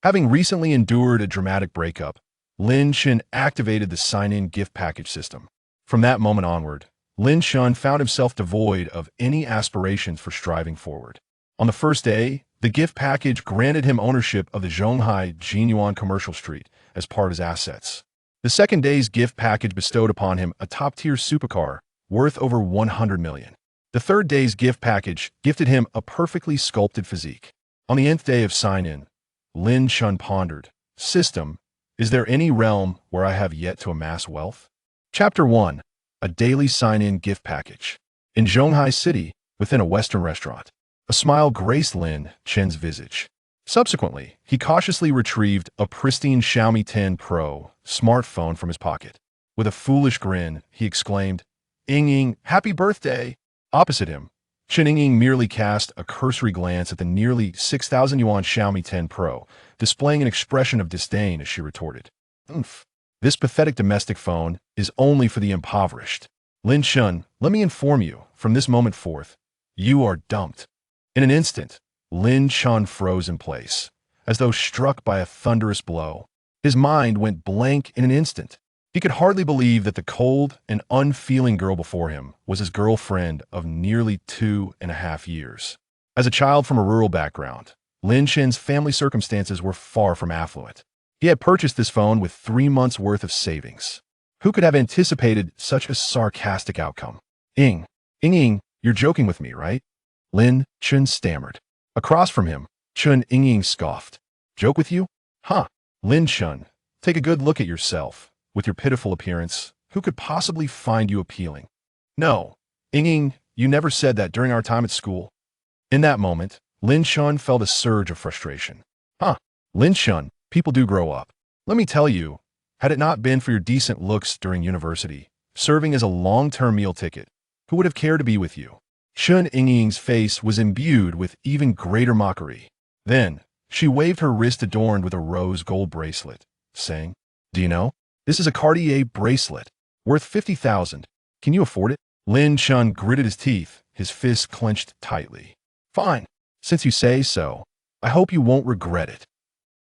Having recently endured a dramatic breakup, Lin Chen activated the sign-in gift package system. From that moment onward, Lin Chen found himself devoid of any aspirations for striving forward. On the first day, the gift package granted him ownership of the Zhonghai Jinyuan Commercial Street as part of his assets. The second day's gift package bestowed upon him a top-tier supercar worth over 100 million. The third day's gift package gifted him a perfectly sculpted physique. On the nth day of sign-in, Lin Chen pondered, "System, is there any realm where I have yet to amass wealth?" Chapter 1. A daily sign-in gift package. In Zhonghai City, within a Western restaurant, a smile graced Lin Chen's visage. Subsequently, he cautiously retrieved a pristine Xiaomi 10 Pro smartphone from his pocket. With a foolish grin, he exclaimed, "Ying, happy birthday!" Opposite him, Chen Ying merely cast a cursory glance at the nearly 6,000 yuan Xiaomi 10 Pro, displaying an expression of disdain as she retorted, "Oomph. This pathetic domestic phone is only for the impoverished. Lin Chen, let me inform you, from this moment forth, you are dumped." In an instant, Lin Chen froze in place, as though struck by a thunderous blow. His mind went blank in an instant. He could hardly believe that the cold and unfeeling girl before him was his girlfriend of nearly 2.5 years. As a child from a rural background, Lin Chen's family circumstances were far from affluent. He had purchased this phone with 3 months' worth of savings. Who could have anticipated such a sarcastic outcome? Ying, you're joking with me, right?" Lin Chen stammered. Across from him, Chen Ying scoffed. "Joke with you? Huh. Lin Chen, take a good look at yourself. With your pitiful appearance, who could possibly find you appealing?" "No, Ying, you never said that during our time at school." In that moment, Lin Chen felt a surge of frustration. "Huh, Lin Chen, people do grow up. Let me tell you, had it not been for your decent looks during university, serving as a long-term meal ticket, who would have cared to be with you?" Chen Ying's face was imbued with even greater mockery. Then, she waved her wrist adorned with a rose gold bracelet, saying, "Do you know? This is a Cartier bracelet, worth 50,000. Can you afford it?" Lin Chen gritted his teeth, his fists clenched tightly. "Fine. Since you say so, I hope you won't regret it."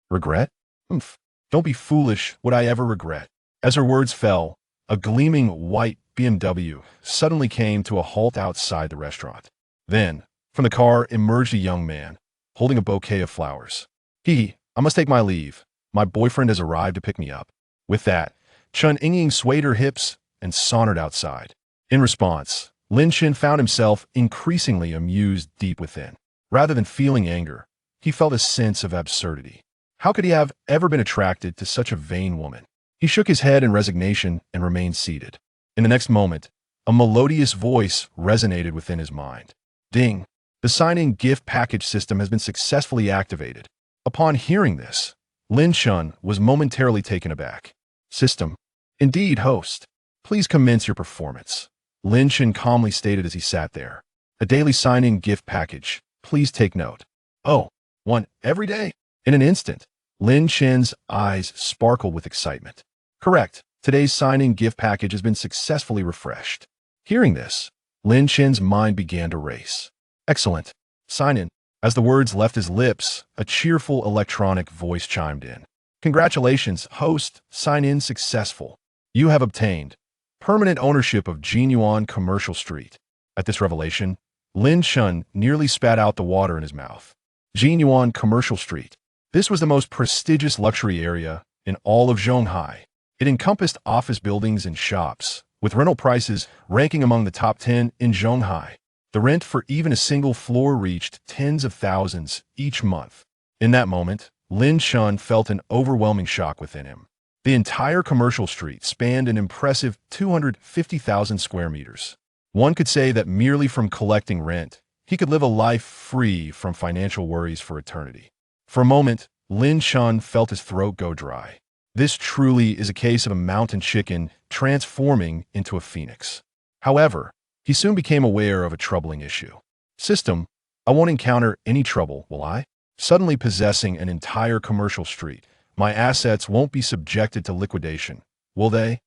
"Regret? Oomph. Don't be foolish. Would I ever regret?" As her words fell, a gleaming white BMW suddenly came to a halt outside the restaurant. Then, from the car emerged a young man, holding a bouquet of flowers. I must take my leave. My boyfriend has arrived to pick me up." With that, Chen Ying swayed her hips and sauntered outside. In response, Lin Chen found himself increasingly amused deep within. Rather than feeling anger, he felt a sense of absurdity. How could he have ever been attracted to such a vain woman? He shook his head in resignation and remained seated. In the next moment, a melodious voice resonated within his mind. "Ding! The sign-in gift package system has been successfully activated." Upon hearing this, Lin Chen was momentarily taken aback. "System. Indeed, host. Please commence your performance," Lin Chen calmly stated as he sat there. "A daily sign-in gift package. Please take note." "Oh, one every day?" In an instant, Lin Chen's eyes sparkled with excitement. "Correct. Today's sign-in gift package has been successfully refreshed." Hearing this, Lin Chen's mind began to race. "Excellent. Sign in." As the words left his lips, a cheerful electronic voice chimed in. "Congratulations, host. Sign in successful. You have obtained permanent ownership of Jinyuan Commercial Street." At this revelation, Lin Chen nearly spat out the water in his mouth. Jinyuan Commercial Street. This was the most prestigious luxury area in all of Zhonghai. It encompassed office buildings and shops, with rental prices ranking among the top 10 in Zhonghai. The rent for even a single floor reached tens of thousands each month. In that moment, Lin Chen felt an overwhelming shock within him. The entire commercial street spanned an impressive 250,000 square meters. One could say that merely from collecting rent, he could live a life free from financial worries for eternity. For a moment, Lin Chen felt his throat go dry. This truly is a case of a mountain chicken transforming into a phoenix. However, he soon became aware of a troubling issue. "System, I won't encounter any trouble, will I? Suddenly possessing an entire commercial street, my assets won't be subjected to liquidation, will they?"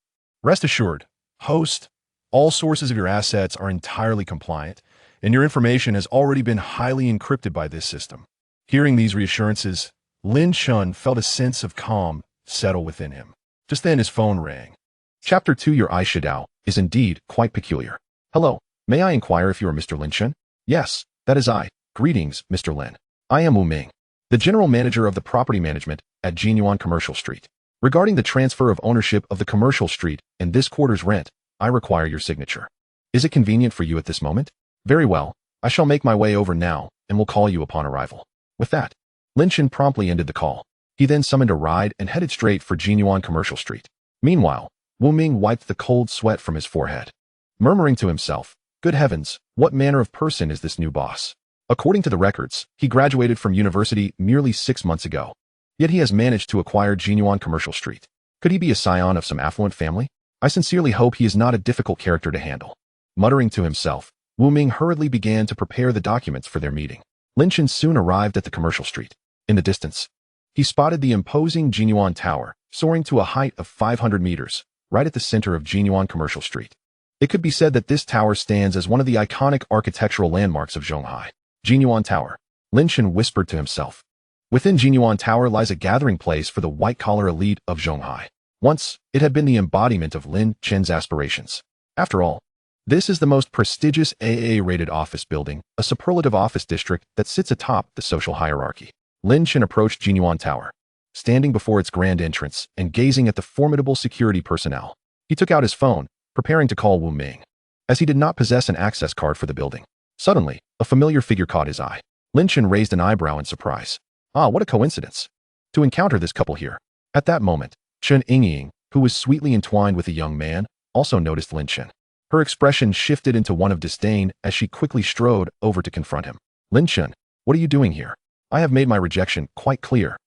"Rest assured, host, all sources of your assets are entirely compliant, and your information has already been highly encrypted by this system." Hearing these reassurances, Lin Chen felt a sense of calm settle within him. Just then his phone rang. Chapter 2 Your eyeshadow is indeed quite peculiar. Hello, may I inquire if you are Mr. Lin Chen? Yes, that is I. Greetings, Mr. Lin. I am Wu Ming, the general manager of the property management at Jinyuan Commercial Street. Regarding the transfer of ownership of the commercial street and this quarter's rent, I require your signature. Is it convenient for you at this moment? Very well, I shall make my way over now and will call you upon arrival. With that, Lin Chen promptly ended the call. He then summoned a ride and headed straight for Jinyuan Commercial Street. Meanwhile, Wu Ming wiped the cold sweat from his forehead, murmuring to himself, "Good heavens, what manner of person is this new boss?" According to the records, he graduated from university merely 6 months ago. Yet he has managed to acquire Jinyuan Commercial Street. Could he be a scion of some affluent family? I sincerely hope he is not a difficult character to handle. Muttering to himself, Wu Ming hurriedly began to prepare the documents for their meeting. Lin Chen soon arrived at the commercial street. In the distance, he spotted the imposing Jinyuan Tower, soaring to a height of 500 meters, right at the center of Jinyuan Commercial Street. It could be said that this tower stands as one of the iconic architectural landmarks of Zhonghai. Jinyuan Tower, Lin Chen whispered to himself. Within Jinyuan Tower lies a gathering place for the white-collar elite of Zhonghai. Once, it had been the embodiment of Lin Chen's aspirations. After all, this is the most prestigious AA-rated office building, a superlative office district that sits atop the social hierarchy. Lin Chen approached Jinyuan Tower, standing before its grand entrance and gazing at the formidable security personnel. He took out his phone, preparing to call Wu Ming, as he did not possess an access card for the building. Suddenly, a familiar figure caught his eye. Lin Chen raised an eyebrow in surprise. Ah, what a coincidence to encounter this couple here. At that moment, Chen Yingying, who was sweetly entwined with a young man, also noticed Lin Chen. Her expression shifted into one of disdain as she quickly strode over to confront him. Lin Chen, what are you doing here? I have made my rejection quite clear.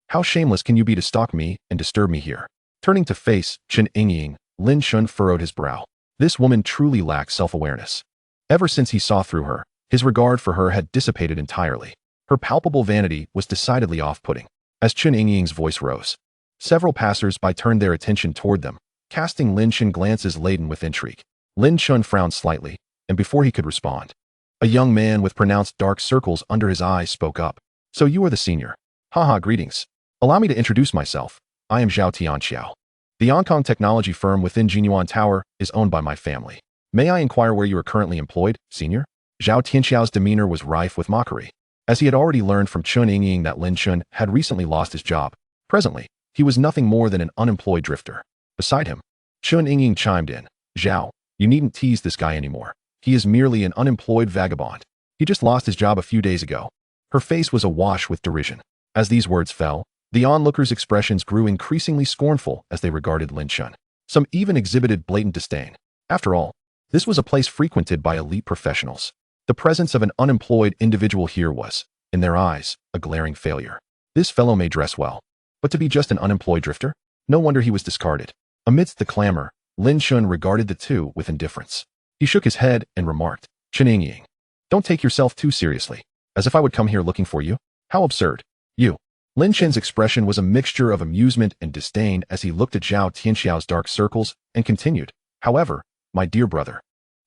How shameless can you be to stalk me and disturb me here? Turning to face Chen Yingying, Lin Chen furrowed his brow. This woman truly lacked self-awareness. Ever since he saw through her, his regard for her had dissipated entirely. Her palpable vanity was decidedly off-putting. As Chen Yingying's voice rose, several passers-by turned their attention toward them, casting Lin Chen glances laden with intrigue. Lin Chen frowned slightly, and before he could respond, a young man with pronounced dark circles under his eyes spoke up. So you are the senior. Haha, greetings. Allow me to introduce myself. I am Zhao Tianxiao. The Hong Kong technology firm within Jinyuan Tower is owned by my family. May I inquire where you are currently employed, senior? Zhao Tianxiao's demeanor was rife with mockery, as he had already learned from Chen Yingying that Lin Chen had recently lost his job. Presently, he was nothing more than an unemployed drifter. Beside him, Chen Yingying chimed in. Zhao, you needn't tease this guy anymore. He is merely an unemployed vagabond. He just lost his job a few days ago. Her face was awash with derision. As these words fell, the onlookers' expressions grew increasingly scornful as they regarded Lin Chen. Some even exhibited blatant disdain. After all, this was a place frequented by elite professionals. The presence of an unemployed individual here was, in their eyes, a glaring failure. This fellow may dress well, but to be just an unemployed drifter? No wonder he was discarded. Amidst the clamor, Lin Chen regarded the two with indifference. He shook his head and remarked, Chen Yingying, don't take yourself too seriously. As if I would come here looking for you? How absurd. You. Lin Chen's expression was a mixture of amusement and disdain as he looked at Zhao Tianxiao's dark circles and continued, however, my dear brother,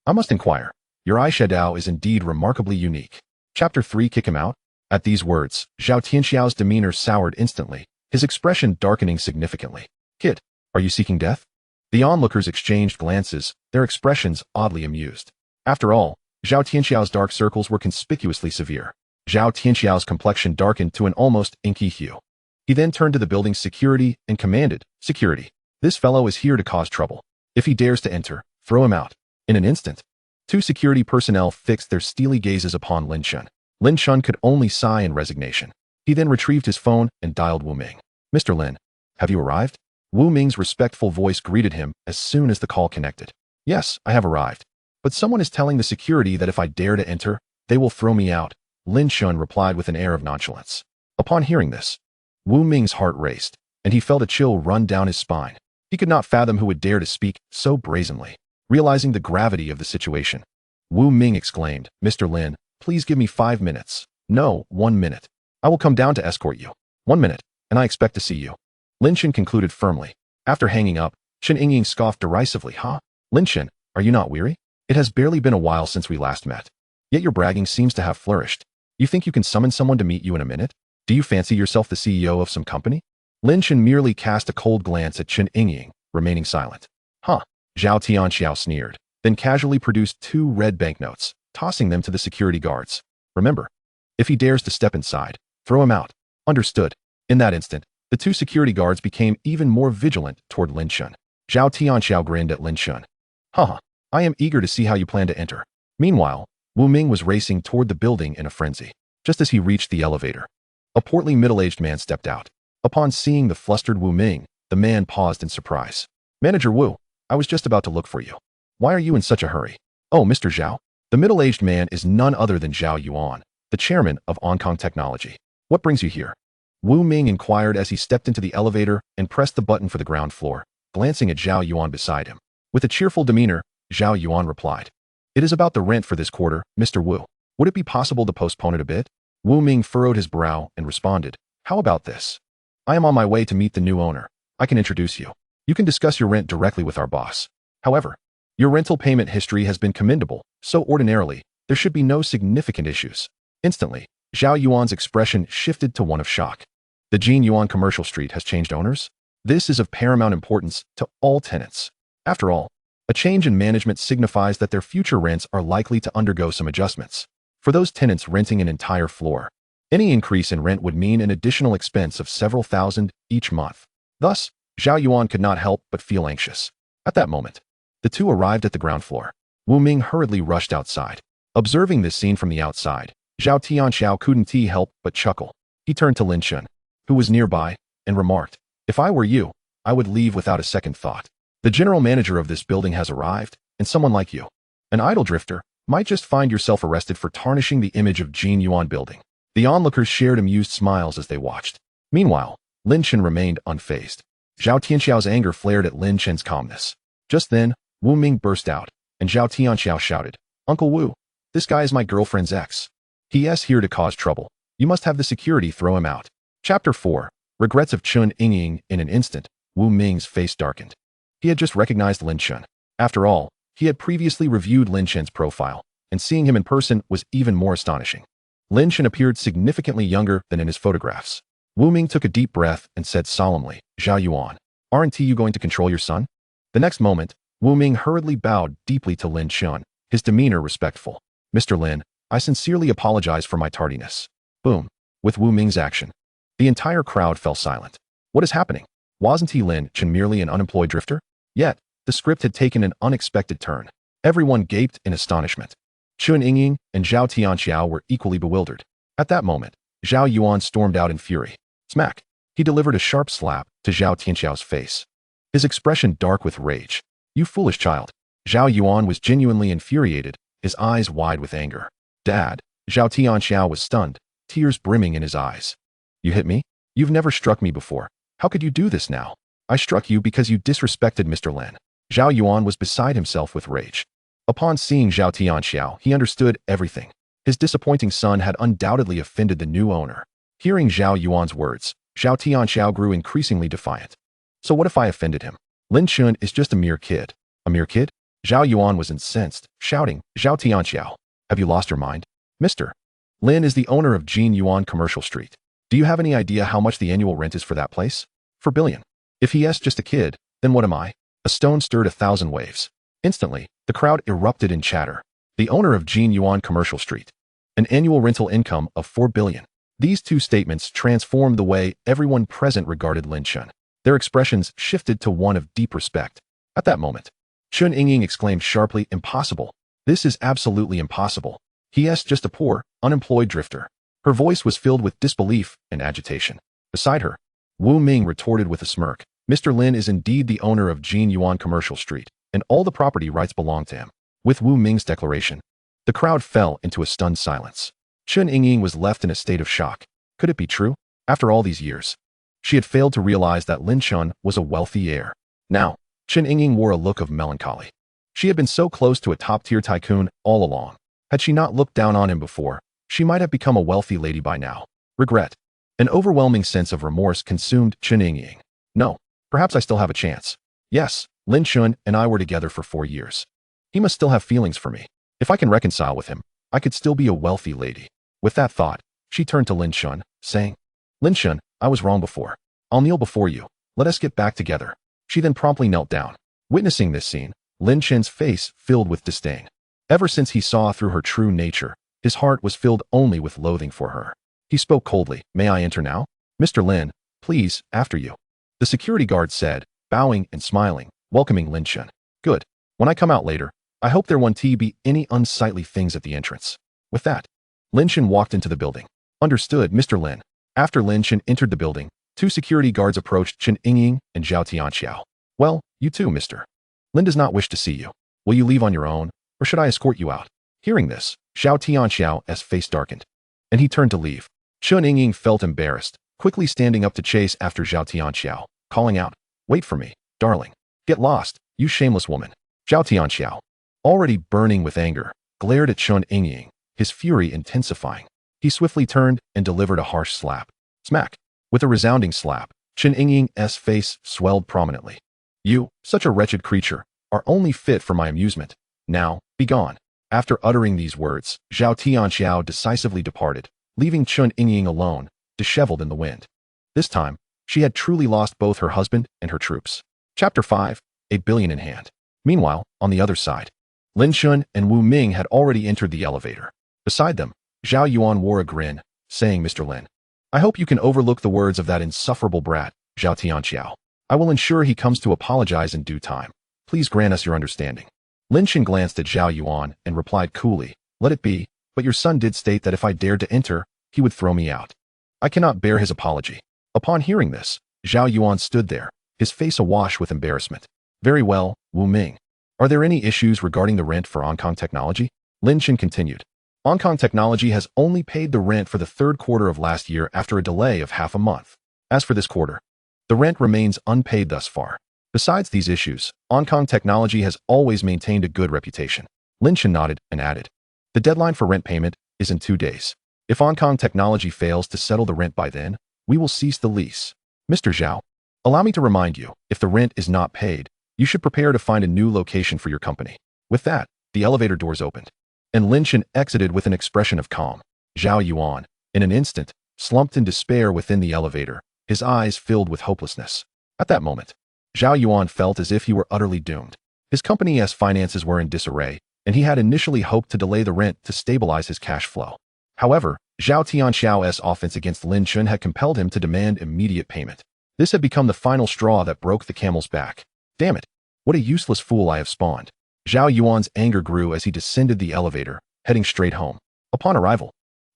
I must inquire. Your eyeshadow is indeed remarkably unique. Chapter 3 Kick him out? At these words, Zhao Tianxiao's demeanor soured instantly, his expression darkening significantly. Kid, are you seeking death? The onlookers exchanged glances, their expressions oddly amused. After all, Zhao Tianxiao's dark circles were conspicuously severe. Zhao Tianxiao's complexion darkened to an almost inky hue. He then turned to the building's security and commanded, Security, this fellow is here to cause trouble. If he dares to enter, throw him out. In an instant, two security personnel fixed their steely gazes upon Lin Chen. Lin Chen could only sigh in resignation. He then retrieved his phone and dialed Wu Ming. Mr. Lin, have you arrived? Wu Ming's respectful voice greeted him as soon as the call connected. Yes, I have arrived. But someone is telling the security that if I dare to enter, they will throw me out, Lin Chen replied with an air of nonchalance. Upon hearing this, Wu Ming's heart raced, and he felt a chill run down his spine. He could not fathom who would dare to speak so brazenly. Realizing the gravity of the situation, Wu Ming exclaimed, Mr. Lin, please give me 5 minutes. No, 1 minute. I will come down to escort you. 1 minute, and I expect to see you. Lin Chen concluded firmly. After hanging up, Chen Yingying scoffed derisively. Huh? Lin Chen, are you not weary? It has barely been a while since we last met. Yet your bragging seems to have flourished. You think you can summon someone to meet you in a minute? Do you fancy yourself the CEO of some company? Lin Chen merely cast a cold glance at Chen Yingying, remaining silent. Huh, Zhao Tianxiao sneered, then casually produced 2 red banknotes, tossing them to the security guards. Remember, if he dares to step inside, throw him out. Understood. In that instant, the 2 security guards became even more vigilant toward Lin Chen. Zhao Tianxiao grinned at Lin Chen. Haha, I am eager to see how you plan to enter. Meanwhile, Wu Ming was racing toward the building in a frenzy. Just as he reached the elevator, a portly middle-aged man stepped out. Upon seeing the flustered Wu Ming, the man paused in surprise. Manager Wu, I was just about to look for you. Why are you in such a hurry? Oh, Mr. Zhao. The middle-aged man is none other than Zhao Yuan, the chairman of Hong Kong Technology. What brings you here? Wu Ming inquired as he stepped into the elevator and pressed the button for the ground floor, glancing at Zhao Yuan beside him. With a cheerful demeanor, Zhao Yuan replied, It is about the rent for this quarter, Mr. Wu. Would it be possible to postpone it a bit? Wu Ming furrowed his brow and responded, How about this? I am on my way to meet the new owner. I can introduce you. You can discuss your rent directly with our boss. However, your rental payment history has been commendable, so ordinarily, there should be no significant issues. Instantly, Zhao Yuan's expression shifted to one of shock. The Jinyuan Commercial Street has changed owners? This is of paramount importance to all tenants. After all, a change in management signifies that their future rents are likely to undergo some adjustments. For those tenants renting an entire floor, any increase in rent would mean an additional expense of several thousand each month. Thus, Zhao Yuan could not help but feel anxious. At that moment, the 2 arrived at the ground floor. Wu Ming hurriedly rushed outside. Observing this scene from the outside, Zhao Tianxiao couldn't help but chuckle. He turned to Lin Chen, who was nearby, and remarked, If I were you, I would leave without a second thought. The general manager of this building has arrived, and someone like you, an idle drifter, might just find yourself arrested for tarnishing the image of Jinyuan building. The onlookers shared amused smiles as they watched. Meanwhile, Lin Chen remained unfazed. Zhao Tianxiao's anger flared at Lin Chen's calmness. Just then, Wu Ming burst out, and Zhao Tianxiao shouted, Uncle Wu, this guy is my girlfriend's ex. He is here to cause trouble. You must have the security throw him out. Chapter 4. Regrets of Chen Yingying. In an instant, Wu Ming's face darkened. He had just recognized Lin Chen. After all, he had previously reviewed Lin Chen's profile, and seeing him in person was even more astonishing. Lin Chen appeared significantly younger than in his photographs. Wu Ming took a deep breath and said solemnly, Zhao Yuan, aren't you going to control your son? The next moment, Wu Ming hurriedly bowed deeply to Lin Chen, his demeanor respectful. Mr. Lin, I sincerely apologize for my tardiness. Boom. With Wu Ming's action, the entire crowd fell silent. What is happening? Wasn't Lin Chen merely an unemployed drifter? Yet, the script had taken an unexpected turn. Everyone gaped in astonishment. Chen Yingying and Zhao Tianxiao were equally bewildered. At that moment, Zhao Yuan stormed out in fury. Smack! He delivered a sharp slap to Zhao Tianxiao's face. His expression dark with rage. You foolish child. Zhao Yuan was genuinely infuriated, his eyes wide with anger. Dad, Zhao Tianxiao was stunned, tears brimming in his eyes. You hit me? You've never struck me before. How could you do this now? I struck you because you disrespected Mr. Lin. Zhao Yuan was beside himself with rage. Upon seeing Zhao Tianxiao, he understood everything. His disappointing son had undoubtedly offended the new owner. Hearing Zhao Yuan's words, Zhao Tianxiao grew increasingly defiant. So what if I offended him? Lin Chen is just a mere kid. A mere kid? Zhao Yuan was incensed, shouting, Zhao Tianxiao, have you lost your mind? Mr. Lin is the owner of Jinyuan Commercial Street. Do you have any idea how much the annual rent is for that place? 4 billion. If he is just a kid, then what am I? A stone stirred 1,000 waves. Instantly, the crowd erupted in chatter. The owner of Jinyuan Commercial Street. An annual rental income of 4 billion. These 2 statements transformed the way everyone present regarded Lin Chen. Their expressions shifted to one of deep respect. At that moment, Chen Yingying exclaimed sharply, Impossible. This is absolutely impossible. He is just a poor, unemployed drifter. Her voice was filled with disbelief and agitation. Beside her, Wu Ming retorted with a smirk. Mr. Lin is indeed the owner of Jinyuan Commercial Street, and all the property rights belong to him. With Wu Ming's declaration, the crowd fell into a stunned silence. Chen Yingying was left in a state of shock. Could it be true? After all these years, she had failed to realize that Lin Chen was a wealthy heir. Now, Chen Yingying wore a look of melancholy. She had been so close to a top-tier tycoon all along. Had she not looked down on him before, she might have become a wealthy lady by now. Regret. An overwhelming sense of remorse consumed Chen Yingying. No, perhaps I still have a chance. Yes, Lin Chen and I were together for 4 years. He must still have feelings for me. If I can reconcile with him, I could still be a wealthy lady. With that thought, she turned to Lin Chen, saying, Lin Chen, I was wrong before. I'll kneel before you. Let us get back together. She then promptly knelt down. Witnessing this scene, Lin Chen's face filled with disdain. Ever since he saw through her true nature, his heart was filled only with loathing for her. He spoke coldly. May I enter now? Mr. Lin, please, after you. The security guard said, bowing and smiling, welcoming Lin Chen. Good. When I come out later, I hope there won't be any unsightly things at the entrance. With that, Lin Chen walked into the building. Understood, Mr. Lin. After Lin Chen entered the building, two security guards approached Chen Yingying and Zhao Tianxiao. Well, you too, Mr. Lin does not wish to see you. Will you leave on your own, or should I escort you out? Hearing this, Zhao Tianxiao's face darkened, and he turned to leave. Chen Yingying felt embarrassed, quickly standing up to chase after Zhao Tianxiao, calling out, Wait for me, darling. Get lost, you shameless woman. Zhao Tianxiao, already burning with anger, glared at Chen Yingying, his fury intensifying. He swiftly turned and delivered a harsh slap. Smack. With a resounding slap, Chen Yingying's face swelled prominently. You, such a wretched creature, are only fit for my amusement. Now, be gone. After uttering these words, Zhao Tianxiao decisively departed, leaving Chen Yingying alone, disheveled in the wind. This time, she had truly lost both her husband and her troops. Chapter 5, 8 billion in hand. Meanwhile, on the other side, Lin Chen and Wu Ming had already entered the elevator. Beside them, Zhao Yuan wore a grin, saying, Mr. Lin, I hope you can overlook the words of that insufferable brat, Zhao Tianxiao. I will ensure he comes to apologize in due time. Please grant us your understanding. Lin Chen glanced at Zhao Yuan and replied coolly, Let it be, but your son did state that if I dared to enter, he would throw me out. I cannot bear his apology. Upon hearing this, Zhao Yuan stood there, his face awash with embarrassment. Very well, Wu Ming. Are there any issues regarding the rent for Hong Kong Technology? Lin Chen continued. Hong Kong Technology has only paid the rent for the third quarter of last year after a delay of half a month. As for this quarter, the rent remains unpaid thus far. Besides these issues, Hong Kong Technology has always maintained a good reputation. Lin Chen nodded and added, The deadline for rent payment is in 2 days. If Hong Kong Technology fails to settle the rent by then, we will cease the lease. Mr. Zhao, allow me to remind you, if the rent is not paid, you should prepare to find a new location for your company. With that, the elevator doors opened, and Lin Chen exited with an expression of calm. Zhao Yuan, in an instant, slumped in despair within the elevator, his eyes filled with hopelessness. At that moment, Zhao Yuan felt as if he were utterly doomed. His company's finances were in disarray, and he had initially hoped to delay the rent to stabilize his cash flow. However, Zhao Tianxiao's offense against Lin Chen had compelled him to demand immediate payment. This had become the final straw that broke the camel's back. Damn it! What a useless fool I have spawned. Zhao Yuan's anger grew as he descended the elevator, heading straight home. Upon arrival,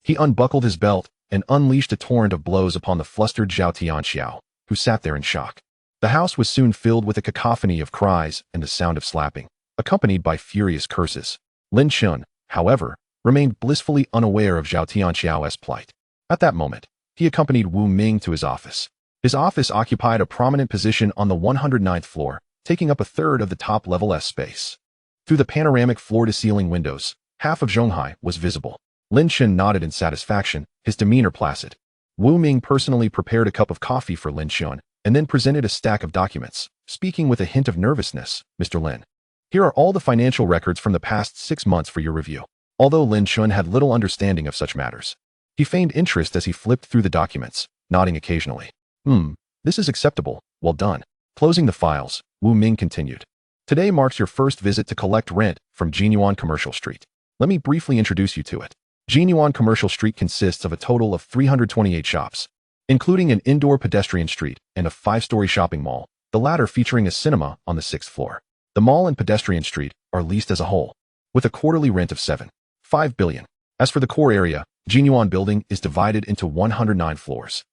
he unbuckled his belt and unleashed a torrent of blows upon the flustered Zhao Tianxiao, who sat there in shock. The house was soon filled with a cacophony of cries and the sound of slapping, accompanied by furious curses. Lin Chen, however, remained blissfully unaware of Zhao Tianxiao's plight. At that moment, he accompanied Wu Ming to his office. His office occupied a prominent position on the 109th floor, taking up a third of the top-level space. Through the panoramic floor-to-ceiling windows, half of Zhonghai was visible. Lin Chen nodded in satisfaction, his demeanor placid. Wu Ming personally prepared a cup of coffee for Lin Chen, and then presented a stack of documents, speaking with a hint of nervousness. Mr. Lin, here are all the financial records from the past 6 months for your review. Although Lin Chen had little understanding of such matters, he feigned interest as he flipped through the documents, nodding occasionally. This is acceptable, well done. Closing the files, Wu Ming continued. Today marks your first visit to collect rent from Jinyuan Commercial Street. Let me briefly introduce you to it. Jinyuan Commercial Street consists of a total of 328 shops, including an indoor pedestrian street and a 5-story shopping mall, the latter featuring a cinema on the 6th floor. The mall and pedestrian street are leased as a whole, with a quarterly rent of 7.5 billion. As for the core area, Jinyuan building is divided into 109 floors,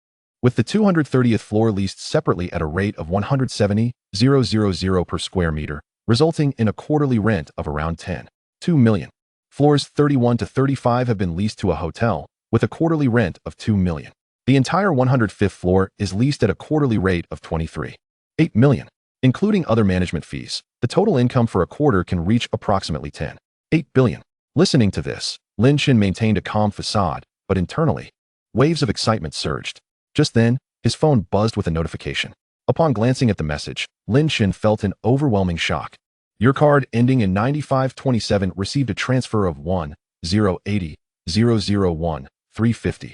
with the 230th floor leased separately at a rate of 170,000 per square meter, resulting in a quarterly rent of around 10.2 million. Floors 31 to 35 have been leased to a hotel, with a quarterly rent of 2 million. The entire 105th floor is leased at a quarterly rate of 23.8 million. Including other management fees, the total income for a quarter can reach approximately 10.8 billion. Listening to this, Lin Chen maintained a calm facade, but internally, waves of excitement surged. Just then, his phone buzzed with a notification. Upon glancing at the message, Lin Chen felt an overwhelming shock. Your card ending in 9527 received a transfer of 1,080,001,350.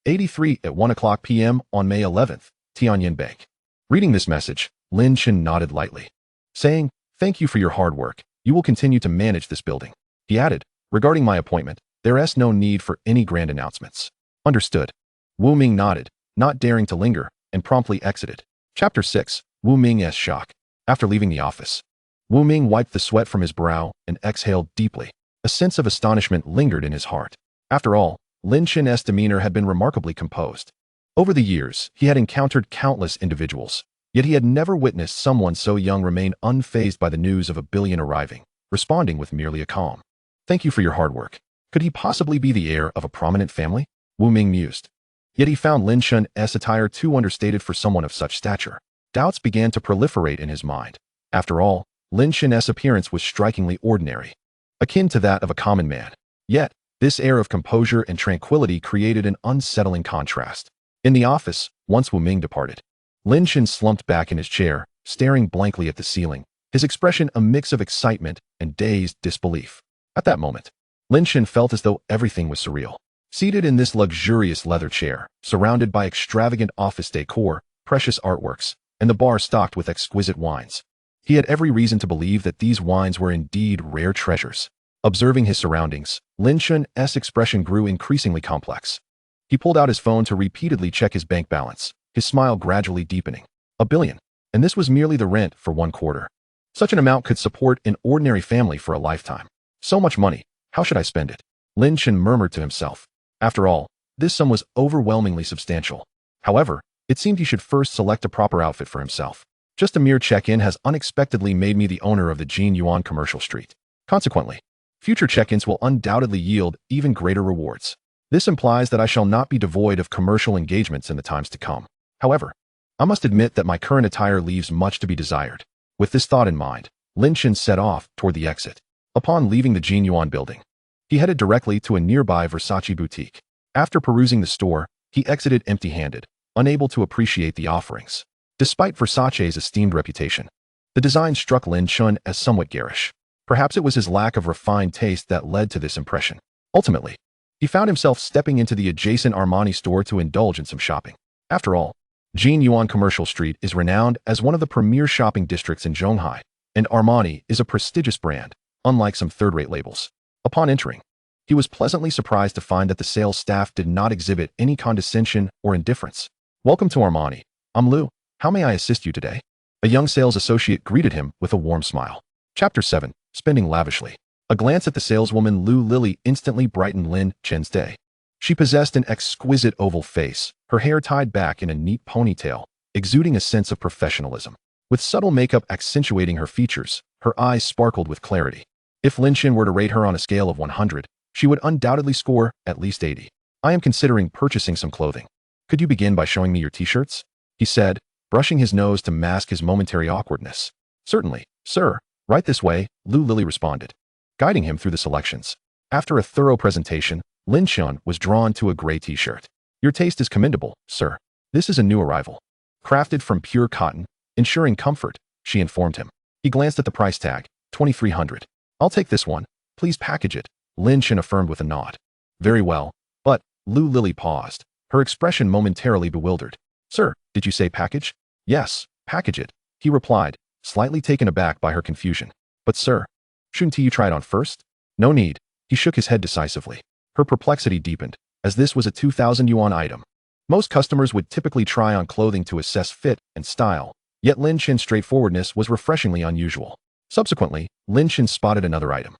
83 at 1 p.m. on May 11th, Tianyin Bank. Reading this message, Lin Chen nodded lightly, saying, "Thank you for your hard work. You will continue to manage this building." He added, "Regarding my appointment, there is no need for any grand announcements." Understood. Wu Ming nodded, not daring to linger, and promptly exited. Chapter 6. Wu Ming's Shock. After leaving the office, Wu Ming wiped the sweat from his brow and exhaled deeply. A sense of astonishment lingered in his heart. After all, Lin Chen's demeanor had been remarkably composed. Over the years, he had encountered countless individuals, yet he had never witnessed someone so young remain unfazed by the news of a billion arriving, responding with merely a calm, "Thank you for your hard work." Could he possibly be the heir of a prominent family? Wu Ming mused. Yet he found Lin Chen's attire too understated for someone of such stature. Doubts began to proliferate in his mind. After all, Lin Chen's appearance was strikingly ordinary, akin to that of a common man. Yet, this air of composure and tranquility created an unsettling contrast. In the office, once Wu Ming departed, Lin Chen slumped back in his chair, staring blankly at the ceiling, his expression a mix of excitement and dazed disbelief. At that moment, Lin Chen felt as though everything was surreal. Seated in this luxurious leather chair, surrounded by extravagant office decor, precious artworks, and the bar stocked with exquisite wines, he had every reason to believe that these wines were indeed rare treasures. Observing his surroundings, Lin Chen's expression grew increasingly complex. He pulled out his phone to repeatedly check his bank balance, his smile gradually deepening. $1 billion. And this was merely the rent for 1 quarter. Such an amount could support an ordinary family for a lifetime. So much money. How should I spend it? Lin Chen murmured to himself. After all, this sum was overwhelmingly substantial. However, it seemed he should first select a proper outfit for himself. Just a mere check-in has unexpectedly made me the owner of the Jinyuan Commercial Street. Consequently, future check-ins will undoubtedly yield even greater rewards. This implies that I shall not be devoid of commercial engagements in the times to come. However, I must admit that my current attire leaves much to be desired. With this thought in mind, Lin Chen set off toward the exit. Upon leaving the Jinyuan building, he headed directly to a nearby Versace boutique. After perusing the store, he exited empty-handed, unable to appreciate the offerings. Despite Versace's esteemed reputation, the design struck Lin Chen as somewhat garish. Perhaps it was his lack of refined taste that led to this impression. Ultimately, he found himself stepping into the adjacent Armani store to indulge in some shopping. After all, Jinyuan Commercial Street is renowned as one of the premier shopping districts in Zhonghai, and Armani is a prestigious brand, unlike some third-rate labels. Upon entering, he was pleasantly surprised to find that the sales staff did not exhibit any condescension or indifference. "Welcome to Armani. I'm Lou. How may I assist you today?" A young sales associate greeted him with a warm smile. Chapter 7. Spending lavishly. A glance at the saleswoman Lu Lily instantly brightened Lin Chen's day. She possessed an exquisite oval face, her hair tied back in a neat ponytail, exuding a sense of professionalism. With subtle makeup accentuating her features, her eyes sparkled with clarity. If Lin Chen were to rate her on a scale of 100, she would undoubtedly score at least 80. "I am considering purchasing some clothing. Could you begin by showing me your t-shirts?" he said, brushing his nose to mask his momentary awkwardness. "Certainly, sir. Right this way," Lu Lily responded, guiding him through the selections. After a thorough presentation, Lin Chen was drawn to a gray t-shirt. "Your taste is commendable, sir. This is a new arrival. Crafted from pure cotton, ensuring comfort," she informed him. He glanced at the price tag, $2,300. "I'll take this one. Please package it," Lin Chen affirmed with a nod. "Very well." But Lu Lily paused, her expression momentarily bewildered. "Sir, did you say package?" "Yes, package it," he replied, slightly taken aback by her confusion. "But sir, shouldn't you try it on first?" "No need." He shook his head decisively. Her perplexity deepened, as this was a 2,000 yuan item. Most customers would typically try on clothing to assess fit and style, yet Lin Chen's straightforwardness was refreshingly unusual. Subsequently, Lin Chen spotted another item.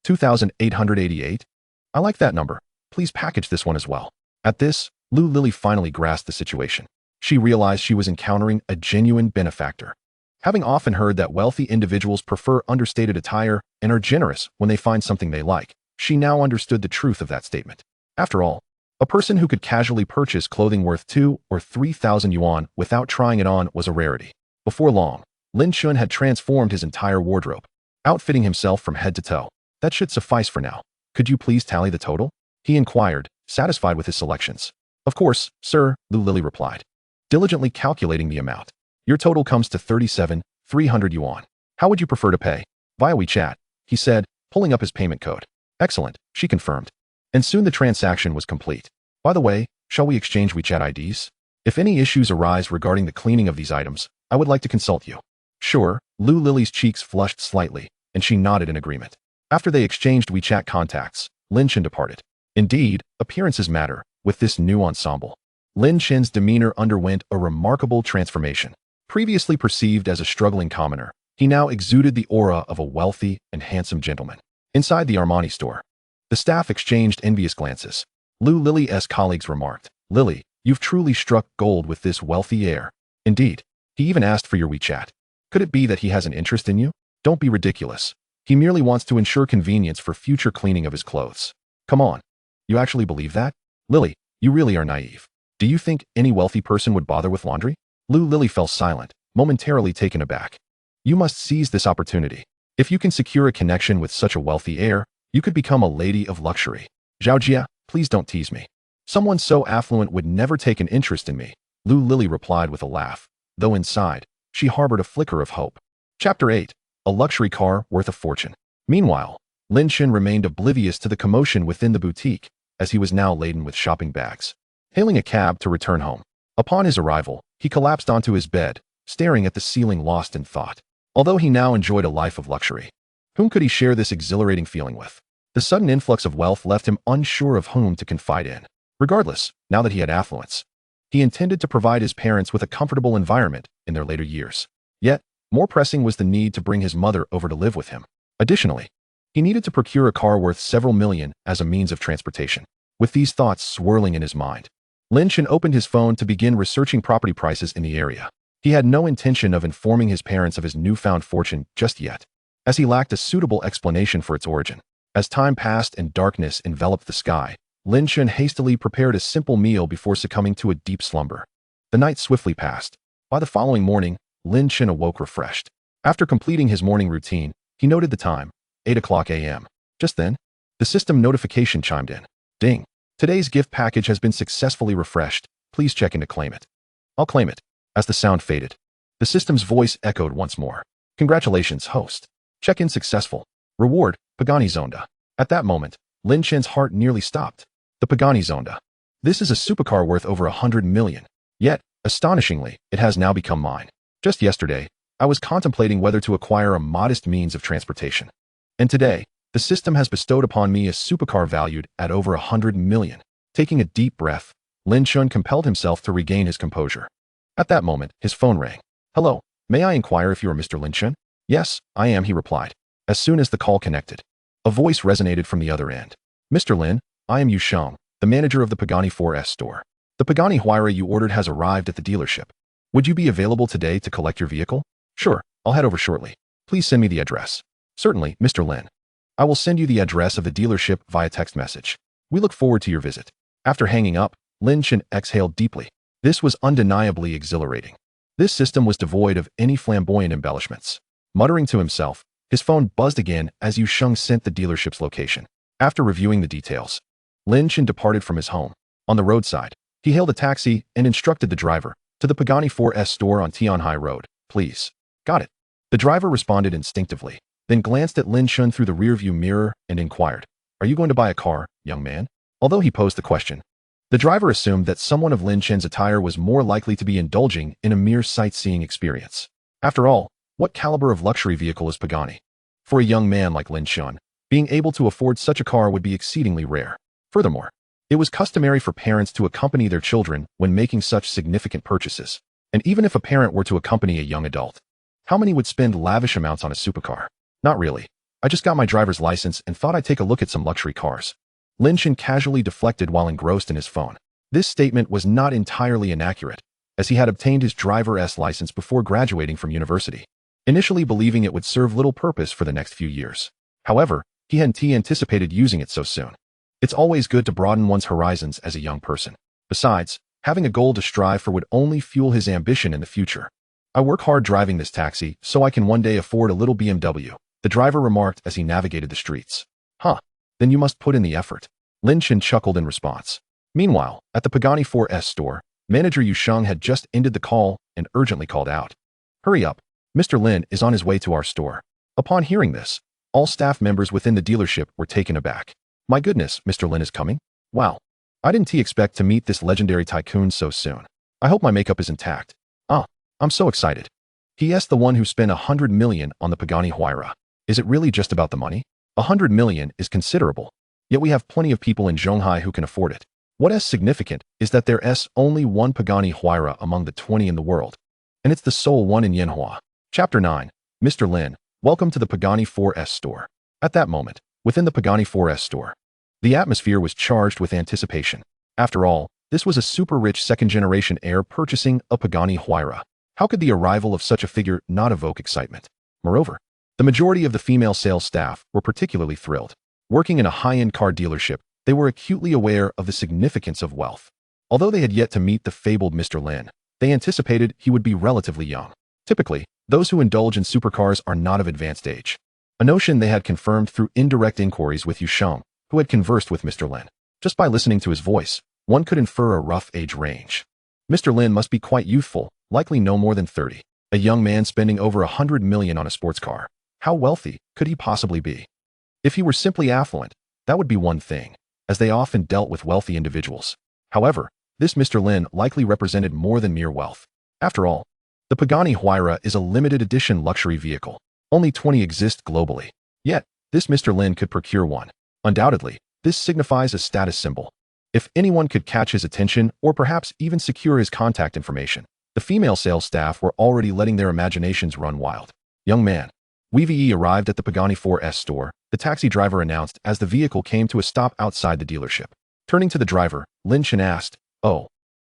2,888? I like that number. Please package this one as well." At this, Lu Lily finally grasped the situation. She realized she was encountering a genuine benefactor. Having often heard that wealthy individuals prefer understated attire and are generous when they find something they like, she now understood the truth of that statement. After all, a person who could casually purchase clothing worth 2,000 or 3,000 yuan without trying it on was a rarity. Before long, Lin Chen had transformed his entire wardrobe, outfitting himself from head to toe. "That should suffice for now. Could you please tally the total?" he inquired, satisfied with his selections. "Of course, sir," Lu Lily replied, diligently calculating the amount. "Your total comes to 37,300 yuan. How would you prefer to pay?" "Via WeChat," he said, pulling up his payment code. "Excellent," she confirmed. And soon the transaction was complete. "By the way, Shall we exchange WeChat IDs? If any issues arise regarding the cleaning of these items, I would like to consult you. Sure, Lu Lily's cheeks flushed slightly, and she nodded in agreement. After they exchanged WeChat contacts, Lin Chen departed. Indeed, appearances matter, with this new ensemble. Lin Chen's demeanor underwent a remarkable transformation. Previously perceived as a struggling commoner, he now exuded the aura of a wealthy and handsome gentleman. Inside the Armani store, the staff exchanged envious glances. Lu Lily's colleagues remarked, "Lily, you've truly struck gold with this wealthy air." Indeed, he even asked for your WeChat. Could it be that he has an interest in you? Don't be ridiculous. He merely wants to ensure convenience for future cleaning of his clothes. Come on. You actually believe that? Lily, you really are naive. Do you think any wealthy person would bother with laundry? Lu Lily fell silent, momentarily taken aback. You must seize this opportunity. If you can secure a connection with such a wealthy heir, you could become a lady of luxury. Zhao Jia, please don't tease me. Someone so affluent would never take an interest in me, Lu Lily replied with a laugh, though inside, she harbored a flicker of hope. Chapter 8. A luxury car worth a fortune. Meanwhile, Lin Chen remained oblivious to the commotion within the boutique, as he was now laden with shopping bags. Hailing a cab to return home. Upon his arrival, he collapsed onto his bed, staring at the ceiling lost in thought. Although he now enjoyed a life of luxury, whom could he share this exhilarating feeling with? The sudden influx of wealth left him unsure of whom to confide in. Regardless, now that he had affluence, he intended to provide his parents with a comfortable environment in their later years. Yet, more pressing was the need to bring his mother over to live with him. Additionally, he needed to procure a car worth several million as a means of transportation. With these thoughts swirling in his mind, Lin Chen opened his phone to begin researching property prices in the area. He had no intention of informing his parents of his newfound fortune just yet, as he lacked a suitable explanation for its origin. As time passed and darkness enveloped the sky, Lin Chen hastily prepared a simple meal before succumbing to a deep slumber. The night swiftly passed. By the following morning, Lin Chen awoke refreshed. After completing his morning routine, he noted the time, 8:00 a.m. Just then, the system notification chimed in. Ding. Today's gift package has been successfully refreshed. Please check in to claim it. I'll claim it. As the sound faded, the system's voice echoed once more. Congratulations, host. Check-in successful. Reward, Pagani Zonda. At that moment, Lin Chen's heart nearly stopped. The Pagani Zonda. This is a supercar worth over 100 million. Yet, astonishingly, it has now become mine. Just yesterday, I was contemplating whether to acquire a modest means of transportation. And today, the system has bestowed upon me a supercar valued at over 100 million. Taking a deep breath, Lin Chen compelled himself to regain his composure. At that moment, his phone rang. Hello, may I inquire if you are Mr. Lin Chen? Yes, I am, he replied. As soon as the call connected, a voice resonated from the other end. Mr. Lin, I am Yu Sheng, the manager of the Pagani 4S store. The Pagani Huayra you ordered has arrived at the dealership. Would you be available today to collect your vehicle? Sure, I'll head over shortly. Please send me the address. Certainly, Mr. Lin. I will send you the address of the dealership via text message. We look forward to your visit. After hanging up, Lin Chen exhaled deeply. This was undeniably exhilarating. This system was devoid of any flamboyant embellishments. Muttering to himself, his phone buzzed again as Yu Sheng sent the dealership's location. After reviewing the details, Lin Chen departed from his home. On the roadside, he hailed a taxi and instructed the driver, to the Pagani 4S store on Tianhai Road, please. Got it. The driver responded instinctively, then glanced at Lin Chen through the rearview mirror and inquired, are you going to buy a car, young man? Although he posed the question, the driver assumed that someone of Lin Chen's attire was more likely to be indulging in a mere sightseeing experience. After all, what caliber of luxury vehicle is Pagani? For a young man like Lin Chen, being able to afford such a car would be exceedingly rare. Furthermore, it was customary for parents to accompany their children when making such significant purchases. And even if a parent were to accompany a young adult, how many would spend lavish amounts on a supercar? Not really. I just got my driver's license and thought I'd take a look at some luxury cars. Lin Chen casually deflected while engrossed in his phone. This statement was not entirely inaccurate, as he had obtained his driver's license before graduating from university, initially believing it would serve little purpose for the next few years. However, he hadn't anticipated using it so soon. It's always good to broaden one's horizons as a young person. Besides, having a goal to strive for would only fuel his ambition in the future. I work hard driving this taxi so I can one day afford a little BMW, the driver remarked as he navigated the streets. Huh. Then you must put in the effort. Lin Chen chuckled in response. Meanwhile, at the Pagani 4S store, manager Yu Sheng had just ended the call and urgently called out. Hurry up. Mr. Lin is on his way to our store. Upon hearing this, all staff members within the dealership were taken aback. My goodness, Mr. Lin is coming? Wow. I didn't expect to meet this legendary tycoon so soon. I hope my makeup is intact. Ah, I'm so excited. He asked the one who spent 100 million on the Pagani Huayra. Is it really just about the money? 100 million is considerable. Yet we have plenty of people in Zhonghai who can afford it. What is significant is that there's only one Pagani Huayra among the 20 in the world. And it's the sole one in Yanhua. Chapter 9. Mr. Lin, welcome to the Pagani 4S store. At that moment, within the Pagani 4S store, the atmosphere was charged with anticipation. After all, this was a super-rich second-generation heir purchasing a Pagani Huayra. How could the arrival of such a figure not evoke excitement? Moreover, the majority of the female sales staff were particularly thrilled. Working in a high-end car dealership, they were acutely aware of the significance of wealth. Although they had yet to meet the fabled Mr. Lin, they anticipated he would be relatively young. Typically, those who indulge in supercars are not of advanced age. A notion they had confirmed through indirect inquiries with Yusheng, who had conversed with Mr. Lin. Just by listening to his voice, one could infer a rough age range. Mr. Lin must be quite youthful, likely no more than 30. A young man spending over 100 million on a sports car. How wealthy could he possibly be? If he were simply affluent, that would be one thing, as they often dealt with wealthy individuals. However, this Mr. Lin likely represented more than mere wealth. After all, the Pagani Huayra is a limited edition luxury vehicle. Only 20 exist globally. Yet, this Mr. Lin could procure one. Undoubtedly, this signifies a status symbol. If anyone could catch his attention or perhaps even secure his contact information, the female sales staff were already letting their imaginations run wild. Young man. WeVE arrived at the Pagani 4S store, the taxi driver announced as the vehicle came to a stop outside the dealership. Turning to the driver, Lin Chen asked, "Oh,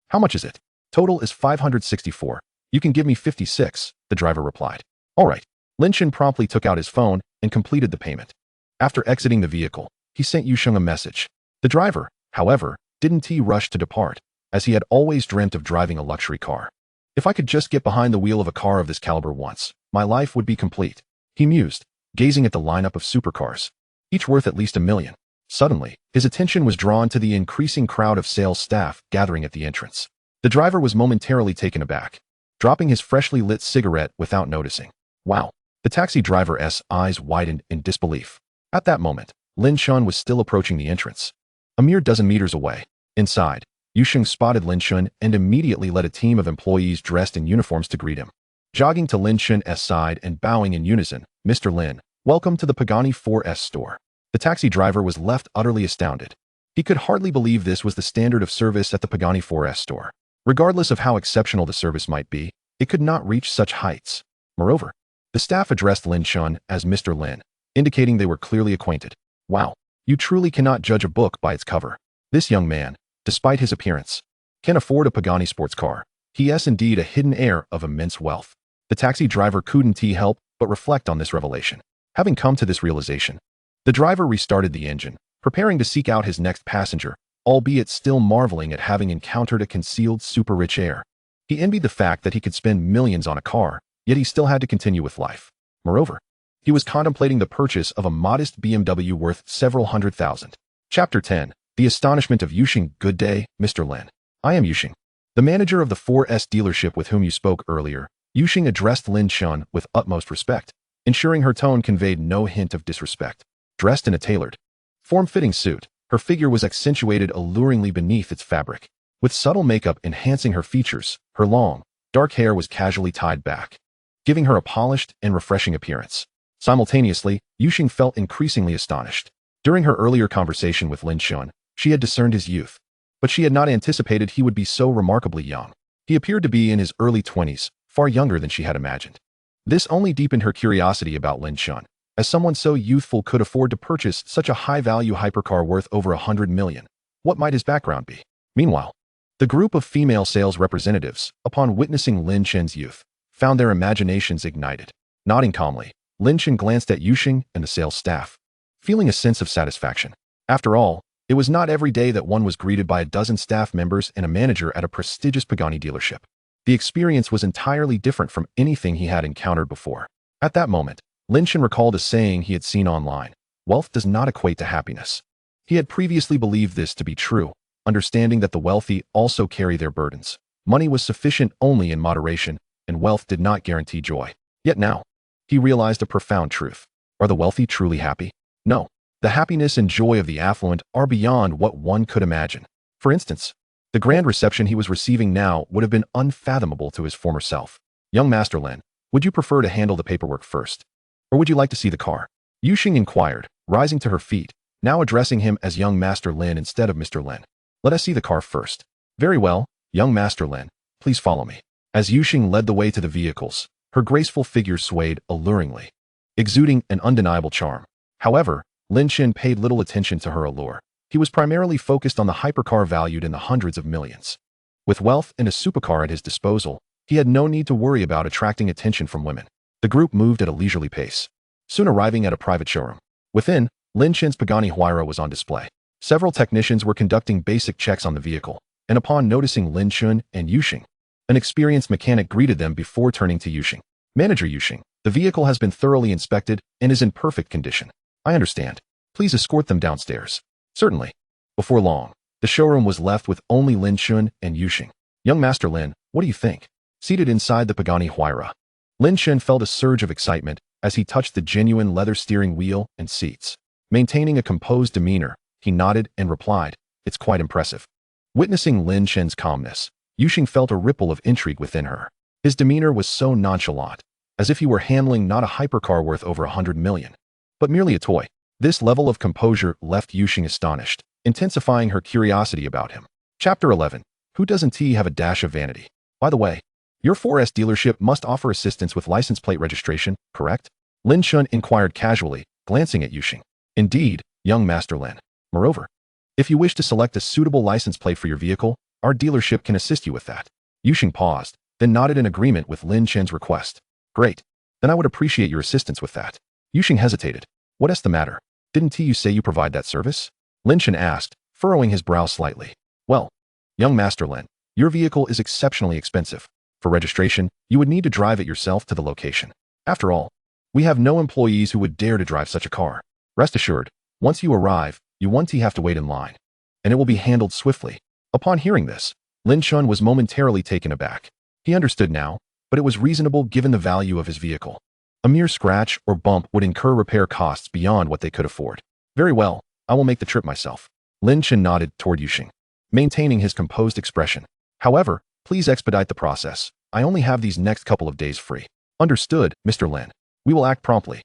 how much is it?" "Total is 564. You can give me 56, the driver replied. "All right." Lin Chen promptly took out his phone and completed the payment. After exiting the vehicle, he sent Yusheng a message. The driver, however, didn't rush to depart, as he had always dreamt of driving a luxury car. "If I could just get behind the wheel of a car of this caliber once, my life would be complete," he mused, gazing at the lineup of supercars, each worth at least $1 million. Suddenly, his attention was drawn to the increasing crowd of sales staff gathering at the entrance. The driver was momentarily taken aback, dropping his freshly lit cigarette without noticing. "Wow." The taxi driver's eyes widened in disbelief. At that moment, Lin Chen was still approaching the entrance. A mere dozen meters away. Inside, Yusheng spotted Lin Chen and immediately led a team of employees dressed in uniforms to greet him. Jogging to Lin Chen's side and bowing in unison, "Mr. Lin, welcome to the Pagani 4S store." The taxi driver was left utterly astounded. He could hardly believe this was the standard of service at the Pagani 4S store. Regardless of how exceptional the service might be, it could not reach such heights. Moreover, the staff addressed Lin Chen as Mr. Lin, indicating they were clearly acquainted. "Wow, you truly cannot judge a book by its cover. This young man, despite his appearance, can afford a Pagani sports car. He is indeed a hidden heir of immense wealth." The taxi driver couldn't help but reflect on this revelation. Having come to this realization, the driver restarted the engine, preparing to seek out his next passenger, albeit still marveling at having encountered a concealed super-rich heir. He envied the fact that he could spend millions on a car, yet he still had to continue with life. Moreover, he was contemplating the purchase of a modest BMW worth several hundred thousand. Chapter 10. The astonishment of Yusheng. "Good day, Mr. Lin. I am Yusheng, the manager of the 4S dealership with whom you spoke earlier." Yusheng addressed Lin Chen with utmost respect, ensuring her tone conveyed no hint of disrespect. Dressed in a tailored, form-fitting suit, her figure was accentuated alluringly beneath its fabric. With subtle makeup enhancing her features, her long, dark hair was casually tied back, giving her a polished and refreshing appearance. Simultaneously, Yusheng felt increasingly astonished. During her earlier conversation with Lin Chen, she had discerned his youth, but she had not anticipated he would be so remarkably young. He appeared to be in his early 20s, far younger than she had imagined. This only deepened her curiosity about Lin Chen, as someone so youthful could afford to purchase such a high-value hypercar worth over 100 million. What might his background be? Meanwhile, the group of female sales representatives, upon witnessing Lin Chen's youth, found their imaginations ignited. Nodding calmly, Lin Chen glanced at Yusheng and the sales staff, feeling a sense of satisfaction. After all, it was not every day that one was greeted by a dozen staff members and a manager at a prestigious Pagani dealership. The experience was entirely different from anything he had encountered before. At that moment, Lin Chen recalled a saying he had seen online: "Wealth does not equate to happiness." He had previously believed this to be true, understanding that the wealthy also carry their burdens. Money was sufficient only in moderation, and wealth did not guarantee joy. Yet now, he realized a profound truth. Are the wealthy truly happy? No. The happiness and joy of the affluent are beyond what one could imagine. For instance, the grand reception he was receiving now would have been unfathomable to his former self. Young Master Lin, would you prefer to handle the paperwork first? Or would you like to see the car? Yuxing inquired, rising to her feet, now addressing him as young Master Lin instead of Mr. Lin. Let us see the car first. Very well, young Master Lin, please follow me. As Yuxing led the way to the vehicles, her graceful figure swayed alluringly, exuding an undeniable charm. However, Lin Chen paid little attention to her allure. He was primarily focused on the hypercar valued in the hundreds of millions. With wealth and a supercar at his disposal, he had no need to worry about attracting attention from women. The group moved at a leisurely pace, soon arriving at a private showroom. Within, Lin Chen's Pagani Huayra was on display. Several technicians were conducting basic checks on the vehicle, and upon noticing Lin Chen and Yuxing, an experienced mechanic greeted them before turning to Yuxing. Manager Yuxing, the vehicle has been thoroughly inspected and is in perfect condition. I understand. Please escort them downstairs. Certainly. Before long, the showroom was left with only Lin Chen and Yuxing. Young Master Lin, what do you think? Seated inside the Pagani Huayra, Lin Chen felt a surge of excitement as he touched the genuine leather steering wheel and seats. Maintaining a composed demeanor, he nodded and replied, "It's quite impressive." Witnessing Lin Chen's calmness, Yuxing felt a ripple of intrigue within her. His demeanor was so nonchalant, as if he were handling not a hypercar worth over 100 million, but merely a toy. This level of composure left Yuxing astonished, intensifying her curiosity about him. Chapter 11. Who doesn't he have a dash of vanity? By the way, your 4S dealership must offer assistance with license plate registration, correct? Lin Chen inquired casually, glancing at Yuxing. Indeed, young Master Lin. Moreover, if you wish to select a suitable license plate for your vehicle, our dealership can assist you with that. Yuxing paused, then nodded in agreement with Lin Chen's request. Great. Then I would appreciate your assistance with that. Yuxing hesitated. What's the matter? Didn't you say you provide that service? Lin Chen asked, furrowing his brow slightly. Well, young Master Lin, your vehicle is exceptionally expensive. For registration, you would need to drive it yourself to the location. After all, we have no employees who would dare to drive such a car. Rest assured, once you arrive, you won't have to wait in line, and it will be handled swiftly. Upon hearing this, Lin Chen was momentarily taken aback. He understood now, but it was reasonable given the value of his vehicle. A mere scratch or bump would incur repair costs beyond what they could afford. Very well, I will make the trip myself. Lin Chen nodded toward Yuxing, maintaining his composed expression. However, please expedite the process. I only have these next couple of days free. Understood, Mr. Lin. We will act promptly.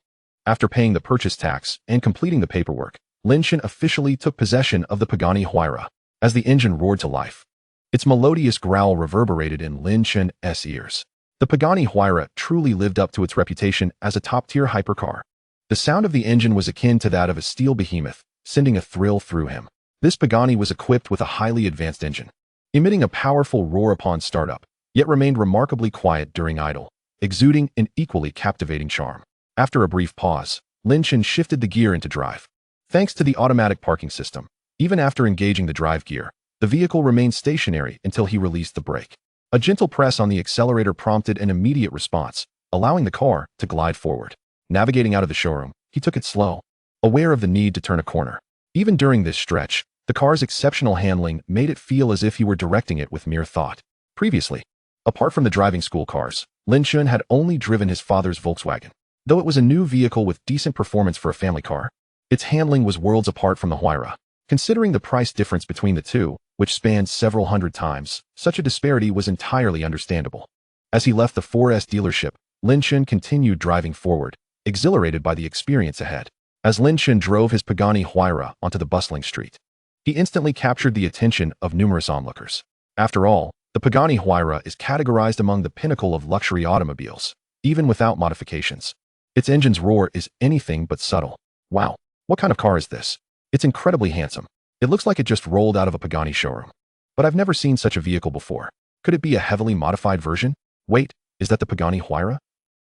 After paying the purchase tax and completing the paperwork, Lin Chen officially took possession of the Pagani Huayra. As the engine roared to life, its melodious growl reverberated in Lin Chen's ears. The Pagani Huayra truly lived up to its reputation as a top-tier hypercar. The sound of the engine was akin to that of a steel behemoth, sending a thrill through him. This Pagani was equipped with a highly advanced engine, emitting a powerful roar upon startup, yet remained remarkably quiet during idle, exuding an equally captivating charm. After a brief pause, Lin Chen shifted the gear into drive. Thanks to the automatic parking system, even after engaging the drive gear, the vehicle remained stationary until he released the brake. A gentle press on the accelerator prompted an immediate response, allowing the car to glide forward. Navigating out of the showroom, he took it slow, aware of the need to turn a corner. Even during this stretch, the car's exceptional handling made it feel as if he were directing it with mere thought. Previously, apart from the driving school cars, Lin Chen had only driven his father's Volkswagen. Though it was a new vehicle with decent performance for a family car, its handling was worlds apart from the Huayra. Considering the price difference between the two, which spanned several hundred times, such a disparity was entirely understandable. As he left the 4S dealership, Lin Chen continued driving forward, exhilarated by the experience ahead. As Lin Chen drove his Pagani Huayra onto the bustling street, he instantly captured the attention of numerous onlookers. After all, the Pagani Huayra is categorized among the pinnacle of luxury automobiles, even without modifications. Its engine's roar is anything but subtle. Wow, what kind of car is this? It's incredibly handsome. It looks like it just rolled out of a Pagani showroom. But I've never seen such a vehicle before. Could it be a heavily modified version? Wait, is that the Pagani Huayra?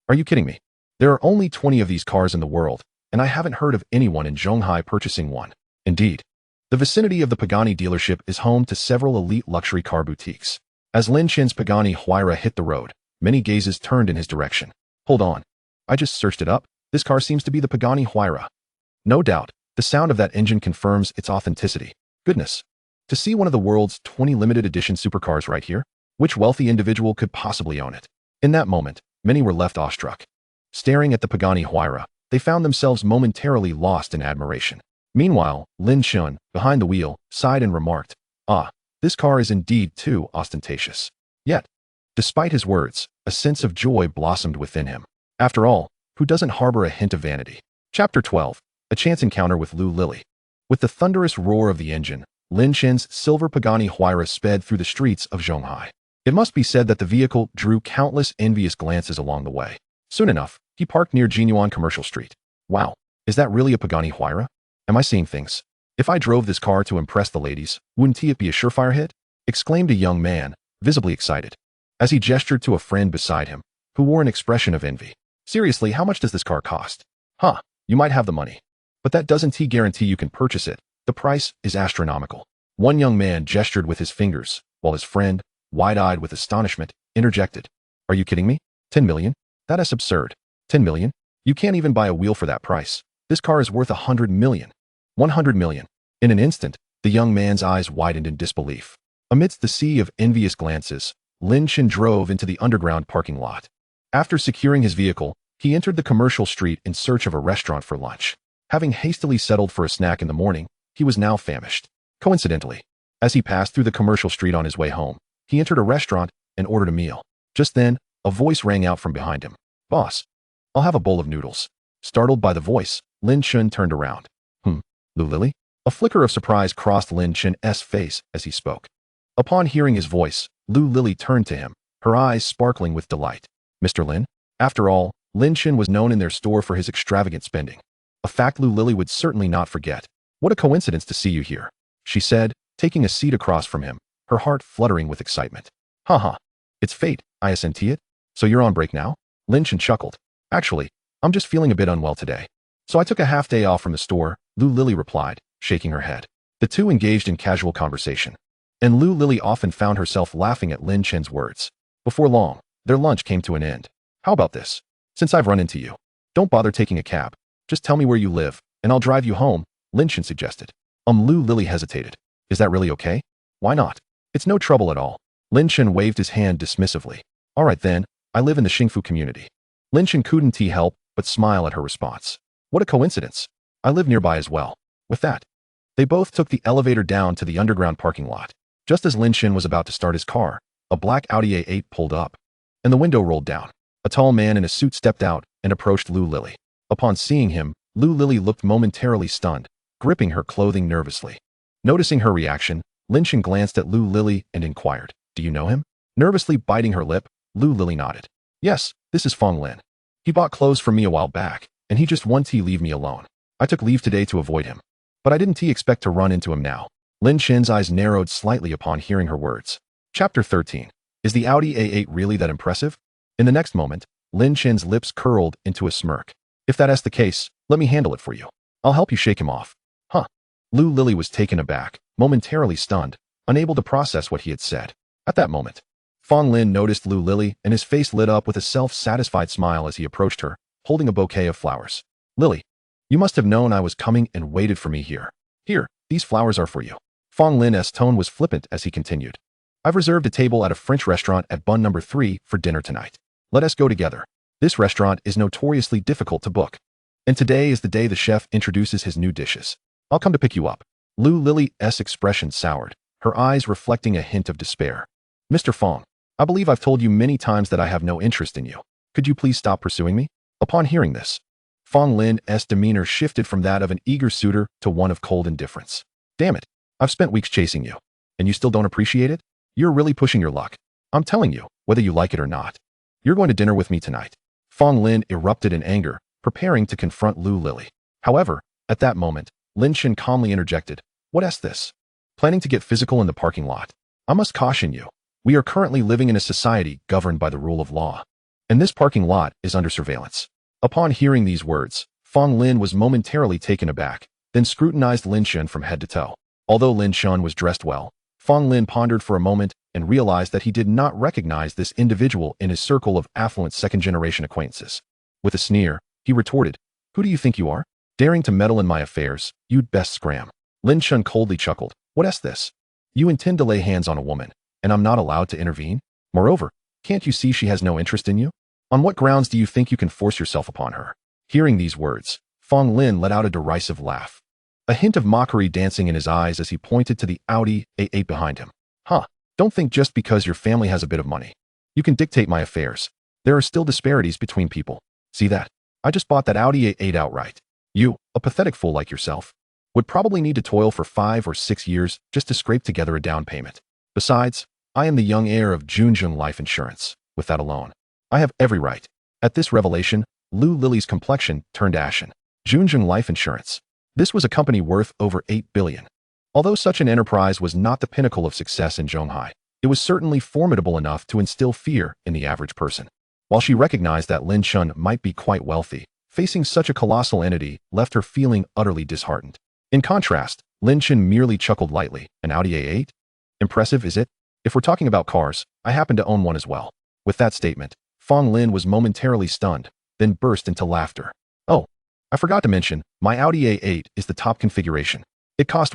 Are you kidding me? There are only 20 of these cars in the world, and I haven't heard of anyone in Zhonghai purchasing one. Indeed, the vicinity of the Pagani dealership is home to several elite luxury car boutiques. As Lin Chen's Pagani Huayra hit the road, many gazes turned in his direction. Hold on. I just searched it up. This car seems to be the Pagani Huayra. No doubt, the sound of that engine confirms its authenticity. Goodness. To see one of the world's 20 limited edition supercars right here? Which wealthy individual could possibly own it? In that moment, many were left awestruck. Staring at the Pagani Huayra, they found themselves momentarily lost in admiration. Meanwhile, Lin Chen, behind the wheel, sighed and remarked, "Ah, This car is indeed too ostentatious. Yet, despite his words, a sense of joy blossomed within him. After all, who doesn't harbor a hint of vanity? Chapter 12. A chance encounter with Lu Lili. With the thunderous roar of the engine, Lin Chen's silver Pagani Huayra sped through the streets of Zhonghai. It must be said that the vehicle drew countless envious glances along the way. Soon enough, he parked near Jinyuan Commercial Street. Wow, is that really a Pagani Huayra? Am I seeing things? If I drove this car to impress the ladies, wouldn't it be a surefire hit? Exclaimed a young man, visibly excited, as he gestured to a friend beside him, who wore an expression of envy. Seriously, how much does this car cost? Huh, you might have the money, but that doesn't guarantee you can purchase it. The price is astronomical. One young man gestured with his fingers, while his friend, wide-eyed with astonishment, interjected. Are you kidding me? 10 million? That is absurd. 10 million? You can't even buy a wheel for that price. This car is worth 100 million. 100 million. In an instant, the young man's eyes widened in disbelief. Amidst the sea of envious glances, Lin Chen drove into the underground parking lot. After securing his vehicle, he entered the commercial street in search of a restaurant for lunch. Having hastily settled for a snack in the morning, he was now famished. Coincidentally, as he passed through the commercial street on his way home, he entered a restaurant and ordered a meal. Just then, a voice rang out from behind him. Boss, I'll have a bowl of noodles. Startled by the voice, Lin Chen turned around. Lu Lili? A flicker of surprise crossed Lin Chen's face as he spoke. Upon hearing his voice, Lu Lili turned to him, her eyes sparkling with delight. Mr. Lin? After all, Lin Chen was known in their store for his extravagant spending. A fact Lu Lili would certainly not forget. What a coincidence to see you here, she said, taking a seat across from him, her heart fluttering with excitement. Haha, it's fate, I assent it. So you're on break now? Lin Chen chuckled. Actually, I'm just feeling a bit unwell today. So I took a half day off from the store, Lu Lili replied, shaking her head. The two engaged in casual conversation, and Lu Lili often found herself laughing at Lin Chen's words. Before long, their lunch came to an end. How about this? Since I've run into you, don't bother taking a cab. Just tell me where you live, and I'll drive you home, Lin Chen suggested. Lu Lili hesitated. Is that really okay? Why not? It's no trouble at all. Lin Chen waved his hand dismissively. All right then, I live in the Xingfu community. Lin Chen couldn't help but smile at her response. What a coincidence. I live nearby as well. With that, they both took the elevator down to the underground parking lot. Just as Lin Chen was about to start his car, a black Audi A8 pulled up, and the window rolled down. A tall man in a suit stepped out and approached Lu Lili. Upon seeing him, Lu Lili looked momentarily stunned, gripping her clothing nervously. Noticing her reaction, Lin Chen glanced at Lu Lili and inquired, Do you know him? Nervously biting her lip, Lu Lili nodded. Yes, this is Fong Lin. He bought clothes for me a while back, and he just won't leave me alone. I took leave today to avoid him. But I didn't expect to run into him now. Lin Chen's eyes narrowed slightly upon hearing her words. Chapter 13. Is the Audi A8 really that impressive? In the next moment, Lin Chen's lips curled into a smirk. If that's the case, let me handle it for you. I'll help you shake him off. Huh? Lu Lili was taken aback, momentarily stunned, unable to process what he had said. At that moment, Fong Lin noticed Lu Lili, and his face lit up with a self-satisfied smile as he approached her, holding a bouquet of flowers. Lily, you must have known I was coming and waited for me here. Here, these flowers are for you. Fong Lin's tone was flippant as he continued. I've reserved a table at a French restaurant at Bun number 3 for dinner tonight. Let us go together. This restaurant is notoriously difficult to book. And today is the day the chef introduces his new dishes. I'll come to pick you up. Lu Lili's expression soured, her eyes reflecting a hint of despair. Mr. Fong, I believe I've told you many times that I have no interest in you. Could you please stop pursuing me? Upon hearing this, Fong Lin's demeanor shifted from that of an eager suitor to one of cold indifference. Damn it, I've spent weeks chasing you, and you still don't appreciate it? You're really pushing your luck. I'm telling you, whether you like it or not. You're going to dinner with me tonight. Fong Lin erupted in anger, preparing to confront Lu Lili. However, at that moment, Lin Chen calmly interjected, What's this? Planning to get physical in the parking lot? I must caution you. We are currently living in a society governed by the rule of law, and this parking lot is under surveillance. Upon hearing these words, Fong Lin was momentarily taken aback, then scrutinized Lin Chen from head to toe. Although Lin Chen was dressed well, Fong Lin pondered for a moment and realized that he did not recognize this individual in his circle of affluent second-generation acquaintances. With a sneer, he retorted, Who do you think you are? Daring to meddle in my affairs, you'd best scram. Lin Chen coldly chuckled. What's this? You intend to lay hands on a woman, and I'm not allowed to intervene? Moreover, can't you see she has no interest in you? On what grounds do you think you can force yourself upon her? Hearing these words, Fong Lin let out a derisive laugh, a hint of mockery dancing in his eyes as he pointed to the Audi A8 behind him. Huh, don't think just because your family has a bit of money, you can dictate my affairs. There are still disparities between people. See that? I just bought that Audi A8 outright. You, a pathetic fool like yourself, would probably need to toil for 5 or 6 years just to scrape together a down payment. Besides, I am the young heir of Jinyuan Life Insurance. With that alone, I have every right. At this revelation, Lu Lily's complexion turned ashen. Jinyuan Life Insurance. This was a company worth over 8 billion. Although such an enterprise was not the pinnacle of success in Zhonghai, it was certainly formidable enough to instill fear in the average person. While she recognized that Lin Chen might be quite wealthy, facing such a colossal entity left her feeling utterly disheartened. In contrast, Lin Chen merely chuckled lightly. An Audi A8? Impressive, is it? If we're talking about cars, I happen to own one as well. With that statement, Fong Lin was momentarily stunned, then burst into laughter. Oh, I forgot to mention, my Audi A8 is the top configuration. It cost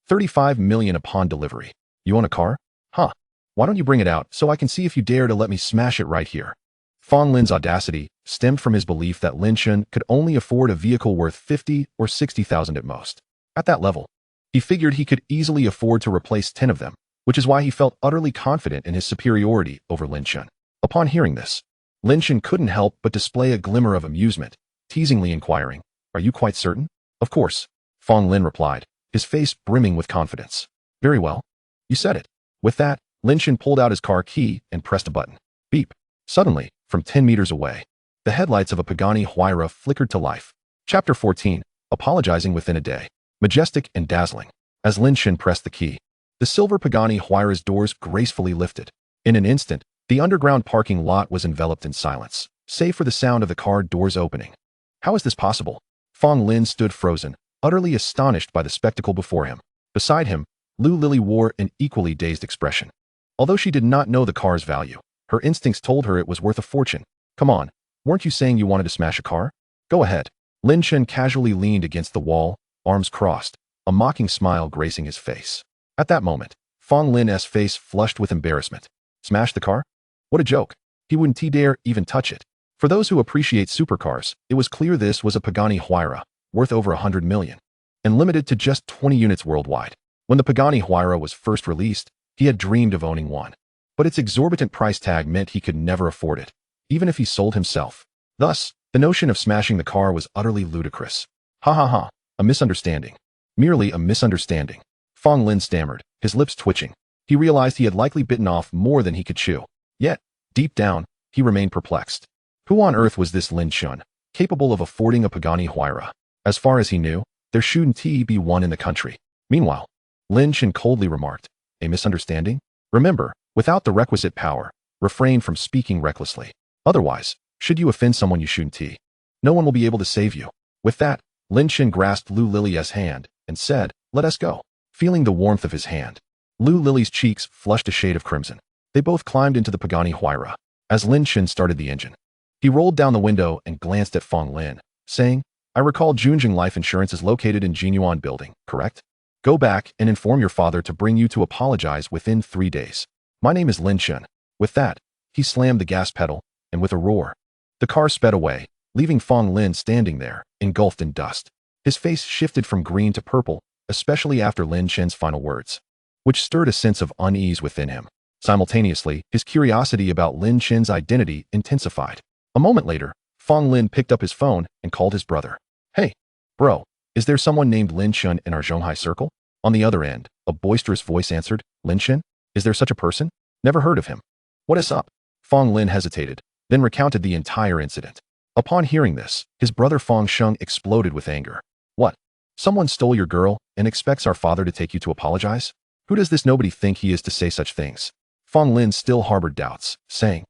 35 million upon delivery. You own a car? Huh. Why don't you bring it out so I can see if you dare to let me smash it right here? Fong Lin's audacity stemmed from his belief that Lin Chen could only afford a vehicle worth 50 or 60,000 at most. At that level, he figured he could easily afford to replace 10 of them, which is why he felt utterly confident in his superiority over Lin Chen. Upon hearing this, Lin Chen couldn't help but display a glimmer of amusement, teasingly inquiring, "Are you quite certain?" "Of course," Fong Lin replied, his face brimming with confidence. "Very well. You said it." With that, Lin Chen pulled out his car key and pressed a button. Beep. Suddenly, from 10 meters away, the headlights of a Pagani Huayra flickered to life. Chapter 14. Apologizing within a day. Majestic and dazzling. As Lin Chen pressed the key, the silver Pagani Huayra's doors gracefully lifted. In an instant, the underground parking lot was enveloped in silence, save for the sound of the car doors opening. How is this possible? Fong Lin stood frozen, utterly astonished by the spectacle before him. Beside him, Lu Lily wore an equally dazed expression. Although she did not know the car's value, her instincts told her it was worth a fortune. Come on, weren't you saying you wanted to smash a car? Go ahead. Lin Chen casually leaned against the wall, arms crossed, a mocking smile gracing his face. At that moment, Fong Lin's face flushed with embarrassment. Smash the car? What a joke. He wouldn't dare even touch it. For those who appreciate supercars, it was clear this was a Pagani Huayra, worth over 100 million, and limited to just 20 units worldwide. When the Pagani Huayra was first released, he had dreamed of owning one. But its exorbitant price tag meant he could never afford it, even if he sold himself. Thus, the notion of smashing the car was utterly ludicrous. Ha ha ha, a misunderstanding. Merely a misunderstanding. Fong Lin stammered, his lips twitching. He realized he had likely bitten off more than he could chew. Yet, deep down, he remained perplexed. Who on earth was this Lin Chen, capable of affording a Pagani Huayra? As far as he knew, there shouldn't be one in the country. Meanwhile, Lin Chen coldly remarked, "A misunderstanding? Remember, without the requisite power, refrain from speaking recklessly. Otherwise, should you offend someone you shouldn't, no one will be able to save you." With that, Lin Chen grasped Lu Lily's hand and said, "Let us go." Feeling the warmth of his hand, Lu Lily's cheeks flushed a shade of crimson. They both climbed into the Pagani Huayra. As Lin Chen started the engine, he rolled down the window and glanced at Fong Lin, saying, "I recall Jinyuan Life Insurance is located in Jinyuan Building, correct? Go back and inform your father to bring you to apologize within 3 days. My name is Lin Chen." With that, he slammed the gas pedal, and with a roar, the car sped away, leaving Fong Lin standing there, engulfed in dust. His face shifted from green to purple, especially after Lin Chen's final words, which stirred a sense of unease within him. Simultaneously, his curiosity about Lin Chen's identity intensified. A moment later, Fong Lin picked up his phone and called his brother. "Hey, bro, is there someone named Lin Chen in our Zhonghai circle?" On the other end, a boisterous voice answered, "Lin Chen? Is there such a person? Never heard of him. What is up?" Fong Lin hesitated, then recounted the entire incident. Upon hearing this, his brother Fong Sheng exploded with anger. "What? Someone stole your girl and expects our father to take you to apologize? Who does this nobody think he is to say such things?" Fong Lin still harbored doubts, saying,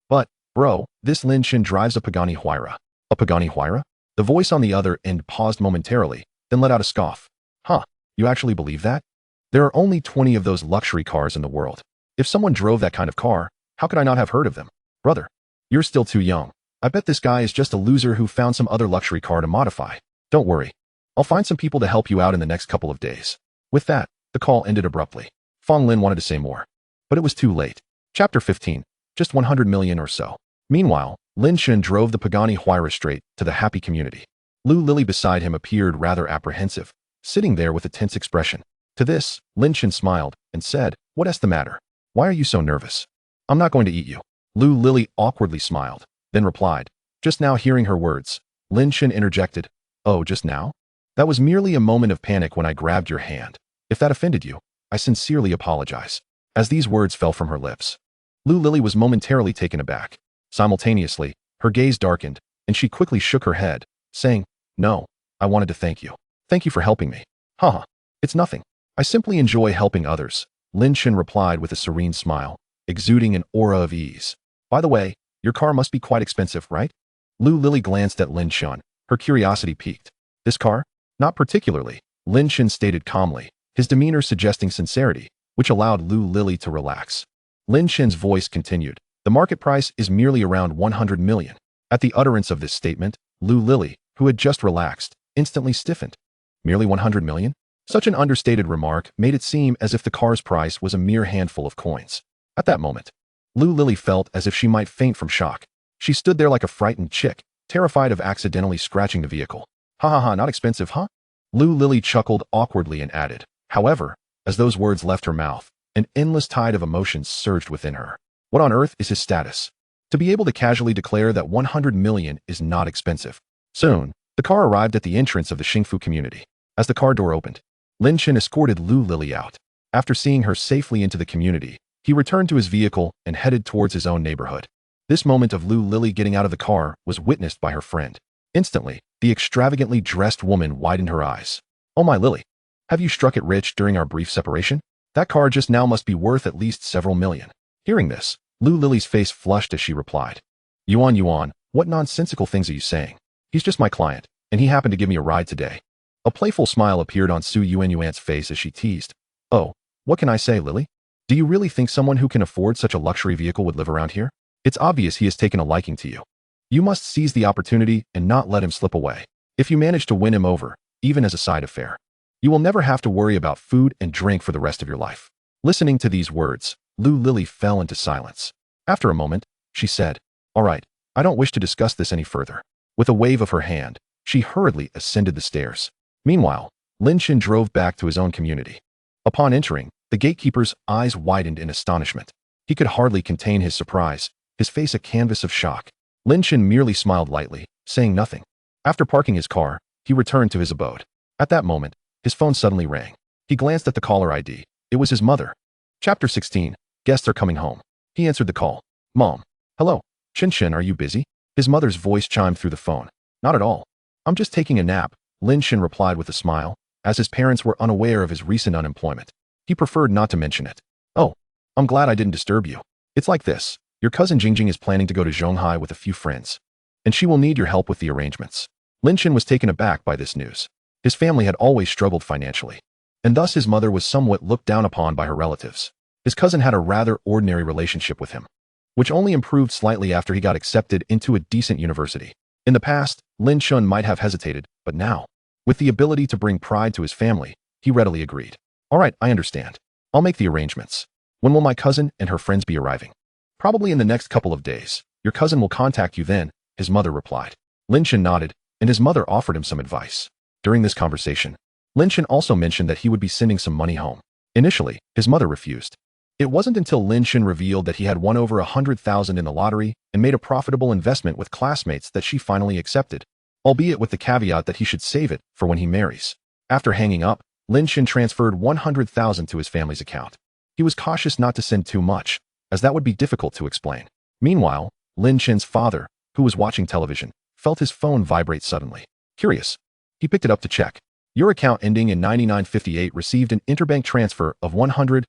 "But, bro, this Lin Chen drives a Pagani Huayra." "A Pagani Huayra?" The voice on the other end paused momentarily, then let out a scoff. "Huh, you actually believe that? There are only 20 of those luxury cars in the world. If someone drove that kind of car, how could I not have heard of them? Brother, you're still too young. I bet this guy is just a loser who found some other luxury car to modify. Don't worry. I'll find some people to help you out in the next couple of days." With that, the call ended abruptly. Fong Lin wanted to say more, but it was too late. Chapter 15. Just 100 million or so. Meanwhile, Lin Chen drove the Pagani Huayra straight to the happy community. Lu Lily beside him appeared rather apprehensive, sitting there with a tense expression. To this, Lin Chen smiled and said, What's the matter? Why are you so nervous? I'm not going to eat you. Lu Lily awkwardly smiled, then replied. Just now hearing her words, Lin Chen interjected. Oh, just now? That was merely a moment of panic when I grabbed your hand. If that offended you, I sincerely apologize. As these words fell from her lips, Lu Lily was momentarily taken aback. Simultaneously, her gaze darkened, and she quickly shook her head, saying, No, I wanted to thank you. Thank you for helping me. Haha, it's nothing. I simply enjoy helping others, Lin Chen replied with a serene smile, exuding an aura of ease. By the way, your car must be quite expensive, right? Lu Lily glanced at Lin Chen, her curiosity piqued. This car? Not particularly, Lin Chen stated calmly, his demeanor suggesting sincerity, which allowed Lu Lily to relax. Lin Chen's voice continued. The market price is merely around 100 million. At the utterance of this statement, Lu Lily, who had just relaxed, instantly stiffened. Merely 100 million? Such an understated remark made it seem as if the car's price was a mere handful of coins. At that moment, Lu Lily felt as if she might faint from shock. She stood there like a frightened chick, terrified of accidentally scratching the vehicle. Ha ha ha, not expensive, huh? Lu Lily chuckled awkwardly and added. However, as those words left her mouth, an endless tide of emotions surged within her. What on earth is his status? To be able to casually declare that 100 million is not expensive. Soon, the car arrived at the entrance of the Xingfu community. As the car door opened, Lin Chen escorted Lu Lily out. After seeing her safely into the community, he returned to his vehicle and headed towards his own neighborhood. This moment of Lu Lily getting out of the car was witnessed by her friend. Instantly, the extravagantly dressed woman widened her eyes. Oh my Lily, have you struck it rich during our brief separation? That car just now must be worth at least several million. Hearing this, Lu Lily's face flushed as she replied. Yuan, what nonsensical things are you saying? He's just my client, and he happened to give me a ride today. A playful smile appeared on Su Yuanyuan's face as she teased. Oh, what can I say, Lily? Do you really think someone who can afford such a luxury vehicle would live around here? It's obvious he has taken a liking to you. You must seize the opportunity and not let him slip away. If you manage to win him over, even as a side affair, you will never have to worry about food and drink for the rest of your life. Listening to these words, Lu Lily fell into silence. After a moment, she said, All right, I don't wish to discuss this any further. With a wave of her hand, she hurriedly ascended the stairs. Meanwhile, Lin Chen drove back to his own community. Upon entering, the gatekeeper's eyes widened in astonishment. He could hardly contain his surprise, his face a canvas of shock. Lin Chen merely smiled lightly, saying nothing. After parking his car, he returned to his abode. At that moment, his phone suddenly rang. He glanced at the caller ID. It was his mother. Chapter 16. Guests are coming home. He answered the call. Mom. Hello. Chen, are you busy? His mother's voice chimed through the phone. Not at all. I'm just taking a nap, Lin Chen replied with a smile, as his parents were unaware of his recent unemployment. He preferred not to mention it. Oh, I'm glad I didn't disturb you. It's like this. Your cousin Jingjing is planning to go to Zhonghai with a few friends, and she will need your help with the arrangements. Lin Chen was taken aback by this news. His family had always struggled financially, and thus his mother was somewhat looked down upon by her relatives. His cousin had a rather ordinary relationship with him, which only improved slightly after he got accepted into a decent university. In the past, Lin Chen might have hesitated, but now, with the ability to bring pride to his family, he readily agreed. All right, I understand. I'll make the arrangements. When will my cousin and her friends be arriving? Probably in the next couple of days. Your cousin will contact you then, his mother replied. Lin Chen nodded, and his mother offered him some advice. During this conversation, Lin Chen also mentioned that he would be sending some money home. Initially, his mother refused. It wasn't until Lin Chen revealed that he had won over 100,000 in the lottery and made a profitable investment with classmates that she finally accepted, albeit with the caveat that he should save it for when he marries. After hanging up, Lin Chen transferred 100,000 to his family's account. He was cautious not to send too much, as that would be difficult to explain. Meanwhile, Lin Chen's father, who was watching television, felt his phone vibrate suddenly. Curious, he picked it up to check. Your account ending in 9958 received an interbank transfer of 100,000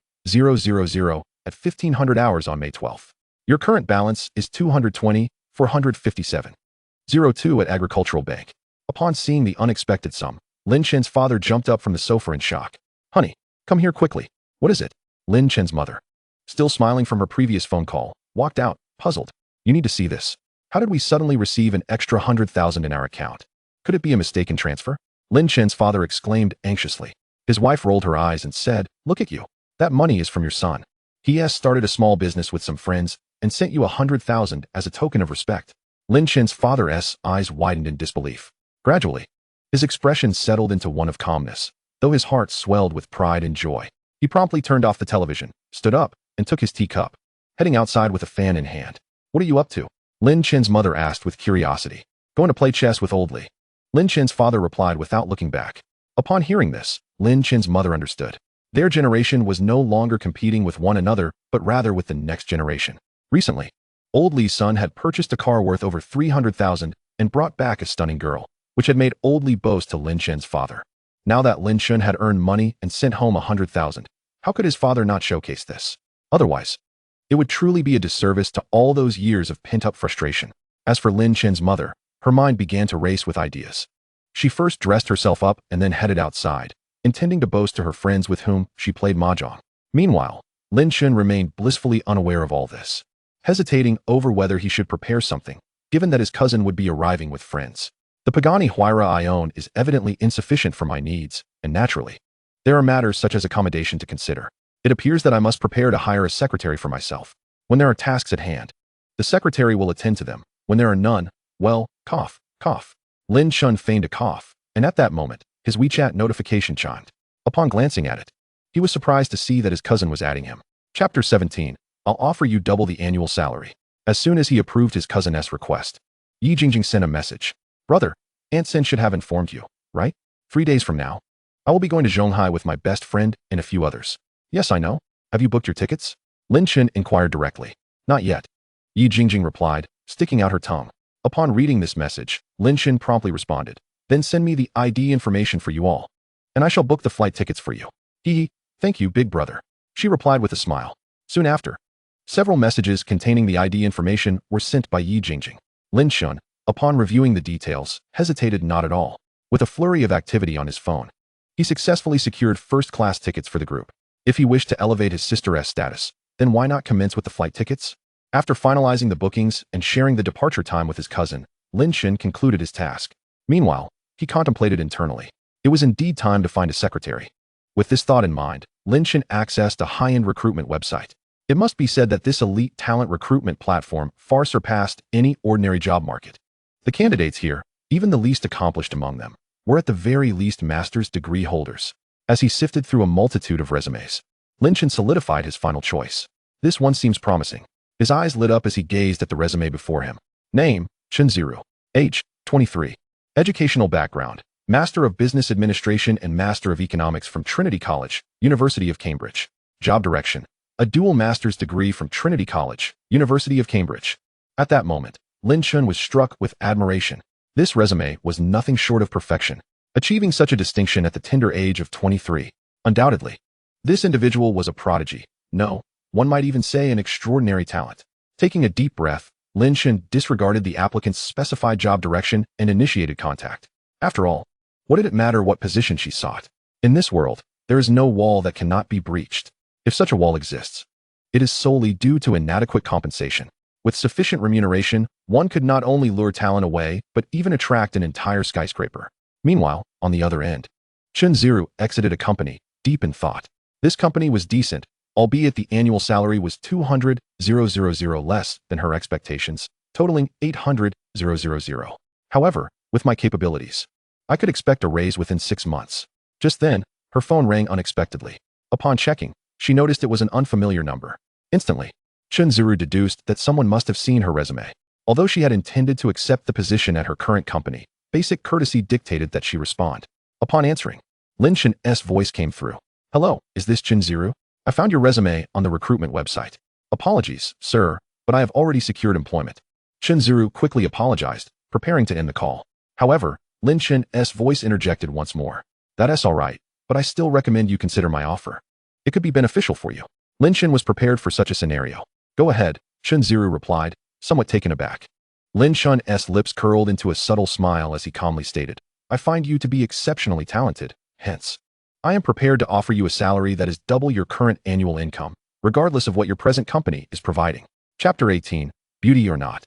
at 1500 hours on May 12th. Your current balance is 220,457.02 at Agricultural Bank. Upon seeing the unexpected sum, Lin Chen's father jumped up from the sofa in shock. Honey, come here quickly. What is it? Lin Chen's mother, still smiling from her previous phone call, walked out, puzzled. You need to see this. How did we suddenly receive an extra 100,000 in our account? Could it be a mistaken transfer? Lin Chen's father exclaimed anxiously. His wife rolled her eyes and said, Look at you. That money is from your son. He has started a small business with some friends and sent you 100,000 as a token of respect. Lin Chen's father's eyes widened in disbelief. Gradually, his expression settled into one of calmness, though his heart swelled with pride and joy. He promptly turned off the television, stood up, and took his teacup, heading outside with a fan in hand. What are you up to? Lin Chen's mother asked with curiosity. Going to play chess with old Li. Lin Chen's father replied without looking back. Upon hearing this, Lin Chen's mother understood. Their generation was no longer competing with one another, but rather with the next generation. Recently, old Li's son had purchased a car worth over 300,000 and brought back a stunning girl, which had made old Li boast to Lin Chen's father. Now that Lin Chen had earned money and sent home 100,000, how could his father not showcase this? Otherwise, it would truly be a disservice to all those years of pent-up frustration. As for Lin Chen's mother, her mind began to race with ideas. She first dressed herself up and then headed outside, intending to boast to her friends with whom she played mahjong. Meanwhile, Lin Chen remained blissfully unaware of all this, hesitating over whether he should prepare something, given that his cousin would be arriving with friends. The Pagani Huayra I own is evidently insufficient for my needs, and naturally, there are matters such as accommodation to consider. It appears that I must prepare to hire a secretary for myself. When there are tasks at hand, the secretary will attend to them. When there are none, well, cough, cough. Lin Chen feigned a cough, and at that moment, his WeChat notification chimed. Upon glancing at it, he was surprised to see that his cousin was adding him. Chapter 17. I'll offer you double the annual salary. As soon as he approved his cousin's request, Yi Jingjing sent a message. Brother, Aunt Sen should have informed you, right? 3 days from now, I will be going to Zhonghai with my best friend and a few others. Yes, I know. Have you booked your tickets? Lin Chen inquired directly. Not yet. Yi Jingjing replied, sticking out her tongue. Upon reading this message, Lin Chen promptly responded. Then send me the ID information for you all, and I shall book the flight tickets for you. Thank you, big brother. She replied with a smile. Soon after, several messages containing the ID information were sent by Yi Jingjing. Lin Chen, upon reviewing the details, hesitated not at all. With a flurry of activity on his phone, he successfully secured first-class tickets for the group. If he wished to elevate his sister's status, then why not commence with the flight tickets? After finalizing the bookings and sharing the departure time with his cousin, Lin Chen concluded his task. Meanwhile, he contemplated internally. It was indeed time to find a secretary. With this thought in mind, Lin Chen accessed a high-end recruitment website. It must be said that this elite talent recruitment platform far surpassed any ordinary job market. The candidates here, even the least accomplished among them, were at the very least master's degree holders. As he sifted through a multitude of resumes, Lin Chen solidified his final choice. This one seems promising. His eyes lit up as he gazed at the resume before him. Name, Chen Ziru. Age, 23. Educational background, Master of Business Administration and Master of Economics from Trinity College, University of Cambridge. Job direction, a dual master's degree from Trinity College, University of Cambridge. At that moment, Lin Chen was struck with admiration. This resume was nothing short of perfection, achieving such a distinction at the tender age of 23. Undoubtedly, this individual was a prodigy. No, one might even say an extraordinary talent. Taking a deep breath, Lin Chen disregarded the applicant's specified job direction and initiated contact. After all, what did it matter what position she sought? In this world, there is no wall that cannot be breached. If such a wall exists, it is solely due to inadequate compensation. With sufficient remuneration, one could not only lure talent away, but even attract an entire skyscraper. Meanwhile, on the other end, Chen Ziru exited a company, deep in thought. This company was decent, albeit the annual salary was 200,000 less than her expectations, totaling 800,000. However, with my capabilities, I could expect a raise within 6 months. Just then, her phone rang unexpectedly. Upon checking, she noticed it was an unfamiliar number. Instantly, Chen Ziru deduced that someone must have seen her resume. Although she had intended to accept the position at her current company, basic courtesy dictated that she respond. Upon answering, Lin Chen's voice came through. Hello, is this Chen Ziru? I found your resume on the recruitment website. Apologies, sir, but I have already secured employment. Chen Ziru quickly apologized, preparing to end the call. However, Lin Chen's voice interjected once more. That's all right, but I still recommend you consider my offer. It could be beneficial for you. Lin Chen was prepared for such a scenario. Go ahead, Chen Ziru replied, somewhat taken aback. Lin Chen's lips curled into a subtle smile as he calmly stated, I find you to be exceptionally talented, hence, I am prepared to offer you a salary that is double your current annual income, regardless of what your present company is providing. Chapter 18, Beauty or Not.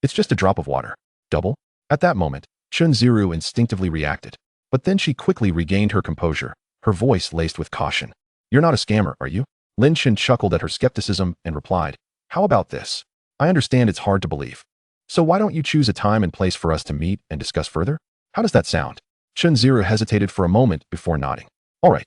It's just a drop of water. Double? At that moment, Chen Ziru instinctively reacted, but then she quickly regained her composure, her voice laced with caution. You're not a scammer, are you? Lin Chen chuckled at her skepticism and replied, how about this? I understand it's hard to believe. So why don't you choose a time and place for us to meet and discuss further? How does that sound? Chen Ziru hesitated for a moment before nodding. All right.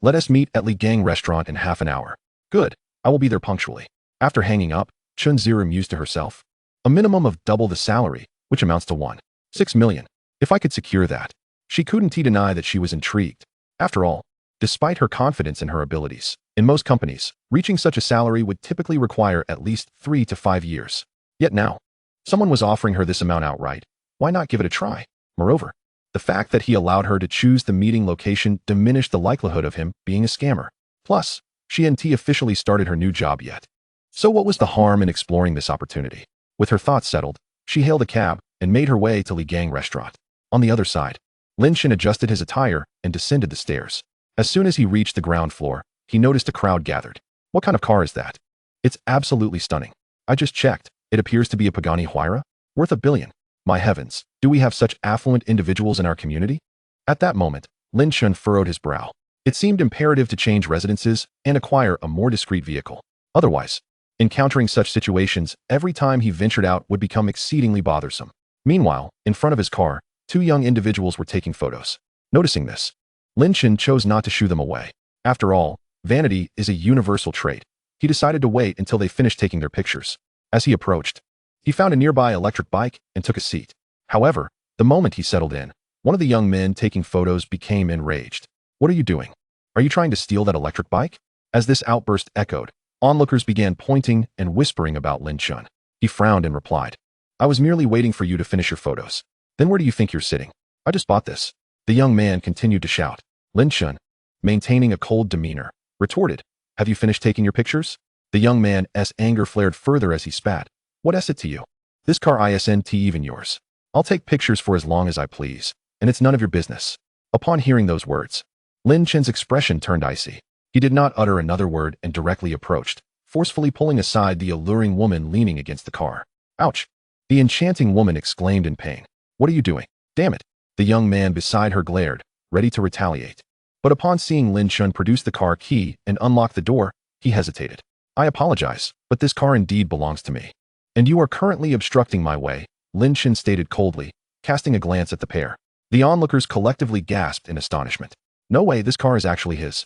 Let us meet at Li Gang restaurant in half an hour. Good. I will be there punctually. After hanging up, Chun Ziru mused to herself. A minimum of double the salary, which amounts to 1.6 million. If I could secure that. She couldn't deny that she was intrigued. After all, despite her confidence in her abilities, in most companies, reaching such a salary would typically require at least 3 to 5 years. Yet now, someone was offering her this amount outright. Why not give it a try? Moreover, the fact that he allowed her to choose the meeting location diminished the likelihood of him being a scammer. Plus, she hadn't officially started her new job yet. So what was the harm in exploring this opportunity? With her thoughts settled, she hailed a cab and made her way to Li Gang restaurant. On the other side, Lin Chen adjusted his attire and descended the stairs. As soon as he reached the ground floor, he noticed a crowd gathered. What kind of car is that? It's absolutely stunning. I just checked. It appears to be a Pagani Huayra, worth $1 billion. My heavens, do we have such affluent individuals in our community? At that moment, Lin Chen furrowed his brow. It seemed imperative to change residences and acquire a more discreet vehicle. Otherwise, encountering such situations every time he ventured out would become exceedingly bothersome. Meanwhile, in front of his car, 2 young individuals were taking photos. Noticing this, Lin Chen chose not to shoo them away. After all, vanity is a universal trait. He decided to wait until they finished taking their pictures. As he approached, he found a nearby electric bike and took a seat. However, the moment he settled in, one of the young men taking photos became enraged. What are you doing? Are you trying to steal that electric bike? As this outburst echoed, onlookers began pointing and whispering about Lin Chen. He frowned and replied, I was merely waiting for you to finish your photos. Then where do you think you're sitting? I just bought this. The young man continued to shout. Lin Chen, maintaining a cold demeanor, retorted, Have you finished taking your pictures? The young man's anger flared further as he spat. What is it to you? This car isn't even yours. I'll take pictures for as long as I please, and it's none of your business. Upon hearing those words, Lin Chen's expression turned icy. He did not utter another word and directly approached, forcefully pulling aside the alluring woman leaning against the car. Ouch! The enchanting woman exclaimed in pain. What are you doing? Damn it! The young man beside her glared, ready to retaliate. But upon seeing Lin Chen produce the car key and unlock the door, he hesitated. I apologize, but this car indeed belongs to me. And you are currently obstructing my way, Lin Chen stated coldly, casting a glance at the pair. The onlookers collectively gasped in astonishment. No way, this car is actually his.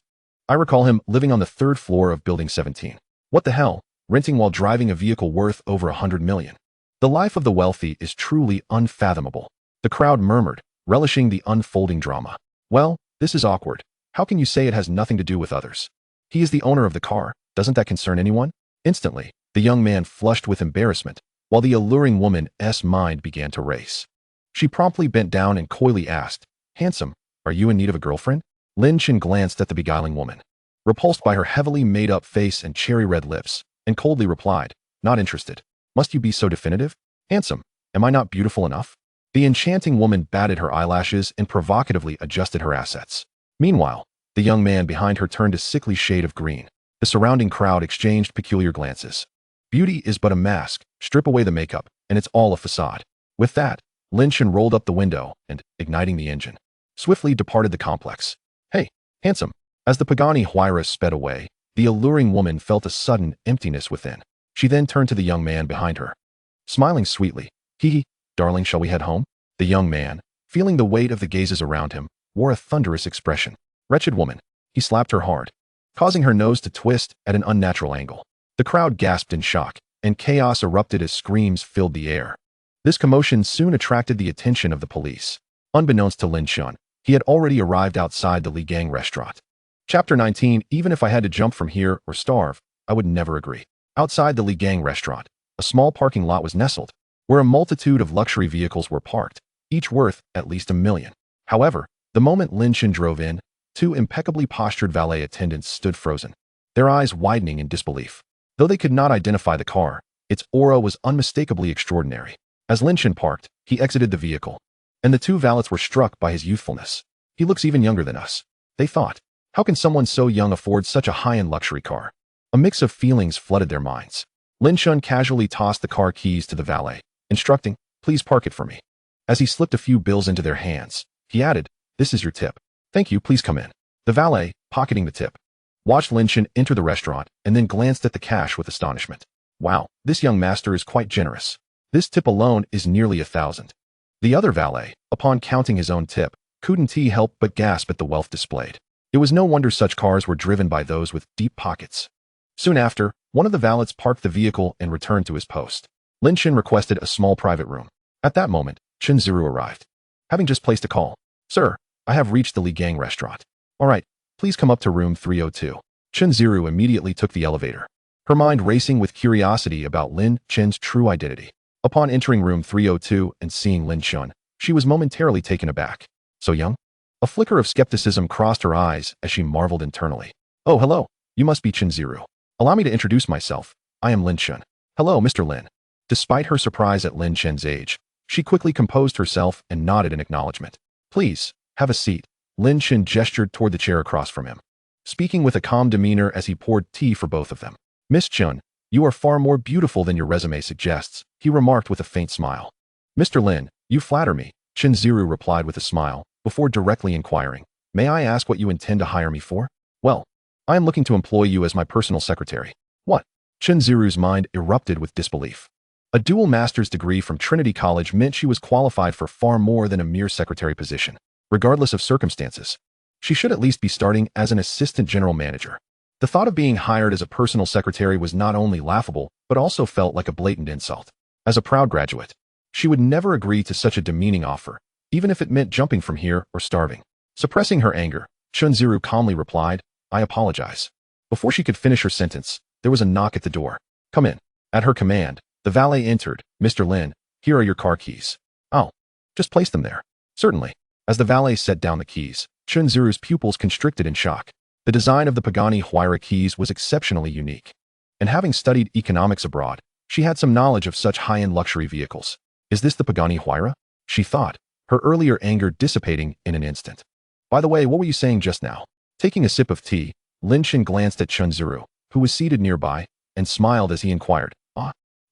I recall him living on the 3rd floor of Building 17. What the hell? Renting while driving a vehicle worth over 100 million. The life of the wealthy is truly unfathomable. The crowd murmured, relishing the unfolding drama. Well, this is awkward. How can you say it has nothing to do with others? He is the owner of the car. Doesn't that concern anyone? Instantly, the young man flushed with embarrassment, while the alluring woman's mind began to race. She promptly bent down and coyly asked, Handsome, are you in need of a girlfriend? Lin Chen glanced at the beguiling woman, repulsed by her heavily made-up face and cherry-red lips, and coldly replied, Not interested. Must you be so definitive? Handsome, am I not beautiful enough? The enchanting woman batted her eyelashes and provocatively adjusted her assets. Meanwhile, the young man behind her turned a sickly shade of green. The surrounding crowd exchanged peculiar glances. Beauty is but a mask. Strip away the makeup, and it's all a facade. With that, Lin Chen rolled up the window and, igniting the engine, swiftly departed the complex. Hey, handsome. As the Pagani Huayra sped away, the alluring woman felt a sudden emptiness within. She then turned to the young man behind her, smiling sweetly. Hee, darling, shall we head home? The young man, feeling the weight of the gazes around him, wore a thunderous expression. Wretched woman. He slapped her hard, causing her nose to twist at an unnatural angle. The crowd gasped in shock, and chaos erupted as screams filled the air. This commotion soon attracted the attention of the police. Unbeknownst to Lin Chen, he had already arrived outside the Li Gang restaurant. Chapter 19. Even if I had to jump from here or starve, I would never agree. Outside the Li Gang restaurant, a small parking lot was nestled, where a multitude of luxury vehicles were parked, each worth at least $1 million. However, the moment Lin Chen drove in, 2 impeccably postured valet attendants stood frozen, their eyes widening in disbelief. Though they could not identify the car, its aura was unmistakably extraordinary. As Lin Chen parked, he exited the vehicle, and the 2 valets were struck by his youthfulness. He looks even younger than us, they thought. How can someone so young afford such a high-end luxury car? A mix of feelings flooded their minds. Lin Chen casually tossed the car keys to the valet, instructing, Please park it for me. As he slipped a few bills into their hands, he added, This is your tip. Thank you, please come in. The valet, pocketing the tip, watched Lin Chen enter the restaurant and then glanced at the cash with astonishment. Wow, this young master is quite generous. This tip alone is nearly 1,000. The other valet, upon counting his own tip, couldn't help but gasp at the wealth displayed. It was no wonder such cars were driven by those with deep pockets. Soon after, one of the valets parked the vehicle and returned to his post. Lin Chen requested a small private room. At that moment, Chen Ziru arrived. Having just placed a call, "Sir, I have reached the Li Gang restaurant. All right, please come up to room 302. Chen Ziru immediately took the elevator, her mind racing with curiosity about Lin Chen's true identity. Upon entering room 302 and seeing Lin Chen, she was momentarily taken aback. So young? A flicker of skepticism crossed her eyes as she marveled internally. "Oh, hello. You must be Chen Ziru. Allow me to introduce myself. I am Lin Chen." "Hello, Mr. Lin." Despite her surprise at Lin Chen's age, she quickly composed herself and nodded in acknowledgement. "Please, have a seat." Lin Chen gestured toward the chair across from him, speaking with a calm demeanor as he poured tea for both of them. "Miss Chen, you are far more beautiful than your resume suggests," he remarked with a faint smile. "Mr. Lin, you flatter me," Chen Ziru replied with a smile, before directly inquiring, "May I ask what you intend to hire me for?" "Well, I am looking to employ you as my personal secretary." "What?" Chen Ziru's mind erupted with disbelief. A dual master's degree from Trinity College meant she was qualified for far more than a mere secretary position. Regardless of circumstances, she should at least be starting as an assistant general manager. The thought of being hired as a personal secretary was not only laughable, but also felt like a blatant insult. As a proud graduate, she would never agree to such a demeaning offer, even if it meant jumping from here or starving. Suppressing her anger, Chen Ziru calmly replied, "I apologize." Before she could finish her sentence, there was a knock at the door. "Come in." At her command, the valet entered. "Mr. Lin, here are your car keys." "Oh, just place them there." "Certainly." As the valet set down the keys, Chen Ziru's pupils constricted in shock. The design of the Pagani Huayra keys was exceptionally unique. And having studied economics abroad, she had some knowledge of such high-end luxury vehicles. "Is this the Pagani Huayra?" she thought, her earlier anger dissipating in an instant. "By the way, what were you saying just now?" Taking a sip of tea, Lin Chen glanced at Chen Ziru, who was seated nearby, and smiled as he inquired,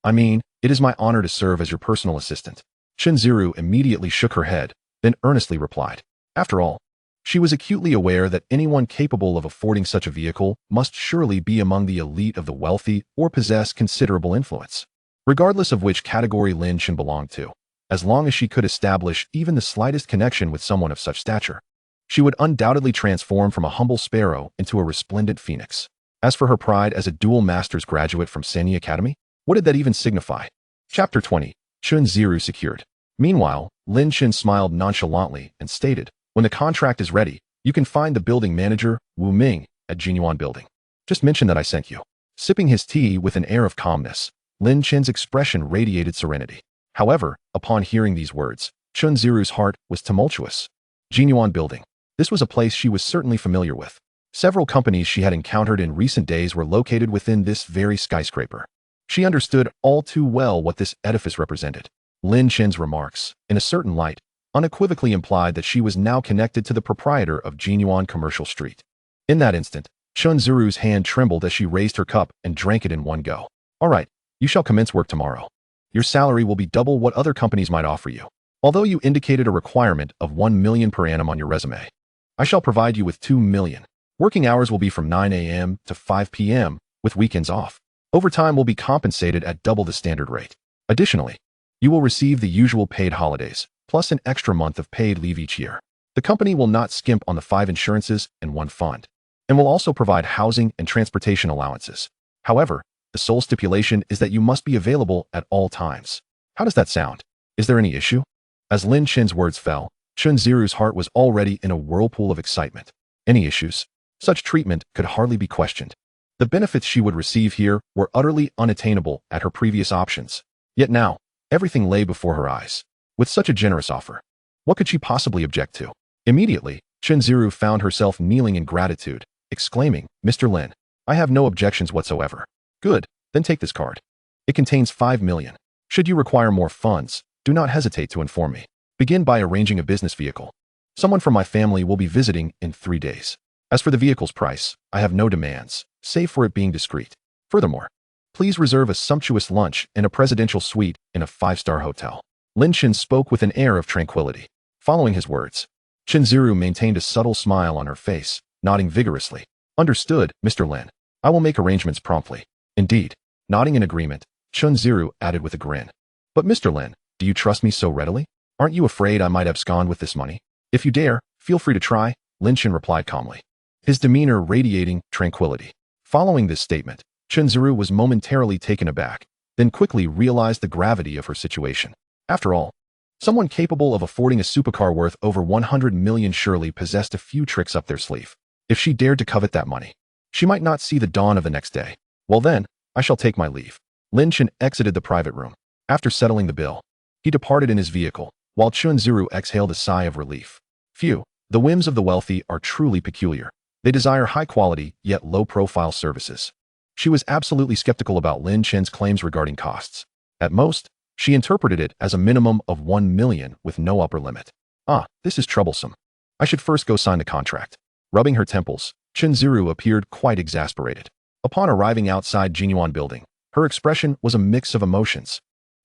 I mean, it is my honor to serve as your personal assistant." Chen Ziru immediately shook her head, then earnestly replied. After all, she was acutely aware that anyone capable of affording such a vehicle must surely be among the elite of the wealthy or possess considerable influence. Regardless of which category Lin Chen belonged to, as long as she could establish even the slightest connection with someone of such stature, she would undoubtedly transform from a humble sparrow into a resplendent phoenix. As for her pride as a dual master's graduate from Sani Academy, what did that even signify? Chapter 20. Chen Ziru secured. Meanwhile, Lin Chen smiled nonchalantly and stated, "When the contract is ready, you can find the building manager, Wu Ming, at Jinyuan Building. Just mention that I sent you." Sipping his tea with an air of calmness, Lin Chen's expression radiated serenity. However, upon hearing these words, Chen Ziru's heart was tumultuous. Jinyuan Building. This was a place she was certainly familiar with. Several companies she had encountered in recent days were located within this very skyscraper. She understood all too well what this edifice represented. Lin Chen's remarks, in a certain light, unequivocally implied that she was now connected to the proprietor of Jinyuan Commercial Street. In that instant, Chen Ziru's hand trembled as she raised her cup and drank it in one go. "All right, you shall commence work tomorrow. Your salary will be double what other companies might offer you. Although you indicated a requirement of 1 million per annum on your resume, I shall provide you with 2 million. Working hours will be from 9 a.m. to 5 p.m., with weekends off. Overtime will be compensated at double the standard rate. Additionally, you will receive the usual paid holidays, plus an extra month of paid leave each year. The company will not skimp on the 5 insurances and 1 fund, and will also provide housing and transportation allowances. However, the sole stipulation is that you must be available at all times." How does that sound? Is there any issue? As Lin Chen's words fell, Chen Ziru's heart was already in a whirlpool of excitement. Any issues? Such treatment could hardly be questioned. The benefits she would receive here were utterly unattainable at her previous options. Yet now, everything lay before her eyes. With such a generous offer, what could she possibly object to? Immediately, Chen Ziru found herself kneeling in gratitude, exclaiming, "Mr. Lin, I have no objections whatsoever." "Good, then take this card. It contains 5 million. Should you require more funds, do not hesitate to inform me. Begin by arranging a business vehicle. Someone from my family will be visiting in 3 days. As for the vehicle's price, I have no demands, save for it being discreet. Furthermore, please reserve a sumptuous lunch in a presidential suite in a 5-star hotel." Lin Chen spoke with an air of tranquility. Following his words, Chen Ziru maintained a subtle smile on her face, nodding vigorously. "Understood, Mr. Lin. I will make arrangements promptly." Indeed, nodding in agreement, Chen Ziru added with a grin, "But Mr. Lin, do you trust me so readily? Aren't you afraid I might abscond with this money?" "If you dare, feel free to try," Lin Chen replied calmly. his demeanor radiating tranquility. Following this statement, Chunziru was momentarily taken aback, then quickly realized the gravity of her situation. After all, someone capable of affording a supercar worth over 100 million surely possessed a few tricks up their sleeve. If she dared to covet that money, she might not see the dawn of the next day. Well then, I shall take my leave. Lin Chen exited the private room. After settling the bill, he departed in his vehicle, while Chunziru exhaled a sigh of relief. Phew, the whims of the wealthy are truly peculiar. They desire high-quality, yet low-profile services. She was absolutely skeptical about Lin Chen's claims regarding costs. At most, she interpreted it as a minimum of 1 million with no upper limit. Ah, this is troublesome. I should first go sign the contract. Rubbing her temples, Chunziru appeared quite exasperated. Upon arriving outside Jinyuan building, her expression was a mix of emotions.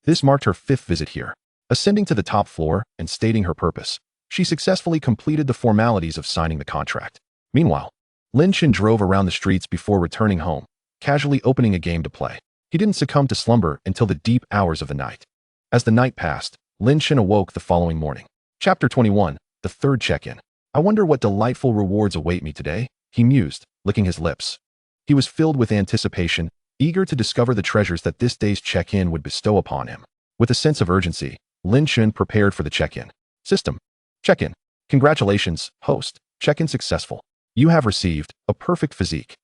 This marked her 5th visit here. Ascending to the top floor and stating her purpose, she successfully completed the formalities of signing the contract. Meanwhile, Lin Chen drove around the streets before returning home, casually opening a game to play. He didn't succumb to slumber until the deep hours of the night. As the night passed, Lin Chen awoke the following morning. Chapter 21, the 3rd check-in. I wonder what delightful rewards await me today, he mused, licking his lips. He was filled with anticipation, eager to discover the treasures that this day's check-in would bestow upon him. With a sense of urgency, Lin Chen prepared for the check-in. System. Check-in. Congratulations, host. Check-in successful. You have received a perfect physique.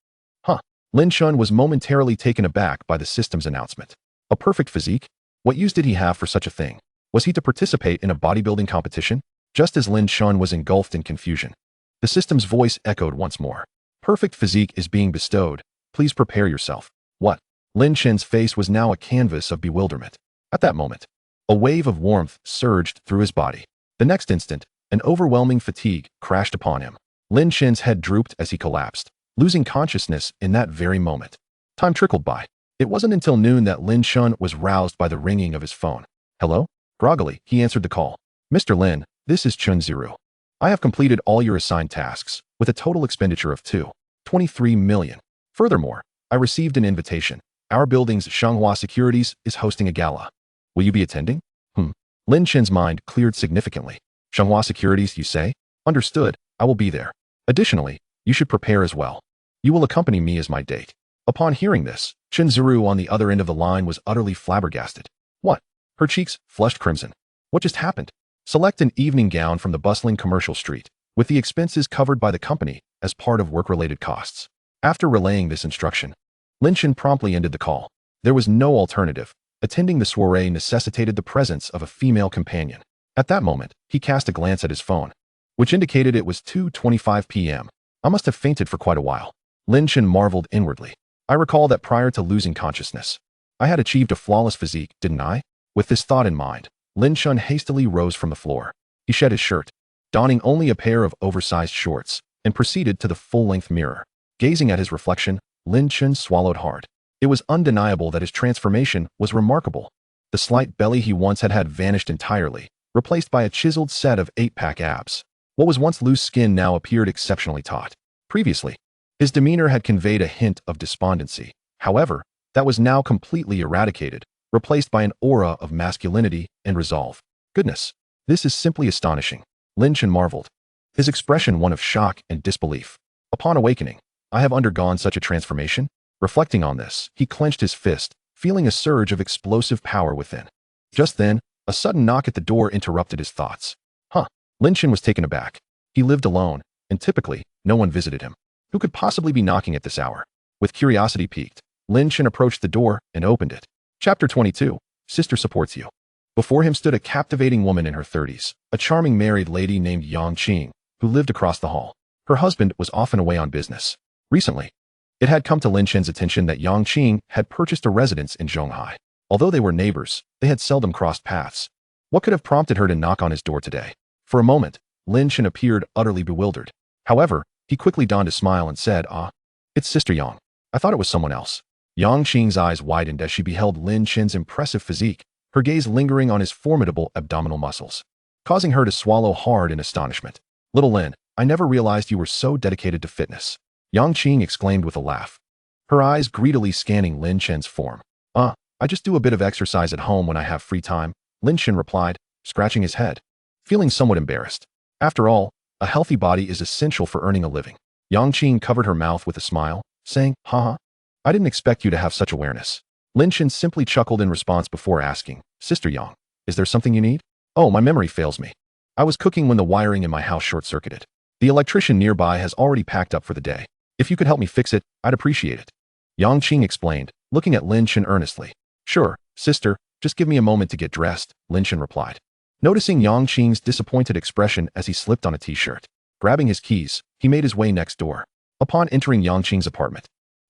Huh. Lin Chen was momentarily taken aback by the system's announcement. A perfect physique? What use did he have for such a thing? Was he to participate in a bodybuilding competition? Just as Lin Chen was engulfed in confusion, the system's voice echoed once more. Perfect physique is being bestowed. Please prepare yourself. What? Lin Chen's face was now a canvas of bewilderment. At that moment, a wave of warmth surged through his body. The next instant, an overwhelming fatigue crashed upon him. Lin Chen's head drooped as he collapsed, losing consciousness in that very moment. Time trickled by. It wasn't until noon that Lin Chen was roused by the ringing of his phone. Hello? Groggily, he answered the call. Mr. Lin, this is Chunziru. I have completed all your assigned tasks, with a total expenditure of 23 million. Furthermore, I received an invitation. Our building's Zhonghai Securities is hosting a gala. Will you be attending? Lin Chen's mind cleared significantly. Zhonghai Securities, you say? Understood, I will be there. Additionally, you should prepare as well. You will accompany me as my date. Upon hearing this, Chunziru on the other end of the line was utterly flabbergasted. What? Her cheeks flushed crimson. What just happened? Select an evening gown from the bustling commercial street, with the expenses covered by the company as part of work-related costs. After relaying this instruction, Lin Chen promptly ended the call. There was no alternative. Attending the soiree necessitated the presence of a female companion. At that moment, he cast a glance at his phone, which indicated it was 2:25 p.m. I must have fainted for quite a while. Lin Chen marveled inwardly. I recall that prior to losing consciousness, I had achieved a flawless physique, didn't I? With this thought in mind, Lin Chen hastily rose from the floor. He shed his shirt, donning only a pair of oversized shorts, and proceeded to the full-length mirror. Gazing at his reflection, Lin Chen swallowed hard. It was undeniable that his transformation was remarkable. The slight belly he once had vanished entirely, replaced by a chiseled set of 8-pack abs. What was once loose skin now appeared exceptionally taut. Previously, his demeanor had conveyed a hint of despondency. However, that was now completely eradicated, replaced by an aura of masculinity and resolve. Goodness, this is simply astonishing. Lin Chen marveled, his expression one of shock and disbelief. Upon awakening, I have undergone such a transformation? Reflecting on this, he clenched his fist, feeling a surge of explosive power within. Just then, a sudden knock at the door interrupted his thoughts. Lin Chen was taken aback. He lived alone, and typically, no one visited him. Who could possibly be knocking at this hour? With curiosity piqued, Lin Chen approached the door and opened it. Chapter 22, Sister Supports You. Before him stood a captivating woman in her 30s, a charming married lady named Yang Qing, who lived across the hall. Her husband was often away on business. Recently, it had come to Lin Chen's attention that Yang Qing had purchased a residence in Zhonghai. Although they were neighbors, they had seldom crossed paths. What could have prompted her to knock on his door today? For a moment, Lin Chen appeared utterly bewildered. However, he quickly donned a smile and said, it's Sister Yang. I thought it was someone else. Yang Qing's eyes widened as she beheld Lin Chen's impressive physique, her gaze lingering on his formidable abdominal muscles, causing her to swallow hard in astonishment. Little Lin, I never realized you were so dedicated to fitness. Yang Qing exclaimed with a laugh, her eyes greedily scanning Lin Chen's form. I just do a bit of exercise at home when I have free time, Lin Chen replied, scratching his head, feeling somewhat embarrassed. After all, a healthy body is essential for earning a living. Yang Qing covered her mouth with a smile, saying, haha, I didn't expect you to have such awareness. Lin Chen simply chuckled in response before asking, Sister Yang, is there something you need? Oh, my memory fails me. I was cooking when the wiring in my house short-circuited. The electrician nearby has already packed up for the day. If you could help me fix it, I'd appreciate it. Yang Qing explained, looking at Lin Chen earnestly. Sure, sister, just give me a moment to get dressed, Lin Chen replied. Noticing Yang Qing's disappointed expression as he slipped on a t-shirt. Grabbing his keys, he made his way next door. Upon entering Yang Qing's apartment,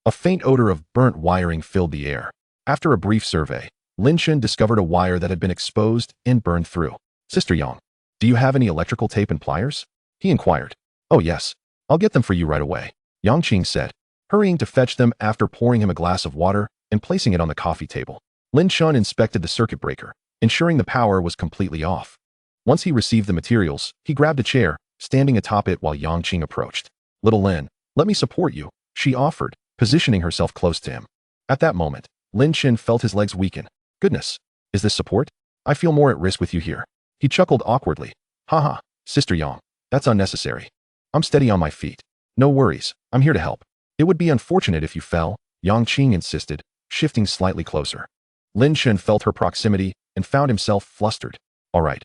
a faint odor of burnt wiring filled the air. After a brief survey, Lin Chen discovered a wire that had been exposed and burned through. Sister Yang, do you have any electrical tape and pliers? He inquired. Oh yes, I'll get them for you right away, Yang Qing said, hurrying to fetch them after pouring him a glass of water and placing it on the coffee table. Lin Chen inspected the circuit breaker, ensuring the power was completely off. Once he received the materials, he grabbed a chair, standing atop it while Yang Qing approached. Little Lin, let me support you, she offered, positioning herself close to him. At that moment, Lin Chen felt his legs weaken. Goodness, is this support? I feel more at risk with you here. He chuckled awkwardly. Haha, Sister Yang, that's unnecessary. I'm steady on my feet. No worries, I'm here to help. It would be unfortunate if you fell, Yang Qing insisted, shifting slightly closer. Lin Chen felt her proximity and found himself flustered. All right,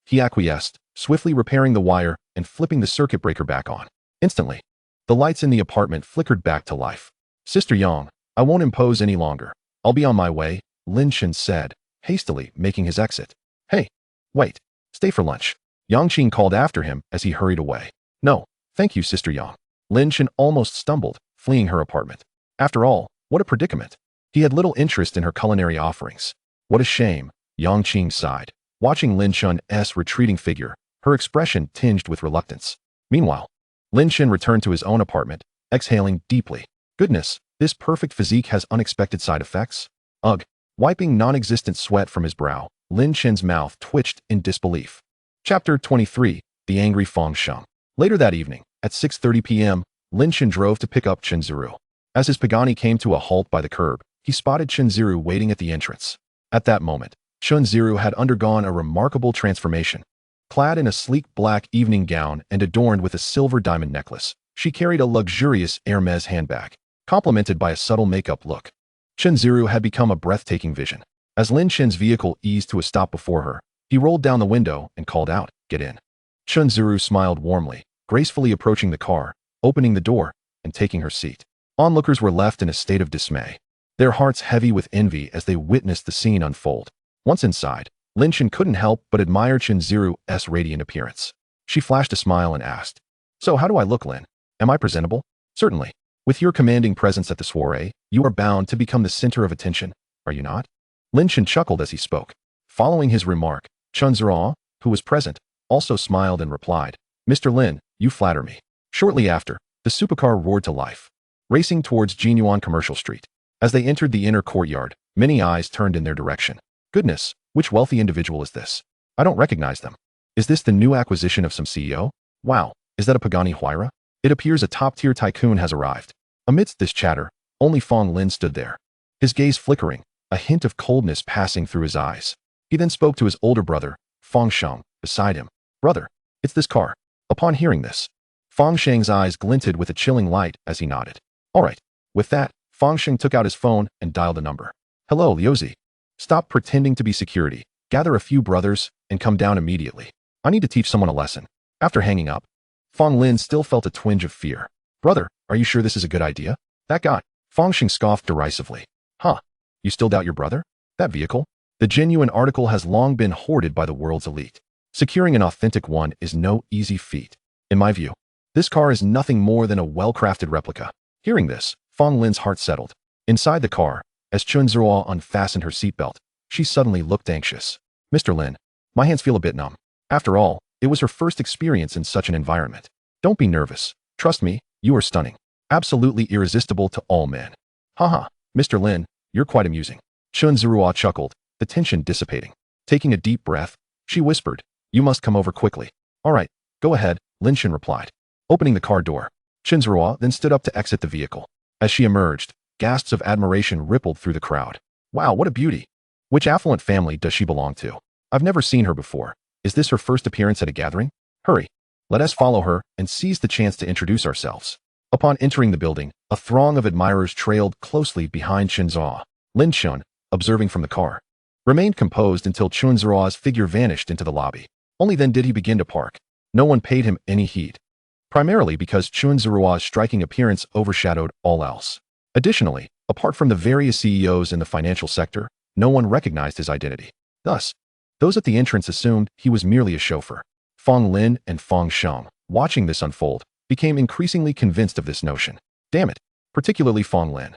he acquiesced, swiftly repairing the wire and flipping the circuit breaker back on. Instantly, the lights in the apartment flickered back to life. Sister Yang, I won't impose any longer. I'll be on my way, Lin Chen said, hastily making his exit. Hey, wait, stay for lunch. Yang Qing called after him as he hurried away. No, thank you, Sister Yang. Lin Chen almost stumbled, fleeing her apartment. After all, what a predicament. He had little interest in her culinary offerings. What a shame, Yang Qing sighed, watching Lin Chen's retreating figure, her expression tinged with reluctance. Meanwhile, Lin Chen returned to his own apartment, exhaling deeply. Goodness, this perfect physique has unexpected side effects? Ugh. Wiping non-existent sweat from his brow, Lin Chen's mouth twitched in disbelief. Chapter 23, The Angry Feng Sheng. Later that evening, at 6:30 p.m., Lin Chen drove to pick up Chen Ziru. As his Pagani came to a halt by the curb, he spotted Chen Ziru waiting at the entrance. At that moment, Chen Ziru had undergone a remarkable transformation. Clad in a sleek black evening gown and adorned with a silver diamond necklace, she carried a luxurious Hermes handbag, complemented by a subtle makeup look. Chen Ziru had become a breathtaking vision. As Lin Chen's vehicle eased to a stop before her, he rolled down the window and called out, "Get in." Chen Ziru smiled warmly, gracefully approaching the car, opening the door, and taking her seat. Onlookers were left in a state of dismay, their hearts heavy with envy as they witnessed the scene unfold. Once inside, Lin Chen couldn't help but admire Chen Ziru's radiant appearance. She flashed a smile and asked, "So how do I look, Lin? Am I presentable?" "Certainly. With your commanding presence at the soiree, you are bound to become the center of attention, are you not?" Lin Chen chuckled as he spoke. Following his remark, Chen Ziru, who was present, also smiled and replied, "Mr. Lin, you flatter me." Shortly after, the supercar roared to life, racing towards Jinyuan Commercial Street. As they entered the inner courtyard, many eyes turned in their direction. Goodness, which wealthy individual is this? I don't recognize them. Is this the new acquisition of some CEO? Wow, is that a Pagani Huayra? It appears a top-tier tycoon has arrived. Amidst this chatter, only Fong Lin stood there, his gaze flickering, a hint of coldness passing through his eyes. He then spoke to his older brother, Fong Sheng, beside him. "Brother, it's this car." Upon hearing this, Fong Sheng's eyes glinted with a chilling light as he nodded. "All right." With that, Fong Sheng took out his phone and dialed a number. "Hello, Liuzi. Stop pretending to be security, gather a few brothers, and come down immediately. I need to teach someone a lesson." After hanging up, Fong Lin still felt a twinge of fear. "Brother, are you sure this is a good idea? That guy." Fong Sheng scoffed derisively. "Huh? You still doubt your brother? That vehicle? The genuine article has long been hoarded by the world's elite. Securing an authentic one is no easy feat. In my view, this car is nothing more than a well-crafted replica." Hearing this, Fong Lin's heart settled. Inside the car, as Chen Ziru unfastened her seatbelt, she suddenly looked anxious. "Mr. Lin, my hands feel a bit numb." After all, it was her first experience in such an environment. "Don't be nervous. Trust me, you are stunning. Absolutely irresistible to all men." "Haha, Mr. Lin, you're quite amusing." Chen Ziru chuckled, the tension dissipating. Taking a deep breath, she whispered, "You must come over quickly." "All right, go ahead," Lin Chen replied. Opening the car door, Chen Ziru then stood up to exit the vehicle. As she emerged, gasps of admiration rippled through the crowd. "Wow, what a beauty! Which affluent family does she belong to? I've never seen her before. Is this her first appearance at a gathering? Hurry, Let us follow her and seize the chance to introduce ourselves. Upon entering the building, a throng of admirers trailed closely behind Chunzhou. Lin Chen, observing from the car, remained composed until Chunzhou's figure vanished into the lobby. Only then did he begin to park. No one paid him any heed, primarily because Chunzhou's striking appearance overshadowed all else. Additionally, apart from the various CEOs in the financial sector, no one recognized his identity. Thus, those at the entrance assumed he was merely a chauffeur. Fong Lin and Fong Sheng, watching this unfold, became increasingly convinced of this notion. Damn it, particularly Fong Lin,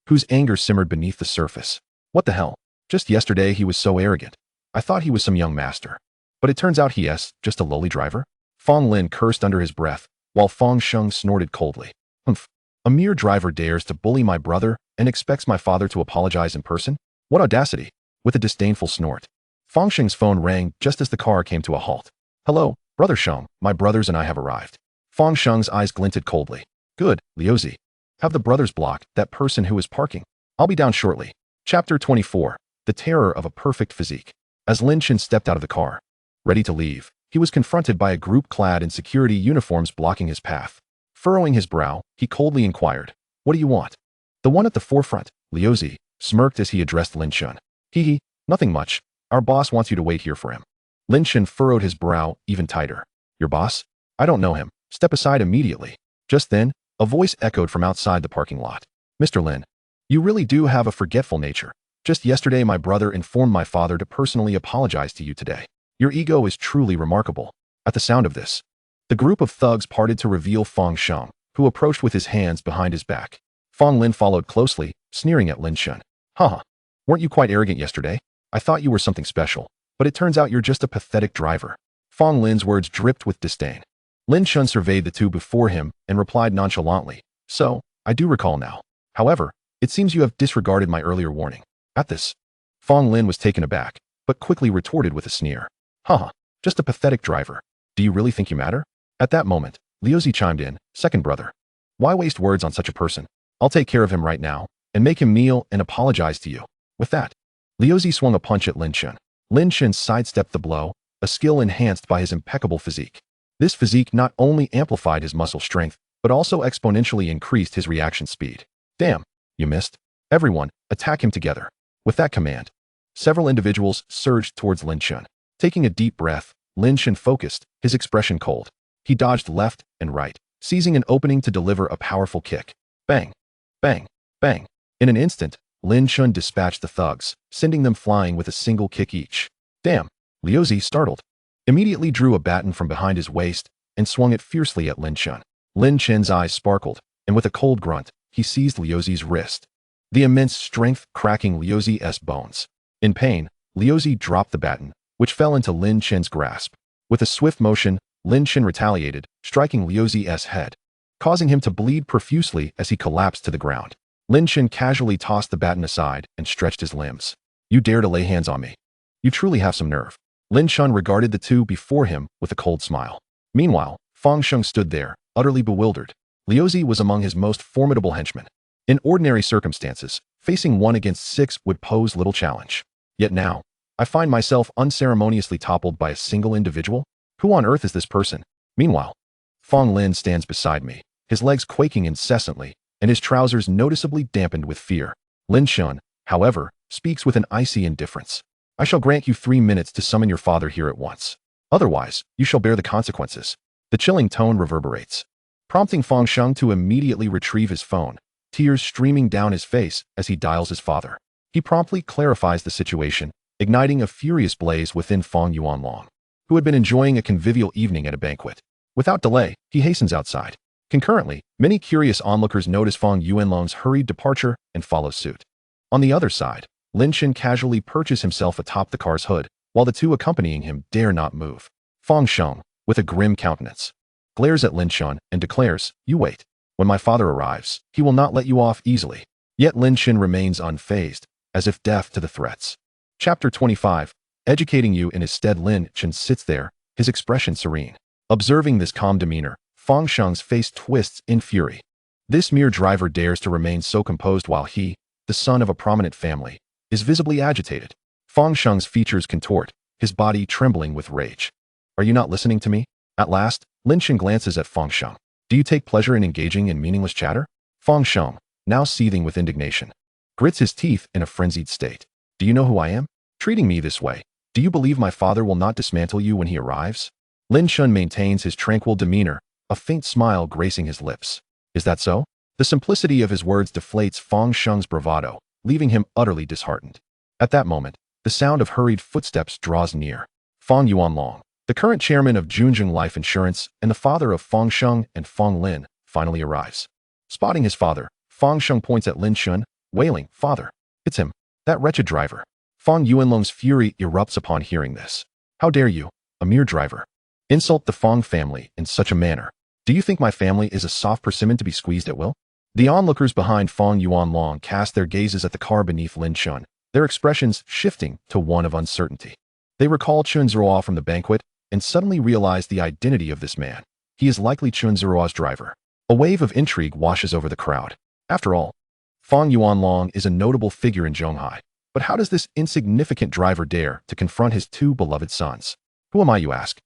whose anger simmered beneath the surface. What the hell? Just yesterday he was so arrogant. I thought he was some young master. But it turns out he's just a lowly driver? Fong Lin cursed under his breath, while Fong Sheng snorted coldly. Humph. A mere driver dares to bully my brother and expects my father to apologize in person? What audacity! With a disdainful snort, Fong Sheng's phone rang just as the car came to a halt. Hello, Brother Sheng, my brothers and I have arrived. Fong Sheng's eyes glinted coldly. Good, Liuzi. Have the brothers block that person who is parking. I'll be down shortly. Chapter 24. The Terror of a Perfect Physique. As Lin Chen stepped out of the car, ready to leave, he was confronted by a group clad in security uniforms blocking his path. Furrowing his brow, he coldly inquired, "What do you want?" The one at the forefront, Liuzi, smirked as he addressed Lin Chen. Hee, nothing much. Our boss wants you to wait here for him. Lin Chen furrowed his brow even tighter. Your boss? I don't know him. Step aside immediately. Just then, a voice echoed from outside the parking lot. Mr. Lin, you really do have a forgetful nature. Just yesterday my brother informed my father to personally apologize to you today. Your ego is truly remarkable. At the sound of this, the group of thugs parted to reveal Fong Sheng, who approached with his hands behind his back. Fong Lin followed closely, sneering at Lin Chen. Haha, weren't you quite arrogant yesterday? I thought you were something special, but it turns out you're just a pathetic driver. Fong Lin's words dripped with disdain. Lin Chen surveyed the two before him and replied nonchalantly, So, I do recall now. However, it seems you have disregarded my earlier warning. At this, Fong Lin was taken aback, but quickly retorted with a sneer. Haha, just a pathetic driver. Do you really think you matter? At that moment, Liuzi chimed in, Second brother. Why waste words on such a person? I'll take care of him right now, and make him kneel and apologize to you. With that, Liuzi swung a punch at Lin Chen. Lin Chen sidestepped the blow, a skill enhanced by his impeccable physique. This physique not only amplified his muscle strength, but also exponentially increased his reaction speed. Damn, you missed. Everyone, attack him together. With that command, several individuals surged towards Lin Chen. Taking a deep breath, Lin Chen focused, his expression cold. He dodged left and right, seizing an opening to deliver a powerful kick. Bang, bang, bang. In an instant, Lin Chen dispatched the thugs, sending them flying with a single kick each. Damn, Liuzi, startled, immediately drew a baton from behind his waist and swung it fiercely at Lin Chen. Lin Chen's eyes sparkled, and with a cold grunt, he seized Liuzi's wrist, the immense strength cracking Liuzi's bones. In pain, Liuzi dropped the baton, which fell into Lin Chen's grasp. With a swift motion, Lin Chen retaliated, striking Liuzi's head, causing him to bleed profusely as he collapsed to the ground. Lin Chen casually tossed the baton aside and stretched his limbs. You dare to lay hands on me? You truly have some nerve. Lin Chen regarded the two before him with a cold smile. Meanwhile, Fong Sheng stood there, utterly bewildered. Liuzi was among his most formidable henchmen. In ordinary circumstances, facing 1 against 6 would pose little challenge. Yet now, I find myself unceremoniously toppled by a single individual? Who on earth is this person? Meanwhile, Fong Lin stands beside me, his legs quaking incessantly, and his trousers noticeably dampened with fear. Lin Chen, however, speaks with an icy indifference. I shall grant you 3 minutes to summon your father here at once. Otherwise, you shall bear the consequences. The chilling tone reverberates, prompting Fong Sheng to immediately retrieve his phone, tears streaming down his face as he dials his father. He promptly clarifies the situation, igniting a furious blaze within Fong Yuanlong, who had been enjoying a convivial evening at a banquet. Without delay, he hastens outside. Concurrently, many curious onlookers notice Fong Yuanlong's hurried departure and follow suit. On the other side, Lin Chen casually perches himself atop the car's hood, while the two accompanying him dare not move. Fong Sheng, with a grim countenance, glares at Lin Chen and declares, You wait. When my father arrives, he will not let you off easily. Yet Lin Chen remains unfazed, as if deaf to the threats. Chapter 25. Educating you in his stead. Lin Chen sits there, his expression serene. Observing this calm demeanor, Fong Sheng's face twists in fury. This mere driver dares to remain so composed while he, the son of a prominent family, is visibly agitated. Fong Sheng's features contort, his body trembling with rage. Are you not listening to me? At last, Lin Chen glances at Fang Sheng. Do you take pleasure in engaging in meaningless chatter? Fang Sheng, now seething with indignation, grits his teeth in a frenzied state. Do you know who I am? Treating me this way. Do you believe my father will not dismantle you when he arrives? Lin Chen maintains his tranquil demeanor, a faint smile gracing his lips. Is that so? The simplicity of his words deflates Fang Sheng's bravado, leaving him utterly disheartened. At that moment, the sound of hurried footsteps draws near. Fang Yuanlong, the current chairman of Junjing Life Insurance and the father of Fang Sheng and Fang Lin, finally arrives. Spotting his father, Fang Sheng points at Lin Chen, wailing, "Father, it's him, that wretched driver." Fang Yuanlong's fury erupts upon hearing this. How dare you, a mere driver, insult the Fang family in such a manner? Do you think my family is a soft persimmon to be squeezed at will? The onlookers behind Fang Yuanlong cast their gazes at the car beneath Lin Chen, their expressions shifting to one of uncertainty. They recall Chun Zeruo from the banquet and suddenly realize the identity of this man. He is likely Chun Zeruo's driver. A wave of intrigue washes over the crowd. After all, Fang Yuanlong is a notable figure in Zhonghai. But how does this insignificant driver dare to confront his two beloved sons? Who am I, you ask?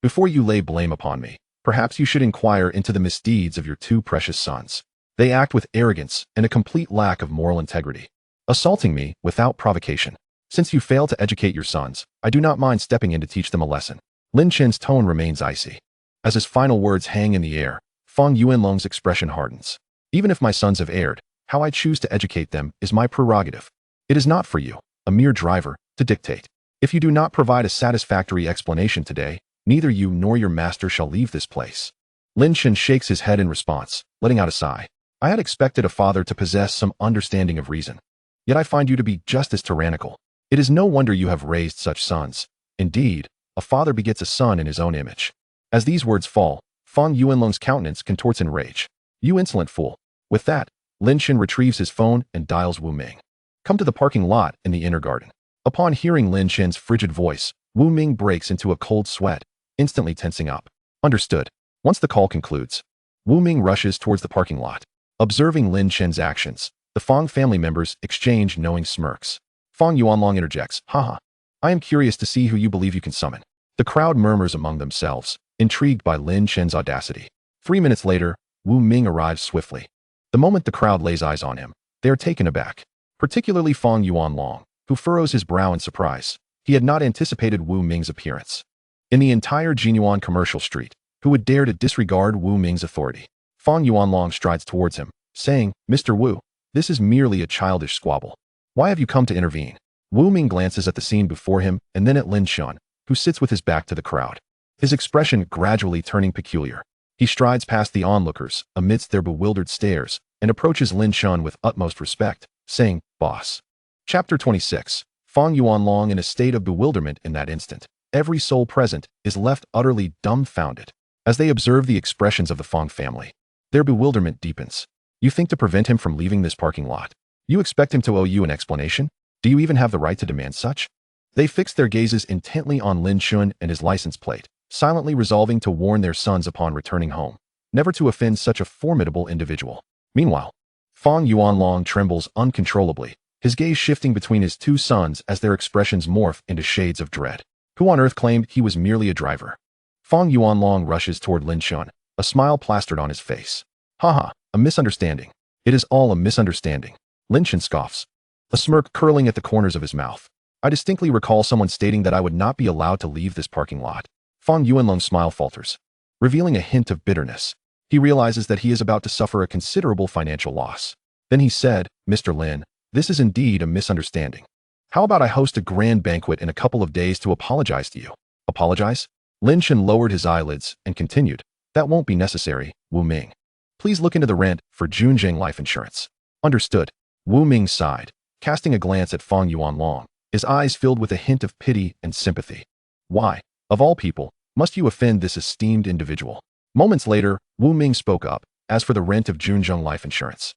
Before you lay blame upon me, perhaps you should inquire into the misdeeds of your two precious sons. They act with arrogance and a complete lack of moral integrity, assaulting me without provocation. Since you fail to educate your sons, I do not mind stepping in to teach them a lesson. Lin Chen's tone remains icy. As his final words hang in the air, Fang Yuanlong's expression hardens. Even if my sons have erred, how I choose to educate them is my prerogative. It is not for you, a mere driver, to dictate. If you do not provide a satisfactory explanation today, neither you nor your master shall leave this place. Lin Chen shakes his head in response, letting out a sigh. I had expected a father to possess some understanding of reason. Yet I find you to be just as tyrannical. It is no wonder you have raised such sons. Indeed, a father begets a son in his own image. As these words fall, Fang Yuanlong's countenance contorts in rage. You insolent fool. With that, Lin Chen retrieves his phone and dials Wu Ming. Come to the parking lot in the inner garden. Upon hearing Lin Chen's frigid voice, Wu Ming breaks into a cold sweat, instantly tensing up. Understood. Once the call concludes, Wu Ming rushes towards the parking lot. Observing Lin Chen's actions, the Fang family members exchange knowing smirks. Fang Yuanlong interjects, Haha. I am curious to see who you believe you can summon. The crowd murmurs among themselves, intrigued by Lin Chen's audacity. 3 minutes later, Wu Ming arrives swiftly. The moment the crowd lays eyes on him, they are taken aback. Particularly Fang Yuanlong, who furrows his brow in surprise. He had not anticipated Wu Ming's appearance. In the entire Jinyuan Commercial Street, who would dare to disregard Wu Ming's authority? Fang Yuanlong strides towards him, saying, Mr. Wu, this is merely a childish squabble. Why have you come to intervene? Wu Ming glances at the scene before him and then at Lin Chen, who sits with his back to the crowd. His expression gradually turning peculiar. He strides past the onlookers, amidst their bewildered stares, and approaches Lin Chen with utmost respect, saying, Boss. Chapter 26. Fang Yuanlong in a state of bewilderment in that instant. Every soul present is left utterly dumbfounded as they observe the expressions of the Fang family. Their bewilderment deepens. You think to prevent him from leaving this parking lot? You expect him to owe you an explanation? Do you even have the right to demand such? They fix their gazes intently on Lin Chen and his license plate, silently resolving to warn their sons upon returning home, never to offend such a formidable individual. Meanwhile, Fang Yuanlong trembles uncontrollably, his gaze shifting between his two sons as their expressions morph into shades of dread. Who on earth claimed he was merely a driver? Fang Yuanlong rushes toward Lin Chen, a smile plastered on his face. Haha, a misunderstanding. It is all a misunderstanding. Lin Chen scoffs, a smirk curling at the corners of his mouth. I distinctly recall someone stating that I would not be allowed to leave this parking lot. Fang Yuanlong's smile falters, revealing a hint of bitterness. He realizes that he is about to suffer a considerable financial loss. Then he said, Mr. Lin, this is indeed a misunderstanding. How about I host a grand banquet in a couple of days to apologize to you? Apologize? Lin Chen lowered his eyelids and continued, That won't be necessary, Wu Ming. Please look into the rent for Junjing Life Insurance. Understood. Wu Ming sighed, casting a glance at Fang Yuanlong, his eyes filled with a hint of pity and sympathy. Why, of all people, must you offend this esteemed individual? Moments later, Wu Ming spoke up, as for the rent of Junjing Life Insurance.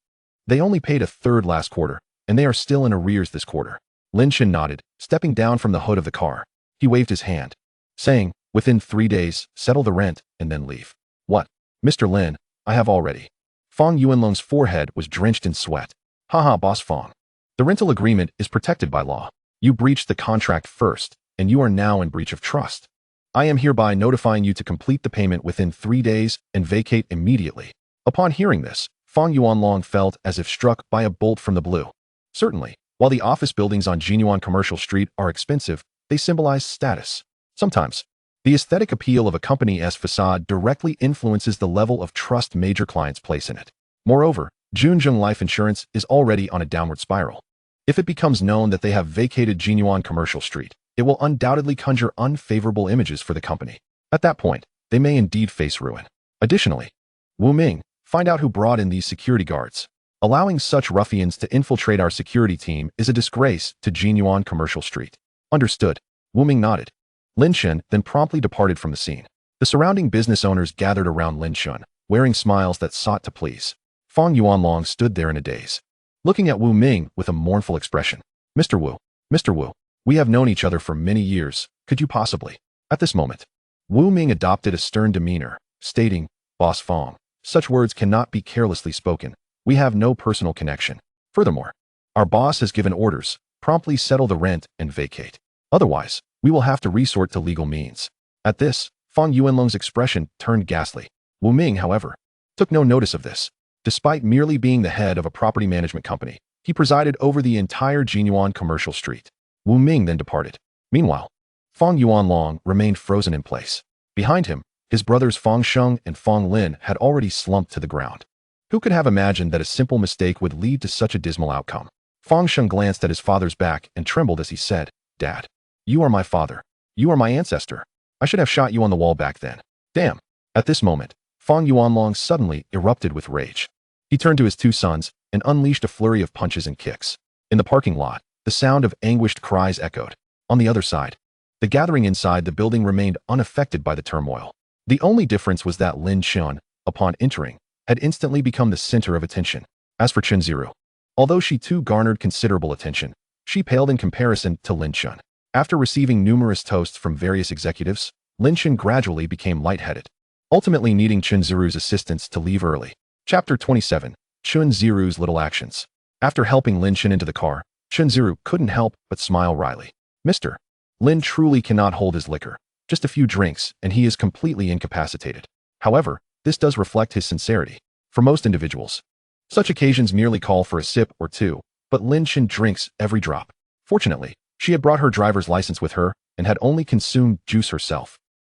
They only paid a third last quarter, and they are still in arrears this quarter. Lin Chen nodded, stepping down from the hood of the car. He waved his hand, saying, Within 3 days, settle the rent, and then leave. What? Mr. Lin, I have already. Fang Yuanlong's forehead was drenched in sweat. Haha, Boss Fang. The rental agreement is protected by law. You breached the contract first, and you are now in breach of trust. I am hereby notifying you to complete the payment within 3 days and vacate immediately. Upon hearing this, Fang Yuanlong felt as if struck by a bolt from the blue. Certainly, while the office buildings on Jinyuan Commercial Street are expensive, they symbolize status. Sometimes, the aesthetic appeal of a company's facade directly influences the level of trust major clients place in it. Moreover, Junzheng Life Insurance is already on a downward spiral. If it becomes known that they have vacated Jinyuan Commercial Street, it will undoubtedly conjure unfavorable images for the company. At that point, they may indeed face ruin. Additionally, Wu Ming, find out who brought in these security guards. Allowing such ruffians to infiltrate our security team is a disgrace to Jinyuan Commercial Street. Understood. Wu Ming nodded. Lin Chen then promptly departed from the scene. The surrounding business owners gathered around Lin Chen, wearing smiles that sought to please. Fang Yuanlong stood there in a daze, looking at Wu Ming with a mournful expression. Mr. Wu, we have known each other for many years. Could you possibly? At this moment, Wu Ming adopted a stern demeanor, stating, Boss Fang, such words cannot be carelessly spoken. We have no personal connection. Furthermore, our boss has given orders, promptly settle the rent and vacate. Otherwise, we will have to resort to legal means. At this, Fang Yuanlong's expression turned ghastly. Wu Ming, however, took no notice of this. Despite merely being the head of a property management company, he presided over the entire Jinyuan Commercial Street. Wu Ming then departed. Meanwhile, Fang Yuanlong remained frozen in place. Behind him, his brothers Fang Sheng and Fang Lin had already slumped to the ground. Who could have imagined that a simple mistake would lead to such a dismal outcome? Fang Sheng glanced at his father's back and trembled as he said, Dad, you are my father. You are my ancestor. I should have shot you on the wall back then. Damn. At this moment, Fang Yuanlong suddenly erupted with rage. He turned to his two sons and unleashed a flurry of punches and kicks. In the parking lot, the sound of anguished cries echoed. On the other side, the gathering inside the building remained unaffected by the turmoil. The only difference was that Lin Chen, upon entering, had instantly become the center of attention. As for Chen Ziru, although she too garnered considerable attention, she paled in comparison to Lin Chen. After receiving numerous toasts from various executives, Lin Chen gradually became lightheaded, ultimately needing Chen Ziru's assistance to leave early. Chapter 27. Chen Ziru's Little Actions. After helping Lin Chen into the car, Chen Ziru couldn't help but smile wryly. Mr. Lin truly cannot hold his liquor. Just a few drinks, and he is completely incapacitated. However, this does reflect his sincerity. For most individuals, such occasions merely call for a sip or two, but Lin Chen drinks every drop. Fortunately, she had brought her driver's license with her and had only consumed juice herself.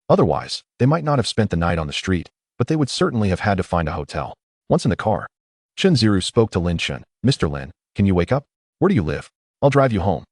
Otherwise, they might not have spent the night on the street, but they would certainly have had to find a hotel. Once in the car, Chen Ziru spoke to Lin Chen. Mr. Lin, can you wake up? Where do you live? I'll drive you home.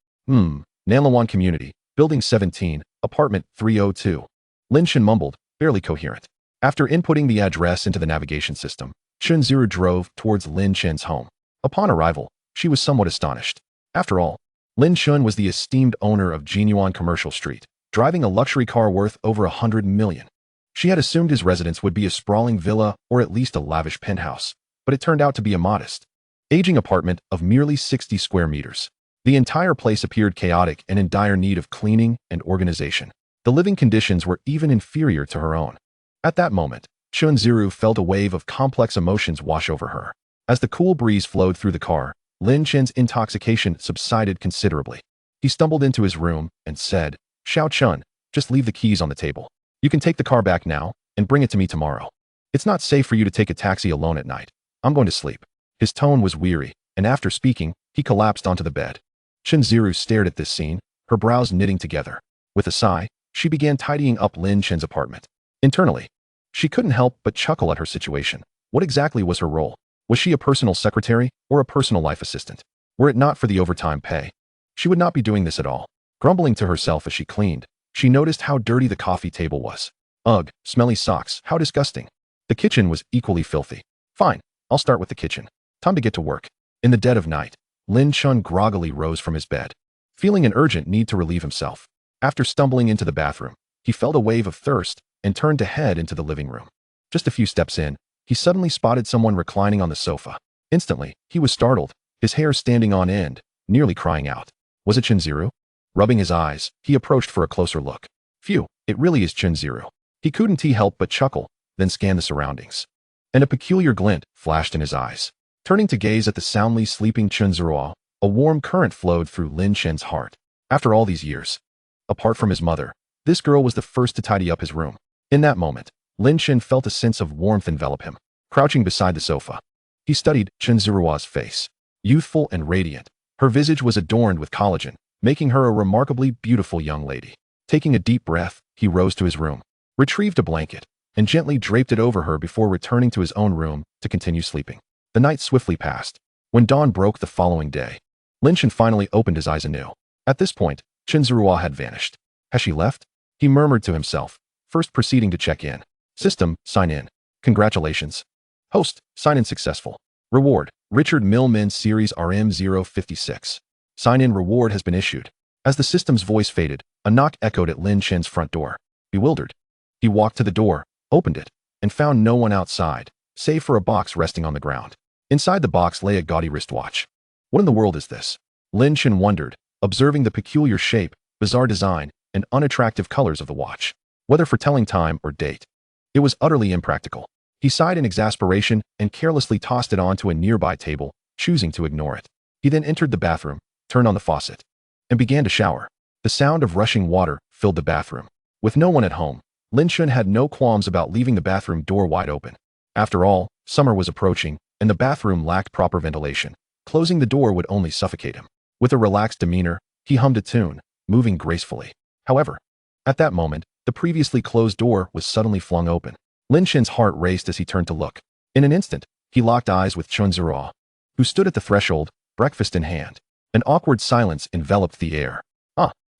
Nanlawan Community, Building 17, Apartment 302. Lin Chen mumbled, barely coherent. After inputting the address into the navigation system, Chen Ziru drove towards Lin Chen's home. Upon arrival, she was somewhat astonished. After all, Lin Chen was the esteemed owner of Jinyuan Commercial Street, driving a luxury car worth over 100 million. She had assumed his residence would be a sprawling villa or at least a lavish penthouse, but it turned out to be a modest, aging apartment of merely 60 square meters. The entire place appeared chaotic and in dire need of cleaning and organization. The living conditions were even inferior to her own. At that moment, Chen Ziru felt a wave of complex emotions wash over her. As the cool breeze flowed through the car, Lin Chen's intoxication subsided considerably. He stumbled into his room and said, Xiao Chen, just leave the keys on the table. You can take the car back now and bring it to me tomorrow. It's not safe for you to take a taxi alone at night. I'm going to sleep. His tone was weary, and after speaking, he collapsed onto the bed. Chen Ziru stared at this scene, her brows knitting together. With a sigh, she began tidying up Lin Chen's apartment. Internally, she couldn't help but chuckle at her situation. What exactly was her role? Was she a personal secretary or a personal life assistant? Were it not for the overtime pay, she would not be doing this at all. Grumbling to herself as she cleaned, she noticed how dirty the coffee table was. Ugh, smelly socks, how disgusting. The kitchen was equally filthy. Fine, I'll start with the kitchen. Time to get to work. In the dead of night, Lin Chen groggily rose from his bed, feeling an urgent need to relieve himself. After stumbling into the bathroom, he felt a wave of thirst and turned to head into the living room. Just a few steps in, he suddenly spotted someone reclining on the sofa. Instantly, he was startled, his hair standing on end, nearly crying out. Was it Chen Ziru? Rubbing his eyes, he approached for a closer look. Phew, it really is Chen Ziru. He couldn't help but chuckle, then scan the surroundings. And a peculiar glint flashed in his eyes. Turning to gaze at the soundly sleeping Chen Ziru, a warm current flowed through Lin Chen's heart. After all these years, apart from his mother, This girl was the first to tidy up his room. In that moment, Lin Chen felt a sense of warmth envelop him. Crouching beside the sofa, he studied Chen Ziruo's face. Youthful and radiant, her visage was adorned with collagen, making her a remarkably beautiful young lady. Taking a deep breath, he rose to his room, retrieved a blanket, and gently draped it over her before returning to his own room to continue sleeping. The night swiftly passed. When dawn broke the following day, Lin Chen finally opened his eyes anew. At this point, Chen Ziruo had vanished. Has she left? He murmured to himself, first proceeding to check in. System, sign in. Congratulations. Host, sign in successful. Reward, Richard Millman Series RM056. Sign-in reward has been issued. As the system's voice faded, a knock echoed at Lin Chen's front door. Bewildered, he walked to the door, opened it, and found no one outside, save for a box resting on the ground. Inside the box lay a gaudy wristwatch. What in the world is this? Lin Chen wondered, observing the peculiar shape, bizarre design, and unattractive colors of the watch. Whether for telling time or date, it was utterly impractical. He sighed in exasperation and carelessly tossed it onto a nearby table, choosing to ignore it. He then entered the bathroom, turned on the faucet, and began to shower. The sound of rushing water filled the bathroom. With no one at home, Lin Chen had no qualms about leaving the bathroom door wide open. After all, summer was approaching, and the bathroom lacked proper ventilation. Closing the door would only suffocate him. With a relaxed demeanor, he hummed a tune, moving gracefully. However, at that moment, the previously closed door was suddenly flung open. Lin Chen's heart raced as he turned to look. In an instant, he locked eyes with Chen Ziruo, who stood at the threshold, breakfast in hand. An awkward silence enveloped the air.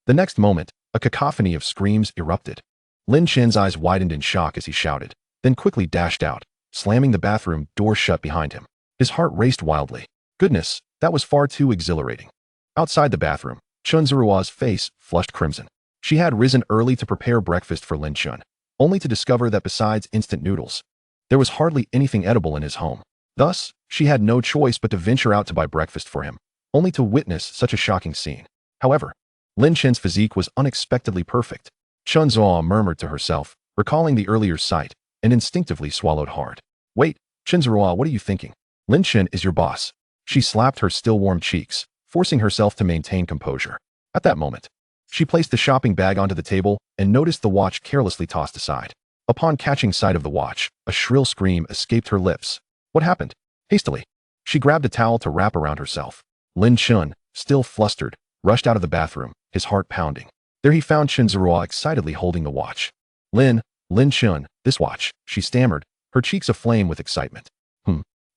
The next moment, a cacophony of screams erupted. Lin Chen's eyes widened in shock as he shouted, then quickly dashed out, slamming the bathroom door shut behind him. His heart raced wildly. Goodness, that was far too exhilarating. Outside the bathroom, Chen Ziruo's face flushed crimson. She had risen early to prepare breakfast for Lin Chen, only to discover that besides instant noodles, there was hardly anything edible in his home. Thus, she had no choice but to venture out to buy breakfast for him, only to witness such a shocking scene. However, Lin Chen's physique was unexpectedly perfect. Chen Ziruo murmured to herself, recalling the earlier sight, and instinctively swallowed hard. Wait, Chen Ziruo, what are you thinking? Lin Chen is your boss. She slapped her still warm cheeks, forcing herself to maintain composure. At that moment, she placed the shopping bag onto the table and noticed the watch carelessly tossed aside. Upon catching sight of the watch, a shrill scream escaped her lips. What happened? Hastily, she grabbed a towel to wrap around herself. Lin Chen, still flustered, rushed out of the bathroom, his heart pounding. There he found Chen Ziruo excitedly holding the watch. Lin Chen, this watch, she stammered, her cheeks aflame with excitement.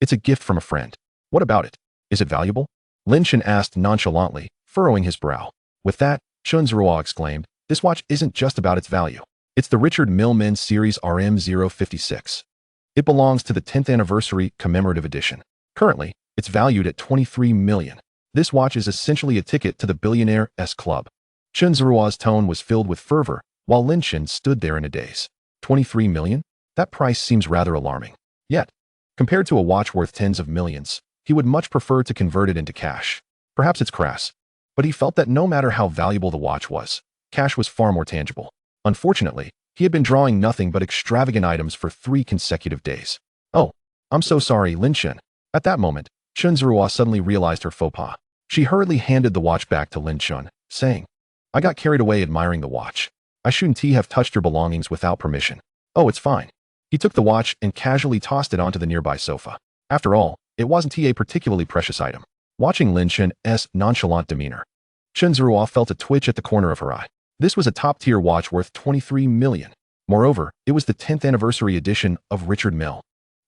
It's a gift from a friend. What about it? Is it valuable? Lin Chen asked nonchalantly, furrowing his brow. With that, Chen Ziruo exclaimed, this watch isn't just about its value. It's the Richard Millman Series RM056. It belongs to the 10th anniversary commemorative edition. Currently, it's valued at 23 million. This watch is essentially a ticket to the billionaires club. Chen Ziruo's tone was filled with fervor, while Lin Chen stood there in a daze. 23 million? That price seems rather alarming. Yet, compared to a watch worth tens of millions, he would much prefer to convert it into cash. Perhaps it's crass, but he felt that no matter how valuable the watch was, cash was far more tangible. Unfortunately, he had been drawing nothing but extravagant items for 3 consecutive days. Oh, I'm so sorry, Lin Chen. At that moment, Chen Ziruo suddenly realized her faux pas. She hurriedly handed the watch back to Lin Chen, saying, I got carried away admiring the watch. I shouldn't have touched your belongings without permission. Oh, it's fine. He took the watch and casually tossed it onto the nearby sofa. After all, it wasn't a particularly precious item. Watching Lin Chen's nonchalant demeanor, Chen Ziruo felt a twitch at the corner of her eye. This was a top-tier watch worth 23 million. Moreover, it was the 10th anniversary edition of Richard Mill.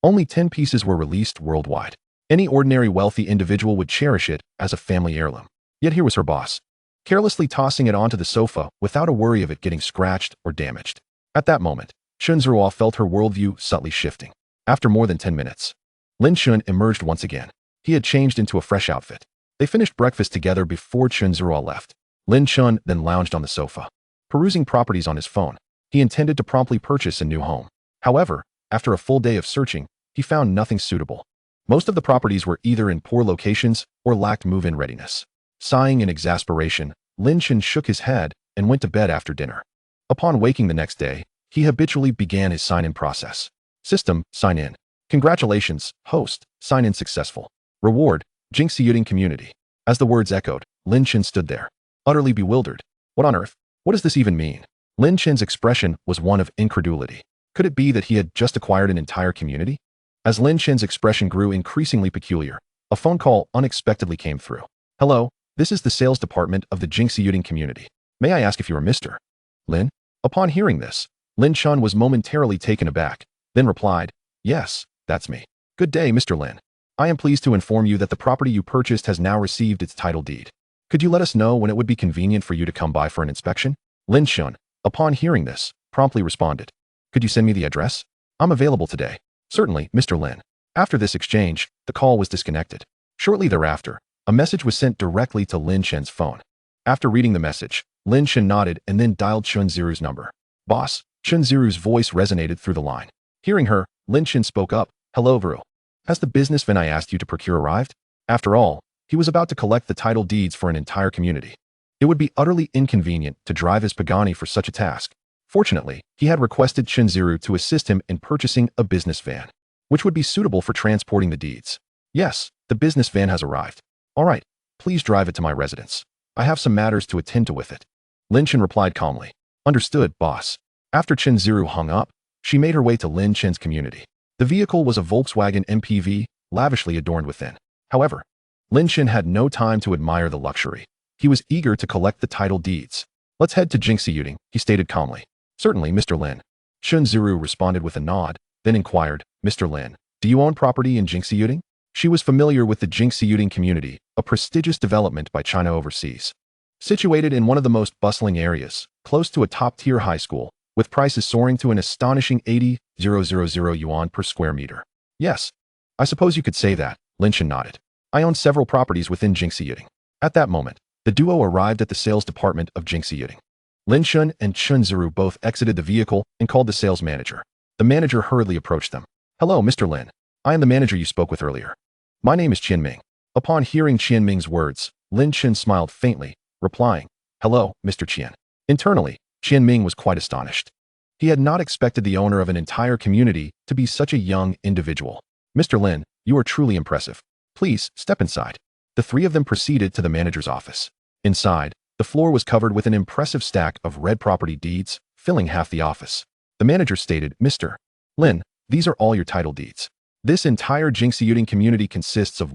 Only 10 pieces were released worldwide. Any ordinary wealthy individual would cherish it as a family heirloom. Yet here was her boss, carelessly tossing it onto the sofa without a worry of it getting scratched or damaged. At that moment, Chen Ziruo felt her worldview subtly shifting. After more than 10 minutes, Lin Chen emerged once again. He had changed into a fresh outfit. They finished breakfast together before Chen Ziruo left. Lin Chen then lounged on the sofa, perusing properties on his phone. He intended to promptly purchase a new home. However, after a full day of searching, he found nothing suitable. Most of the properties were either in poor locations or lacked move-in readiness. Sighing in exasperation, Lin Chen shook his head and went to bed after dinner. Upon waking the next day, he habitually began his sign-in process. System, sign in. Congratulations, host, sign in successful. Reward, Jinxiuding community. As the words echoed, Lin Chen stood there, utterly bewildered. What on earth? What does this even mean? Lin Chen's expression was one of incredulity. Could it be that he had just acquired an entire community? As Lin Chen's expression grew increasingly peculiar, a phone call unexpectedly came through. Hello, this is the sales department of the Jinxiuding community. May I ask if you are Mr. Lin? Upon hearing this, Lin Chen was momentarily taken aback, then replied, Yes, that's me. Good day, Mr. Lin. I am pleased to inform you that the property you purchased has now received its title deed. Could you let us know when it would be convenient for you to come by for an inspection? Lin Chen, upon hearing this, promptly responded, Could you send me the address? I'm available today. Certainly, Mr. Lin. After this exchange, the call was disconnected. Shortly thereafter, a message was sent directly to Lin Chen's phone. After reading the message, Lin Chen nodded and then dialed Chun Ziru's number. Boss, Chun Ziru's voice resonated through the line. Hearing her, Lin Chen spoke up, Hello, Vru. Has the business van I asked you to procure arrived? After all, he was about to collect the title deeds for an entire community. It would be utterly inconvenient to drive his Pagani for such a task. Fortunately, he had requested Chun Ziru to assist him in purchasing a business van, which would be suitable for transporting the deeds. Yes, the business van has arrived. All right, please drive it to my residence. I have some matters to attend to with it. Lin Chen replied calmly. Understood, boss. After Chun Ziru hung up, she made her way to Lin Chen's community. The vehicle was a Volkswagen MPV, lavishly adorned within. However, Lin Chen had no time to admire the luxury. He was eager to collect the title deeds. Let's head to Jinxiuding, he stated calmly. Certainly, Mr. Lin. Chun Ziru responded with a nod, then inquired, Mr. Lin, do you own property in Jinxiuding? She was familiar with the Jinxiuding community, a prestigious development by China overseas. Situated in one of the most bustling areas, close to a top-tier high school, with prices soaring to an astonishing 80,000 yuan per square meter. Yes, I suppose you could say that, Lin Chen nodded. I own several properties within Jinxiuding. At that moment, the duo arrived at the sales department of Jinxiuding. Lin Chen and Chun Ziru both exited the vehicle and called the sales manager. The manager hurriedly approached them. Hello, Mr. Lin. I am the manager you spoke with earlier. My name is Qian Ming. Upon hearing Qian Ming's words, Lin Chen smiled faintly, replying, Hello, Mr. Qian. Internally, Qian Ming was quite astonished. He had not expected the owner of an entire community to be such a young individual. Mr. Lin, you are truly impressive. Please, step inside. The three of them proceeded to the manager's office. Inside, the floor was covered with an impressive stack of red property deeds, filling half the office. The manager stated, Mr. Lin, these are all your title deeds. This entire Jinxiuding community consists of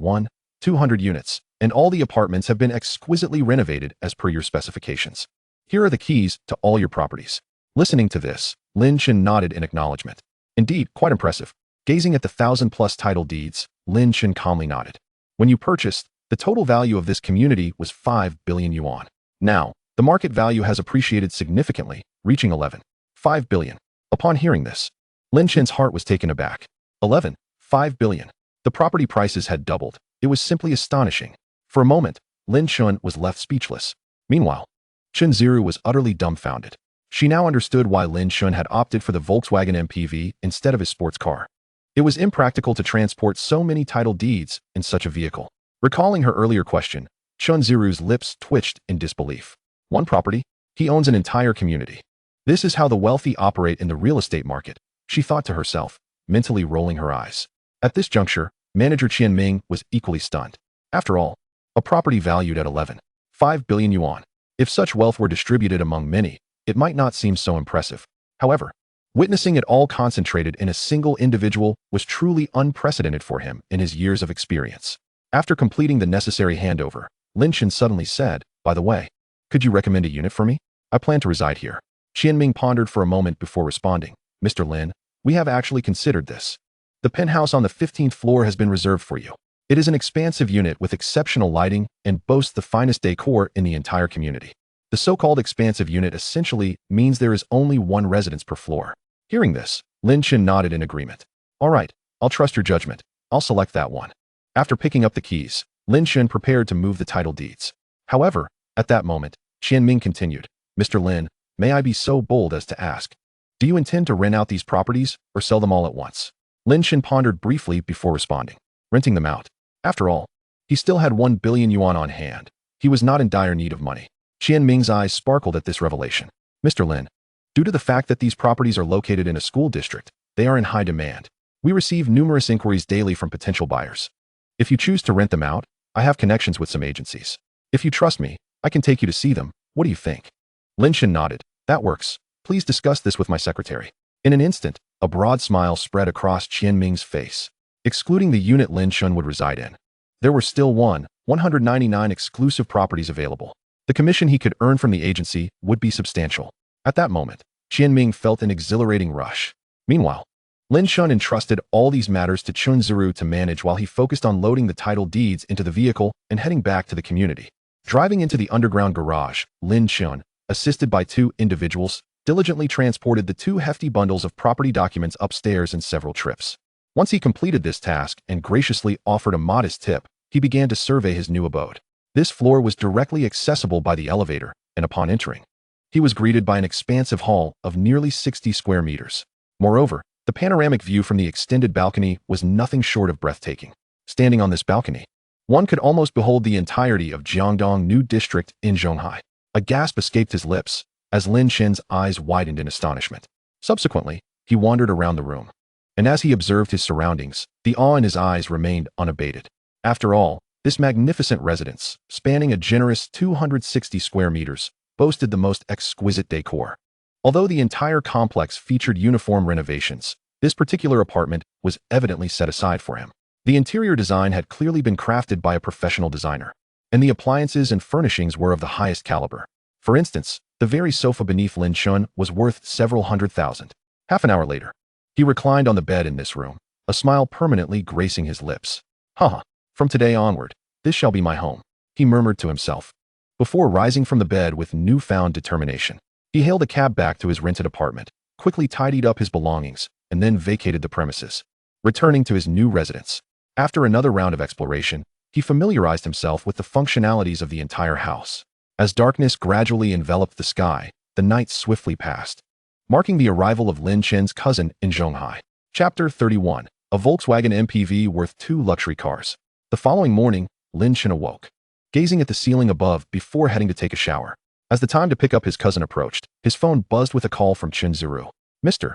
200 units, and all the apartments have been exquisitely renovated as per your specifications. Here are the keys to all your properties. Listening to this, Lin Chen nodded in acknowledgement. Indeed, quite impressive. Gazing at the 1,000+ title deeds, Lin Chen calmly nodded. When you purchased, the total value of this community was 5 billion yuan. Now, the market value has appreciated significantly, reaching 11.5 billion. Upon hearing this, Lin Chen's heart was taken aback. 11.5 billion. The property prices had doubled. It was simply astonishing. For a moment, Lin Chen was left speechless. Meanwhile, Chun Ziru was utterly dumbfounded. She now understood why Lin Chen had opted for the Volkswagen MPV instead of his sports car. It was impractical to transport so many title deeds in such a vehicle. Recalling her earlier question, Chun Ziru's lips twitched in disbelief. One property? He owns an entire community. This is how the wealthy operate in the real estate market, she thought to herself, mentally rolling her eyes. At this juncture, Manager Qian Ming was equally stunned. After all, a property valued at 11.5 billion yuan. If such wealth were distributed among many, it might not seem so impressive. However, witnessing it all concentrated in a single individual was truly unprecedented for him in his years of experience. After completing the necessary handover, Lin Chen suddenly said, By the way, could you recommend a unit for me? I plan to reside here. Qian Ming pondered for a moment before responding. Mr. Lin, we have actually considered this. The penthouse on the 15th floor has been reserved for you. It is an expansive unit with exceptional lighting and boasts the finest decor in the entire community. The so-called expansive unit essentially means there is only one residence per floor. Hearing this, Lin Chen nodded in agreement. All right, I'll trust your judgment. I'll select that one. After picking up the keys, Lin Chen prepared to move the title deeds. However, at that moment, Qian Ming continued, Mr. Lin, may I be so bold as to ask, do you intend to rent out these properties or sell them all at once? Lin Chen pondered briefly before responding. Renting them out. After all, he still had 1 billion yuan on hand. He was not in dire need of money. Qian Ming's eyes sparkled at this revelation. Mr. Lin, due to the fact that these properties are located in a school district, they are in high demand. We receive numerous inquiries daily from potential buyers. If you choose to rent them out, I have connections with some agencies. If you trust me, I can take you to see them. What do you think? Lin Chen nodded. That works. Please discuss this with my secretary. In an instant, a broad smile spread across Qian Ming's face. Excluding the unit Lin Chen would reside in, there were still 199 exclusive properties available. The commission he could earn from the agency would be substantial. At that moment, Qian Ming felt an exhilarating rush. Meanwhile, Lin Chen entrusted all these matters to Chun Ziru to manage while he focused on loading the title deeds into the vehicle and heading back to the community. Driving into the underground garage, Lin Chen, assisted by two individuals, diligently transported the two hefty bundles of property documents upstairs in several trips. Once he completed this task and graciously offered a modest tip, he began to survey his new abode. This floor was directly accessible by the elevator, and upon entering, he was greeted by an expansive hall of nearly 60 square meters. Moreover, the panoramic view from the extended balcony was nothing short of breathtaking. Standing on this balcony, one could almost behold the entirety of Jiangdong New District in Zhonghai. A gasp escaped his lips as Lin Chen's eyes widened in astonishment. Subsequently, he wandered around the room, and as he observed his surroundings, the awe in his eyes remained unabated. After all, this magnificent residence, spanning a generous 260 square meters, boasted the most exquisite decor. Although the entire complex featured uniform renovations, this particular apartment was evidently set aside for him. The interior design had clearly been crafted by a professional designer, and the appliances and furnishings were of the highest caliber. For instance, the very sofa beneath Lin Chen was worth several $100,000. Half an hour later, he reclined on the bed in this room, a smile permanently gracing his lips. Haha, from today onward, this shall be my home, he murmured to himself. Before rising from the bed with newfound determination, he hailed a cab back to his rented apartment, quickly tidied up his belongings, and then vacated the premises. Returning to his new residence, after another round of exploration, he familiarized himself with the functionalities of the entire house. As darkness gradually enveloped the sky, the night swiftly passed, marking the arrival of Lin Chen's cousin in Zhonghai. Chapter 31. A Volkswagen MPV worth 2 luxury cars. The following morning, Lin Chen awoke, gazing at the ceiling above before heading to take a shower. As the time to pick up his cousin approached, his phone buzzed with a call from Chun Ziru. Mr.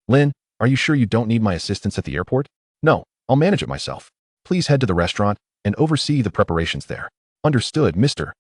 Lin, are you sure you don't need my assistance at the airport? No, I'll manage it myself. Please head to the restaurant and oversee the preparations there. Understood, Mr.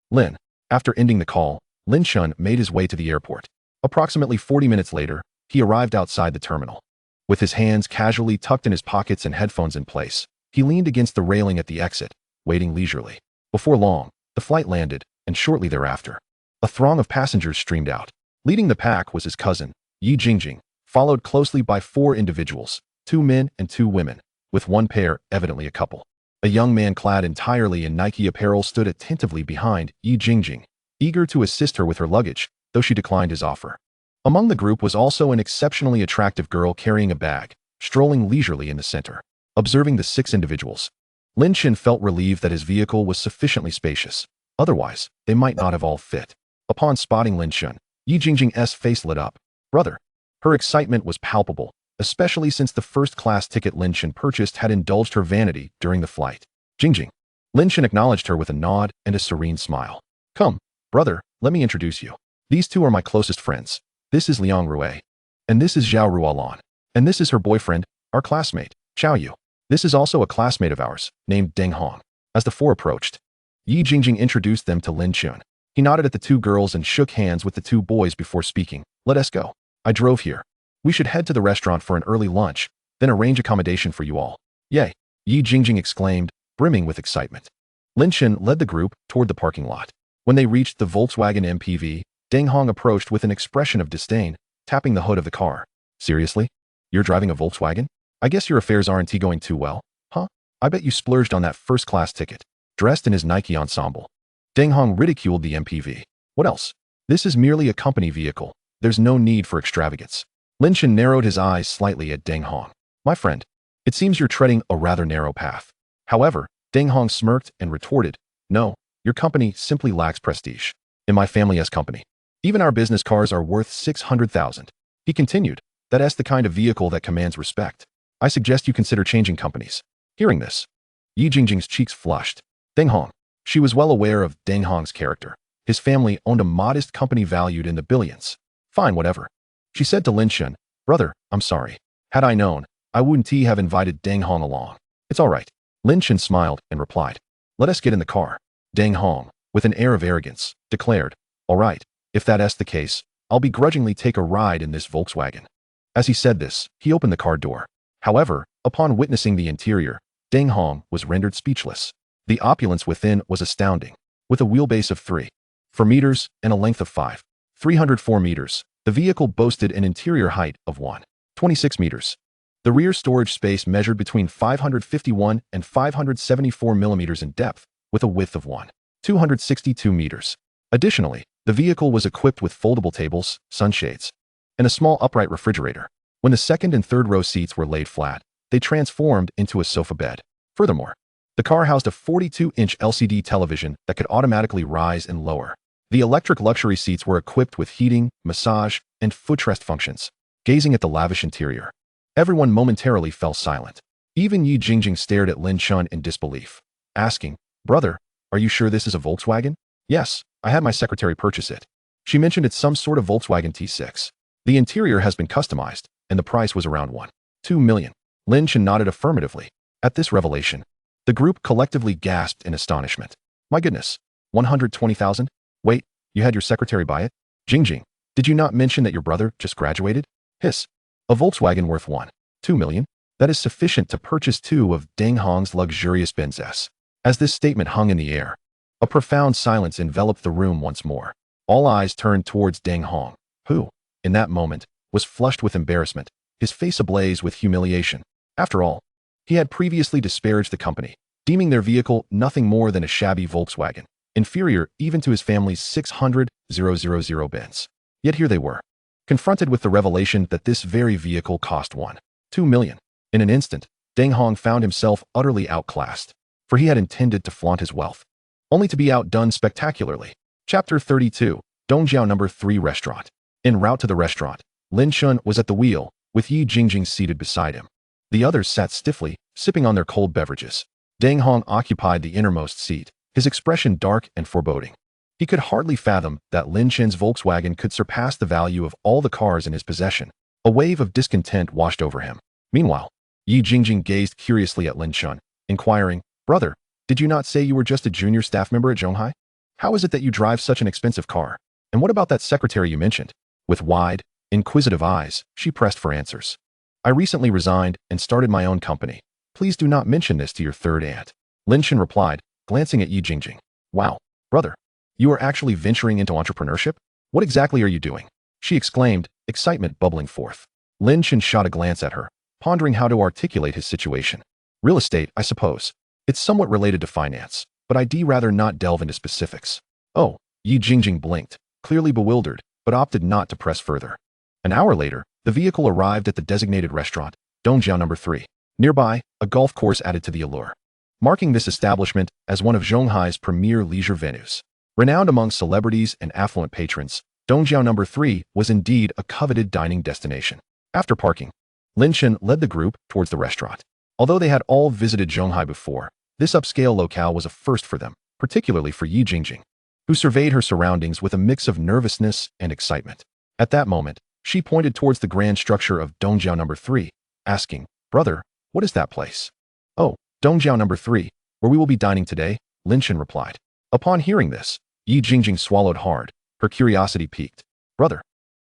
Lin. After ending the call, Lin Chen made his way to the airport. Approximately 40 minutes later, he arrived outside the terminal. With his hands casually tucked in his pockets and headphones in place, he leaned against the railing at the exit, waiting leisurely. Before long, the flight landed, and shortly thereafter, a throng of passengers streamed out. Leading the pack was his cousin, Yi Jingjing, followed closely by 4 individuals, 2 men and 2 women, with one pair evidently a couple. A young man clad entirely in Nike apparel stood attentively behind Yi Jingjing, eager to assist her with her luggage, though she declined his offer. Among the group was also an exceptionally attractive girl carrying a bag, strolling leisurely in the center. Observing the 6 individuals, Lin Chen felt relieved that his vehicle was sufficiently spacious. Otherwise, they might not have all fit. Upon spotting Lin Chen, Yi Jingjing's face lit up. Brother. Her excitement was palpable, especially since the first-class ticket Lin Chen purchased had indulged her vanity during the flight. Jingjing. Lin Chen acknowledged her with a nod and a serene smile. Come, brother, let me introduce you. These 2 are my closest friends. This is Liang Rui. And this is Zhao Ruolan. And this is her boyfriend, our classmate, Xiao Yu. This is also a classmate of ours, named Deng Hong. As the 4 approached, Yi Jingjing introduced them to Lin Chen. He nodded at the 2 girls and shook hands with the 2 boys before speaking. Let us go. I drove here. We should head to the restaurant for an early lunch, then arrange accommodation for you all. Yay! Yi Jingjing exclaimed, brimming with excitement. Lin Chen led the group toward the parking lot. When they reached the Volkswagen MPV, Deng Hong approached with an expression of disdain, tapping the hood of the car. Seriously? You're driving a Volkswagen? I guess your affairs aren't going too well, huh? I bet you splurged on that first-class ticket. Dressed in his Nike ensemble, Deng Hong ridiculed the MPV. What else? This is merely a company vehicle. There's no need for extravagance. Lin Chen narrowed his eyes slightly at Deng Hong. My friend, it seems you're treading a rather narrow path. However, Deng Hong smirked and retorted, no, your company simply lacks prestige. In my family's company, even our business cars are worth 600,000. He continued, that's the kind of vehicle that commands respect. I suggest you consider changing companies. Hearing this, Yi Jingjing's cheeks flushed. Deng Hong. She was well aware of Deng Hong's character. His family owned a modest company valued in the billions. Fine, whatever. She said to Lin Chen, brother, I'm sorry. Had I known, I wouldn't have invited Deng Hong along. It's all right. Lin Chen smiled and replied, let us get in the car. Deng Hong, with an air of arrogance, declared, all right, if that's the case, I'll begrudgingly take a ride in this Volkswagen. As he said this, he opened the car door. However, upon witnessing the interior, Deng Hong was rendered speechless. The opulence within was astounding. With a wheelbase of 3.4 meters and a length of 5.304 meters, the vehicle boasted an interior height of 1.26 meters. The rear storage space measured between 551 and 574 millimeters in depth, with a width of 1.262 meters. Additionally, the vehicle was equipped with foldable tables, sunshades, and a small upright refrigerator. When the second and third row seats were laid flat, they transformed into a sofa bed. Furthermore, the car housed a 42-inch LCD television that could automatically rise and lower. The electric luxury seats were equipped with heating, massage, and footrest functions. Gazing at the lavish interior, everyone momentarily fell silent. Even Yi Jingjing stared at Lin Chen in disbelief, asking, "Brother, are you sure this is a Volkswagen?" "Yes, I had my secretary purchase it. She mentioned it's some sort of Volkswagen T6. The interior has been customized, and the price was around 1.2 million. Lin Chen nodded affirmatively. At this revelation, the group collectively gasped in astonishment. "My goodness, 120,000? Wait, you had your secretary buy it? Jingjing, did you not mention that your brother just graduated?" "Hiss. A Volkswagen worth 1.2 million? That is sufficient to purchase 2 of Deng Hong's luxurious Benzes." As this statement hung in the air, a profound silence enveloped the room once more. All eyes turned towards Deng Hong, who, in that moment, was flushed with embarrassment, his face ablaze with humiliation. After all, he had previously disparaged the company, deeming their vehicle nothing more than a shabby Volkswagen, inferior even to his family's 600,000 Benz. Yet here they were, confronted with the revelation that this very vehicle cost 1.2 million. In an instant, Deng Hong found himself utterly outclassed, for he had intended to flaunt his wealth, only to be outdone spectacularly. Chapter 32, Dongjiao No. 3 Restaurant. En route to the restaurant, Lin Chen was at the wheel, with Yi Jingjing seated beside him. The others sat stiffly, sipping on their cold beverages. Deng Hong occupied the innermost seat, his expression dark and foreboding. He could hardly fathom that Lin Chen's Volkswagen could surpass the value of all the cars in his possession. A wave of discontent washed over him. Meanwhile, Yi Jingjing gazed curiously at Lin Chen, inquiring, "Brother, did you not say you were just a junior staff member at Zhonghai? How is it that you drive such an expensive car? And what about that secretary you mentioned?" With wide, inquisitive eyes, she pressed for answers. "I recently resigned and started my own company. Please do not mention this to your third aunt," Lin Chen replied, glancing at Yi Jingjing. "Wow, brother, you are actually venturing into entrepreneurship? What exactly are you doing?" she exclaimed, excitement bubbling forth. Lin Chen shot a glance at her, pondering how to articulate his situation. "Real estate, I suppose. It's somewhat related to finance, but I'd rather not delve into specifics." "Oh," Yi Jingjing blinked, clearly bewildered, but opted not to press further. An hour later, the vehicle arrived at the designated restaurant, Dongjiao No. 3. Nearby, a golf course added to the allure, marking this establishment as one of Zhonghai's premier leisure venues. Renowned among celebrities and affluent patrons, Dongjiao No. 3 was indeed a coveted dining destination. After parking, Lin Chen led the group towards the restaurant. Although they had all visited Zhonghai before, this upscale locale was a first for them, particularly for Yi Jingjing, who surveyed her surroundings with a mix of nervousness and excitement. At that moment, she pointed towards the grand structure of Dongjiao No. 3, asking, "Brother, what is that place?" "Oh, Dongjiao No. 3, where we will be dining today," Lin Chen replied. Upon hearing this, Yi Jingjing swallowed hard, her curiosity piqued. "Brother,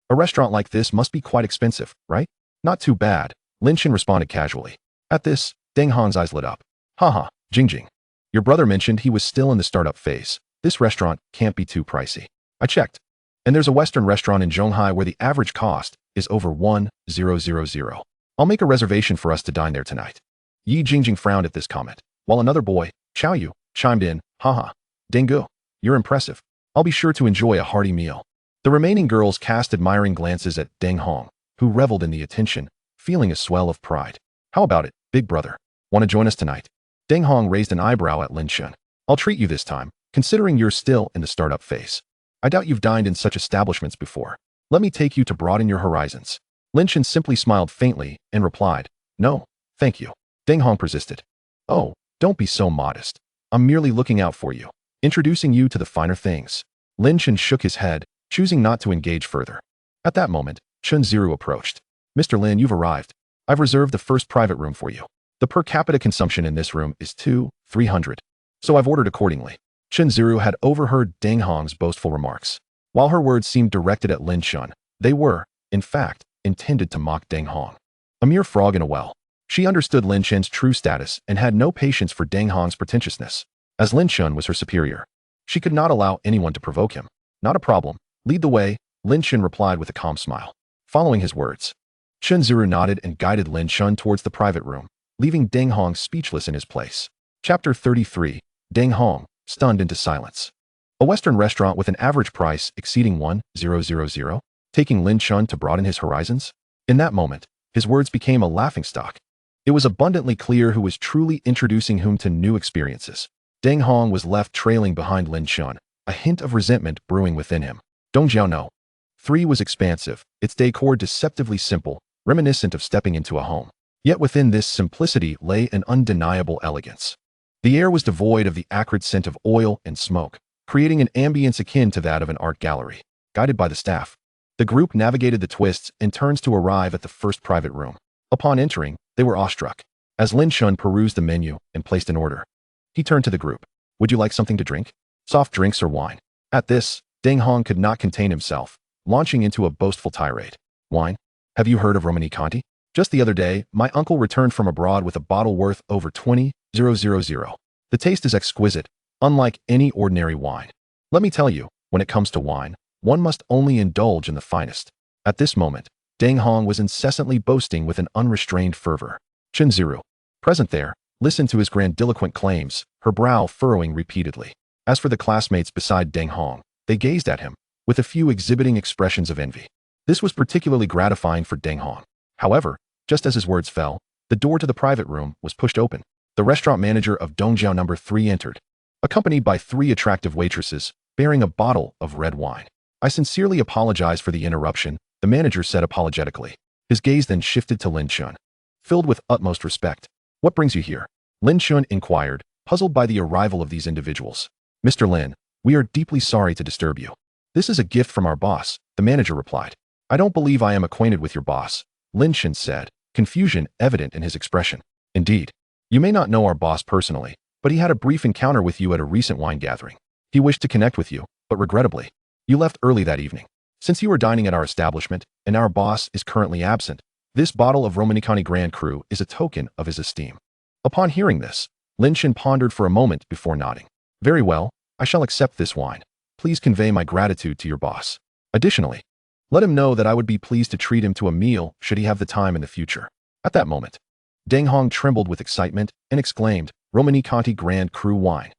a restaurant like this must be quite expensive, right?" "Not too bad," Lin Chen responded casually. At this, Deng Hong's eyes lit up. "Haha, Jingjing. Your brother mentioned he was still in the startup phase. This restaurant can't be too pricey. I checked, and there's a Western restaurant in Zhonghai where the average cost is over 1,000. I'll make a reservation for us to dine there tonight." Yi Jingjing frowned at this comment, while another boy, Chao Yu, chimed in, "Haha, Dengu, you're impressive. I'll be sure to enjoy a hearty meal." The remaining girls cast admiring glances at Deng Hong, who reveled in the attention, feeling a swell of pride. "How about it, big brother? Want to join us tonight?" Deng Hong raised an eyebrow at Lin Chen. "I'll treat you this time, considering you're still in the startup phase. I doubt you've dined in such establishments before. Let me take you to broaden your horizons." Lin Chen simply smiled faintly and replied, "No, thank you." Deng Hong persisted. "Oh, don't be so modest. I'm merely looking out for you, introducing you to the finer things." Lin Chen shook his head, choosing not to engage further. At that moment, Chen Ziru approached. "Mr. Lin, you've arrived. I've reserved the first private room for you. The per capita consumption in this room is 300, so I've ordered accordingly." Chen Ziru had overheard Deng Hong's boastful remarks. While her words seemed directed at Lin Chen, they were, in fact, intended to mock Deng Hong. A mere frog in a well. She understood Lin Chen's true status and had no patience for Deng Hong's pretentiousness. As Lin Chen was her superior, she could not allow anyone to provoke him. Not a problem. Lead the way, Lin Chen replied with a calm smile. Following his words, Chen Zuru nodded and guided Lin Chen towards the private room, leaving Deng Hong speechless in his place. Chapter 33. Deng Hong, stunned into silence. A Western restaurant with an average price exceeding 1,000, taking Lin Chen to broaden his horizons? In that moment, his words became a laughingstock. It was abundantly clear who was truly introducing whom to new experiences. Deng Hong was left trailing behind Lin Chen, a hint of resentment brewing within him. Dongjiao No. 3 was expansive, its decor deceptively simple, reminiscent of stepping into a home. Yet within this simplicity lay an undeniable elegance. The air was devoid of the acrid scent of oil and smoke, creating an ambience akin to that of an art gallery. Guided by the staff, the group navigated the twists and turns to arrive at the first private room. Upon entering, they were awestruck. As Lin Chen perused the menu and placed an order, he turned to the group. Would you like something to drink? Soft drinks or wine? At this, Deng Hong could not contain himself, launching into a boastful tirade. Wine? Have you heard of Romani Conti? Just the other day, my uncle returned from abroad with a bottle worth over 20,000. The taste is exquisite, unlike any ordinary wine. Let me tell you, when it comes to wine, one must only indulge in the finest. At this moment, Deng Hong was incessantly boasting with an unrestrained fervor. Chen Zuru, present there, listened to his grandiloquent claims, her brow furrowing repeatedly. As for the classmates beside Deng Hong, they gazed at him, with a few exhibiting expressions of envy. This was particularly gratifying for Deng Hong. However, just as his words fell, the door to the private room was pushed open. The restaurant manager of Dongjiao No. 3 entered, accompanied by 3 attractive waitresses, bearing a bottle of red wine. I sincerely apologize for the interruption, the manager said apologetically. His gaze then shifted to Lin Chen, filled with utmost respect. What brings you here? Lin Chen inquired, puzzled by the arrival of these individuals. Mr. Lin, we are deeply sorry to disturb you. This is a gift from our boss, the manager replied. I don't believe I am acquainted with your boss, Lin Chen said, confusion evident in his expression. Indeed, you may not know our boss personally, but he had a brief encounter with you at a recent wine gathering. He wished to connect with you, but regrettably, you left early that evening. Since you were dining at our establishment, and our boss is currently absent, this bottle of Romanicani Grand Cru is a token of his esteem. Upon hearing this, Lin Chen pondered for a moment before nodding. Very well, I shall accept this wine. Please convey my gratitude to your boss. Additionally, let him know that I would be pleased to treat him to a meal should he have the time in the future. At that moment, Deng Hong trembled with excitement and exclaimed, Romani Conti Grand Cru wine.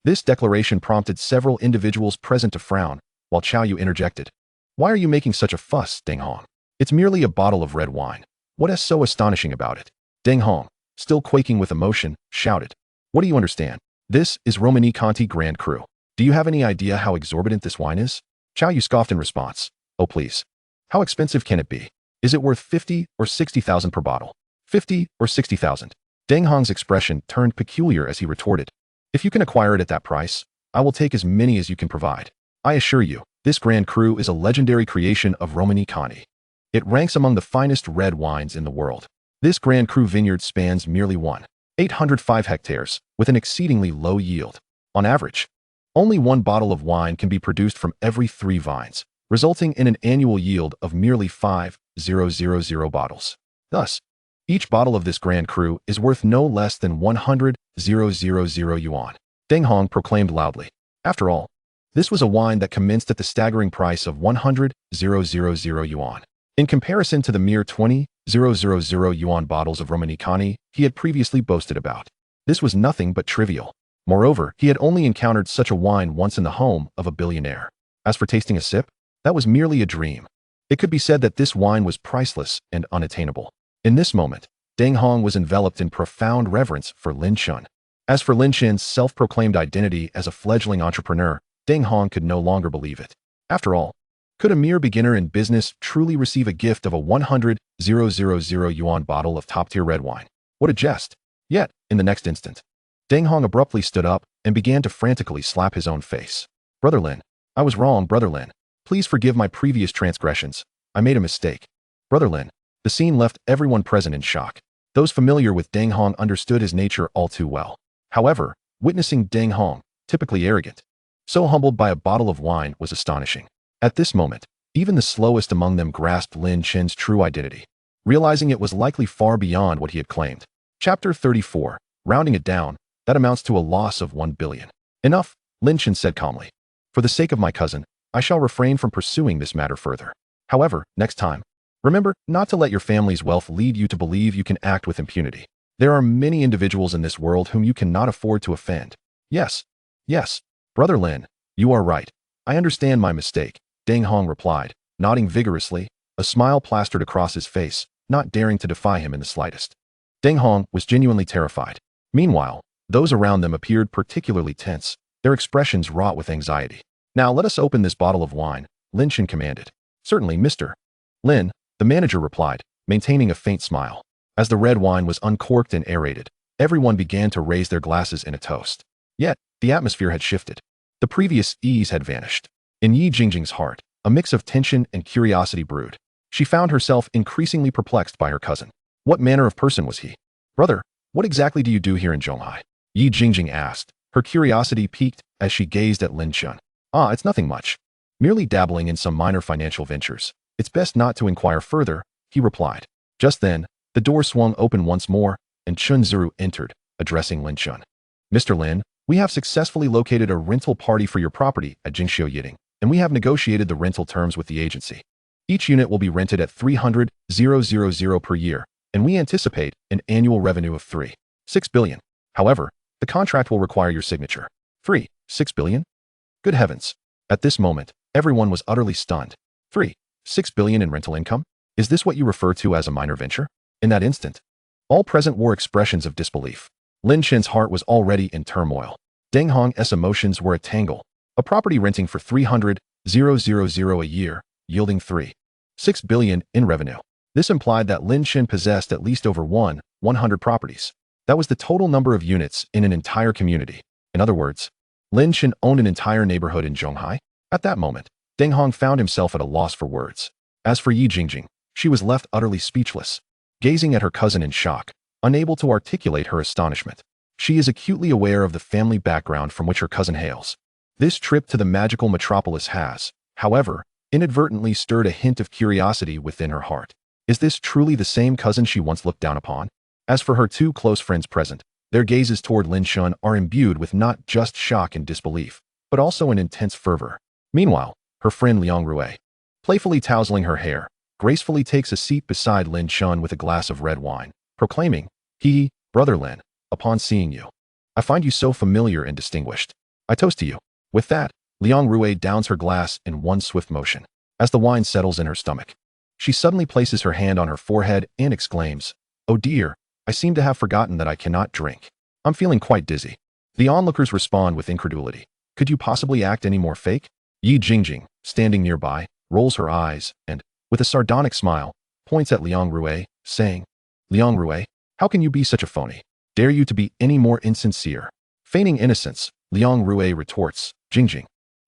This declaration prompted several individuals present to frown, while Chao Yu interjected. Why are you making such a fuss, Deng Hong? It's merely a bottle of red wine. What is so astonishing about it? Deng Hong, still quaking with emotion, shouted. What do you understand? This is Romani Conti Grand Cru. Do you have any idea how exorbitant this wine is? Chao Yu scoffed in response. Oh please. How expensive can it be? Is it worth 50 or 60,000 per bottle? 50 or 60,000. Deng Hong's expression turned peculiar as he retorted. If you can acquire it at that price, I will take as many as you can provide. I assure you, this Grand Cru is a legendary creation of Romani Conti. It ranks among the finest red wines in the world. This Grand Cru vineyard spans merely 1,805 hectares, with an exceedingly low yield. On average, only 1 bottle of wine can be produced from every 3 vines, resulting in an annual yield of merely 5,000 bottles. Thus, each bottle of this Grand Cru is worth no less than 100,000 yuan. Deng Hong proclaimed loudly. After all, this was a wine that commenced at the staggering price of 100,000 yuan. In comparison to the mere 20,000 yuan bottles of Romani Conti he had previously boasted about, this was nothing but trivial. Moreover, he had only encountered such a wine once in the home of a billionaire. As for tasting a sip, that was merely a dream. It could be said that this wine was priceless and unattainable. In this moment, Deng Hong was enveloped in profound reverence for Lin Chen. As for Lin Chen's self-proclaimed identity as a fledgling entrepreneur, Deng Hong could no longer believe it. After all, could a mere beginner in business truly receive a gift of a 100,000 yuan bottle of top-tier red wine? What a jest! Yet, in the next instant, Deng Hong abruptly stood up and began to frantically slap his own face. Brother Lin, I was wrong, Brother Lin. Please forgive my previous transgressions. I made a mistake. Brother Lin. The scene left everyone present in shock. Those familiar with Deng Hong understood his nature all too well. However, witnessing Deng Hong, typically arrogant, so humbled by a bottle of wine was astonishing. At this moment, even the slowest among them grasped Lin Chen's true identity, realizing it was likely far beyond what he had claimed. Chapter 34. Rounding it down, that amounts to a loss of 1 billion. Enough, Lin Chen said calmly. For the sake of my cousin, I shall refrain from pursuing this matter further. However, next time, remember not to let your family's wealth lead you to believe you can act with impunity. There are many individuals in this world whom you cannot afford to offend. Yes, Brother Lin, you are right. I understand my mistake, Deng Hong replied, nodding vigorously, a smile plastered across his face, not daring to defy him in the slightest. Deng Hong was genuinely terrified. Meanwhile, those around them appeared particularly tense, their expressions wrought with anxiety. Now let us open this bottle of wine, Lin Chen commanded. Certainly, Mr. Lin, the manager replied, maintaining a faint smile. As the red wine was uncorked and aerated, everyone began to raise their glasses in a toast. Yet, the atmosphere had shifted. The previous ease had vanished. In Yi Jingjing's heart, a mix of tension and curiosity brewed. She found herself increasingly perplexed by her cousin. What manner of person was he? Brother, what exactly do you do here in Zhonghai? Yi Jingjing asked, her curiosity piqued as she gazed at Lin Chen. It's nothing much. Merely dabbling in some minor financial ventures. It's best not to inquire further, he replied. Just then, the door swung open once more, and Chun Ziru entered, addressing Lin Chen. Mr. Lin, we have successfully located a rental party for your property at Jingxiu Yiding, and we have negotiated the rental terms with the agency. Each unit will be rented at 300,000 per year, and we anticipate an annual revenue of 3.6 billion. However, the contract will require your signature. 3.6 billion? Good heavens. At this moment, everyone was utterly stunned. 3.6 billion in rental income? Is this what you refer to as a minor venture? In that instant, all present wore expressions of disbelief. Lin Chen's heart was already in turmoil. Deng Hong's emotions were a tangle. A property renting for 300,000 a year, yielding 3.6 billion in revenue. This implied that Lin Chen possessed at least over 100 properties. That was the total number of units in an entire community. In other words, Lin Chen owned an entire neighborhood in Zhonghai. At that moment, Deng Hong found himself at a loss for words. As for Yi Jingjing, she was left utterly speechless, gazing at her cousin in shock, unable to articulate her astonishment. She is acutely aware of the family background from which her cousin hails. This trip to the magical metropolis has, however, inadvertently stirred a hint of curiosity within her heart. Is this truly the same cousin she once looked down upon? As for her two close friends present, their gazes toward Lin Chen are imbued with not just shock and disbelief, but also an intense fervor. Meanwhile, her friend Liang Rui, playfully tousling her hair, gracefully takes a seat beside Lin Chen with a glass of red wine, proclaiming, Brother Lin, upon seeing you, I find you so familiar and distinguished. I toast to you. With that, Liang Rui downs her glass in one swift motion. As the wine settles in her stomach, she suddenly places her hand on her forehead and exclaims, Oh dear, I seem to have forgotten that I cannot drink. I'm feeling quite dizzy. The onlookers respond with incredulity. Could you possibly act any more fake? Yi Jingjing, standing nearby, rolls her eyes and, with a sardonic smile, points at Liang Rui, saying, Liang Rui, how can you be such a phony? Dare you to be any more insincere? Feigning innocence, Liang Rui retorts, Jingjing,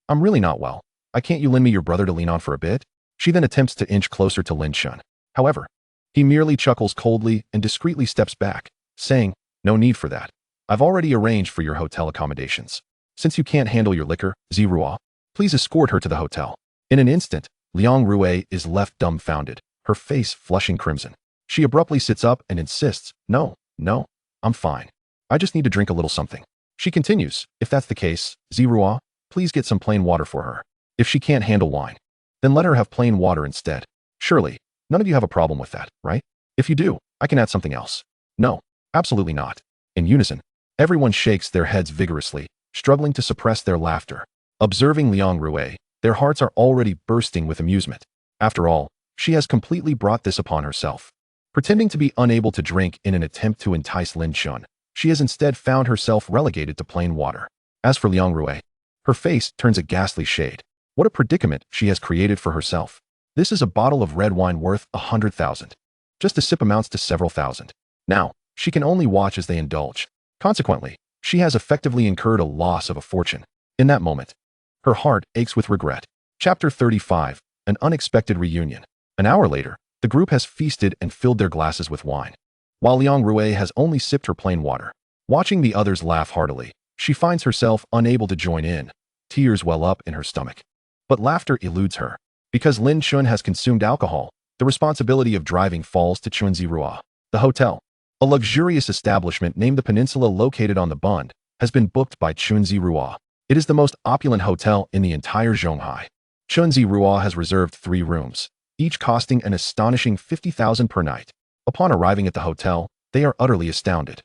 I'm really not well. Can't you lend me your brother to lean on for a bit? She then attempts to inch closer to Lin Chen. However, he merely chuckles coldly and discreetly steps back, saying, No need for that. I've already arranged for your hotel accommodations. Since you can't handle your liquor, Zirua, please escort her to the hotel. In an instant, Liang Rui is left dumbfounded, her face flushing crimson. She abruptly sits up and insists, No, I'm fine. I just need to drink a little something. She continues, If that's the case, Zirua, please get some plain water for her. If she can't handle wine, then let her have plain water instead. Surely, none of you have a problem with that, right? If you do, I can add something else. No, absolutely not. In unison, everyone shakes their heads vigorously, struggling to suppress their laughter. Observing Liang Rui, their hearts are already bursting with amusement. After all, she has completely brought this upon herself. Pretending to be unable to drink in an attempt to entice Lin Chen, she has instead found herself relegated to plain water. As for Liang Rui, her face turns a ghastly shade. What a predicament she has created for herself. This is a bottle of red wine worth 100,000. Just a sip amounts to several thousand. Now, she can only watch as they indulge. Consequently, she has effectively incurred a loss of a fortune. In that moment, her heart aches with regret. Chapter 35. An unexpected reunion. An hour later, the group has feasted and filled their glasses with wine, while Liang Rui has only sipped her plain water. Watching the others laugh heartily, she finds herself unable to join in. Tears well up in her stomach. But laughter eludes her. Because Lin Chen has consumed alcohol, the responsibility of driving falls to Chunzirua. The hotel, a luxurious establishment named the Peninsula located on the Bund, has been booked by Chunzirua. It is the most opulent hotel in the entire Zhonghai. Chunzirua has reserved 3 rooms, each costing an astonishing 50,000 per night. Upon arriving at the hotel, they are utterly astounded.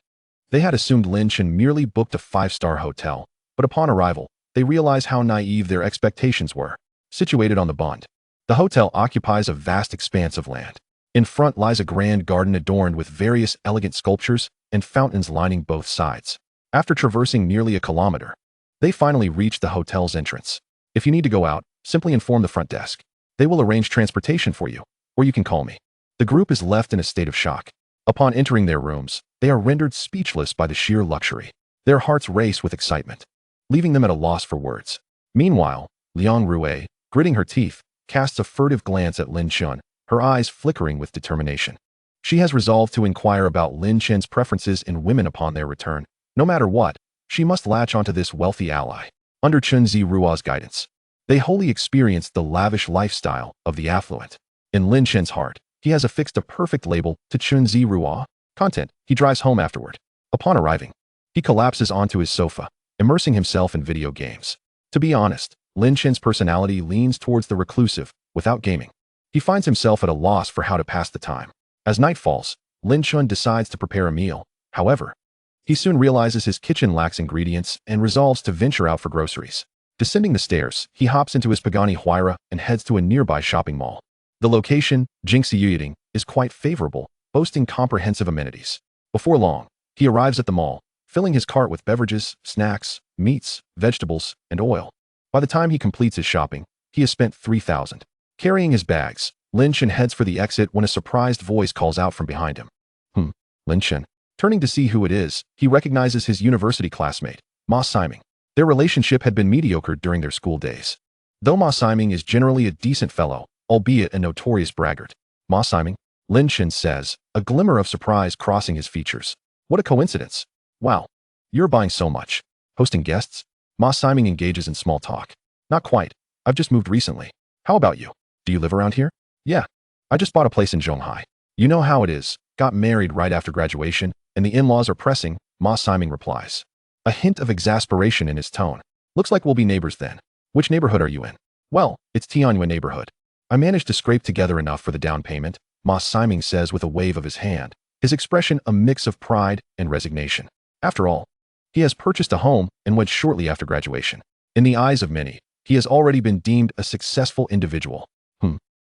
They had assumed Lin Chen merely booked a 5-star hotel, but upon arrival, they realize how naive their expectations were. Situated on the Bund, the hotel occupies a vast expanse of land. In front lies a grand garden adorned with various elegant sculptures and fountains lining both sides. After traversing nearly a kilometer, they finally reach the hotel's entrance. If you need to go out, simply inform the front desk. They will arrange transportation for you, or you can call me. The group is left in a state of shock. Upon entering their rooms, they are rendered speechless by the sheer luxury. Their hearts race with excitement, leaving them at a loss for words. Meanwhile, Liang Rue, gritting her teeth, casts a furtive glance at Lin Chen, her eyes flickering with determination. She has resolved to inquire about Lin Chen's preferences in women upon their return. No matter what, she must latch onto this wealthy ally. Under Chunzirua's guidance, they wholly experienced the lavish lifestyle of the affluent. In Lin Chen's heart, he has affixed a perfect label to Chunzirua. Content. He drives home afterward. Upon arriving, he collapses onto his sofa, immersing himself in video games. To be honest, Lin Chen's personality leans towards the reclusive, without gaming. He finds himself at a loss for how to pass the time. As night falls, Lin Chen decides to prepare a meal. However, he soon realizes his kitchen lacks ingredients and resolves to venture out for groceries. Descending the stairs, he hops into his Pagani Huayra and heads to a nearby shopping mall. The location, Jingxiyuting, is quite favorable, boasting comprehensive amenities. Before long, he arrives at the mall, filling his cart with beverages, snacks, meats, vegetables, and oil. By the time he completes his shopping, he has spent 3,000. Carrying his bags, Lin Chen heads for the exit when a surprised voice calls out from behind him. Lin Chen. Turning to see who it is, he recognizes his university classmate, Ma Siming. Their relationship had been mediocre during their school days. Though Ma Siming is generally a decent fellow, albeit a notorious braggart. Ma Siming, Lin Chen says, a glimmer of surprise crossing his features. What a coincidence. Wow. You're buying so much. Hosting guests? Ma Siming engages in small talk. Not quite. I've just moved recently. How about you? Do you live around here? Yeah. I just bought a place in Zhonghai. You know how it is. Got married right after graduation, and the in-laws are pressing, Ma Siming replies. A hint of exasperation in his tone. Looks like we'll be neighbors then. Which neighborhood are you in? Well, it's Tianyuan neighborhood. I managed to scrape together enough for the down payment, Ma Siming says with a wave of his hand, his expression a mix of pride and resignation. After all, he has purchased a home and wed shortly after graduation. In the eyes of many, he has already been deemed a successful individual.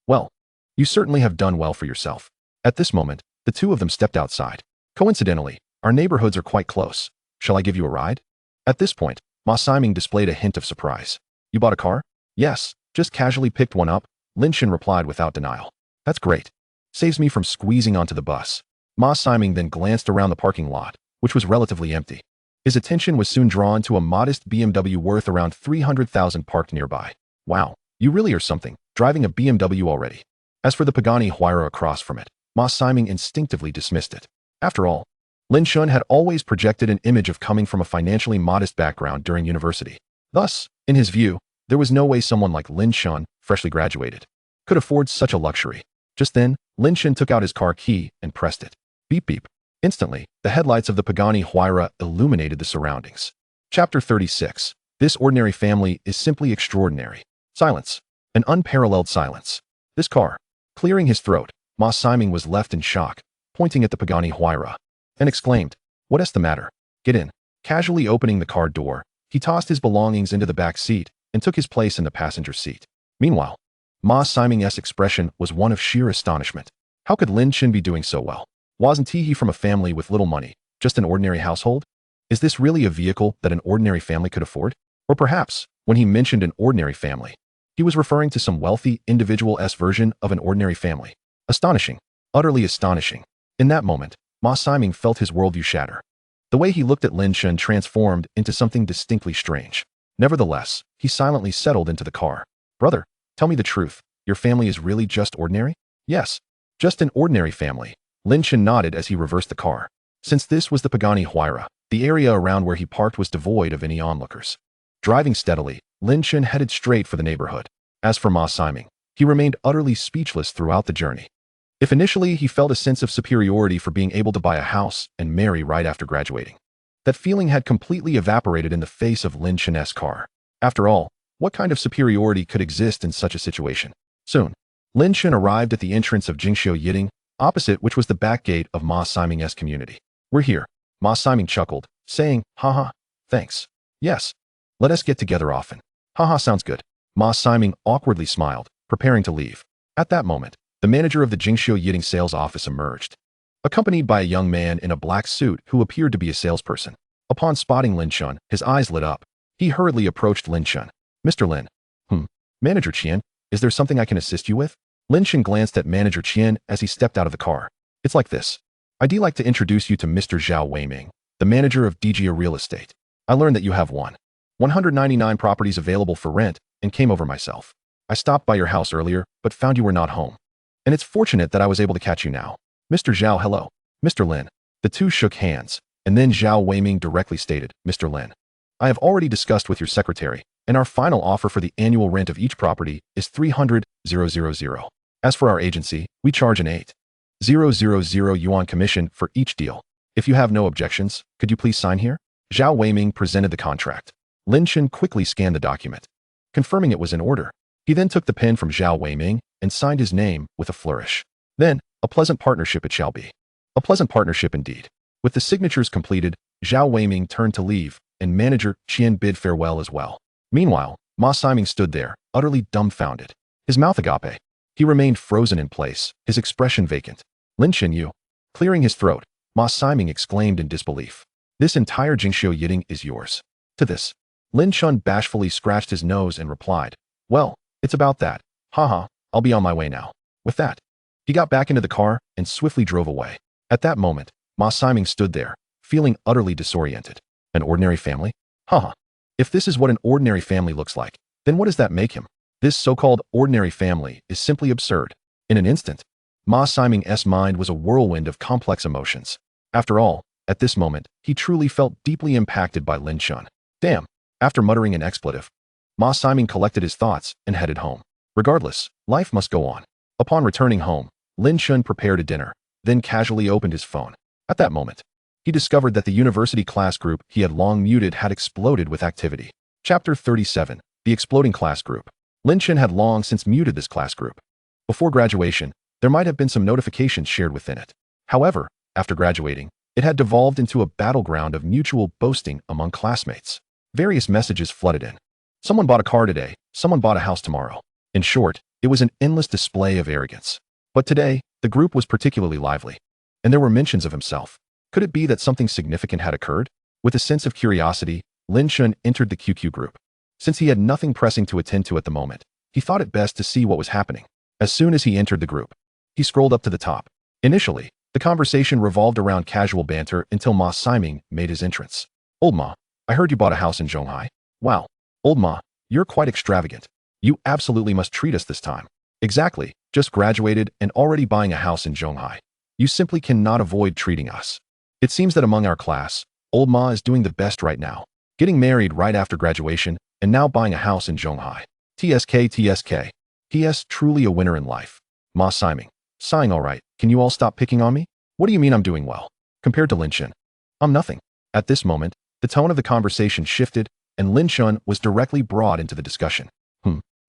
Well, you certainly have done well for yourself. At this moment, the two of them stepped outside. Coincidentally, our neighborhoods are quite close. Shall I give you a ride? At this point, Ma Siming displayed a hint of surprise. You bought a car? Yes, just casually picked one up, Lin Chen replied without denial. That's great. Saves me from squeezing onto the bus. Ma Siming then glanced around the parking lot, which was relatively empty. His attention was soon drawn to a modest BMW worth around 300,000 parked nearby. Wow, you really are something, driving a BMW already. As for the Pagani Huayra across from it, Ma Siming instinctively dismissed it. After all, Lin Chen had always projected an image of coming from a financially modest background during university. Thus, in his view, there was no way someone like Lin Chen, freshly graduated, could afford such a luxury. Just then, Lin Chen took out his car key and pressed it. Beep beep. Instantly, the headlights of the Pagani Huayra illuminated the surroundings. Chapter 36. This ordinary family is simply extraordinary. Silence. An unparalleled silence. This car. Clearing his throat, Ma Siming was left in shock, pointing at the Pagani Huayra, and exclaimed, "What's the matter? Get in." Casually opening the car door, he tossed his belongings into the back seat and took his place in the passenger seat. Meanwhile, Ma Siming's expression was one of sheer astonishment. How could Lin Chen be doing so well? Wasn't he from a family with little money, just an ordinary household? Is this really a vehicle that an ordinary family could afford? Or perhaps, when he mentioned an ordinary family, he was referring to some wealthy individual's version of an ordinary family. Astonishing. Utterly astonishing. In that moment, Ma Siming felt his worldview shatter. The way he looked at Lin Chen transformed into something distinctly strange. Nevertheless, he silently settled into the car. Brother, tell me the truth. Your family is really just ordinary? Yes, just an ordinary family. Lin Chen nodded as he reversed the car. Since this was the Pagani Huayra, the area around where he parked was devoid of any onlookers. Driving steadily, Lin Chen headed straight for the neighborhood. As for Ma Siming, he remained utterly speechless throughout the journey. If initially he felt a sense of superiority for being able to buy a house and marry right after graduating, that feeling had completely evaporated in the face of Lin Chen's car. After all, what kind of superiority could exist in such a situation? Soon, Lin Chen arrived at the entrance of Zhonghai Jinyuan, opposite which was the back gate of Ma Siming's community. "We're here," Ma Siming chuckled, saying, "Haha, thanks. Yes, let us get together often." "Haha, sounds good." Ma Siming awkwardly smiled, preparing to leave. At that moment, the manager of the Zhonghai Jinyuan sales office emerged, accompanied by a young man in a black suit who appeared to be a salesperson. Upon spotting Lin Chen, his eyes lit up. He hurriedly approached Lin Chen. "Mr. Lin." Manager Qian, is there something I can assist you with?" Lin Chen glanced at Manager Qian as he stepped out of the car. "It's like this. I'd like to introduce you to Mr. Zhao Weiming, the manager of DGA Real Estate. I learned that you have 199 properties available for rent and came over myself. I stopped by your house earlier, but found you were not home. And it's fortunate that I was able to catch you now." "Mr. Zhao, hello." "Mr. Lin." The two shook hands, and then Zhao Weiming directly stated, "Mr. Lin, I have already discussed with your secretary, and our final offer for the annual rent of each property is 300,000. As for our agency, we charge an 8,000 yuan commission for each deal. If you have no objections, could you please sign here?" Zhao Weiming presented the contract. Lin Chen quickly scanned the document, confirming it was in order. He then took the pen from Zhao Weiming and signed his name with a flourish. Then, "A pleasant partnership it shall be." A pleasant partnership indeed. With the signatures completed, Zhao Weiming turned to leave, and manager Qian bid farewell as well. Meanwhile, Ma Siming stood there, utterly dumbfounded. His mouth agape. He remained frozen in place, his expression vacant. "Lin Chen, you." Clearing his throat, Ma Siming exclaimed in disbelief. "This entire Zhonghai Jinyuan is yours." To this, Lin Chen bashfully scratched his nose and replied, "Well, it's about that. Haha, I'll be on my way now." With that, he got back into the car and swiftly drove away. At that moment, Ma Siming stood there, feeling utterly disoriented. An ordinary family? Haha. If this is what an ordinary family looks like, then what does that make him? This so-called ordinary family is simply absurd. In an instant, Ma Siming's mind was a whirlwind of complex emotions. After all, at this moment, he truly felt deeply impacted by Lin Chen. Damn. After muttering an expletive, Ma Siming collected his thoughts and headed home. Regardless, life must go on. Upon returning home, Lin Chen prepared a dinner, then casually opened his phone. At that moment, he discovered that the university class group he had long muted had exploded with activity. Chapter 37, The Exploding Class Group. Lin Chen had long since muted this class group. Before graduation, there might have been some notifications shared within it. However, after graduating, it had devolved into a battleground of mutual boasting among classmates. Various messages flooded in. Someone bought a car today, someone bought a house tomorrow. In short, it was an endless display of arrogance. But today, the group was particularly lively, and there were mentions of himself. Could it be that something significant had occurred? With a sense of curiosity, Lin Chen entered the QQ group. Since he had nothing pressing to attend to at the moment, he thought it best to see what was happening. As soon as he entered the group, he scrolled up to the top. Initially, the conversation revolved around casual banter until Ma Siming made his entrance. "Old Ma, I heard you bought a house in Zhonghai. Wow. Old Ma, you're quite extravagant. You absolutely must treat us this time." "Exactly, just graduated and already buying a house in Zhonghai. You simply cannot avoid treating us. It seems that among our class, Old Ma is doing the best right now. Getting married right after graduation and now buying a house in Zhonghai. TSK. He is truly a winner in life." Ma Siming, sighing, "All right, can you all stop picking on me? What do you mean I'm doing well? Compared to Lin Chen, I'm nothing." At this moment, the tone of the conversation shifted, and Lin Chen was directly brought into the discussion.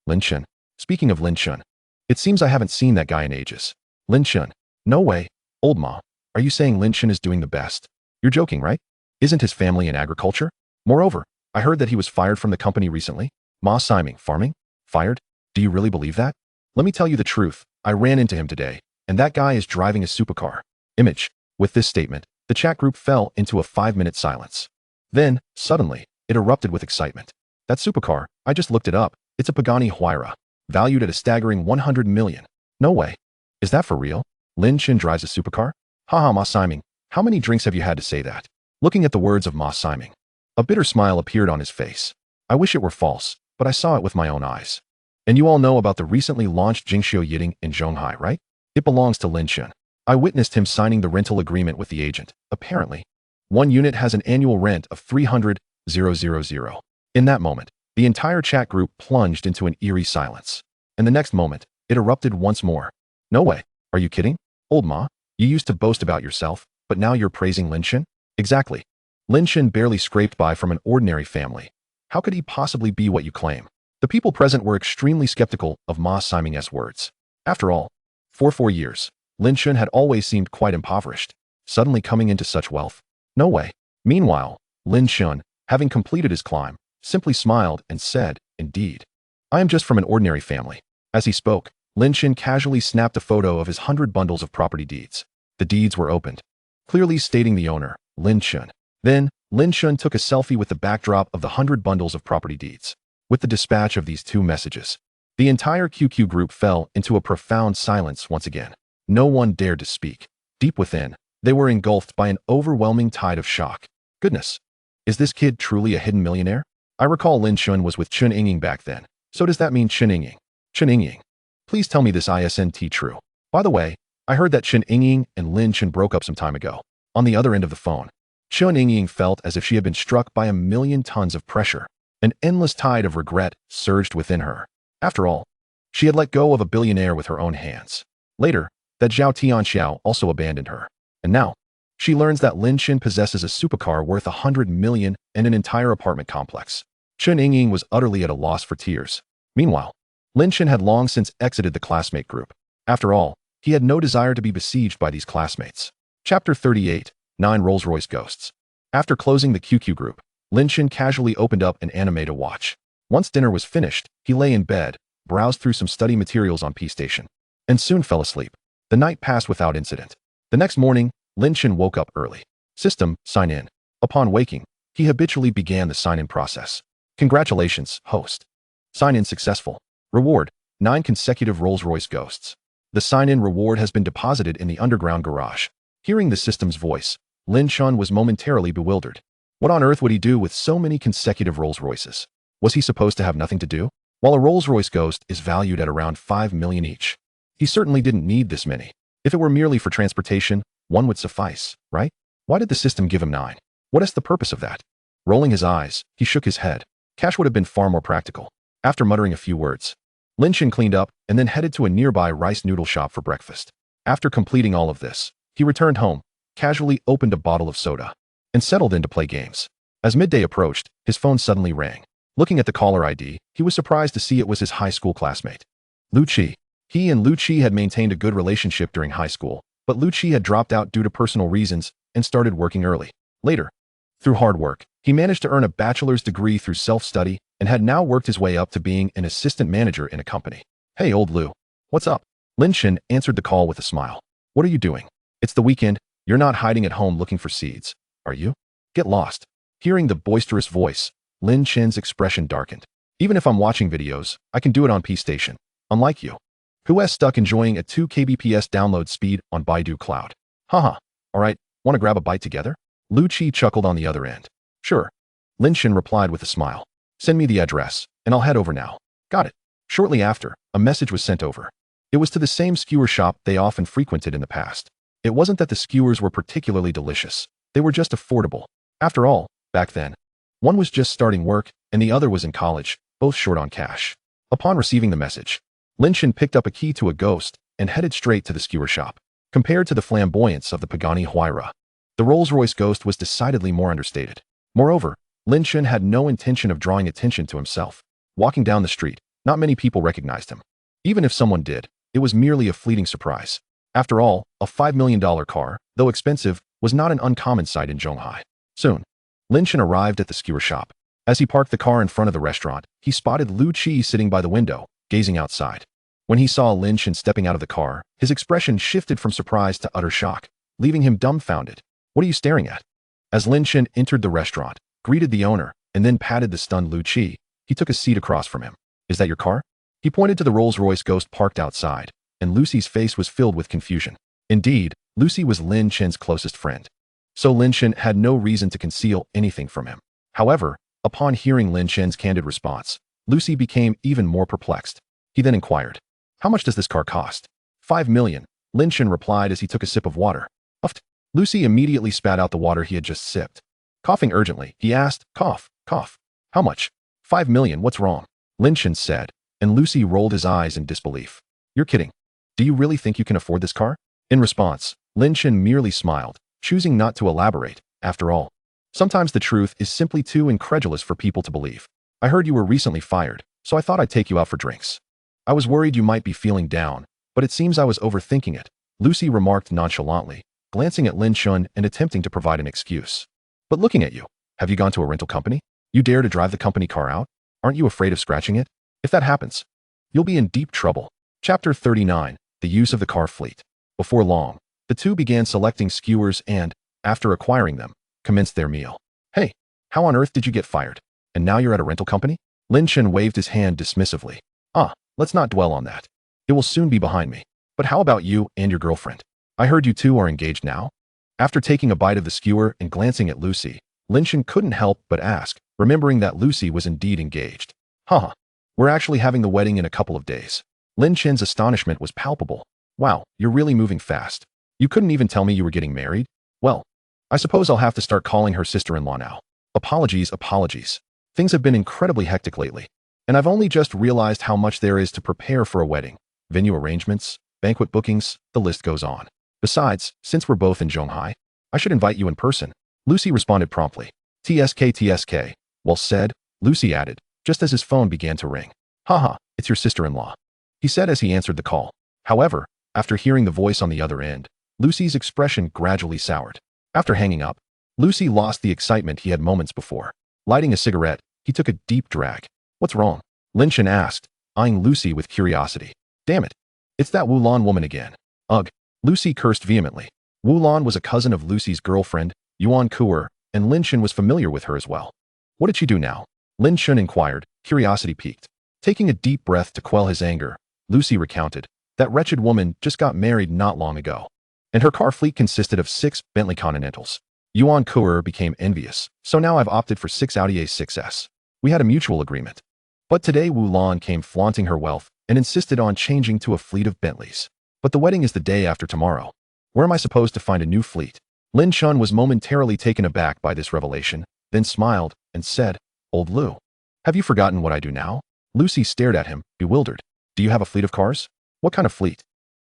Lin Chen. Speaking of Lin Chen, it seems I haven't seen that guy in ages." "Lin Chen. No way. Old Ma, are you saying Lin Chen is doing the best? You're joking, right? Isn't his family in agriculture? Moreover, I heard that he was fired from the company recently." Ma Siming, farming? Fired? Do you really believe that? Let me tell you the truth. I ran into him today, and that guy is driving a supercar. Image. With this statement, the chat group fell into a 5-minute silence. Then, suddenly, it erupted with excitement. "That supercar, I just looked it up. It's a Pagani Huayra, valued at a staggering 100 million. No way. Is that for real? Lin Chen drives a supercar? Haha, Ma Siming, how many drinks have you had to say that?" Looking at the words of Ma Siming, a bitter smile appeared on his face. "I wish it were false, but I saw it with my own eyes. And you all know about the recently launched Zhonghai Jinyuan in Zhonghai, right? It belongs to Lin Chen. I witnessed him signing the rental agreement with the agent. Apparently, one unit has an annual rent of 300,000. In that moment, The entire chat group plunged into an eerie silence. And the next moment, it erupted once more. No way. Are you kidding? Old Ma, you used to boast about yourself, but now you're praising Lin Chen? Exactly. Lin Chen barely scraped by from an ordinary family. How could he possibly be what you claim? The people present were extremely skeptical of Ma Siming's words. After all, for 4 years, Lin Chen had always seemed quite impoverished, suddenly coming into such wealth. No way. Meanwhile, Lin Chen, having completed his climb, simply smiled and said, "Indeed. I am just from an ordinary family." As he spoke, Lin Chen casually snapped a photo of his 100 bundles of property deeds. The deeds were opened, clearly stating the owner, Lin Chen. Then, Lin Chen took a selfie with the backdrop of the 100 bundles of property deeds. With the dispatch of these 2 messages, the entire QQ group fell into a profound silence once again. No one dared to speak. Deep within, they were engulfed by an overwhelming tide of shock. Goodness, is this kid truly a hidden millionaire? I recall Lin Chen was with Chen Yingying back then. So does that mean Chen Yingying? Chen Yingying. Please tell me this isn't true. By the way, I heard that Chen Yingying and Lin Chen broke up some time ago. On the other end of the phone, Chen Yingying felt as if she had been struck by 1,000,000 tons of pressure. An endless tide of regret surged within her. After all, she had let go of a billionaire with her own hands. Later, that Zhao Tianxiao also abandoned her. And now, she learns that Lin Chen possesses a supercar worth 100 million and an entire apartment complex. Chen Yingying was utterly at a loss for tears. Meanwhile, Lin Chen had long since exited the classmate group. After all, he had no desire to be besieged by these classmates. Chapter 38, 9 Rolls-Royce Ghosts. After closing the QQ group, Lin Chen casually opened up an anime to watch. Once dinner was finished, he lay in bed, browsed through some study materials on P-Station, and soon fell asleep. The night passed without incident. The next morning, Lin Chen woke up early. System, sign in. Upon waking, he habitually began the sign-in process. Congratulations, host. Sign-in successful. Reward, 9 consecutive Rolls-Royce Ghosts. The sign-in reward has been deposited in the underground garage. Hearing the system's voice, Lin Chen was momentarily bewildered. What on earth would he do with so many consecutive Rolls-Royces? Was he supposed to have nothing to do? While a Rolls-Royce Ghost is valued at around 5 million each, he certainly didn't need this many. If it were merely for transportation, one would suffice, right? Why did the system give him 9? What is the purpose of that? Rolling his eyes, he shook his head. Cash would have been far more practical. After muttering a few words, Lin Chen cleaned up and then headed to a nearby rice noodle shop for breakfast. After completing all of this, he returned home, casually opened a bottle of soda, and settled in to play games. As midday approached, his phone suddenly rang. Looking at the caller ID, he was surprised to see it was his high school classmate, Lu Qi. He and Lu Qi had maintained a good relationship during high school, but Lu Qi had dropped out due to personal reasons and started working early. Later, through hard work, he managed to earn a bachelor's degree through self-study and had now worked his way up to being an assistant manager in a company. "Hey, old Lu. What's up?" Lin Chen answered the call with a smile. "What are you doing? It's the weekend. You're not hiding at home looking for seeds, are you? Get lost." Hearing the boisterous voice, Lin Chen's expression darkened. "Even if I'm watching videos, I can do it on P-Station. Unlike you, who's stuck enjoying a 2 kbps download speed on Baidu Cloud." "Haha. Alright, wanna grab a bite together?" Lu Qi chuckled on the other end. "Sure." Lin Chen replied with a smile. "Send me the address, and I'll head over now." "Got it." Shortly after, a message was sent over. It was to the same skewer shop they often frequented in the past. It wasn't that the skewers were particularly delicious. They were just affordable. After all, back then, one was just starting work, and the other was in college, both short on cash. Upon receiving the message, Lin Chen picked up a key to a ghost and headed straight to the skewer shop. Compared to the flamboyance of the Pagani Huayra, the Rolls-Royce Ghost was decidedly more understated. Moreover, Lin Chen had no intention of drawing attention to himself. Walking down the street, not many people recognized him. Even if someone did, it was merely a fleeting surprise. After all, a $5 million car, though expensive, was not an uncommon sight in Zhonghai. Soon, Lin Chen arrived at the skewer shop. As he parked the car in front of the restaurant, he spotted Lu Qi sitting by the window, gazing outside. When he saw Lin Chen stepping out of the car, his expression shifted from surprise to utter shock, leaving him dumbfounded. "What are you staring at?" As Lin Chen entered the restaurant, greeted the owner, and then patted the stunned Lu Qi, he took a seat across from him. "Is that your car?" He pointed to the Rolls-Royce Ghost parked outside, and Lucy's face was filled with confusion. Indeed, Lucy was Lin Chen's closest friend, so Lin Chen had no reason to conceal anything from him. However, upon hearing Lin Chen's candid response, Lucy became even more perplexed. He then inquired, "How much does this car cost?" "5 million, Lin Chen replied as he took a sip of water. Uffed. Lucy immediately spat out the water he had just sipped. Coughing urgently, he asked, "Cough, cough. How much?" 5 million, what's wrong? Lin Chen said, and Lucy rolled his eyes in disbelief. You're kidding. Do you really think you can afford this car? In response, Lin Chen merely smiled, choosing not to elaborate. After all, sometimes the truth is simply too incredulous for people to believe. I heard you were recently fired, so I thought I'd take you out for drinks. I was worried you might be feeling down, but it seems I was overthinking it, Lucy remarked nonchalantly, glancing at Lin Chen and attempting to provide an excuse. But looking at you, have you gone to a rental company? You dare to drive the company car out? Aren't you afraid of scratching it? If that happens, you'll be in deep trouble. Chapter 39, The Use of the Car Fleet. Before long, the two began selecting skewers and, after acquiring them, commenced their meal. Hey, how on earth did you get fired? And now you're at a rental company? Lin Chen waved his hand dismissively. Let's not dwell on that. It will soon be behind me. But how about you and your girlfriend? I heard you two are engaged now? After taking a bite of the skewer and glancing at Lucy, Lin Chen couldn't help but ask, remembering that Lucy was indeed engaged. We're actually having the wedding in a couple of days. Lin Chen's astonishment was palpable. Wow, you're really moving fast. You couldn't even tell me you were getting married? Well, I suppose I'll have to start calling her sister-in-law now. Apologies. Things have been incredibly hectic lately, and I've only just realized how much there is to prepare for a wedding. Venue arrangements, banquet bookings, the list goes on. Besides, since we're both in Zhonghai, I should invite you in person. Lucy responded promptly. TSK. Well said, Lucy added, just as his phone began to ring. It's your sister-in-law, he said as he answered the call. However, after hearing the voice on the other end, Lucy's expression gradually soured. After hanging up, Lucy lost the excitement he had moments before. Lighting a cigarette, he took a deep drag. What's wrong? Lin Chen asked, eyeing Lucy with curiosity. Damn it. It's that Wu Lan woman again. Ugh. Lucy cursed vehemently. Wu Lan was a cousin of Lucy's girlfriend, Yuan Kuer, and Lin Chen was familiar with her as well. What did she do now? Lin Chen inquired, curiosity piqued. Taking a deep breath to quell his anger, Lucy recounted, that wretched woman just got married not long ago, and her car fleet consisted of 6 Bentley Continentals. Yuan Kuer became envious, so now I've opted for 6 Audi A6s. We had a mutual agreement. But today Wu Lan came flaunting her wealth and insisted on changing to a fleet of Bentleys. But the wedding is the day after tomorrow. Where am I supposed to find a new fleet? Lin Chen was momentarily taken aback by this revelation, then smiled and said, Old Lu, have you forgotten what I do now? Lucy stared at him, bewildered. Do you have a fleet of cars? What kind of fleet?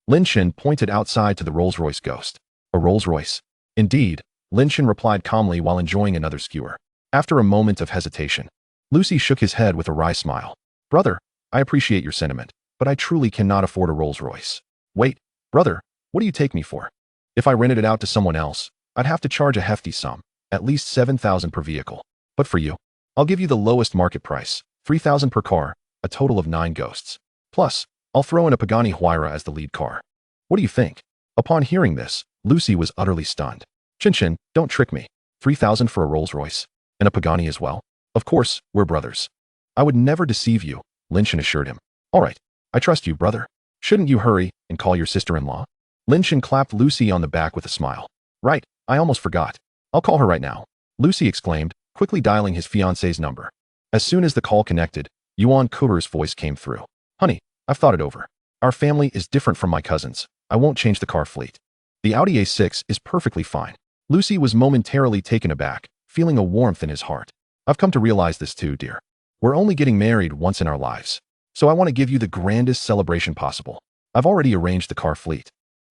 Lin Chen pointed outside to the Rolls-Royce Ghost. A Rolls-Royce? Indeed, Lin Chen replied calmly while enjoying another skewer. After a moment of hesitation, Lucy shook his head with a wry smile. Brother, I appreciate your sentiment, but I truly cannot afford a Rolls-Royce. Wait, brother, what do you take me for? If I rented it out to someone else, I'd have to charge a hefty sum, at least 7,000 per vehicle. But for you, I'll give you the lowest market price, 3,000 per car, a total of 9 Ghosts. Plus, I'll throw in a Pagani Huayra as the lead car. What do you think? Upon hearing this, Lucy was utterly stunned. Chin, don't trick me. 3,000 for a Rolls-Royce, and a Pagani as well? Of course, we're brothers. I would never deceive you, Lin Chen assured him. All right, I trust you, brother. Shouldn't you hurry and call your sister-in-law? Lin Chen clapped Lucy on the back with a smile. Right, I almost forgot. I'll call her right now, Lucy exclaimed, quickly dialing his fiancé's number. As soon as the call connected, Yuan Kuer's voice came through. Honey, I've thought it over. Our family is different from my cousins. I won't change the car fleet. The Audi A6 is perfectly fine. Lucy was momentarily taken aback, feeling a warmth in his heart. I've come to realize this too, dear. We're only getting married once in our lives, so I want to give you the grandest celebration possible. I've already arranged the car fleet,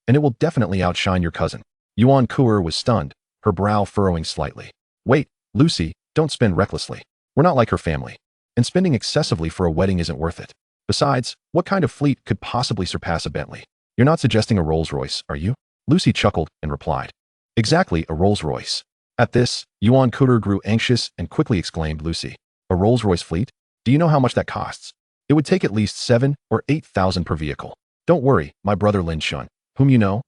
and it will definitely outshine your cousin. Yuan Kuer was stunned, her brow furrowing slightly. Wait, Lucy, don't spend recklessly. We're not like her family, and spending excessively for a wedding isn't worth it. Besides, what kind of fleet could possibly surpass a Bentley? You're not suggesting a Rolls-Royce, are you? Lucy chuckled and replied. Exactly, a Rolls-Royce. At this, Yuan Kuer grew anxious and quickly exclaimed, Lucy, a Rolls-Royce fleet? Do you know how much that costs? It would take at least 7,000 or 8,000 per vehicle. Don't worry, my brother Lin Chen, whom you know,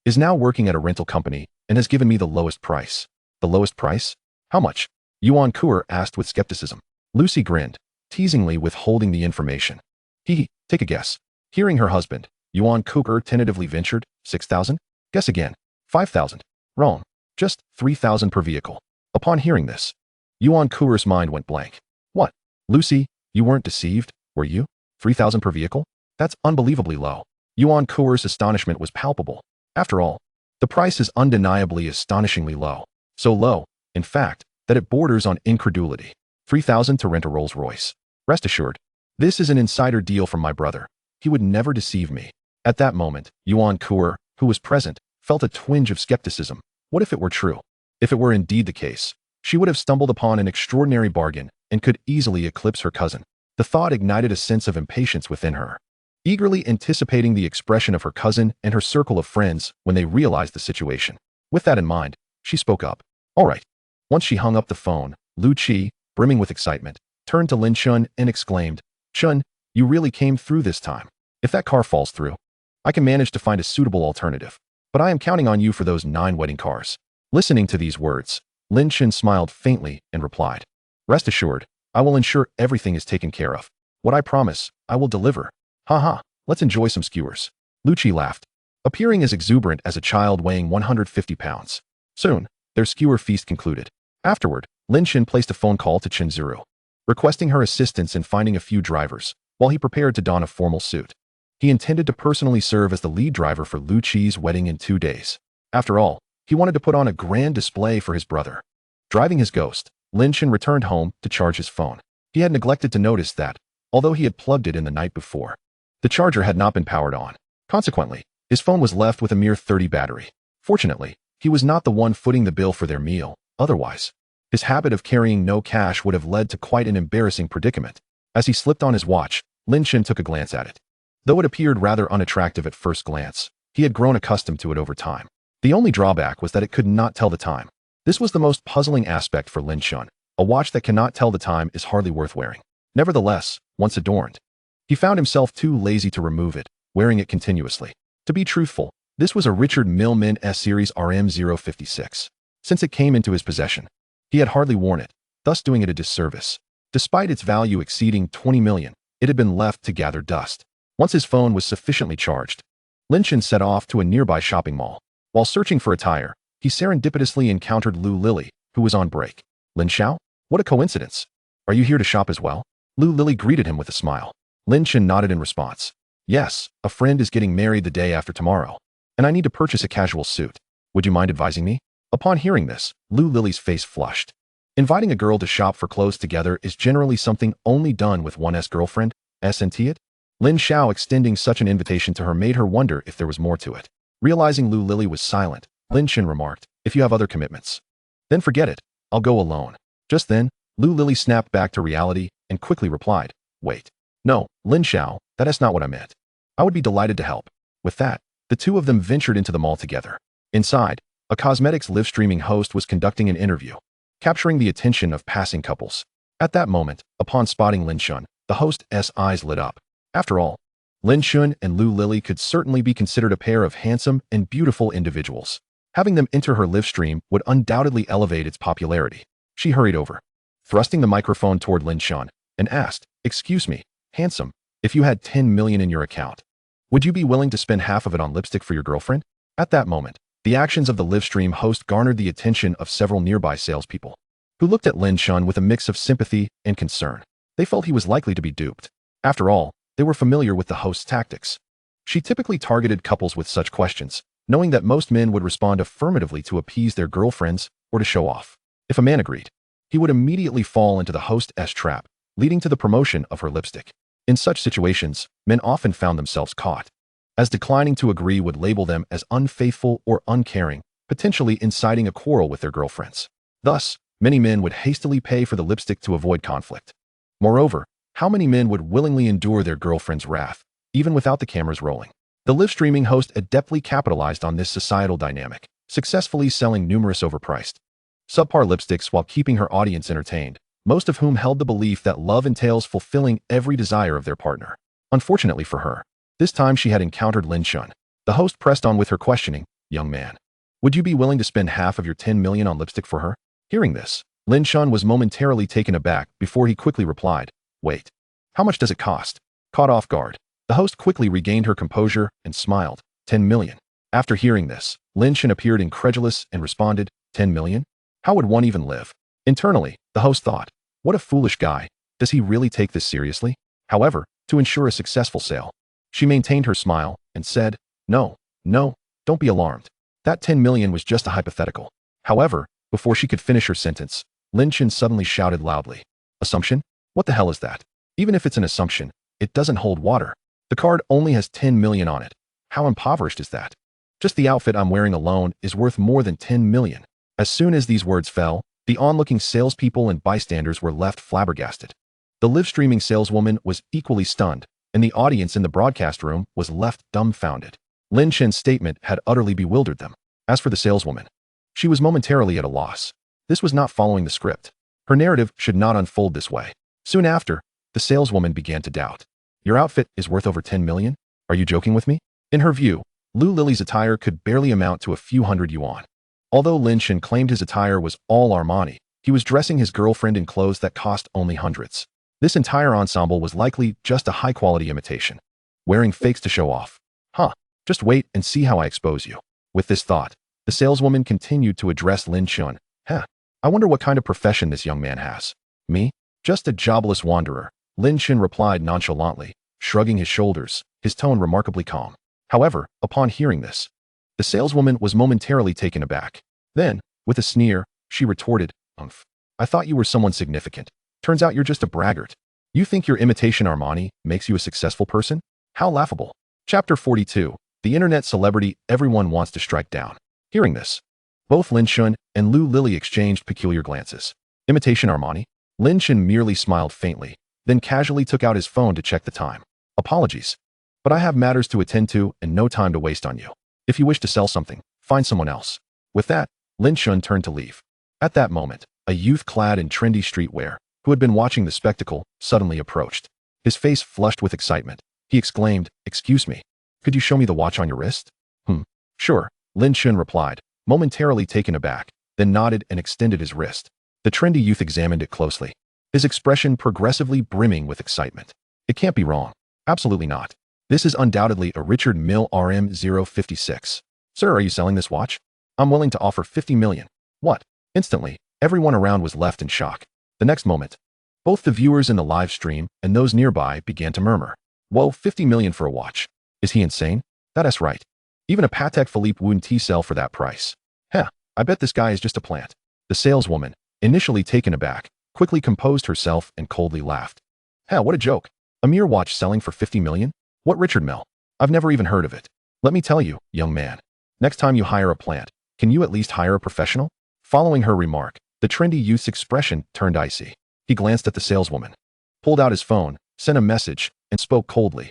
is now working at a rental company and has given me the lowest price. The lowest price? How much? Yuan Kuer asked with skepticism. Lucy grinned, teasingly withholding the information. Take a guess. Hearing her husband, Yuan Kuer tentatively ventured, 6,000? Guess again. 5,000. Wrong. Just 3,000 per vehicle. Upon hearing this, Yuan Kuer's mind went blank. What? Lucy, you weren't deceived, were you? 3,000 per vehicle? That's unbelievably low. Yuan Kuer's astonishment was palpable. After all, the price is undeniably astonishingly low. So low, in fact, that it borders on incredulity. $3,000 to rent a Rolls Royce. Rest assured, this is an insider deal from my brother. He would never deceive me. At that moment, Yuan Kuer, who was present, felt a twinge of skepticism. What if it were true? If it were indeed the case, she would have stumbled upon an extraordinary bargain and could easily eclipse her cousin. The thought ignited a sense of impatience within her, eagerly anticipating the expression of her cousin and her circle of friends when they realized the situation. With that in mind, she spoke up. All right. Once she hung up the phone, Lu Qi, brimming with excitement, turned to Lin Chen and exclaimed, Chen, you really came through this time. If that car falls through, I can manage to find a suitable alternative. But I am counting on you for those 9 wedding cars. Listening to these words, Lin Chen smiled faintly and replied, Rest assured, I will ensure everything is taken care of. What I promise, I will deliver. Haha, let's enjoy some skewers. Lu Qi laughed, appearing as exuberant as a child weighing 150 pounds. Soon, their skewer feast concluded. Afterward, Lin Chen placed a phone call to Chen Zuru, requesting her assistance in finding a few drivers, while he prepared to don a formal suit. He intended to personally serve as the lead driver for Lu Qi's wedding in 2 days. After all, he wanted to put on a grand display for his brother. Driving his Ghost, Lin Chen returned home to charge his phone. He had neglected to notice that, although he had plugged it in the night before, the charger had not been powered on. Consequently, his phone was left with a mere 30 battery. Fortunately, he was not the one footing the bill for their meal. Otherwise, his habit of carrying no cash would have led to quite an embarrassing predicament. As he slipped on his watch, Lin Chen took a glance at it. Though it appeared rather unattractive at first glance, he had grown accustomed to it over time. The only drawback was that it could not tell the time. This was the most puzzling aspect for Lin Chen. A watch that cannot tell the time is hardly worth wearing. Nevertheless, once adorned, he found himself too lazy to remove it, wearing it continuously. To be truthful, this was a Richard Millman S-Series RM056. Since it came into his possession, he had hardly worn it, thus doing it a disservice. Despite its value exceeding 20 million, it had been left to gather dust. Once his phone was sufficiently charged, Lin Chen set off to a nearby shopping mall. While searching for attire, he serendipitously encountered Lu Lily, who was on break. Lin Xiao? What a coincidence. Are you here to shop as well? Lu Lily greeted him with a smile. Lin Chen nodded in response. Yes, a friend is getting married the day after tomorrow, and I need to purchase a casual suit. Would you mind advising me? Upon hearing this, Lu Lily's face flushed. Inviting a girl to shop for clothes together is generally something only done with one's girlfriend, isn't it? Lin Xiao extending such an invitation to her made her wonder if there was more to it. Realizing Lu Lily was silent, Lin Chen remarked, If you have other commitments, then forget it, I'll go alone. Just then, Lu Lily snapped back to reality and quickly replied, Wait. No, Lin Xiao, that is not what I meant. I would be delighted to help. With that, the two of them ventured into the mall together. Inside, a cosmetics live streaming host was conducting an interview, capturing the attention of passing couples. At that moment, upon spotting Lin Chen, the host's eyes lit up. After all, Lin Chen and Lu Lily could certainly be considered a pair of handsome and beautiful individuals. Having them enter her live stream would undoubtedly elevate its popularity. She hurried over, thrusting the microphone toward Lin Chen, and asked, Excuse me, handsome, if you had 10 million in your account, would you be willing to spend half of it on lipstick for your girlfriend? At that moment, the actions of the live stream host garnered the attention of several nearby salespeople, who looked at Lin Chen with a mix of sympathy and concern. They felt he was likely to be duped. After all, they were familiar with the host's tactics. She typically targeted couples with such questions, knowing that most men would respond affirmatively to appease their girlfriends or to show off. If a man agreed, he would immediately fall into the host's trap, leading to the promotion of her lipstick. In such situations, men often found themselves caught, as declining to agree would label them as unfaithful or uncaring, potentially inciting a quarrel with their girlfriends. Thus, many men would hastily pay for the lipstick to avoid conflict. Moreover, how many men would willingly endure their girlfriend's wrath, even without the cameras rolling? The live streaming host adeptly capitalized on this societal dynamic, successfully selling numerous overpriced, subpar lipsticks while keeping her audience entertained, most of whom held the belief that love entails fulfilling every desire of their partner. Unfortunately for her, this time she had encountered Lin Chen. The host pressed on with her questioning, Young man, would you be willing to spend half of your 10 million on lipstick for her? Hearing this, Lin Chen was momentarily taken aback before he quickly replied, Wait, how much does it cost? Caught off guard, the host quickly regained her composure and smiled, 10 million. After hearing this, Lin Chen appeared incredulous and responded, 10 million? How would one even live? Internally, the host thought, what a foolish guy, does he really take this seriously? However, to ensure a successful sale, she maintained her smile and said, No, don't be alarmed. That 10 million was just a hypothetical. However, before she could finish her sentence, Lin Chen suddenly shouted loudly, Assumption? What the hell is that? Even if it's an assumption, it doesn't hold water. The card only has 10 million on it. How impoverished is that? Just the outfit I'm wearing alone is worth more than 10 million. As soon as these words fell, the onlooking salespeople and bystanders were left flabbergasted. The live-streaming saleswoman was equally stunned, and the audience in the broadcast room was left dumbfounded. Lin Chen's statement had utterly bewildered them. As for the saleswoman, she was momentarily at a loss. This was not following the script. Her narrative should not unfold this way. Soon after, the saleswoman began to doubt. Your outfit is worth over 10 million? Are you joking with me? In her view, Lu Lily's attire could barely amount to a few hundred yuan. Although Lin Chen claimed his attire was all Armani, he was dressing his girlfriend in clothes that cost only hundreds. This entire ensemble was likely just a high-quality imitation. Wearing fakes to show off. Huh, just wait and see how I expose you. With this thought, the saleswoman continued to address Lin Chen. I wonder what kind of profession this young man has. Me? Just a jobless wanderer, Lin Chen replied nonchalantly, shrugging his shoulders, his tone remarkably calm. However, upon hearing this, the saleswoman was momentarily taken aback. Then, with a sneer, she retorted, "Umph. I thought you were someone significant. Turns out you're just a braggart. You think your imitation Armani makes you a successful person? How laughable." Chapter 42. The internet celebrity everyone wants to strike down. Hearing this, both Lin Chen and Lu Lily exchanged peculiar glances. Imitation Armani? Lin Chen merely smiled faintly, then casually took out his phone to check the time. Apologies, but I have matters to attend to and no time to waste on you. If you wish to sell something, find someone else. With that, Lin Chen turned to leave. At that moment, a youth clad in trendy streetwear, who had been watching the spectacle, suddenly approached. His face flushed with excitement. He exclaimed, "Excuse me, could you show me the watch on your wrist?" Sure, Lin Chen replied, momentarily taken aback, then nodded and extended his wrist. The trendy youth examined it closely, his expression progressively brimming with excitement. It can't be wrong. Absolutely not. This is undoubtedly a Richard Mille RM056. Sir, are you selling this watch? I'm willing to offer 50 million. What? Instantly, everyone around was left in shock. The next moment, both the viewers in the live stream and those nearby began to murmur. Whoa, 50 million for a watch. Is he insane? That's right. Even a Patek Philippe wouldn't sell for that price. I bet this guy is just a plant. The saleswoman, initially taken aback, quickly composed herself and coldly laughed. What a joke. A mere watch selling for 50 million? What Richard Mille? I've never even heard of it. Let me tell you, young man. Next time you hire a plant, can you at least hire a professional? Following her remark, the trendy youth's expression turned icy. He glanced at the saleswoman, pulled out his phone, sent a message, and spoke coldly.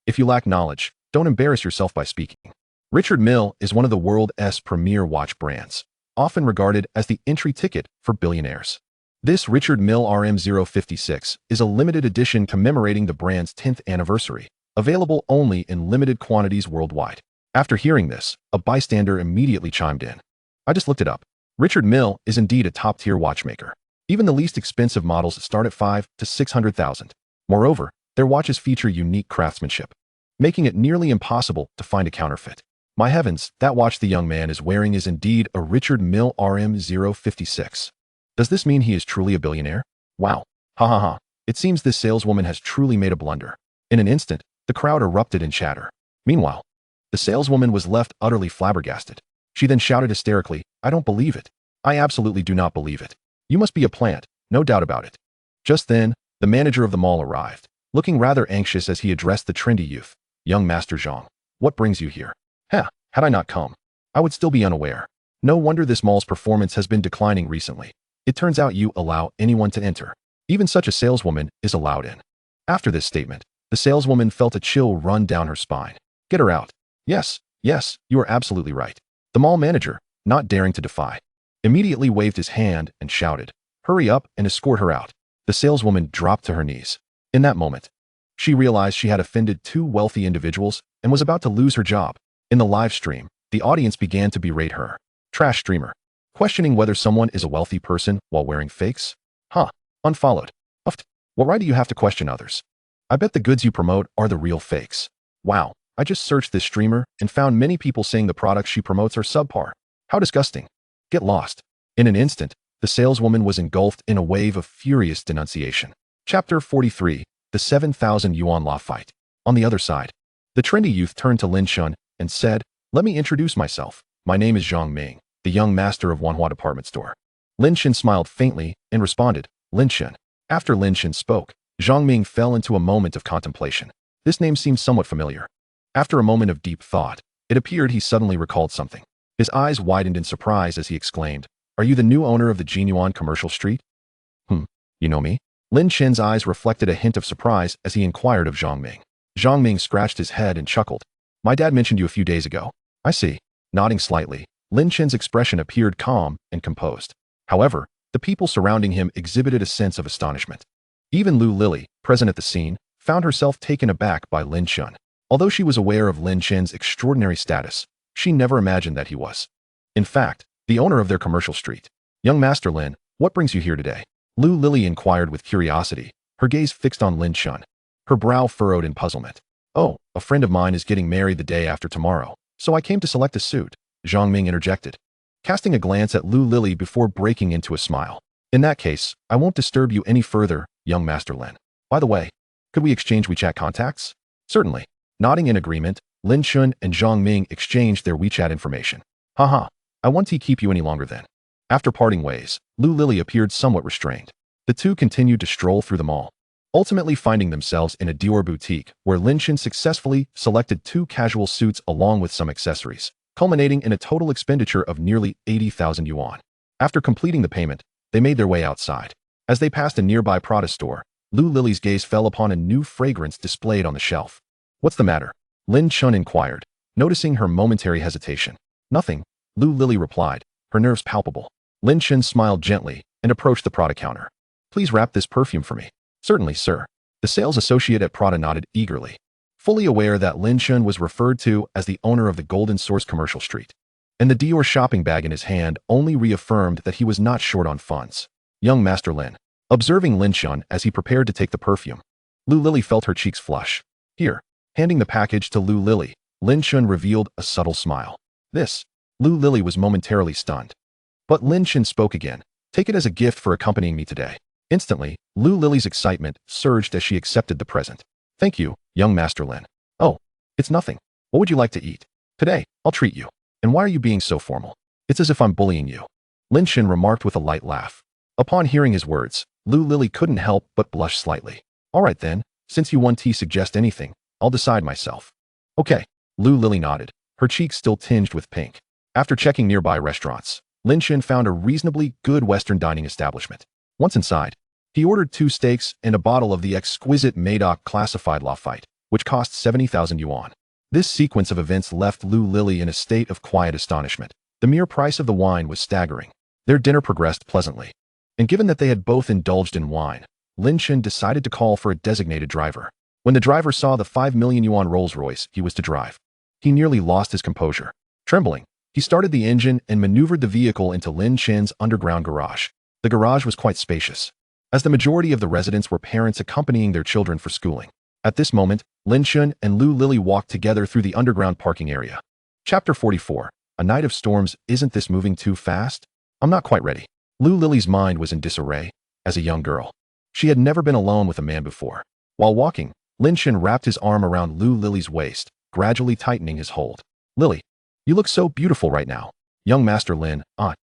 If you lack knowledge, don't embarrass yourself by speaking. Richard Mille is one of the world's premier watch brands, often regarded as the entry ticket for billionaires. This Richard Mille RM056 is a limited edition commemorating the brand's 10th anniversary, available only in limited quantities worldwide. After hearing this, a bystander immediately chimed in. I just looked it up. Richard Mille is indeed a top-tier watchmaker. Even the least expensive models start at 5 to 600,000. Moreover, their watches feature unique craftsmanship, making it nearly impossible to find a counterfeit. My heavens, that watch the young man is wearing is indeed a Richard Mille RM056. Does this mean he is truly a billionaire? Wow. Ha ha ha. It seems this saleswoman has truly made a blunder. In an instant, the crowd erupted in chatter. Meanwhile, the saleswoman was left utterly flabbergasted. She then shouted hysterically, I don't believe it. I absolutely do not believe it. You must be a plant, no doubt about it. Just then, the manager of the mall arrived, looking rather anxious as he addressed the trendy youth. Young Master Zhang, what brings you here? Had I not come, I would still be unaware. No wonder this mall's performance has been declining recently. It turns out you allow anyone to enter. Even such a saleswoman is allowed in. After this statement, the saleswoman felt a chill run down her spine. Get her out. Yes, you are absolutely right. The mall manager, not daring to defy, immediately waved his hand and shouted, hurry up and escort her out. The saleswoman dropped to her knees. In that moment, she realized she had offended two wealthy individuals and was about to lose her job. In the live stream, the audience began to berate her. Trash streamer. Questioning whether someone is a wealthy person while wearing fakes? Unfollowed. What right do you have to question others? I bet the goods you promote are the real fakes. Wow, I just searched this streamer and found many people saying the products she promotes are subpar. How disgusting. Get lost. In an instant, the saleswoman was engulfed in a wave of furious denunciation. Chapter 43. The 7,000 yuan law fight. On the other side, the trendy youth turned to Lin Chen and said, let me introduce myself. My name is Zhang Ming, the young master of Wanhua department store. Lin Chen smiled faintly and responded, Lin Chen. After Lin Chen spoke, Zhang Ming fell into a moment of contemplation. This name seemed somewhat familiar. After a moment of deep thought, it appeared he suddenly recalled something. His eyes widened in surprise as he exclaimed, "Are you the new owner of the Jinyuan Commercial Street?" You know me? Lin Chen's eyes reflected a hint of surprise as he inquired of Zhang Ming. Zhang Ming scratched his head and chuckled. "My dad mentioned you a few days ago." "I see." Nodding slightly, Lin Chen's expression appeared calm and composed. However, the people surrounding him exhibited a sense of astonishment. Even Lu Lily, present at the scene, found herself taken aback by Lin Chen. Although she was aware of Lin Chen's extraordinary status, she never imagined that he was, in fact, the owner of their commercial street. "Young Master Lin, what brings you here today?" Lu Lily inquired with curiosity, her gaze fixed on Lin Chen. Her brow furrowed in puzzlement. "Oh, a friend of mine is getting married the day after tomorrow, so I came to select a suit," Zhang Ming interjected, casting a glance at Lu Lily before breaking into a smile. "In that case, I won't disturb you any further, young Master Lin. By the way, could we exchange WeChat contacts?" "Certainly." Nodding in agreement, Lin Chen and Zhang Ming exchanged their WeChat information. "Haha, I won't keep you any longer then." After parting ways, Lu Lily appeared somewhat restrained. The two continued to stroll through the mall, ultimately finding themselves in a Dior boutique where Lin Chen successfully selected 2 casual suits along with some accessories, culminating in a total expenditure of nearly 80,000 yuan. After completing the payment, they made their way outside. As they passed a nearby Prada store, Lu Lily's gaze fell upon a new fragrance displayed on the shelf. "What's the matter?" Lin Chen inquired, noticing her momentary hesitation. "Nothing," Lu Lily replied, her nerves palpable. Lin Chen smiled gently and approached the Prada counter. "Please wrap this perfume for me." "Certainly, sir." The sales associate at Prada nodded eagerly, fully aware that Lin Chen was referred to as the owner of the Golden Source Commercial Street. And the Dior shopping bag in his hand only reaffirmed that he was not short on funds. "Young Master Lin." Observing Lin Chen as he prepared to take the perfume, Lu Lily felt her cheeks flush. "Here." Handing the package to Lu Lily, Lin Chen revealed a subtle smile. "This." Lu Lily was momentarily stunned. But Lin Chen spoke again. "Take it as a gift for accompanying me today." Instantly, Lu Lily's excitement surged as she accepted the present. "Thank you, young Master Lin." "Oh, it's nothing. What would you like to eat?" "Today, I'll treat you." "And why are you being so formal? It's as if I'm bullying you," Lin Chen remarked with a light laugh. Upon hearing his words, Lu Lily couldn't help but blush slightly. "All right then, since you want to suggest anything, I'll decide myself." "Okay." Lu Lily nodded, her cheeks still tinged with pink. After checking nearby restaurants, Lin Chen found a reasonably good Western dining establishment. Once inside, he ordered 2 steaks and a bottle of the exquisite Madoc classified Lafite, which cost 70,000 yuan. This sequence of events left Lu Lily in a state of quiet astonishment. The mere price of the wine was staggering. Their dinner progressed pleasantly. And given that they had both indulged in wine, Lin Chen decided to call for a designated driver. When the driver saw the 5 million yuan Rolls-Royce he was to drive, he nearly lost his composure. Trembling, he started the engine and maneuvered the vehicle into Lin Chen's underground garage. The garage was quite spacious, as the majority of the residents were parents accompanying their children for schooling. At this moment, Lin Chen and Lu Lily walked together through the underground parking area. Chapter 44. A Night of Storms. Isn't this moving too fast? I'm not quite ready. Lu Lily's mind was in disarray. As a young girl, she had never been alone with a man before. While walking, Lin Chen wrapped his arm around Lu Lily's waist, gradually tightening his hold. "Lily, you look so beautiful right now." "Young Master Lin."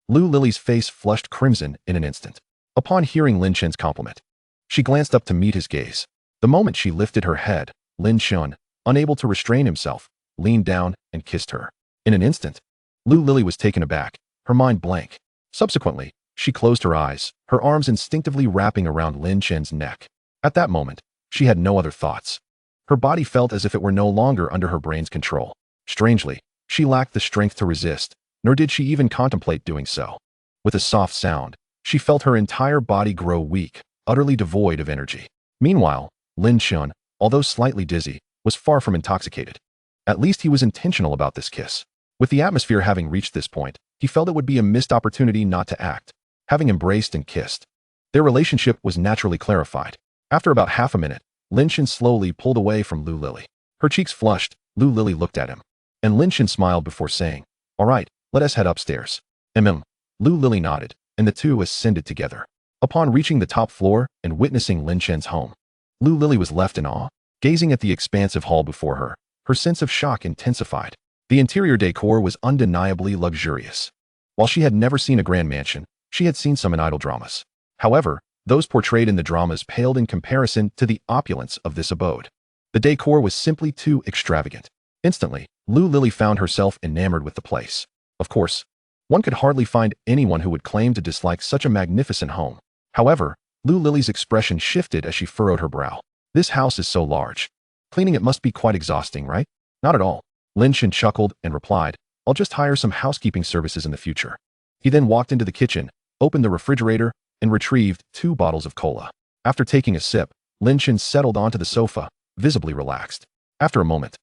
Lu Lily's face flushed crimson in an instant. Upon hearing Lin Chen's compliment, she glanced up to meet his gaze. The moment she lifted her head, Lin Chen, unable to restrain himself, leaned down and kissed her. In an instant, Lu Lily was taken aback, her mind blank. Subsequently, she closed her eyes, her arms instinctively wrapping around Lin Chen's neck. At that moment, she had no other thoughts. Her body felt as if it were no longer under her brain's control. Strangely, she lacked the strength to resist, nor did she even contemplate doing so. With a soft sound, she felt her entire body grow weak, utterly devoid of energy. Meanwhile, Lin Chen, although slightly dizzy, was far from intoxicated. At least he was intentional about this kiss. With the atmosphere having reached this point, he felt it would be a missed opportunity not to act. Having embraced and kissed, their relationship was naturally clarified. After about half a minute, Lin Chen slowly pulled away from Lu Lily. Her cheeks flushed. Lu Lily looked at him, and Lin Chen smiled before saying, "All right, let us head upstairs." Lu Lily nodded, and the two ascended together. Upon reaching the top floor and witnessing Lin Chen's home, Lu Lily was left in awe. Gazing at the expansive hall before her, her sense of shock intensified. The interior decor was undeniably luxurious. While she had never seen a grand mansion, she had seen some in idol dramas. However, Those portrayed in the dramas paled in comparison to the opulence of this abode. The decor was simply too extravagant. Instantly, Lu Lily found herself enamored with the place. Of course, one could hardly find anyone who would claim to dislike such a magnificent home. However, Lu Lily's expression shifted as she furrowed her brow. This house is so large. Cleaning it must be quite exhausting, right? Not at all. Lin Chen chuckled and replied, I'll just hire some housekeeping services in the future. He then walked into the kitchen, opened the refrigerator, and retrieved 2 bottles of cola. After taking a sip, Lin Chen settled onto the sofa, visibly relaxed. After a moment,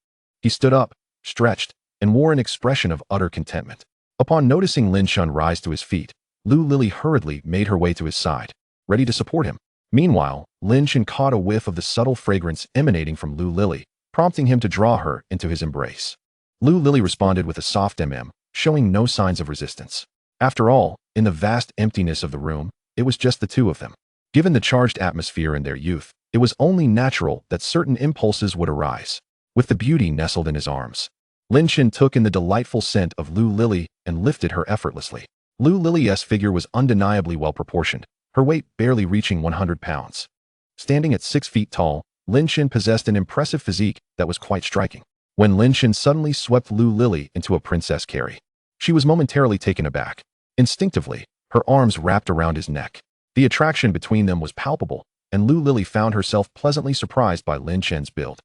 he stood up, stretched, and wore an expression of utter contentment. Upon noticing Lin Chen rise to his feet, Lu Lily hurriedly made her way to his side, ready to support him. Meanwhile, Lin Chen caught a whiff of the subtle fragrance emanating from Lu Lily, prompting him to draw her into his embrace. Lu Lily responded with a soft showing no signs of resistance. After all, in the vast emptiness of the room, it was just the two of them. Given the charged atmosphere in their youth, it was only natural that certain impulses would arise. With the beauty nestled in his arms, Lin Chen took in the delightful scent of Lu Lily and lifted her effortlessly. Lu Lily's figure was undeniably well-proportioned, her weight barely reaching 100 pounds. Standing at 6 feet tall, Lin Chen possessed an impressive physique that was quite striking. When Lin Chen suddenly swept Lu Lily into a princess carry, she was momentarily taken aback. Instinctively, her arms wrapped around his neck. The attraction between them was palpable, and Lu Lily found herself pleasantly surprised by Lin Chen's build.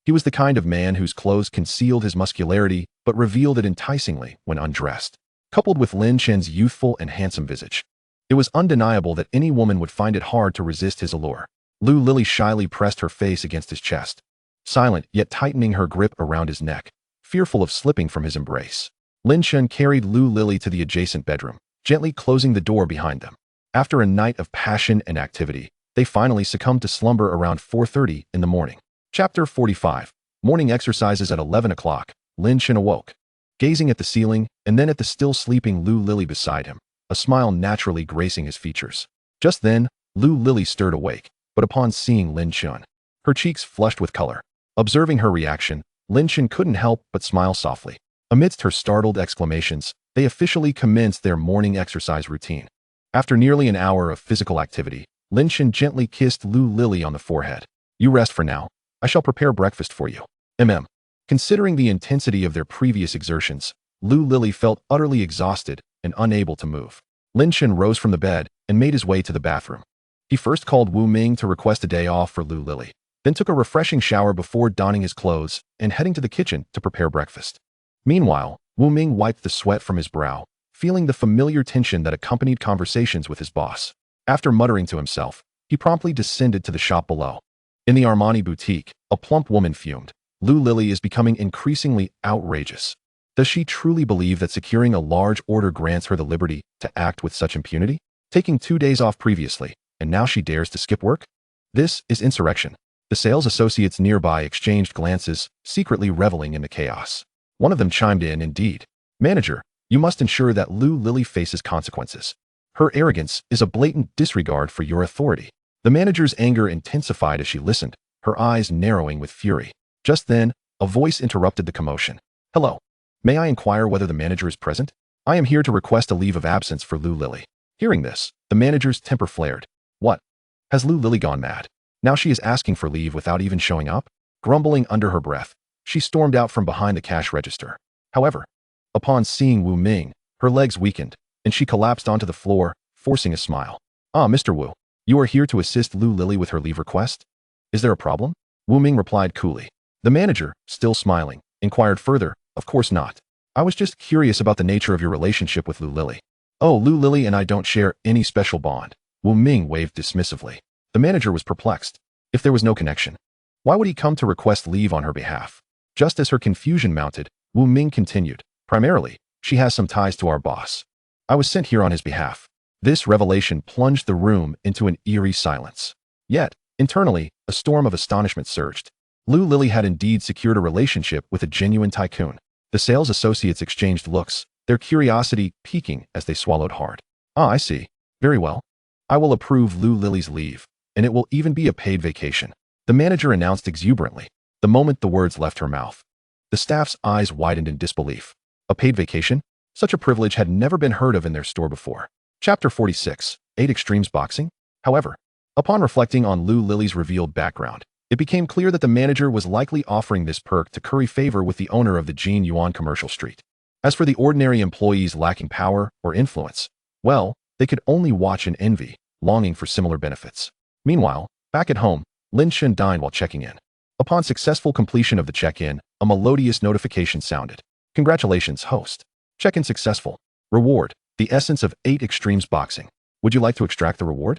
He was the kind of man whose clothes concealed his muscularity but revealed it enticingly when undressed. Coupled with Lin Chen's youthful and handsome visage, it was undeniable that any woman would find it hard to resist his allure. Lu Lily shyly pressed her face against his chest, silent yet tightening her grip around his neck, fearful of slipping from his embrace. Lin Chen carried Lu Lily to the adjacent bedroom, gently closing the door behind them. After a night of passion and activity, they finally succumbed to slumber around 4:30 in the morning. Chapter 45. Morning exercises at 11 o'clock. Lin Chen awoke, gazing at the ceiling and then at the still sleeping Lu Lily beside him, a smile naturally gracing his features. Just then, Lu Lily stirred awake, but upon seeing Lin Chen, her cheeks flushed with color. Observing her reaction, Lin Chen couldn't help but smile softly. Amidst her startled exclamations, they officially commenced their morning exercise routine. After nearly an hour of physical activity, Lin Chen gently kissed Lu Lily on the forehead. You rest for now. I shall prepare breakfast for you. Considering the intensity of their previous exertions, Lu Lily felt utterly exhausted and unable to move. Lin Chen rose from the bed and made his way to the bathroom. He first called Wu Ming to request a day off for Lu Lily, then took a refreshing shower before donning his clothes and heading to the kitchen to prepare breakfast. Meanwhile, Wu Ming wiped the sweat from his brow, feeling the familiar tension that accompanied conversations with his boss. After muttering to himself, he promptly descended to the shop below. In the Armani boutique, a plump woman fumed. Lu Lily is becoming increasingly outrageous. Does she truly believe that securing a large order grants her the liberty to act with such impunity? Taking 2 days off previously, and now she dares to skip work? This is insurrection. The sales associates nearby exchanged glances, secretly reveling in the chaos. One of them chimed in, indeed. Manager, you must ensure that Lu Lily faces consequences. Her arrogance is a blatant disregard for your authority. The manager's anger intensified as she listened, her eyes narrowing with fury. Just then, a voice interrupted the commotion. Hello. May I inquire whether the manager is present? I am here to request a leave of absence for Lu Lily. Hearing this, the manager's temper flared. What? Has Lu Lily gone mad? Now she is asking for leave without even showing up? Grumbling under her breath, she stormed out from behind the cash register. However, upon seeing Wu Ming, her legs weakened, and she collapsed onto the floor, forcing a smile. Ah, Mr. Wu, you are here to assist Lu Lily with her leave request? Is there a problem? Wu Ming replied coolly. The manager, still smiling, inquired further, Of course not. I was just curious about the nature of your relationship with Lu Lily. Oh, Lu Lily and I don't share any special bond. Wu Ming waved dismissively. The manager was perplexed. If there was no connection, why would he come to request leave on her behalf? Just as her confusion mounted, Wu Ming continued. Primarily, she has some ties to our boss. I was sent here on his behalf. This revelation plunged the room into an eerie silence. Yet, internally, a storm of astonishment surged. Lu Lily had indeed secured a relationship with a genuine tycoon. The sales associates exchanged looks, their curiosity piquing as they swallowed hard. Ah, I see. Very well. I will approve Lu Lily's leave, and it will even be a paid vacation, the manager announced exuberantly, the moment the words left her mouth. The staff's eyes widened in disbelief. A paid vacation? Such a privilege had never been heard of in their store before. Chapter 46. 8 Extremes Boxing? However, Upon reflecting on Lu Lily's revealed background, it became clear that the manager was likely offering this perk to curry favor with the owner of the Jinyuan Commercial Street. As for the ordinary employees lacking power or influence, well, they could only watch and envy, longing for similar benefits. Meanwhile, back at home, Lin Chen dined while checking in. Upon successful completion of the check-in, a melodious notification sounded. Congratulations, host. Check-in successful. Reward, the essence of 8 extremes boxing. Would you like to extract the reward?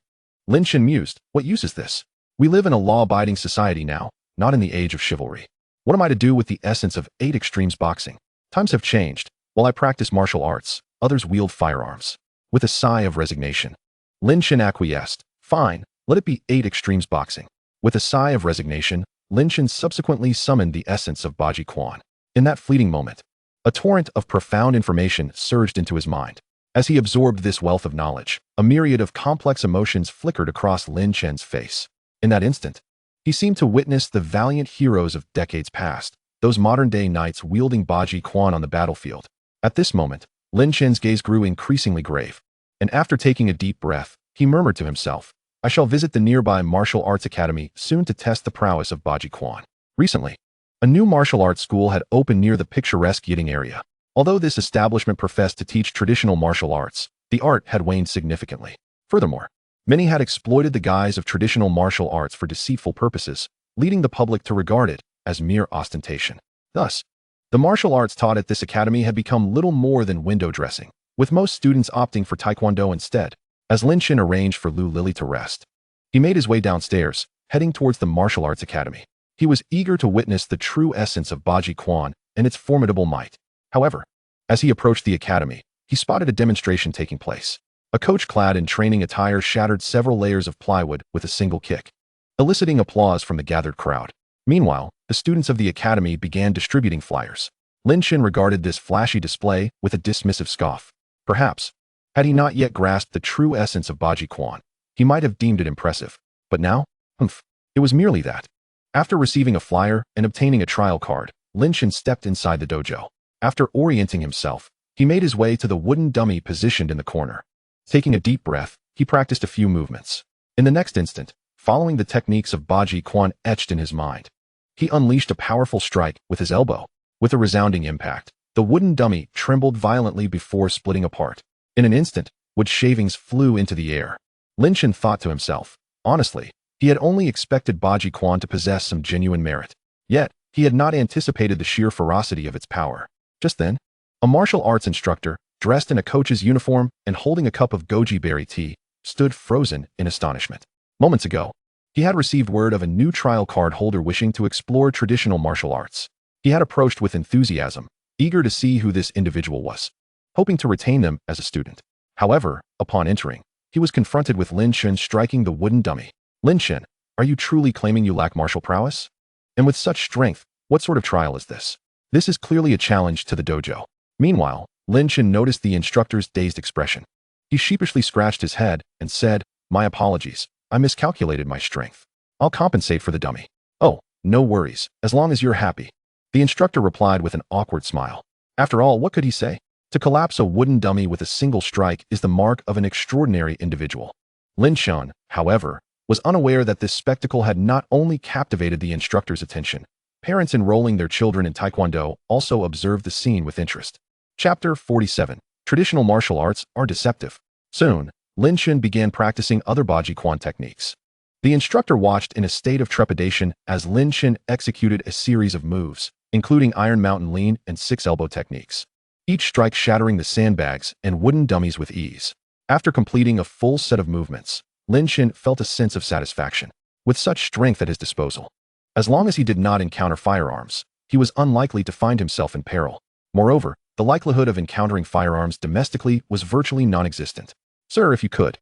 Lin Chen mused, what use is this? We live in a law-abiding society now, not in the age of chivalry. What am I to do with the essence of 8 extremes boxing? Times have changed. While I practice martial arts, others wield firearms. With a sigh of resignation, Lin Chen acquiesced. Fine, let it be 8 extremes boxing. With a sigh of resignation, Lin Chen subsequently summoned the essence of Baji Quan. In that fleeting moment, a torrent of profound information surged into his mind. As he absorbed this wealth of knowledge, a myriad of complex emotions flickered across Lin Chen's face. In that instant, he seemed to witness the valiant heroes of decades past, those modern-day knights wielding Baji Quan on the battlefield. At this moment, Lin Chen's gaze grew increasingly grave, and after taking a deep breath, he murmured to himself, I shall visit the nearby martial arts academy soon to test the prowess of Baji Quan. Recently, a new martial arts school had opened near the picturesque Yiting area. Although this establishment professed to teach traditional martial arts, the art had waned significantly. Furthermore, many had exploited the guise of traditional martial arts for deceitful purposes, leading the public to regard it as mere ostentation. Thus, the martial arts taught at this academy had become little more than window dressing, with most students opting for taekwondo instead. As Lin Chen arranged for Lu Lily to rest, he made his way downstairs, heading towards the martial arts academy. He was eager to witness the true essence of Baji Quan and its formidable might. However, as he approached the academy, he spotted a demonstration taking place. A coach clad in training attire shattered several layers of plywood with a single kick, eliciting applause from the gathered crowd. Meanwhile, the students of the academy began distributing flyers. Lin Chen regarded this flashy display with a dismissive scoff. Perhaps, had he not yet grasped the true essence of Baji Quan, he might have deemed it impressive. But now, it was merely that. After receiving a flyer and obtaining a trial card, Lin Chen stepped inside the dojo. After orienting himself, he made his way to the wooden dummy positioned in the corner. Taking a deep breath, he practiced a few movements. In the next instant, following the techniques of Baji Quan etched in his mind, he unleashed a powerful strike with his elbow. With a resounding impact, the wooden dummy trembled violently before splitting apart. In an instant, wood shavings flew into the air. Lin Chen thought to himself, honestly, he had only expected Baji Quan to possess some genuine merit. Yet, he had not anticipated the sheer ferocity of its power. Just then, a martial arts instructor, dressed in a coach's uniform and holding a cup of goji berry tea, stood frozen in astonishment. Moments ago, he had received word of a new trial card holder wishing to explore traditional martial arts. He had approached with enthusiasm, eager to see who this individual was, hoping to retain them as a student. However, upon entering, he was confronted with Lin Chen striking the wooden dummy. Lin Chen, are you truly claiming you lack martial prowess? And with such strength, what sort of trial is this? This is clearly a challenge to the dojo. Meanwhile, Lin Chen noticed the instructor's dazed expression. He sheepishly scratched his head and said, my apologies, I miscalculated my strength. I'll compensate for the dummy. Oh, no worries, as long as you're happy. The instructor replied with an awkward smile. After all, what could he say? To collapse a wooden dummy with a single strike is the mark of an extraordinary individual. Lin Chen, however, was unaware that this spectacle had not only captivated the instructor's attention. Parents enrolling their children in taekwondo also observed the scene with interest. Chapter 47. Traditional martial arts are deceptive. Soon, Lin Chen began practicing other Baji Quan techniques. The instructor watched in a state of trepidation as Lin Chen executed a series of moves, including Iron Mountain Lean and 6-elbow techniques, each strike shattering the sandbags and wooden dummies with ease. After completing a full set of movements, Lin Chen felt a sense of satisfaction. With such strength at his disposal, as long as he did not encounter firearms, he was unlikely to find himself in peril. Moreover, the likelihood of encountering firearms domestically was virtually non-existent. Sir, if you could,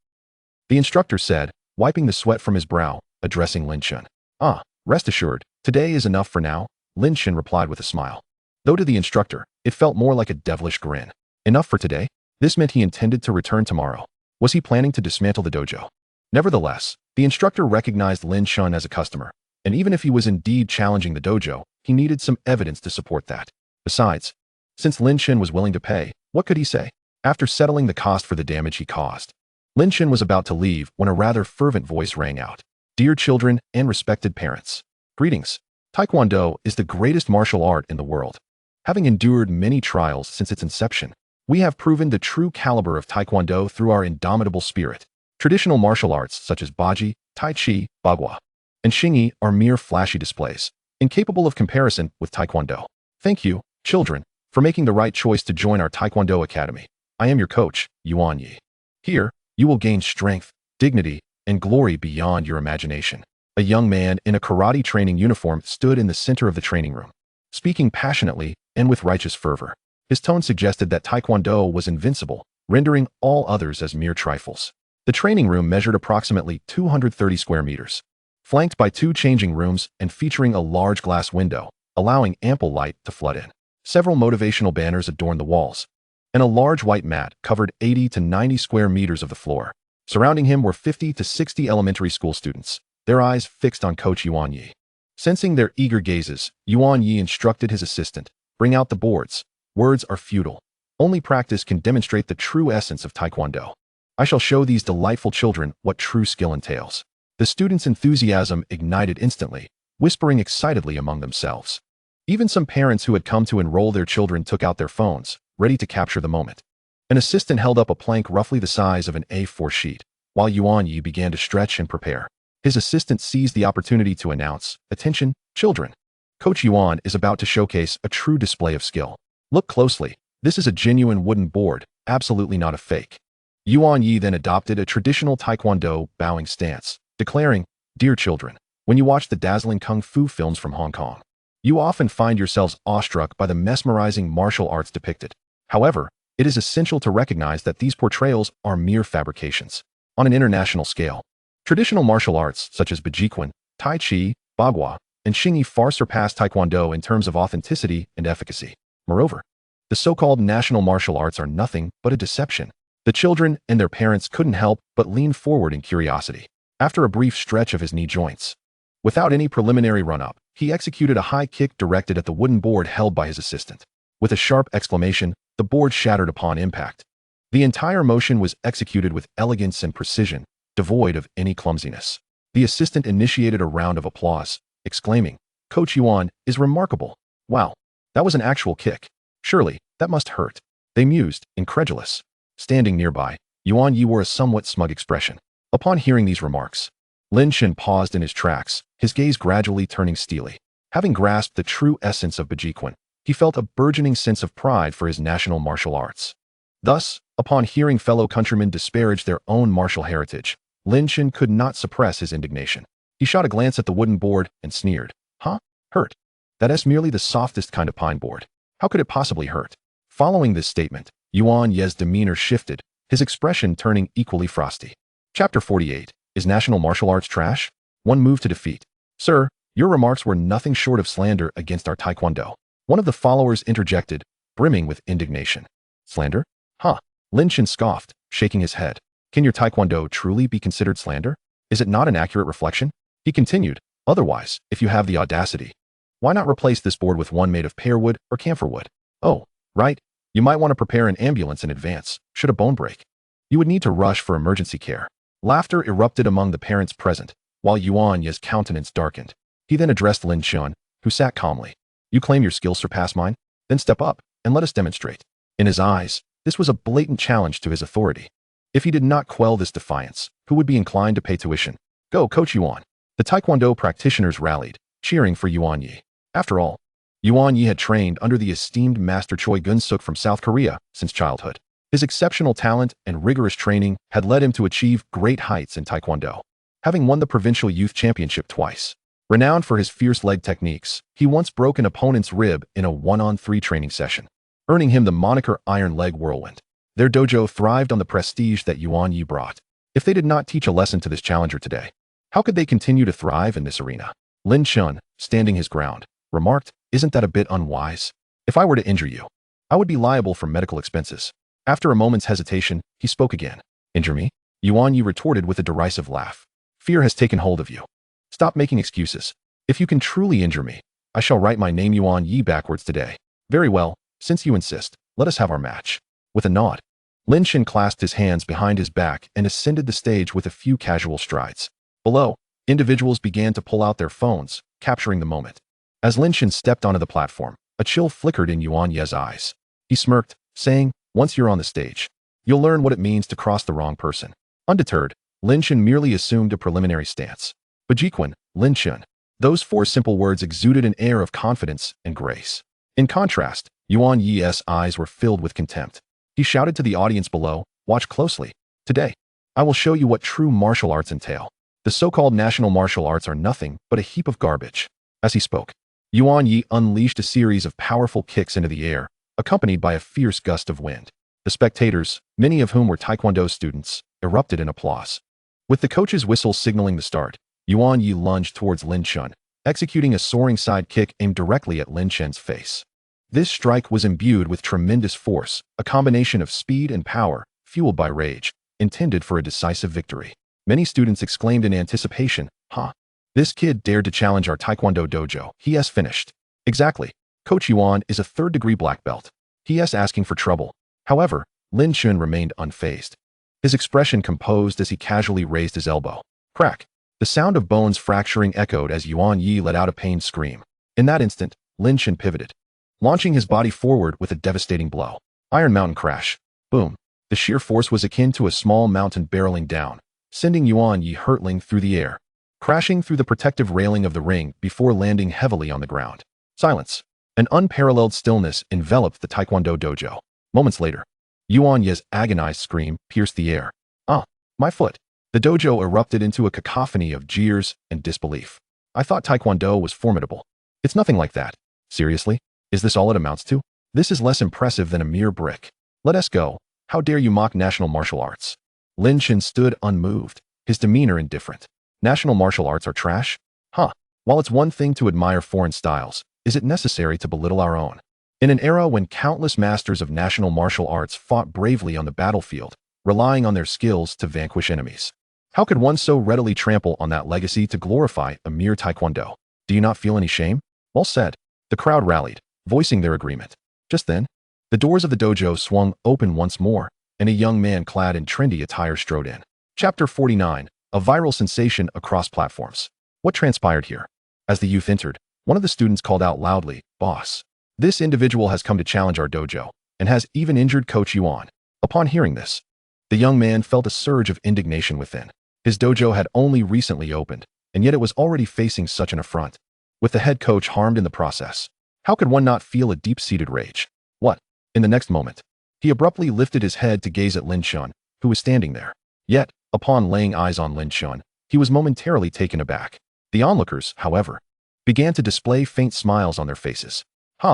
the instructor said, wiping the sweat from his brow, addressing Lin Chen. Ah, rest assured, today is enough for now, Lin Chen replied with a smile. Though to the instructor, it felt more like a devilish grin. Enough for today? This meant he intended to return tomorrow. Was he planning to dismantle the dojo? Nevertheless, the instructor recognized Lin Chen as a customer, and even if he was indeed challenging the dojo, he needed some evidence to support that. Besides, since Lin Chen was willing to pay, what could he say? After settling the cost for the damage he caused, Lin Chen was about to leave when a rather fervent voice rang out. Dear children and respected parents, greetings. Taekwondo is the greatest martial art in the world. Having endured many trials since its inception, we have proven the true caliber of Taekwondo through our indomitable spirit. Traditional martial arts such as Baji, Tai Chi, Bagua, and Xingyi are mere flashy displays, incapable of comparison with Taekwondo. Thank you, children, for making the right choice to join our Taekwondo Academy. I am your coach, Yuan Yi. Here, you will gain strength, dignity, and glory beyond your imagination. A young man in a karate training uniform stood in the center of the training room, speaking passionately and with righteous fervor. His tone suggested that Taekwondo was invincible, rendering all others as mere trifles. The training room measured approximately 230 square meters, flanked by 2 changing rooms and featuring a large glass window, allowing ample light to flood in. Several motivational banners adorned the walls, and a large white mat covered 80 to 90 square meters of the floor. Surrounding him were 50 to 60 elementary school students, their eyes fixed on Coach Yuan Yi. Sensing their eager gazes, Yuan Yi instructed his assistant, "Bring out the boards. Words are futile. Only practice can demonstrate the true essence of Taekwondo. I shall show these delightful children what true skill entails." The students' enthusiasm ignited instantly, whispering excitedly among themselves. Even some parents who had come to enroll their children took out their phones, ready to capture the moment. An assistant held up a plank roughly the size of an A4 sheet, while Yuan Yi began to stretch and prepare. His assistant seized the opportunity to announce, "Attention, children. Coach Yuan is about to showcase a true display of skill. Look closely. This is a genuine wooden board, absolutely not a fake." Yuan Yi then adopted a traditional Taekwondo bowing stance, declaring, "Dear children, when you watch the dazzling kung fu films from Hong Kong, you often find yourselves awestruck by the mesmerizing martial arts depicted. However, it is essential to recognize that these portrayals are mere fabrications. On an international scale, traditional martial arts such as Bajikwan, Tai Chi, Bagua, and Xingyi far surpass Taekwondo in terms of authenticity and efficacy. Moreover, the so-called national martial arts are nothing but a deception." The children and their parents couldn't help but lean forward in curiosity. After a brief stretch of his knee joints, without any preliminary run-up, he executed a high kick directed at the wooden board held by his assistant. With a sharp exclamation, the board shattered upon impact. The entire motion was executed with elegance and precision, devoid of any clumsiness. The assistant initiated a round of applause, exclaiming, "Coach Yuan is remarkable. Wow, that was an actual kick. Surely, that must hurt." They mused, incredulous. Standing nearby, Yuan Yi wore a somewhat smug expression. Upon hearing these remarks, Lin Chen paused in his tracks, his gaze gradually turning steely. Having grasped the true essence of Bajikwan, he felt a burgeoning sense of pride for his national martial arts. Thus, upon hearing fellow countrymen disparage their own martial heritage, Lin Chen could not suppress his indignation. He shot a glance at the wooden board and sneered. "Huh? Hurt? That is merely the softest kind of pine board. How could it possibly hurt?" Following this statement, Yuan Yi's demeanor shifted, his expression turning equally frosty. Chapter 48. Is national martial arts trash? One move to defeat. "Sir, your remarks were nothing short of slander against our Taekwondo." One of the followers interjected, brimming with indignation. "Slander? Huh?" Lin Chen scoffed, shaking his head. "Can your Taekwondo truly be considered slander? Is it not an accurate reflection?" He continued, "Otherwise, if you have the audacity, why not replace this board with one made of pear wood or camphor wood? Oh, right. You might want to prepare an ambulance in advance, should a bone break. You would need to rush for emergency care." Laughter erupted among the parents present, while Yuan Yi's countenance darkened. He then addressed Lin Chen, who sat calmly. "You claim your skills surpass mine? Then step up, and let us demonstrate." In his eyes, this was a blatant challenge to his authority. If he did not quell this defiance, who would be inclined to pay tuition? "Go, Coach Yuan." The Taekwondo practitioners rallied, cheering for Yuan Yi. After all, Yuan Yi had trained under the esteemed Master Choi Gun-suk from South Korea since childhood. His exceptional talent and rigorous training had led him to achieve great heights in Taekwondo, having won the provincial youth championship twice. Renowned for his fierce leg techniques, he once broke an opponent's rib in a 1-on-3 training session, earning him the moniker Iron Leg Whirlwind. Their dojo thrived on the prestige that Yuan Yi brought. If they did not teach a lesson to this challenger today, how could they continue to thrive in this arena? Lin Chen, standing his ground, remarked, "Isn't that a bit unwise? If I were to injure you, I would be liable for medical expenses." After a moment's hesitation, he spoke again. "Injure me?" Yuan Yi retorted with a derisive laugh. "Fear has taken hold of you. Stop making excuses. If you can truly injure me, I shall write my name Yuan Yi backwards today." "Very well, since you insist, let us have our match." With a nod, Lin Chen clasped his hands behind his back and ascended the stage with a few casual strides. Below, individuals began to pull out their phones, capturing the moment. As Lin Chen stepped onto the platform, a chill flickered in Yuan Ye's eyes. He smirked, saying, "Once you're on the stage, you'll learn what it means to cross the wrong person." Undeterred, Lin Chen merely assumed a preliminary stance. Bajiquan, Lin Chen. Those four simple words exuded an air of confidence and grace. In contrast, Yuan Ye's eyes were filled with contempt. He shouted to the audience below, "Watch closely. Today, I will show you what true martial arts entail. The so-called national martial arts are nothing but a heap of garbage." As he spoke, Yuan Yi unleashed a series of powerful kicks into the air, accompanied by a fierce gust of wind. The spectators, many of whom were Taekwondo students, erupted in applause. With the coach's whistle signaling the start, Yuan Yi lunged towards Lin Chen, executing a soaring side kick aimed directly at Lin Chen's face. This strike was imbued with tremendous force, a combination of speed and power, fueled by rage, intended for a decisive victory. Many students exclaimed in anticipation, "Huh? This kid dared to challenge our Taekwondo dojo. He has finished." Exactly. Coach Yuan is a third-degree black belt. He is asking for trouble. However, Lin Chen remained unfazed. His expression composed as he casually raised his elbow. Crack! The sound of bones fracturing echoed as Yuan Yi let out a pained scream. In that instant, Lin Chen pivoted, launching his body forward with a devastating blow. Iron Mountain crash. Boom. The sheer force was akin to a small mountain barreling down, sending Yuan Yi hurtling through the air, crashing through the protective railing of the ring before landing heavily on the ground. Silence. An unparalleled stillness enveloped the Taekwondo dojo. Moments later, Yuan Yi's agonized scream pierced the air. "Ah, my foot." The dojo erupted into a cacophony of jeers and disbelief. "I thought Taekwondo was formidable." "It's nothing like that." "Seriously? Is this all it amounts to? This is less impressive than a mere brick. Let us go. How dare you mock national martial arts?" Lin Chen stood unmoved, his demeanor indifferent. National martial arts are trash? Huh. While it's one thing to admire foreign styles, is it necessary to belittle our own? In an era when countless masters of national martial arts fought bravely on the battlefield, relying on their skills to vanquish enemies, how could one so readily trample on that legacy to glorify a mere Taekwondo? Do you not feel any shame? Well said. The crowd rallied, voicing their agreement. Just then, the doors of the dojo swung open once more, and a young man clad in trendy attire strode in. Chapter 49, a viral sensation across platforms. What transpired here? As the youth entered, one of the students called out loudly, "Boss, this individual has come to challenge our dojo, and has even injured Coach Yuan." Upon hearing this, the young man felt a surge of indignation within. His dojo had only recently opened, and yet it was already facing such an affront. With the head coach harmed in the process, how could one not feel a deep-seated rage? What? In the next moment, he abruptly lifted his head to gaze at Lin Chen, who was standing there. Yet, upon laying eyes on Lin Chen, he was momentarily taken aback. The onlookers, however, began to display faint smiles on their faces.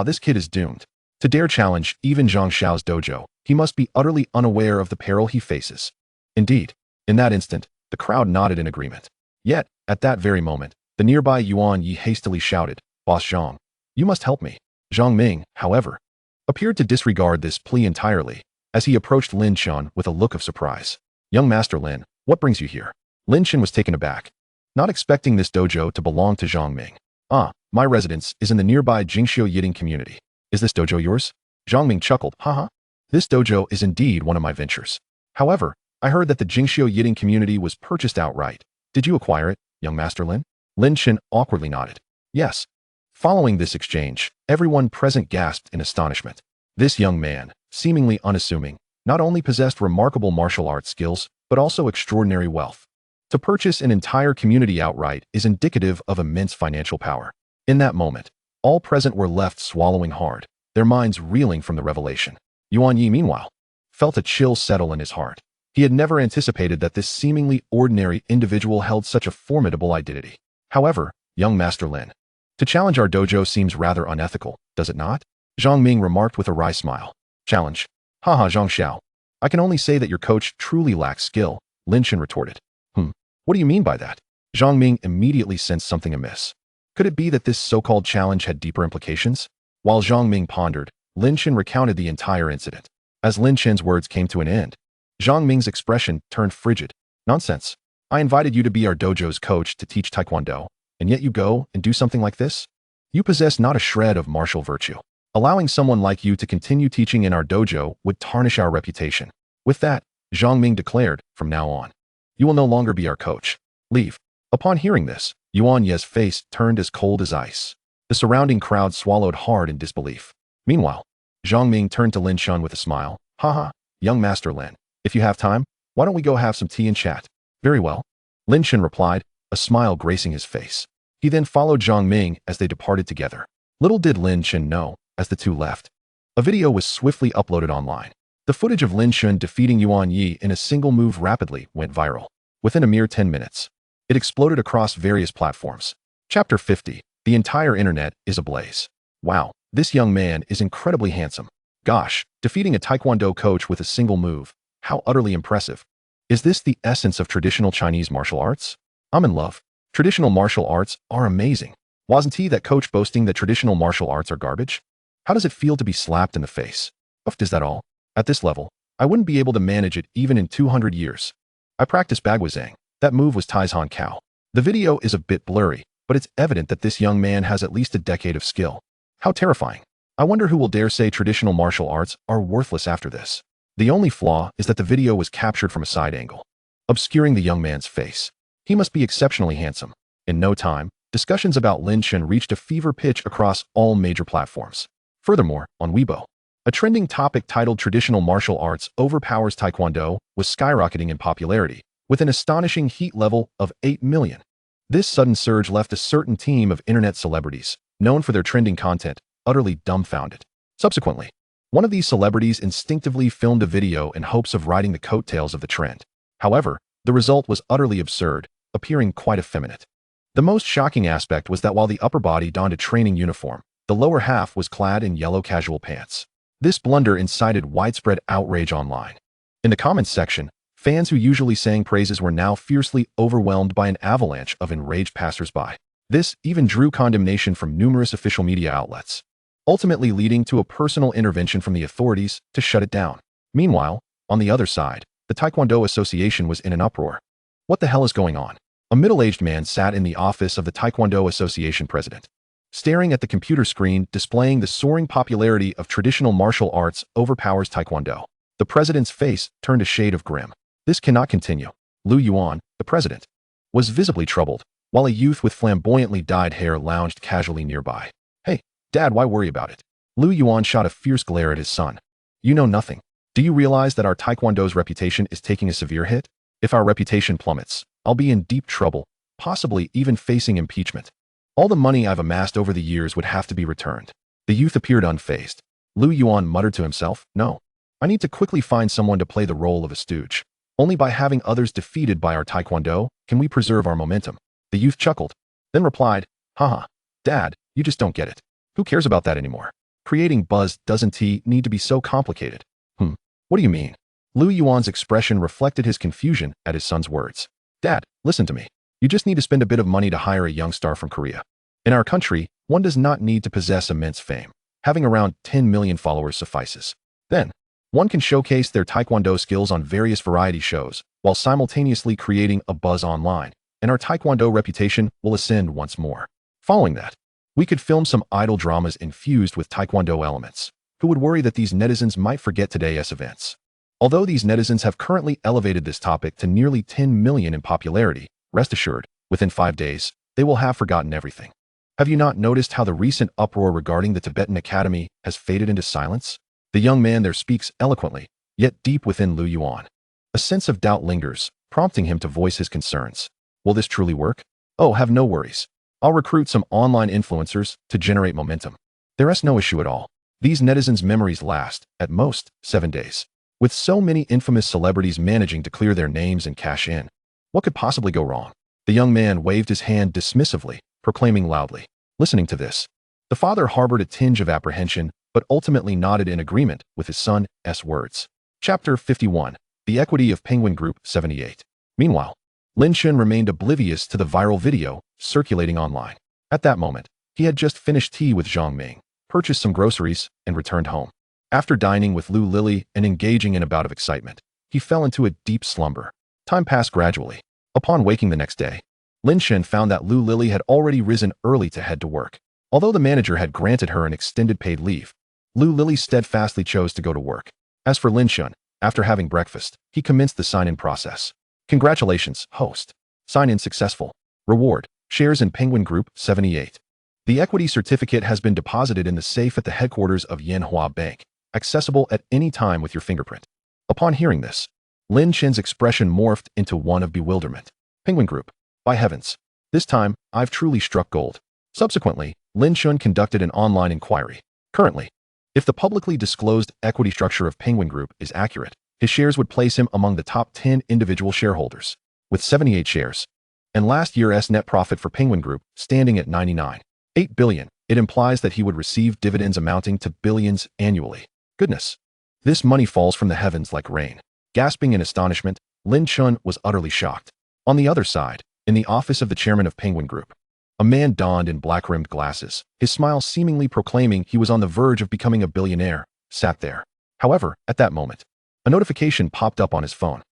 This kid is doomed. To dare challenge even Zhang Xiao's dojo, he must be utterly unaware of the peril he faces. Indeed, in that instant, the crowd nodded in agreement. Yet, at that very moment, the nearby Yuan Yi hastily shouted, "Boss Zhang, you must help me." Zhang Ming, however, appeared to disregard this plea entirely, as he approached Lin Chen with a look of surprise. "Young Master Lin, what brings you here?" Lin Chen was taken aback, not expecting this dojo to belong to Zhang Ming. My residence is in the nearby Jingxiu Yiding community. Is this dojo yours?" Zhang Ming chuckled, "Haha. This dojo is indeed one of my ventures. However, I heard that the Jingxiu Yiding community was purchased outright. Did you acquire it, young Master Lin?" Lin Chen awkwardly nodded. "Yes." Following this exchange, everyone present gasped in astonishment. This young man, seemingly unassuming, not only possessed remarkable martial arts skills, but also extraordinary wealth. To purchase an entire community outright is indicative of immense financial power. In that moment, all present were left swallowing hard, their minds reeling from the revelation. Yuan Yi, meanwhile, felt a chill settle in his heart. He had never anticipated that this seemingly ordinary individual held such a formidable identity. "However, young Master Lin, to challenge our dojo seems rather unethical, does it not?" Zhang Ming remarked with a wry smile. "Challenge? Haha, Zhang Xiao. I can only say that your coach truly lacks skill," Lin Chen retorted. What do you mean by that?" Zhang Ming immediately sensed something amiss. Could it be that this so-called challenge had deeper implications? While Zhang Ming pondered, Lin Chen recounted the entire incident. As Lin Chen's words came to an end, Zhang Ming's expression turned frigid. "Nonsense. I invited you to be our dojo's coach to teach Taekwondo, and yet you go and do something like this? You possess not a shred of martial virtue. Allowing someone like you to continue teaching in our dojo would tarnish our reputation." With that, Zhang Ming declared, "From now on, you will no longer be our coach. Leave." Upon hearing this, Yuan Ye's face turned as cold as ice. The surrounding crowd swallowed hard in disbelief. Meanwhile, Zhang Ming turned to Lin Chen with a smile. "Haha, young Master Lin, if you have time, why don't we go have some tea and chat?" "Very well," Lin Chen replied, a smile gracing his face. He then followed Zhang Ming as they departed together. Little did Lin Chen know, as the two left, a video was swiftly uploaded online. The footage of Lin Chen defeating Yuan Yi in a single move rapidly went viral. Within a mere 10 minutes, it exploded across various platforms. Chapter 50. The entire internet is ablaze. Wow, this young man is incredibly handsome. Gosh, defeating a Taekwondo coach with a single move. How utterly impressive. Is this the essence of traditional Chinese martial arts? I'm in love. Traditional martial arts are amazing. Wasn't he that coach boasting that traditional martial arts are garbage? How does it feel to be slapped in the face? Is that all? At this level, I wouldn't be able to manage it even in 200 years. I practiced Bagwazang. That move was Taizhan Kao. The video is a bit blurry, but it's evident that this young man has at least a decade of skill. How terrifying. I wonder who will dare say traditional martial arts are worthless after this. The only flaw is that the video was captured from a side angle, obscuring the young man's face. He must be exceptionally handsome. In no time, discussions about Lin Chen reached a fever pitch across all major platforms. Furthermore, on Weibo, a trending topic titled "Traditional Martial Arts Overpowers Taekwondo" was skyrocketing in popularity, with an astonishing heat level of 8 million. This sudden surge left a certain team of internet celebrities, known for their trending content, utterly dumbfounded. Subsequently, one of these celebrities instinctively filmed a video in hopes of riding the coattails of the trend. However, the result was utterly absurd, appearing quite effeminate. The most shocking aspect was that while the upper body donned a training uniform, the lower half was clad in yellow casual pants. This blunder incited widespread outrage online. In the comments section, fans who usually sang praises were now fiercely overwhelmed by an avalanche of enraged passersby. This even drew condemnation from numerous official media outlets, ultimately leading to a personal intervention from the authorities to shut it down. Meanwhile, on the other side, the Taekwondo Association was in an uproar. What the hell is going on? A middle-aged man sat in the office of the Taekwondo Association president, staring at the computer screen displaying the soaring popularity of traditional martial arts overpowers Taekwondo. The president's face turned a shade of grim. This cannot continue. Lu Yuan, the president, was visibly troubled, while a youth with flamboyantly dyed hair lounged casually nearby. "Hey, Dad, why worry about it?" Lu Yuan shot a fierce glare at his son. "You know nothing. Do you realize that our Taekwondo's reputation is taking a severe hit? If our reputation plummets, I'll be in deep trouble, possibly even facing impeachment. All the money I've amassed over the years would have to be returned." The youth appeared unfazed. Lu Yuan muttered to himself, "No. I need to quickly find someone to play the role of a stooge. Only by having others defeated by our Taekwondo can we preserve our momentum." The youth chuckled, then replied, "Haha, Dad, you just don't get it. Who cares about that anymore? Creating buzz doesn't need to be so complicated." What do you mean?" Lu Yuan's expression reflected his confusion at his son's words. "Dad, listen to me. You just need to spend a bit of money to hire a young star from Korea. In our country, one does not need to possess immense fame. Having around 10 million followers suffices. Then, one can showcase their Taekwondo skills on various variety shows, while simultaneously creating a buzz online, and our Taekwondo reputation will ascend once more. Following that, we could film some idol dramas infused with Taekwondo elements. Who would worry that these netizens might forget today's events? Although these netizens have currently elevated this topic to nearly 10 million in popularity, rest assured, within 5 days, they will have forgotten everything. Have you not noticed how the recent uproar regarding the Tibetan Academy has faded into silence? The young man there speaks eloquently, yet deep within Lu Yuan, a sense of doubt lingers, prompting him to voice his concerns. Will this truly work? Oh, have no worries. I'll recruit some online influencers to generate momentum. There is no issue at all. These netizens' memories last, at most, 7 days. With so many infamous celebrities managing to clear their names and cash in, what could possibly go wrong? The young man waved his hand dismissively, proclaiming loudly. Listening to this, the father harbored a tinge of apprehension, but ultimately nodded in agreement with his son's words. Chapter 51. The Equity of Penguin Group 78. Meanwhile, Lin Chen remained oblivious to the viral video circulating online. At that moment, he had just finished tea with Zhang Ming, purchased some groceries, and returned home. After dining with Lu Lily and engaging in a bout of excitement, he fell into a deep slumber. Time passed gradually. Upon waking the next day, Lin Chen found that Lu Lily had already risen early to head to work. Although the manager had granted her an extended paid leave, Lu Lily steadfastly chose to go to work. As for Lin Chen, After having breakfast, he commenced the sign-in process. Congratulations, host. Sign-in successful. Reward: shares in Penguin Group 78. The equity certificate has been deposited in the safe at the headquarters of Yanhua Bank, accessible at any time with your fingerprint. Upon hearing this, Lin Chen's expression morphed into one of bewilderment. Penguin Group. By heavens. This time, I've truly struck gold. Subsequently, Lin Chen conducted an online inquiry. Currently, if the publicly disclosed equity structure of Penguin Group is accurate, his shares would place him among the top 10 individual shareholders, with 78 shares. And last year's net profit for Penguin Group standing at 99.8 billion. It implies that he would receive dividends amounting to billions annually. Goodness. This money falls from the heavens like rain. Gasping in astonishment, Lin Chen was utterly shocked. On the other side, in the office of the chairman of Penguin Group, a man donned in black-rimmed glasses, his smile seemingly proclaiming he was on the verge of becoming a billionaire, sat there. However, at that moment, a notification popped up on his phone.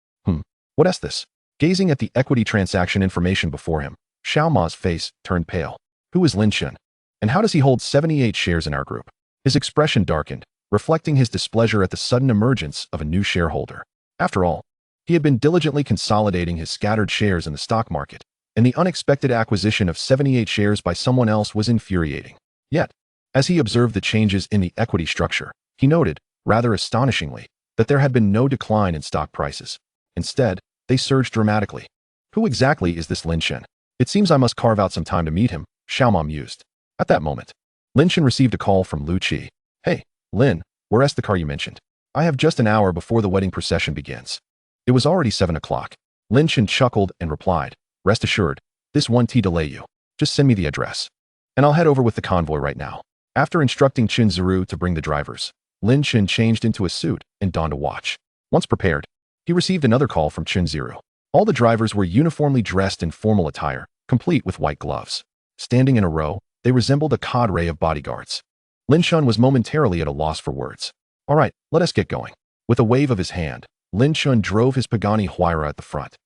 What is this? Gazing at the equity transaction information before him, Xiao Ma's face turned pale. Who is Lin Chen? And how does he hold 78 shares in our group? His expression darkened, reflecting his displeasure at the sudden emergence of a new shareholder. After all, he had been diligently consolidating his scattered shares in the stock market, and the unexpected acquisition of 78 shares by someone else was infuriating. Yet, as he observed the changes in the equity structure, he noted, rather astonishingly, that there had been no decline in stock prices. Instead, they surged dramatically. Who exactly is this Lin Chen? It seems I must carve out some time to meet him, Xiaoma mused. At that moment, Lin Chen received a call from Lu Qi. Hey, Lin, where's the car you mentioned? I have just an hour before the wedding procession begins. It was already 7 o'clock. Lin Chen chuckled and replied, rest assured, this won't delay you. Just send me the address, and I'll head over with the convoy right now. After instructing Chen Ziru to bring the drivers, Lin Chen changed into a suit and donned a watch. Once prepared, he received another call from Chen Ziru. All the drivers were uniformly dressed in formal attire, complete with white gloves. Standing in a row, they resembled a cadre of bodyguards. Lin Chen was momentarily at a loss for words. All right, let us get going. With a wave of his hand, Lin Chen drove his Pagani Huayra at the front,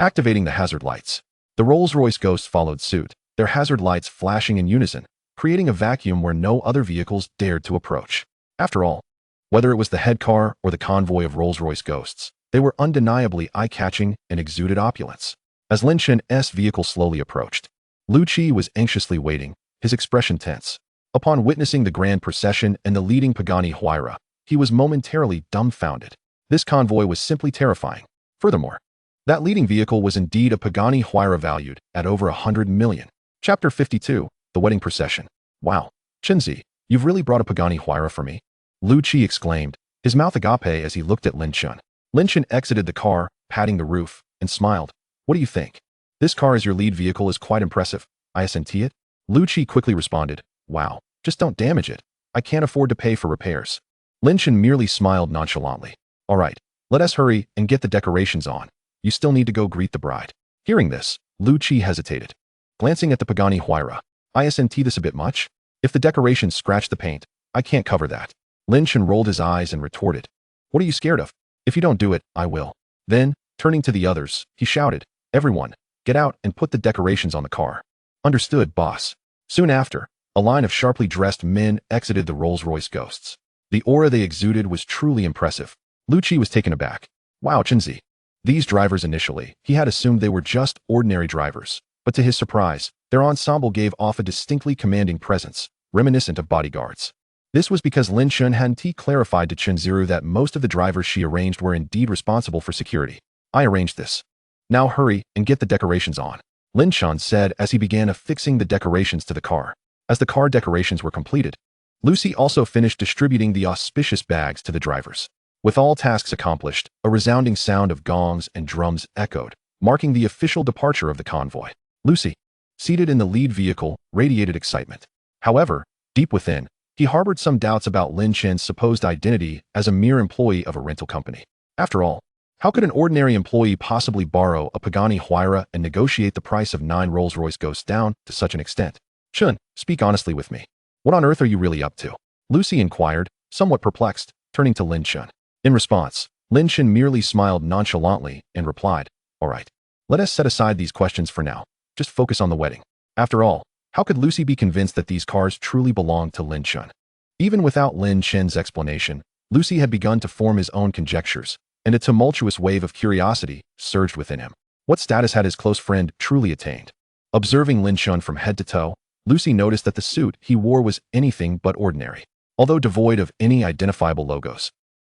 activating the hazard lights. The Rolls-Royce Ghost followed suit, their hazard lights flashing in unison, creating a vacuum where no other vehicles dared to approach. After all, whether it was the head car or the convoy of Rolls-Royce Ghosts, they were undeniably eye-catching and exuded opulence. As Lin Chen's vehicle slowly approached, Lu Qi was anxiously waiting, his expression tense. Upon witnessing the grand procession and the leading Pagani Huayra, he was momentarily dumbfounded. This convoy was simply terrifying. Furthermore, that leading vehicle was indeed a Pagani Huayra valued at over 100 million. Chapter 52, The Wedding Procession. Wow, Chenzi, you've really brought a Pagani Huayra for me? Lu Qi exclaimed, his mouth agape as he looked at Lin Chen. Lin Chen exited the car, patting the roof, and smiled. What do you think? This car as your lead vehicle is quite impressive. Isn't it? Lu Qi quickly responded, wow, just don't damage it. I can't afford to pay for repairs. Lin Chen merely smiled nonchalantly. All right, let us hurry and get the decorations on. You still need to go greet the bride. Hearing this, Lu Qi hesitated. Glancing at the Pagani Huayra, isn't this a bit much? If the decorations scratch the paint, I can't cover that. Lin Chen rolled his eyes and retorted. What are you scared of? If you don't do it, I will. Then, turning to the others, he shouted, everyone, get out and put the decorations on the car. Understood, boss. Soon after, a line of sharply dressed men exited the Rolls-Royce Ghosts. The aura they exuded was truly impressive. Lu Qi was taken aback. Wow, Chenzi. These drivers initially, he had assumed they were just ordinary drivers, but to his surprise, their ensemble gave off a distinctly commanding presence, reminiscent of bodyguards. This was because Lin Chen hadn't clarified to Chen Ziru that most of the drivers she arranged were indeed responsible for security. I arranged this. Now hurry and get the decorations on, Lin Chen said as he began affixing the decorations to the car. As the car decorations were completed, Lucy also finished distributing the auspicious bags to the drivers. With all tasks accomplished, a resounding sound of gongs and drums echoed, marking the official departure of the convoy. Lucy, seated in the lead vehicle, radiated excitement. However, deep within, he harbored some doubts about Lin Chen's supposed identity as a mere employee of a rental company. After all, how could an ordinary employee possibly borrow a Pagani Huayra and negotiate the price of 9 Rolls-Royce Ghosts down to such an extent? Chen, speak honestly with me. What on earth are you really up to? Lucy inquired, somewhat perplexed, turning to Lin Chen. In response, Lin Chen merely smiled nonchalantly and replied, all right, let us set aside these questions for now. Just focus on the wedding. After all, how could Lucy be convinced that these cars truly belonged to Lin Chen? Even without Lin Chen's explanation, Lucy had begun to form his own conjectures, and a tumultuous wave of curiosity surged within him. What status had his close friend truly attained? Observing Lin Chen from head to toe, Lucy noticed that the suit he wore was anything but ordinary, although devoid of any identifiable logos.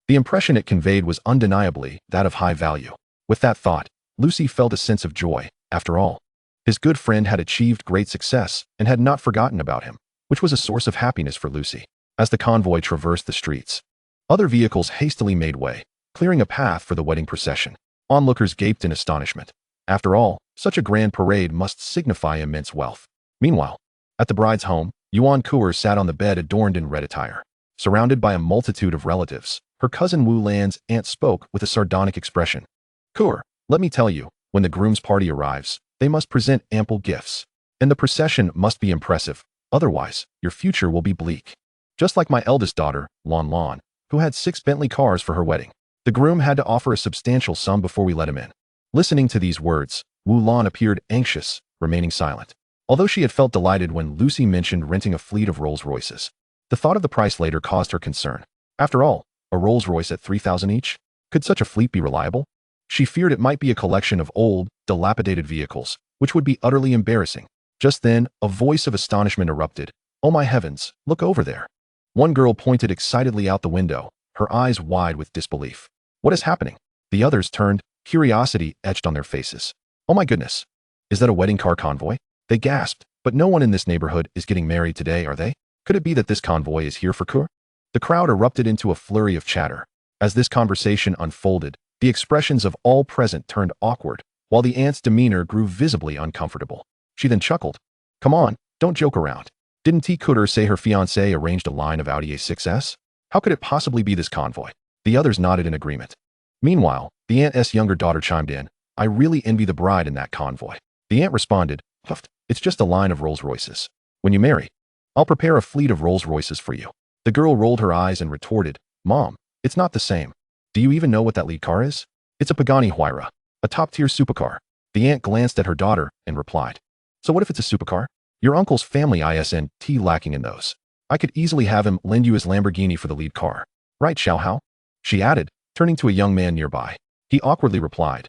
The impression it conveyed was undeniably that of high value. With that thought, Lucy felt a sense of joy. After all, his good friend had achieved great success and had not forgotten about him, which was a source of happiness for Lucy. As the convoy traversed the streets, other vehicles hastily made way, clearing a path for the wedding procession. Onlookers gaped in astonishment. After all, such a grand parade must signify immense wealth. Meanwhile, at the bride's home, Yuan Kuer sat on the bed adorned in red attire. Surrounded by a multitude of relatives, her cousin Wu Lan's aunt spoke with a sardonic expression. Kuer, let me tell you, when the groom's party arrives, they must present ample gifts. And the procession must be impressive, otherwise, your future will be bleak. Just like my eldest daughter, Lon Lon, who had 6 Bentley cars for her wedding. The groom had to offer a substantial sum before we let him in. Listening to these words, Wu Lan appeared anxious, remaining silent. Although she had felt delighted when Lucy mentioned renting a fleet of Rolls-Royces, the thought of the price later caused her concern. After all, a Rolls-Royce at $3,000 each? Could such a fleet be reliable? She feared it might be a collection of old, dilapidated vehicles, which would be utterly embarrassing. Just then, a voice of astonishment erupted. Oh my heavens, look over there. One girl pointed excitedly out the window, her eyes wide with disbelief. What is happening? The others turned, curiosity etched on their faces. Oh my goodness. Is that a wedding car convoy? They gasped. But no one in this neighborhood is getting married today, are they? Could it be that this convoy is here for Kuer? The crowd erupted into a flurry of chatter. As this conversation unfolded, the expressions of all present turned awkward, while the aunt's demeanor grew visibly uncomfortable. She then chuckled. Come on, don't joke around. Didn't T. Kuer say her fiancé arranged a line of Audi A6s? How could it possibly be this convoy? The others nodded in agreement. Meanwhile, the aunt's younger daughter chimed in. I really envy the bride in that convoy. The aunt responded, huffed, it's just a line of Rolls-Royces. When you marry, I'll prepare a fleet of Rolls-Royces for you. The girl rolled her eyes and retorted, Mom, it's not the same. Do you even know what that lead car is? It's a Pagani Huayra, a top-tier supercar. The aunt glanced at her daughter and replied, so what if it's a supercar? Your uncle's family isn't lacking in those. I could easily have him lend you his Lamborghini for the lead car. Right, Xiao Hao? She added, turning to a young man nearby. He awkwardly replied,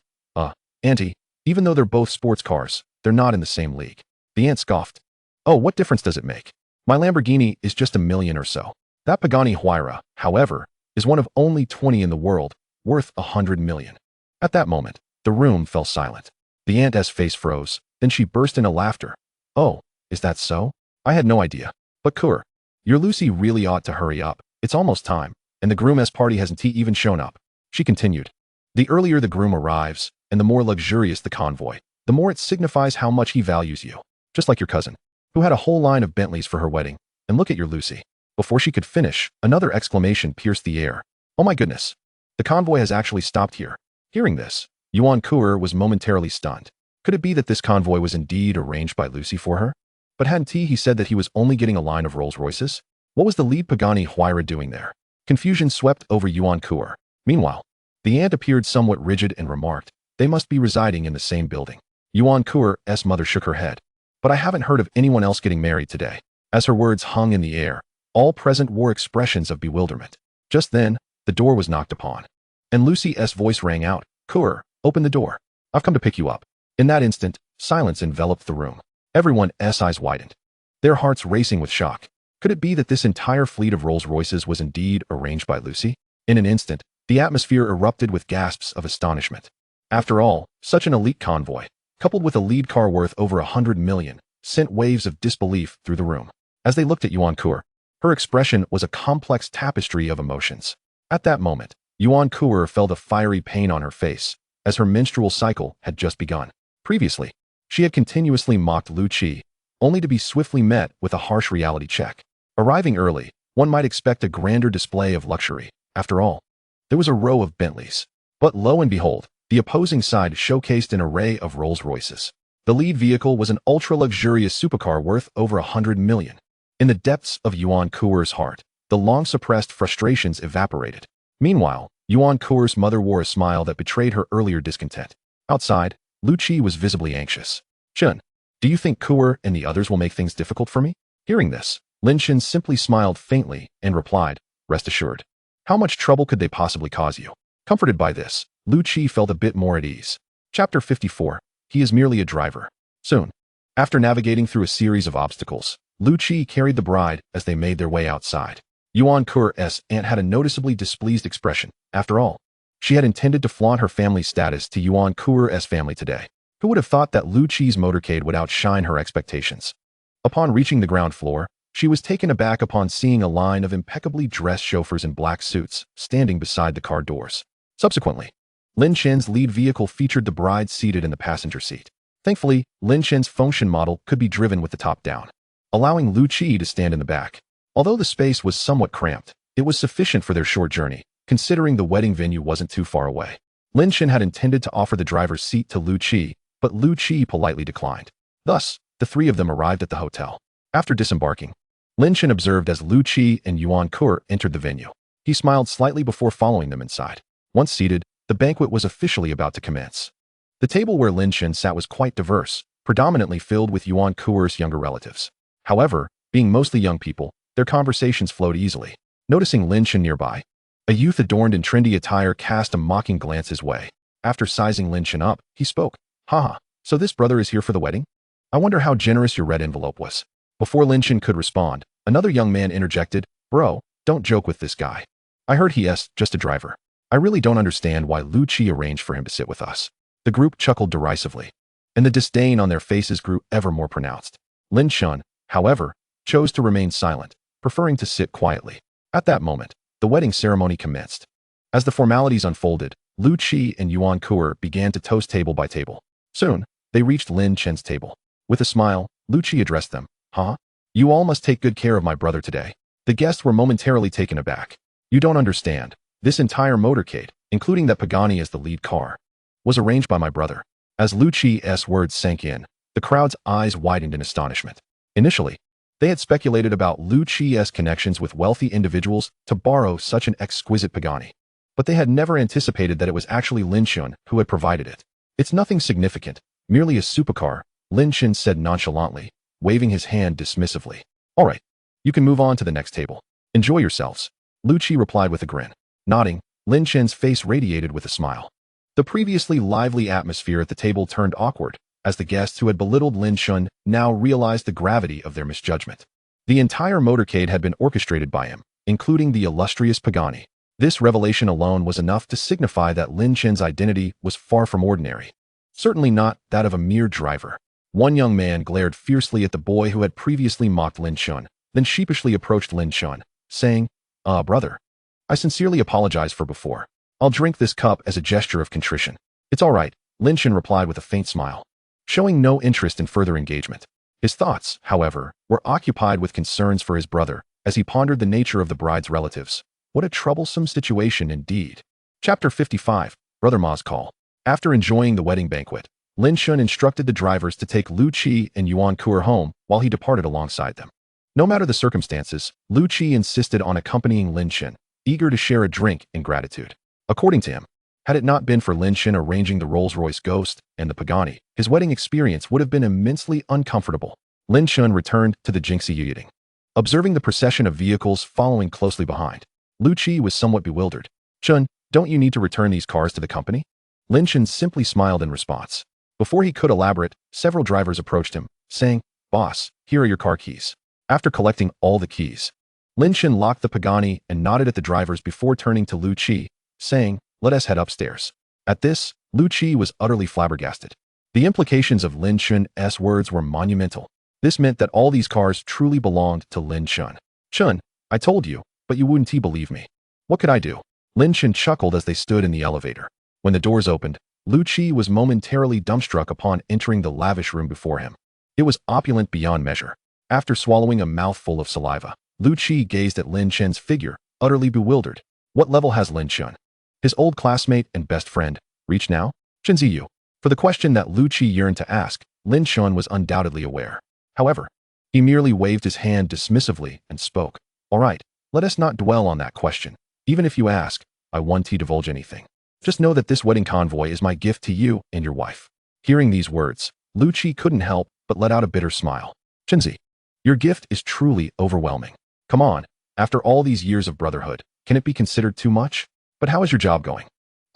Auntie, even though they're both sports cars, they're not in the same league. The aunt scoffed. Oh, what difference does it make? My Lamborghini is just $1 million or so. That Pagani Huayra, however, is one of only 20 in the world, worth $100 million. At that moment, the room fell silent. The aunt's face froze, then she burst into laughter. Oh, is that so? I had no idea. But Kuer, your Lucy really ought to hurry up. It's almost time, and the groom's party hasn't even shown up. She continued. The earlier the groom arrives, and the more luxurious the convoy, the more it signifies how much he values you. Just like your cousin, who had a whole line of Bentleys for her wedding. And look at your Lucy. Before she could finish, another exclamation pierced the air. Oh my goodness. The convoy has actually stopped here. Hearing this, Yuan Kuer was momentarily stunned. Could it be that this convoy was indeed arranged by Lucy for her? But hadn't he said that he was only getting a line of Rolls-Royces? What was the lead Pagani Huayra doing there? Confusion swept over Yuan Kuer. Meanwhile, the aunt appeared somewhat rigid and remarked, they must be residing in the same building. Yuan Kuer's mother shook her head. But I haven't heard of anyone else getting married today. As her words hung in the air, all present wore expressions of bewilderment. Just then, the door was knocked upon. And Lucy's voice rang out, Kuer, open the door. I've come to pick you up. In that instant, silence enveloped the room. Everyone's eyes widened, their hearts racing with shock. Could it be that this entire fleet of Rolls-Royces was indeed arranged by Lucy? In an instant, the atmosphere erupted with gasps of astonishment. After all, such an elite convoy, coupled with a lead car worth over $100 million, sent waves of disbelief through the room. As they looked at Yuan Kuer, her expression was a complex tapestry of emotions. At that moment, Yuan Kuer felt a fiery pain on her face, as her menstrual cycle had just begun. Previously, she had continuously mocked Lu Qi, only to be swiftly met with a harsh reality check. Arriving early, one might expect a grander display of luxury. After all, there was a row of Bentleys. But lo and behold, the opposing side showcased an array of Rolls-Royces. The lead vehicle was an ultra-luxurious supercar worth over $100 million. In the depths of Yuan Kuer's heart, the long-suppressed frustrations evaporated. Meanwhile, Yuan Kuer's mother wore a smile that betrayed her earlier discontent. Outside, Lu Qi was visibly anxious. Chen, do you think Kuer and the others will make things difficult for me? Hearing this, Lin Chen simply smiled faintly and replied, rest assured. How much trouble could they possibly cause you? Comforted by this, Lu Qi felt a bit more at ease. Chapter 54. He is merely a driver. Soon, after navigating through a series of obstacles, Lu Qi carried the bride as they made their way outside. Yuan Ku's aunt had a noticeably displeased expression. After all, she had intended to flaunt her family's status to Yuan Ku's family today. Who would have thought that Lu Qi's motorcade would outshine her expectations? Upon reaching the ground floor, she was taken aback upon seeing a line of impeccably dressed chauffeurs in black suits standing beside the car doors. Subsequently, Lin Chen's lead vehicle featured the bride seated in the passenger seat. Thankfully, Lin Chen's function model could be driven with the top down, allowing Lu Qi to stand in the back. Although the space was somewhat cramped, it was sufficient for their short journey, considering the wedding venue wasn't too far away. Lin Chen had intended to offer the driver's seat to Lu Qi, but Lu Qi politely declined. Thus, the three of them arrived at the hotel. After disembarking, Lin Chen observed as Lu Qi and Yuan Ku entered the venue. He smiled slightly before following them inside. Once seated, the banquet was officially about to commence. The table where Lin Chen sat was quite diverse, predominantly filled with Yuan Ku's younger relatives. However, being mostly young people, their conversations flowed easily. Noticing Lin Chen nearby, a youth adorned in trendy attire cast a mocking glance his way. After sizing Lin Chen up, he spoke. Haha, so this brother is here for the wedding? I wonder how generous your red envelope was. Before Lin Chen could respond, another young man interjected. Bro, don't joke with this guy. I heard he's just a driver. I really don't understand why Lu Qi arranged for him to sit with us. The group chuckled derisively, and the disdain on their faces grew ever more pronounced. Lin Chen, however, chose to remain silent, preferring to sit quietly. At that moment, the wedding ceremony commenced. As the formalities unfolded, Lu Qi and Yuan Ku began to toast table by table. Soon, they reached Lin Chen's table. With a smile, Lu Qi addressed them. Huh? You all must take good care of my brother today. The guests were momentarily taken aback. You don't understand. This entire motorcade, including that Pagani as the lead car, was arranged by my brother. As Lu Qi's words sank in, the crowd's eyes widened in astonishment. Initially, they had speculated about Lu Qi's connections with wealthy individuals to borrow such an exquisite Pagani. But they had never anticipated that it was actually Lin Chen who had provided it. It's nothing significant, merely a supercar, Lin Chen said nonchalantly, waving his hand dismissively. All right, you can move on to the next table. Enjoy yourselves. Lu Qi replied with a grin. Nodding, Lin Chen's face radiated with a smile. The previously lively atmosphere at the table turned awkward, as the guests who had belittled Lin Chen now realized the gravity of their misjudgment. The entire motorcade had been orchestrated by him, including the illustrious Pagani. This revelation alone was enough to signify that Lin Chen's identity was far from ordinary. Certainly not that of a mere driver. One young man glared fiercely at the boy who had previously mocked Lin Chen, then sheepishly approached Lin Chen, saying, brother, I sincerely apologize for before. I'll drink this cup as a gesture of contrition. It's all right, Lin Chen replied with a faint smile, showing no interest in further engagement. His thoughts, however, were occupied with concerns for his brother as he pondered the nature of the bride's relatives. What a troublesome situation indeed. Chapter 55, Brother Ma's Call. After enjoying the wedding banquet, Lin Chen instructed the drivers to take Lu Qi and Yuan Ku home while he departed alongside them. No matter the circumstances, Lu Qi insisted on accompanying Lin Chen, eager to share a drink in gratitude. According to him, had it not been for Lin Chen arranging the Rolls-Royce Ghost and the Pagani, his wedding experience would have been immensely uncomfortable. Lin Chen returned to the Jingxi Yuying, observing the procession of vehicles following closely behind. Lu Qi was somewhat bewildered. Chen, don't you need to return these cars to the company? Lin Chen simply smiled in response. Before he could elaborate, several drivers approached him, saying, Boss, here are your car keys. After collecting all the keys, Lin Chen locked the Pagani and nodded at the drivers before turning to Lu Qi, saying, Let us head upstairs. At this, Lu Qi was utterly flabbergasted. The implications of Lin Chen's words were monumental. This meant that all these cars truly belonged to Lin Chen. Chen, I told you, but you wouldn't believe me. What could I do? Lin Chen chuckled as they stood in the elevator. When the doors opened, Lu Qi was momentarily dumbstruck upon entering the lavish room before him. It was opulent beyond measure. After swallowing a mouthful of saliva, Lu Qi gazed at Lin Chen's figure, utterly bewildered. What level has Lin Chen, his old classmate and best friend, reached now? Chen Ziyu. For the question that Lu Qi yearned to ask, Lin Chen was undoubtedly aware. However, he merely waved his hand dismissively and spoke. All right, let us not dwell on that question. Even if you ask, I won't divulge anything. Just know that this wedding convoy is my gift to you and your wife. Hearing these words, Lu Qi couldn't help but let out a bitter smile. Chenzi, your gift is truly overwhelming. Come on, after all these years of brotherhood, can it be considered too much? But how is your job going?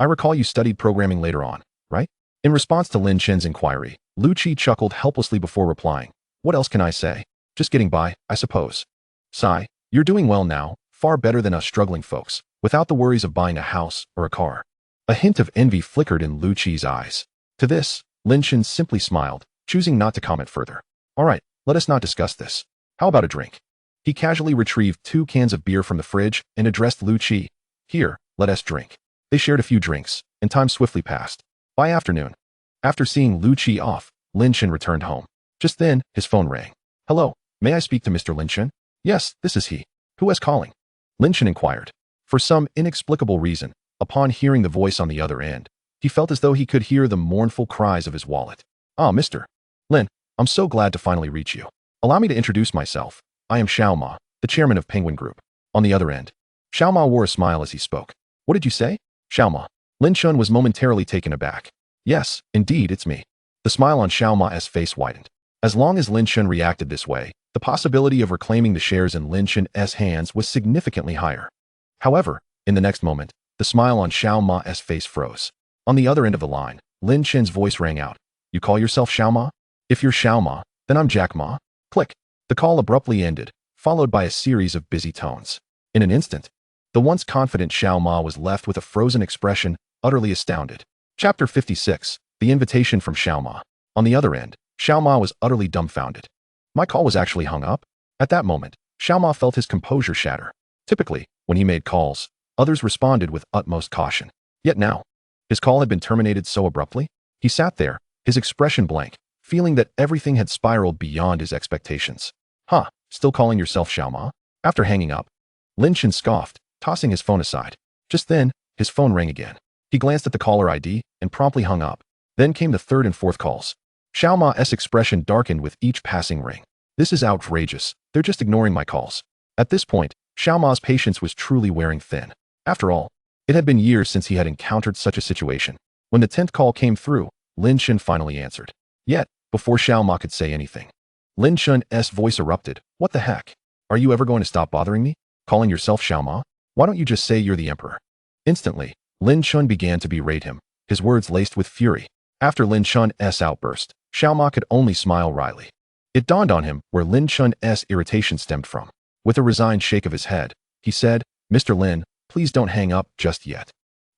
I recall you studied programming later on, right? In response to Lin Chen's inquiry, Lu Qi chuckled helplessly before replying. What else can I say? Just getting by, I suppose. Sigh, you're doing well now, far better than us struggling folks, without the worries of buying a house or a car. A hint of envy flickered in Lu Qi's eyes. To this, Lin Chen simply smiled, choosing not to comment further. All right, let us not discuss this. How about a drink? He casually retrieved 2 cans of beer from the fridge and addressed Lu Qi. Here, let us drink. They shared a few drinks, and time swiftly passed. By afternoon, after seeing Lu Qi off, Lin Chen returned home. Just then, his phone rang. Hello, may I speak to Mr. Lin Chen? Yes, this is he. Who is calling? Lin Chen inquired. For some inexplicable reason, upon hearing the voice on the other end, he felt as though he could hear the mournful cries of his wallet. Ah, Mr. Lin, I'm so glad to finally reach you. Allow me to introduce myself. I am Xiao Ma, the chairman of Penguin Group. On the other end, Xiao Ma wore a smile as he spoke. What did you say? Xiao Ma. Lin Chen was momentarily taken aback. Yes, indeed, it's me. The smile on Xiao Ma's face widened. As long as Lin Chen reacted this way, the possibility of reclaiming the shares in Lin Chen's hands was significantly higher. However, in the next moment, the smile on Xiao Ma's face froze. On the other end of the line, Lin Chen's voice rang out. You call yourself Xiao Ma? If you're Xiao Ma, then I'm Jack Ma. Click. The call abruptly ended, followed by a series of busy tones. In an instant, the once confident Xiao Ma was left with a frozen expression, utterly astounded. Chapter 56. The invitation from Xiao Ma. On the other end, Xiao Ma was utterly dumbfounded. My call was actually hung up? At that moment, Xiao Ma felt his composure shatter. Typically, when he made calls, others responded with utmost caution. Yet now, his call had been terminated so abruptly. He sat there, his expression blank, feeling that everything had spiraled beyond his expectations. Huh, still calling yourself Xiao Ma? After hanging up, Lin Chen scoffed, tossing his phone aside. Just then, his phone rang again. He glanced at the caller ID and promptly hung up. Then came the third and fourth calls. Xiao Ma's expression darkened with each passing ring. This is outrageous. They're just ignoring my calls. At this point, Xiao Ma's patience was truly wearing thin. After all, it had been years since he had encountered such a situation. When the 10th call came through, Lin Chen finally answered. Yet, before Xiao Ma could say anything, Lin Chen's voice erupted. What the heck? Are you ever going to stop bothering me? Calling yourself Xiao Ma? Why don't you just say you're the emperor? Instantly, Lin Chen began to berate him, his words laced with fury. After Lin Chen's outburst, Xiao Ma could only smile wryly. It dawned on him where Lin Chen's irritation stemmed from. With a resigned shake of his head, he said, Mr. Lin, please don't hang up just yet.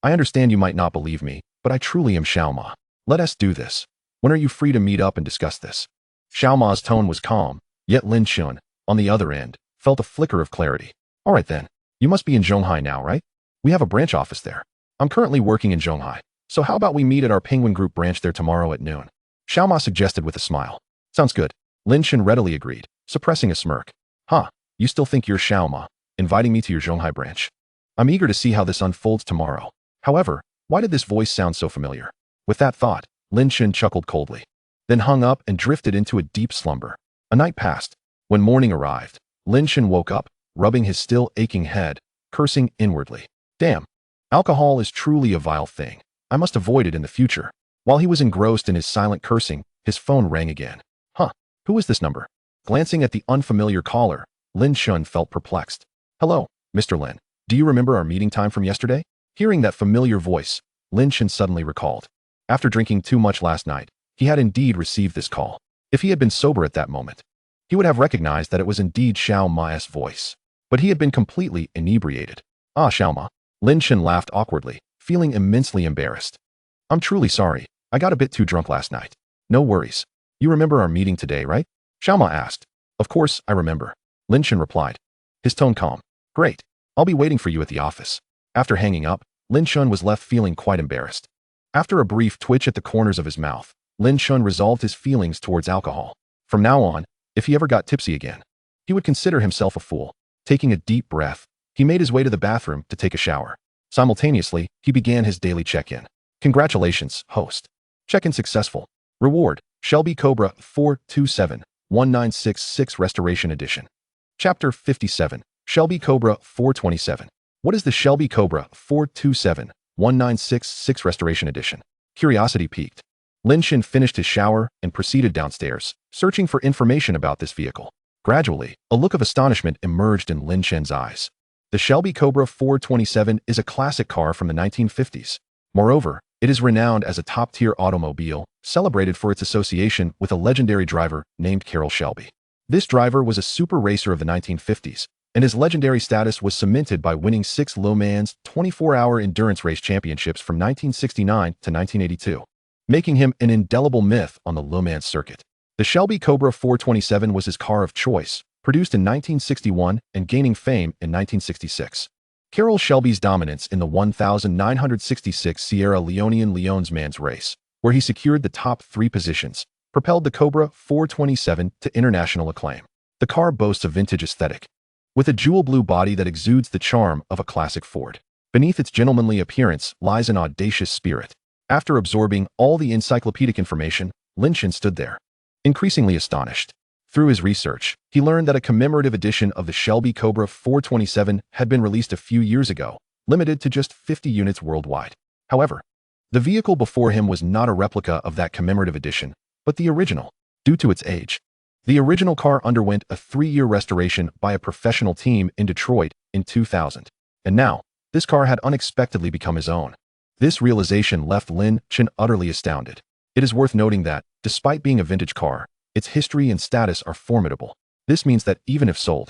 I understand you might not believe me, but I truly am Xiao Ma. Let us do this. When are you free to meet up and discuss this? Xiao Ma's tone was calm, yet Lin Chen, on the other end, felt a flicker of clarity. All right then, you must be in Zhonghai now, right? We have a branch office there. I'm currently working in Zhonghai, so how about we meet at our Penguin Group branch there tomorrow at noon? Xiao Ma suggested with a smile. Sounds good. Lin Chen readily agreed, suppressing a smirk. Huh, you still think you're Xiao Ma, inviting me to your Zhonghai branch? I'm eager to see how this unfolds tomorrow. However, why did this voice sound so familiar? With that thought, Lin Chen chuckled coldly, then hung up and drifted into a deep slumber. A night passed. When morning arrived, Lin Chen woke up, rubbing his still aching head, cursing inwardly. Damn, alcohol is truly a vile thing. I must avoid it in the future. While he was engrossed in his silent cursing, his phone rang again. Huh, who is this number? Glancing at the unfamiliar caller, Lin Chen felt perplexed. Hello, Mr. Lin. Do you remember our meeting time from yesterday? Hearing that familiar voice, Lin Chen suddenly recalled. After drinking too much last night, he had indeed received this call. If he had been sober at that moment, he would have recognized that it was indeed Xiao Ma's voice. But he had been completely inebriated. Ah, Xiao Ma. Lin Chen laughed awkwardly, feeling immensely embarrassed. I'm truly sorry. I got a bit too drunk last night. No worries. You remember our meeting today, right? Xiao Ma asked. Of course, I remember. Lin Chen replied, his tone calm. Great. I'll be waiting for you at the office. After hanging up, Lin Chen was left feeling quite embarrassed. After a brief twitch at the corners of his mouth, Lin Chen resolved his feelings towards alcohol. From now on, if he ever got tipsy again, he would consider himself a fool. Taking a deep breath, he made his way to the bathroom to take a shower. Simultaneously, he began his daily check-in. Congratulations, host. Check-in successful. Reward, Shelby Cobra 427-1966 Restoration Edition. Chapter 57, Shelby Cobra 427. What is the Shelby Cobra 427-1966 Restoration Edition? Curiosity piqued. Lin Chen finished his shower and proceeded downstairs, searching for information about this vehicle. Gradually, a look of astonishment emerged in Lin Chen's eyes. The Shelby Cobra 427 is a classic car from the 1950s. Moreover, it is renowned as a top-tier automobile, celebrated for its association with a legendary driver named Carroll Shelby. This driver was a super racer of the 1950s, and his legendary status was cemented by winning 6 Le Mans 24-hour endurance race championships from 1969 to 1982, making him an indelible myth on the Le Mans circuit. The Shelby Cobra 427 was his car of choice, produced in 1961 and gaining fame in 1966. Carroll Shelby's dominance in the 1966 Sierra Leonean Leonsmans race, where he secured the top 3 positions, propelled the Cobra 427 to international acclaim. The car boasts a vintage aesthetic, with a jewel blue body that exudes the charm of a classic Ford. Beneath its gentlemanly appearance lies an audacious spirit. After absorbing all the encyclopedic information, Lin Chen stood there, increasingly astonished. Through his research, he learned that a commemorative edition of the Shelby Cobra 427 had been released a few years ago, limited to just 50 units worldwide. However, the vehicle before him was not a replica of that commemorative edition, but the original, due to its age. The original car underwent a 3-year restoration by a professional team in Detroit in 2000, and now, this car had unexpectedly become his own. This realization left Lin Chen utterly astounded. It is worth noting that, despite being a vintage car, its history and status are formidable. This means that even if sold,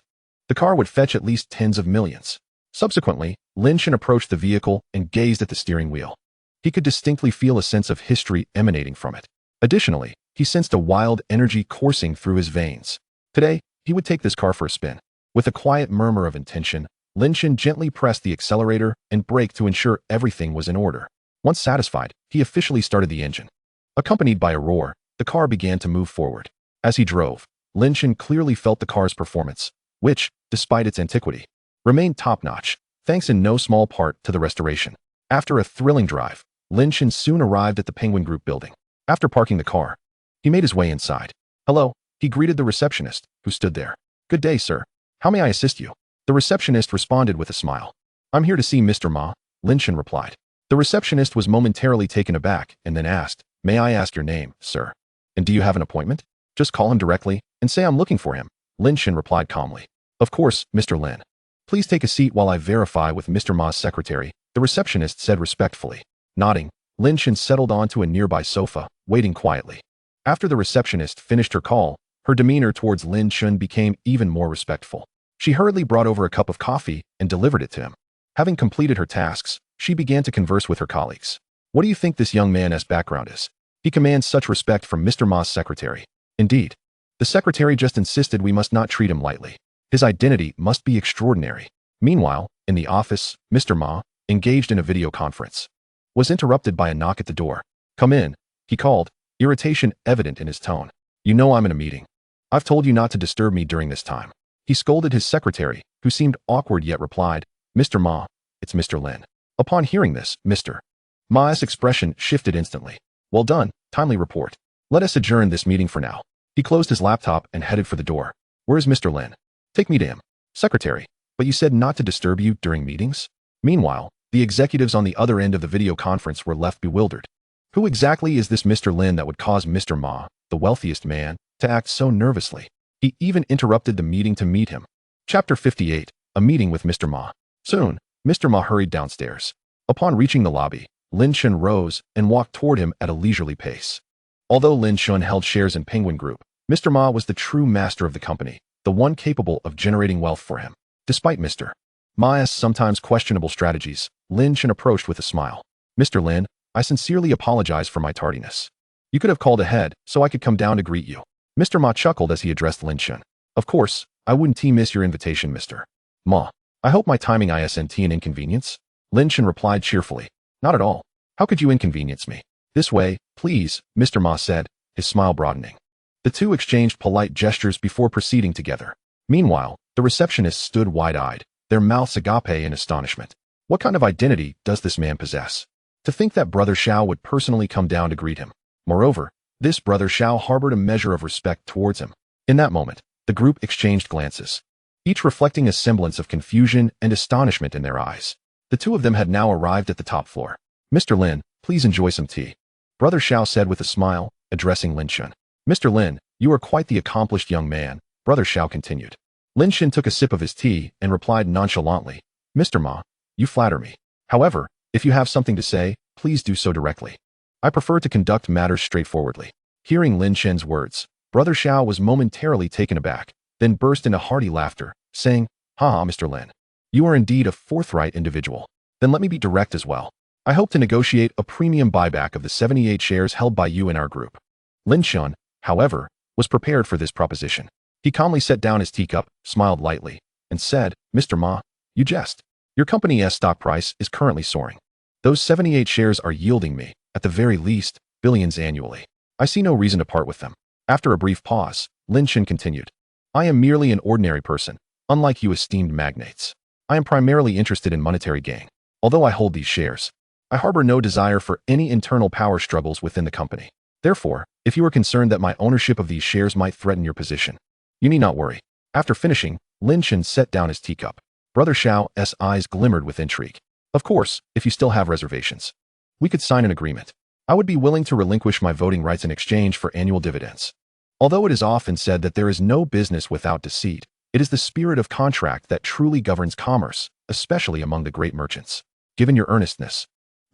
the car would fetch at least tens of millions. Subsequently, Lin Chen approached the vehicle and gazed at the steering wheel. He could distinctly feel a sense of history emanating from it. Additionally, he sensed a wild energy coursing through his veins. Today, he would take this car for a spin. With a quiet murmur of intention, Lin Chen gently pressed the accelerator and brake to ensure everything was in order. Once satisfied, he officially started the engine. Accompanied by a roar, the car began to move forward. As he drove, Lin Chen clearly felt the car's performance, which, despite its antiquity, remained top-notch, thanks in no small part to the restoration. After a thrilling drive, Lin Chen soon arrived at the Penguin Group building. After parking the car, he made his way inside. "Hello," he greeted the receptionist, who stood there. "Good day, sir. How may I assist you?" The receptionist responded with a smile. "I'm here to see Mr. Ma," Lin Chen replied. The receptionist was momentarily taken aback and then asked, "May I ask your name, sir? And do you have an appointment?" "Just call him directly and say I'm looking for him," Lin Chen replied calmly. "Of course, Mr. Lin. Please take a seat while I verify with Mr. Ma's secretary," the receptionist said respectfully. Nodding, Lin Chen settled onto a nearby sofa, waiting quietly. After the receptionist finished her call, her demeanor towards Lin Chen became even more respectful. She hurriedly brought over a cup of coffee and delivered it to him. Having completed her tasks, she began to converse with her colleagues. "What do you think this young man's background is? He commands such respect from Mr. Ma's secretary." "Indeed. The secretary just insisted we must not treat him lightly. His identity must be extraordinary." Meanwhile, in the office, Mr. Ma, engaged in a video conference, was interrupted by a knock at the door. "Come in," he called, irritation evident in his tone. "You know I'm in a meeting. I've told you not to disturb me during this time." He scolded his secretary, who seemed awkward yet replied, "Mr. Ma, it's Mr. Lin." Upon hearing this, Mr. Ma's expression shifted instantly. "Well done, timely report. Let us adjourn this meeting for now." He closed his laptop and headed for the door. "Where is Mr. Lin? Take me to him." "Secretary, but you said not to disturb you during meetings?" Meanwhile, the executives on the other end of the video conference were left bewildered. Who exactly is this Mr. Lin that would cause Mr. Ma, the wealthiest man, to act so nervously? He even interrupted the meeting to meet him. Chapter 58, A Meeting with Mr. Ma. Soon, Mr. Ma hurried downstairs. Upon reaching the lobby, Lin Chen rose and walked toward him at a leisurely pace. Although Lin Chen held shares in Penguin Group, Mr. Ma was the true master of the company, the one capable of generating wealth for him. Despite Mr. Ma's sometimes questionable strategies, Lin Chen approached with a smile. "Mr. Lin, I sincerely apologize for my tardiness. You could have called ahead so I could come down to greet you." Mr. Ma chuckled as he addressed Lin Chen. "Of course, I wouldn't miss your invitation, Mr. Ma. I hope my timing isn't an inconvenience?" Lin Chen replied cheerfully. "Not at all. How could you inconvenience me?" "This way, please," Mr. Ma said, his smile broadening. The two exchanged polite gestures before proceeding together. Meanwhile, the receptionists stood wide-eyed, their mouths agape in astonishment. What kind of identity does this man possess? To think that Brother Xiao would personally come down to greet him. Moreover, this Brother Xiao harbored a measure of respect towards him. In that moment, the group exchanged glances, each reflecting a semblance of confusion and astonishment in their eyes. The two of them had now arrived at the top floor. "Mr. Lin, please enjoy some tea," Brother Xiao said with a smile, addressing Lin Chen. "Mr. Lin, you are quite the accomplished young man," Brother Xiao continued. Lin Chen took a sip of his tea and replied nonchalantly, "Mr. Ma, you flatter me. However, if you have something to say, please do so directly. I prefer to conduct matters straightforwardly. Hearing Lin Chen's words, Brother Xiao was momentarily taken aback, then burst into hearty laughter, saying, "Ha, Mr. Lin. You are indeed a forthright individual. Then let me be direct as well. I hope to negotiate a premium buyback of the 78 shares held by you in our group." Lin Chen, however, was prepared for this proposition. He calmly set down his teacup, smiled lightly, and said, "Mr. Ma, you jest. Your company's stock price is currently soaring. Those 78 shares are yielding me, at the very least, billions annually. I see no reason to part with them." After a brief pause, Lin Chen continued, "I am merely an ordinary person, unlike you esteemed magnates. I am primarily interested in monetary gain. Although I hold these shares, I harbor no desire for any internal power struggles within the company. Therefore, if you are concerned that my ownership of these shares might threaten your position, you need not worry." After finishing, Lin Chen set down his teacup. Brother Xiao's eyes glimmered with intrigue. "Of course, if you still have reservations, we could sign an agreement. I would be willing to relinquish my voting rights in exchange for annual dividends. Although it is often said that there is no business without deceit, it is the spirit of contract that truly governs commerce, especially among the great merchants. Given your earnestness,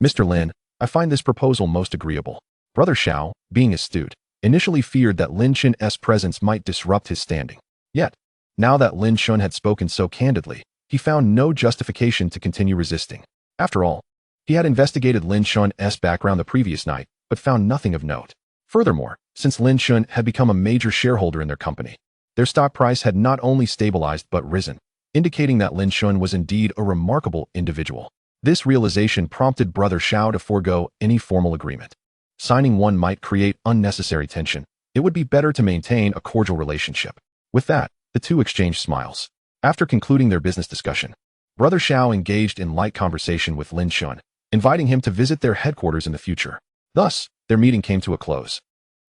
Mr. Lin, I find this proposal most agreeable." Brother Xiao, being astute, initially feared that Lin Chen's presence might disrupt his standing. Yet, now that Lin Chen had spoken so candidly, he found no justification to continue resisting. After all, he had investigated Lin Chen's background the previous night, but found nothing of note. Furthermore, since Lin Chen had become a major shareholder in their company, their stock price had not only stabilized but risen, indicating that Lin Chen was indeed a remarkable individual. This realization prompted Brother Xiao to forego any formal agreement. Signing one might create unnecessary tension. It would be better to maintain a cordial relationship. With that, the two exchanged smiles. After concluding their business discussion, Brother Xiao engaged in light conversation with Lin Chen, inviting him to visit their headquarters in the future. Thus, their meeting came to a close,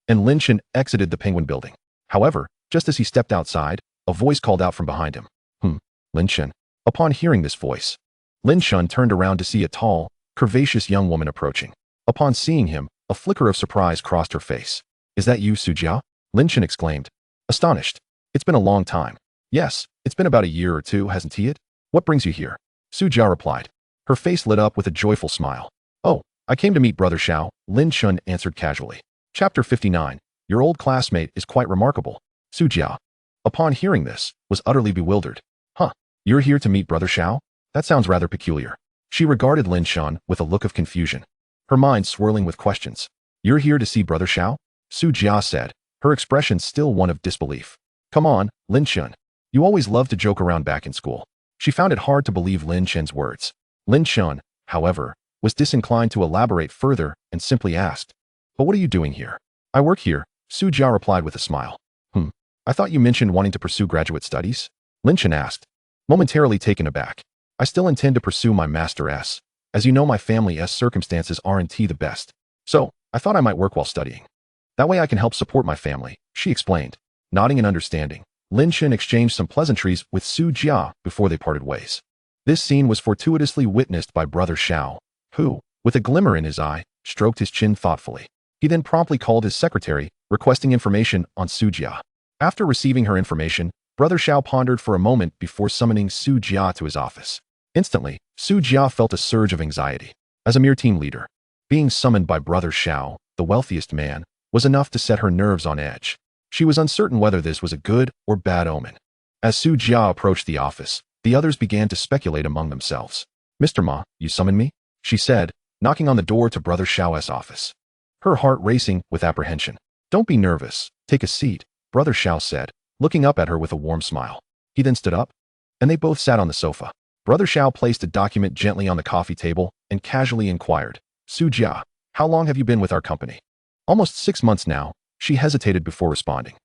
and Lin Chen exited the Penguin Building. However, just as he stepped outside, a voice called out from behind him. Lin Chen." Upon hearing this voice, Lin Chen turned around to see a tall, curvaceous young woman approaching. Upon seeing him, a flicker of surprise crossed her face. "Is that you, Su Jia?" Lin Chen exclaimed, astonished. "It's been a long time." "Yes, it's been about a year or two, hasn't it? What brings you here?" Su Jia replied. Her face lit up with a joyful smile. "Oh, I came to meet Brother Xiao," Lin Chen answered casually. Chapter 59. Your old classmate is quite remarkable. Su Jia, upon hearing this, was utterly bewildered. "Huh, you're here to meet Brother Xiao? That sounds rather peculiar." She regarded Lin Chen with a look of confusion, her mind swirling with questions. "You're here to see Brother Xiao?" Su Jia said, her expression still one of disbelief. "Come on, Lin Chen. You always loved to joke around back in school." She found it hard to believe Lin Chen's words. Lin Chen, however, was disinclined to elaborate further and simply asked, "But what are you doing here?" "I work here," Su Jia replied with a smile. I thought you mentioned wanting to pursue graduate studies?" Lin Chen asked, momentarily taken aback. "I still intend to pursue my Master's. As you know, my family's circumstances aren't the best. So, I thought I might work while studying. That way I can help support my family," she explained. Nodding in understanding, Lin Chen exchanged some pleasantries with Su Jia before they parted ways. This scene was fortuitously witnessed by Brother Xiao, who, with a glimmer in his eye, stroked his chin thoughtfully. He then promptly called his secretary, requesting information on Su Jia. After receiving her information, Brother Xiao pondered for a moment before summoning Su Jia to his office. Instantly, Su Jia felt a surge of anxiety. As a mere team leader, being summoned by Brother Xiao, the wealthiest man, was enough to set her nerves on edge. She was uncertain whether this was a good or bad omen. As Su Jia approached the office, the others began to speculate among themselves. "Mr. Ma, you summoned me?" she said, knocking on the door to Brother Xiao's office, her heart racing with apprehension. "Don't be nervous. Take a seat," Brother Xiao said, looking up at her with a warm smile. He then stood up, and they both sat on the sofa. Brother Xiao placed a document gently on the coffee table and casually inquired, "Su Jia, how long have you been with our company?" "Almost 6 months now," she hesitated before responding.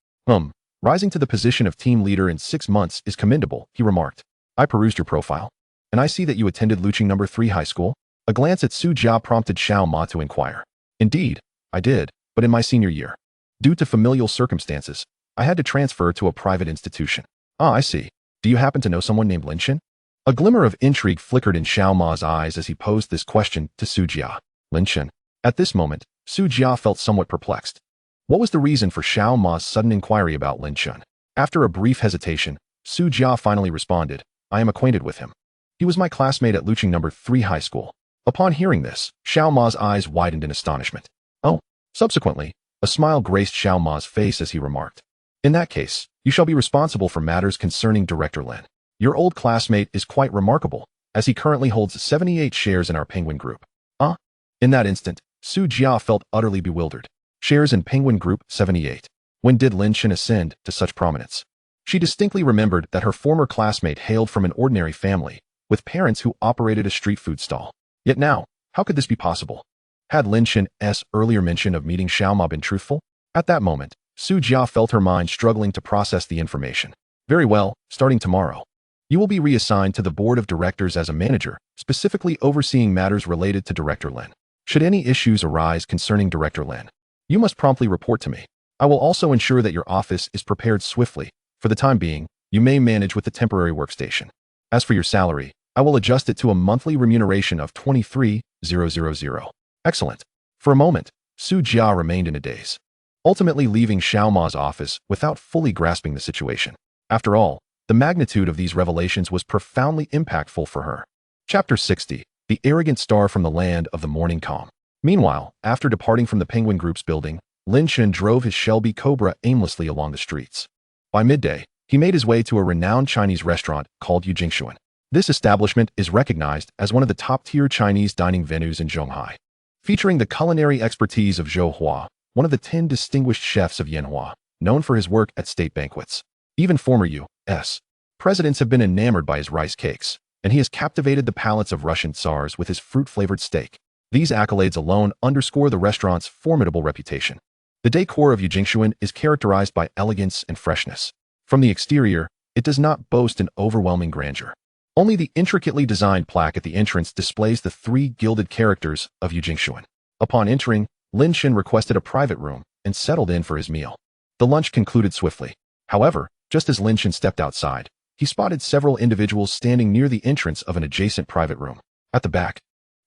Rising to the position of team leader in 6 months is commendable," he remarked. "I perused your profile, and I see that you attended Luching No. 3 high school." A glance at Su Jia prompted Xiao Ma to inquire. "Indeed, I did, but in my senior year. Due to familial circumstances, I had to transfer to a private institution." "Ah, I see. Do you happen to know someone named Lin Chen?" A glimmer of intrigue flickered in Xiao Ma's eyes as he posed this question to Su Jia. Lin Chen. At this moment, Su Jia felt somewhat perplexed. What was the reason for Xiao Ma's sudden inquiry about Lin Chen? After a brief hesitation, Su Jia finally responded, "I am acquainted with him. He was my classmate at Luching No. 3 high school." Upon hearing this, Xiao Ma's eyes widened in astonishment. Oh. Subsequently, a smile graced Xiao Ma's face as he remarked, "In that case, you shall be responsible for matters concerning Director Lin. Your old classmate is quite remarkable, as he currently holds 78 shares in our Penguin Group." Huh? In that instant, Su Jia felt utterly bewildered. Shares in Penguin Group 78. When did Lin Chen ascend to such prominence? She distinctly remembered that her former classmate hailed from an ordinary family, with parents who operated a street food stall. Yet now, how could this be possible? Had Lin Chen's earlier mention of meeting Xiao Ma been truthful? At that moment, Su Jia felt her mind struggling to process the information. Very well, starting tomorrow, you will be reassigned to the board of directors as a manager, specifically overseeing matters related to Director Lin. Should any issues arise concerning Director Lin, you must promptly report to me. I will also ensure that your office is prepared swiftly. For the time being, you may manage with the temporary workstation. As for your salary, I will adjust it to a monthly remuneration of 23,000. Excellent. For a moment, Su Jia remained in a daze, ultimately leaving Xiao Ma's office without fully grasping the situation. After all, the magnitude of these revelations was profoundly impactful for her. Chapter 60. The Arrogant Star from the Land of the Morning Calm. Meanwhile, after departing from the Penguin Group's building, Lin Chen drove his Shelby Cobra aimlessly along the streets. By midday, he made his way to a renowned Chinese restaurant called Jinyuan. This establishment is recognized as one of the top-tier Chinese dining venues in Zhonghai, featuring the culinary expertise of Zhou Hua, one of the 10 distinguished chefs of Yanhua, known for his work at state banquets. Even former U.S. presidents have been enamored by his rice cakes, and he has captivated the palates of Russian tsars with his fruit-flavored steak. These accolades alone underscore the restaurant's formidable reputation. The decor of Jinyuan is characterized by elegance and freshness. From the exterior, it does not boast an overwhelming grandeur. Only the intricately designed plaque at the entrance displays the 3 gilded characters of Jinyuan. Upon entering, Lin Chen requested a private room and settled in for his meal. The lunch concluded swiftly. However, just as Lin Chen stepped outside, he spotted several individuals standing near the entrance of an adjacent private room. At the back,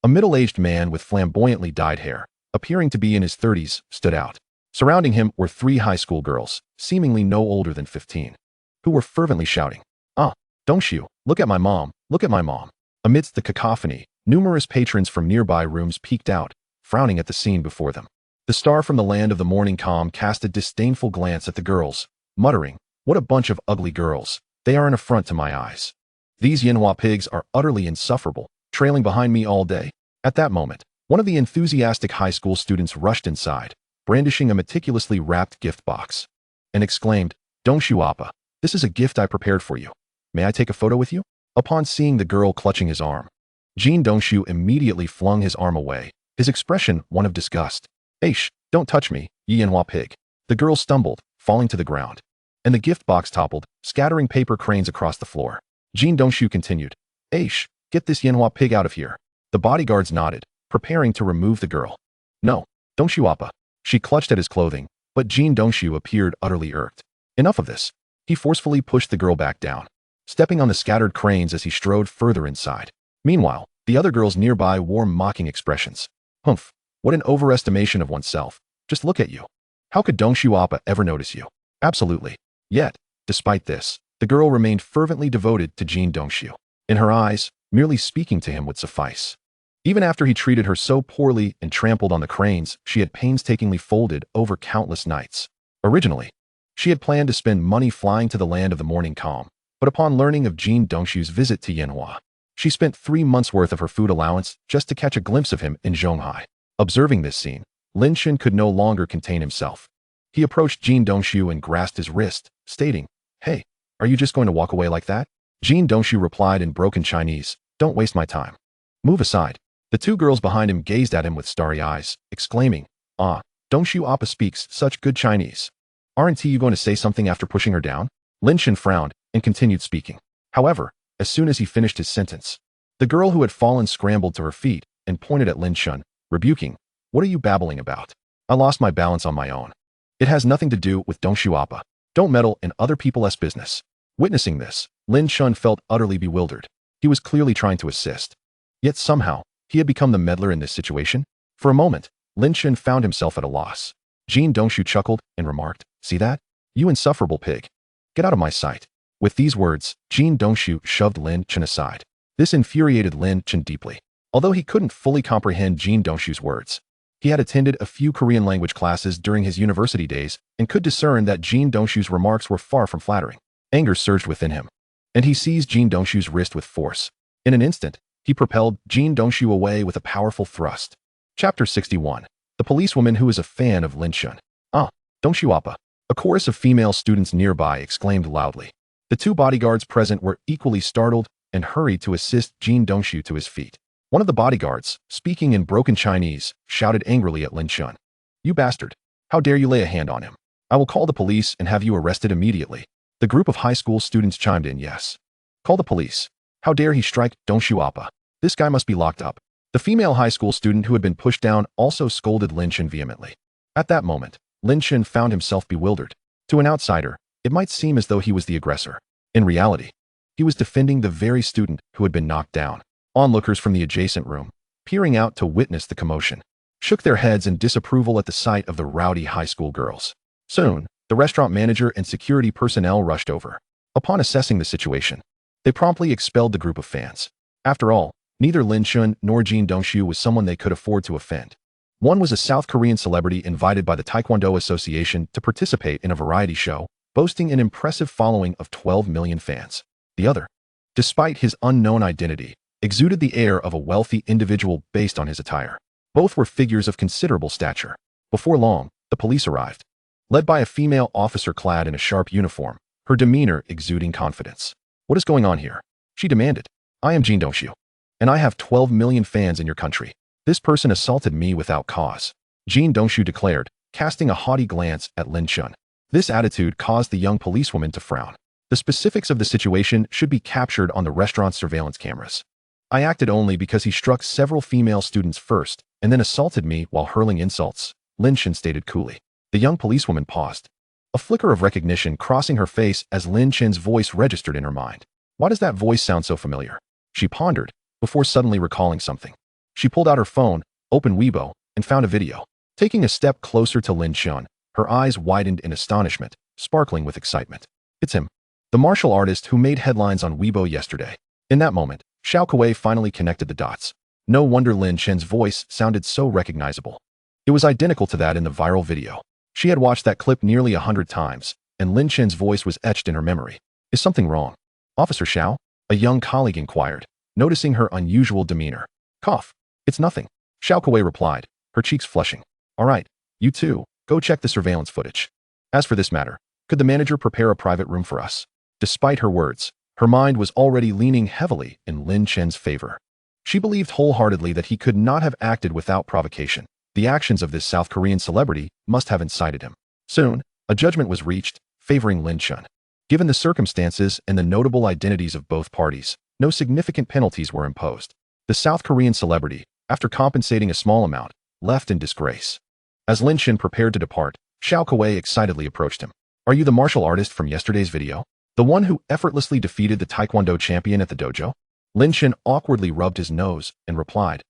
a middle-aged man with flamboyantly dyed hair, appearing to be in his 30s, stood out. Surrounding him were 3 high school girls, seemingly no older than 15, who were fervently shouting, "Ah, Dongxiu, look at my mom, look at my mom." Amidst the cacophony, numerous patrons from nearby rooms peeked out, frowning at the scene before them. The star from the land of the morning calm cast a disdainful glance at the girls, muttering, "What a bunch of ugly girls. They are an affront to my eyes. These Yanhua pigs are utterly insufferable, trailing behind me all day." At that moment, one of the enthusiastic high school students rushed inside, brandishing a meticulously wrapped gift box, and exclaimed, "Dongxiu Appa, this is a gift I prepared for you. May I take a photo with you?" Upon seeing the girl clutching his arm, Jin Dongxiu immediately flung his arm away, his expression one of disgust. "Aish, don't touch me, ye Yanhua pig." The girl stumbled, falling to the ground, and the gift box toppled, scattering paper cranes across the floor. Jin Dongxiu continued, "Aish, get this Yanhua pig out of here." The bodyguards nodded, preparing to remove the girl. "No, Dongxiu Appa." She clutched at his clothing, but Jin Dongxiu appeared utterly irked. Enough of this. He forcefully pushed the girl back down, stepping on the scattered cranes as he strode further inside. Meanwhile, the other girls nearby wore mocking expressions. "Humph, what an overestimation of oneself. Just look at you. How could Dongxiu Appa ever notice you?" Absolutely. Yet, despite this, the girl remained fervently devoted to Jin Dongxiu. In her eyes, merely speaking to him would suffice. Even after he treated her so poorly and trampled on the cranes she had painstakingly folded over countless nights. Originally, she had planned to spend money flying to the land of the morning calm, but upon learning of Jin Dongxiu's visit to Yanhua, she spent 3 months' worth of her food allowance just to catch a glimpse of him in Zhonghai. Observing this scene, Lin Chen could no longer contain himself. He approached Jin Dongxiu and grasped his wrist, stating, "Hey, are you just going to walk away like that?" Jin Dongxiu replied in broken Chinese, "Don't waste my time. Move aside." The 2 girls behind him gazed at him with starry eyes, exclaiming, "Ah, Dongxiu Appa speaks such good Chinese. Aren't you going to say something after pushing her down?" Lin Chen frowned and continued speaking. However, as soon as he finished his sentence, the girl who had fallen scrambled to her feet and pointed at Lin Chen, rebuking, "What are you babbling about? I lost my balance on my own. It has nothing to do with Dongxiu Appa. Don't meddle in other people's business." Witnessing this, Lin Chen felt utterly bewildered. He was clearly trying to assist. Yet somehow, he had become the meddler in this situation. For a moment, Lin Chen found himself at a loss. Jin Dongxiu chuckled and remarked, "See that? You insufferable pig. Get out of my sight." With these words, Jin Dongxiu shoved Lin Chen aside. This infuriated Lin Chen deeply. Although he couldn't fully comprehend Jin Dongshu's words, he had attended a few Korean language classes during his university days and could discern that Jin Dongshu's remarks were far from flattering. Anger surged within him, and he seized Jin Dongshu's wrist with force. In an instant, he propelled Jin Dongshu away with a powerful thrust. Chapter 61. The policewoman who is a fan of Lin Chen. Ah, Dongshu Appa. A chorus of female students nearby exclaimed loudly. The two bodyguards present were equally startled and hurried to assist Jin Dongshu to his feet. One of the bodyguards, speaking in broken Chinese, shouted angrily at Lin Chen. "You bastard! How dare you lay a hand on him? I will call the police and have you arrested immediately." The group of high school students chimed in, "Yes. Call the police. How dare he strike Dongshu Appa? This guy must be locked up." The female high school student who had been pushed down also scolded Lin Chen vehemently. At that moment, Lin Chen found himself bewildered. To an outsider, it might seem as though he was the aggressor. In reality, he was defending the very student who had been knocked down. Onlookers from the adjacent room, peering out to witness the commotion, shook their heads in disapproval at the sight of the rowdy high school girls. Soon, the restaurant manager and security personnel rushed over. Upon assessing the situation, they promptly expelled the group of fans. After all, neither Lin Chen nor Jin Dongshu was someone they could afford to offend. One was a South Korean celebrity invited by the Taekwondo Association to participate in a variety show, boasting an impressive following of 12 million fans. The other, despite his unknown identity, exuded the air of a wealthy individual based on his attire. Both were figures of considerable stature. Before long, the police arrived, led by a female officer clad in a sharp uniform, her demeanor exuding confidence. "What is going on here?" she demanded. "I am Jin Dongshu, and I have 12 million fans in your country. This person assaulted me without cause," Jin Dongshu declared, casting a haughty glance at Lin Chen. This attitude caused the young policewoman to frown. The specifics of the situation should be captured on the restaurant's surveillance cameras. "I acted only because he struck several female students first and then assaulted me while hurling insults," Lin Chen stated coolly. The young policewoman paused, a flicker of recognition crossing her face as Lin Chen's voice registered in her mind. Why does that voice sound so familiar? She pondered, before suddenly recalling something. She pulled out her phone, opened Weibo, and found a video. Taking a step closer to Lin Chen, her eyes widened in astonishment, sparkling with excitement. "It's him, the martial artist who made headlines on Weibo yesterday." In that moment, Xiao Kuei finally connected the dots. No wonder Lin Chen's voice sounded so recognizable. It was identical to that in the viral video. She had watched that clip nearly 100 times, and Lin Chen's voice was etched in her memory. "Is something wrong, Officer Xiao?" a young colleague inquired, noticing her unusual demeanor. "Cough. It's nothing," Xiao Kuei replied, her cheeks flushing. "All right, you two, go check the surveillance footage. As for this matter, could the manager prepare a private room for us?" Despite her words, her mind was already leaning heavily in Lin Chen's favor. She believed wholeheartedly that he could not have acted without provocation. The actions of this South Korean celebrity must have incited him. Soon, a judgment was reached, favoring Lin Chen. Given the circumstances and the notable identities of both parties, no significant penalties were imposed. The South Korean celebrity, after compensating a small amount, left in disgrace. As Lin Chen prepared to depart, Xiao Kuei excitedly approached him. "Are you the martial artist from yesterday's video? The one who effortlessly defeated the Taekwondo champion at the dojo?" Lin Chen awkwardly rubbed his nose and replied,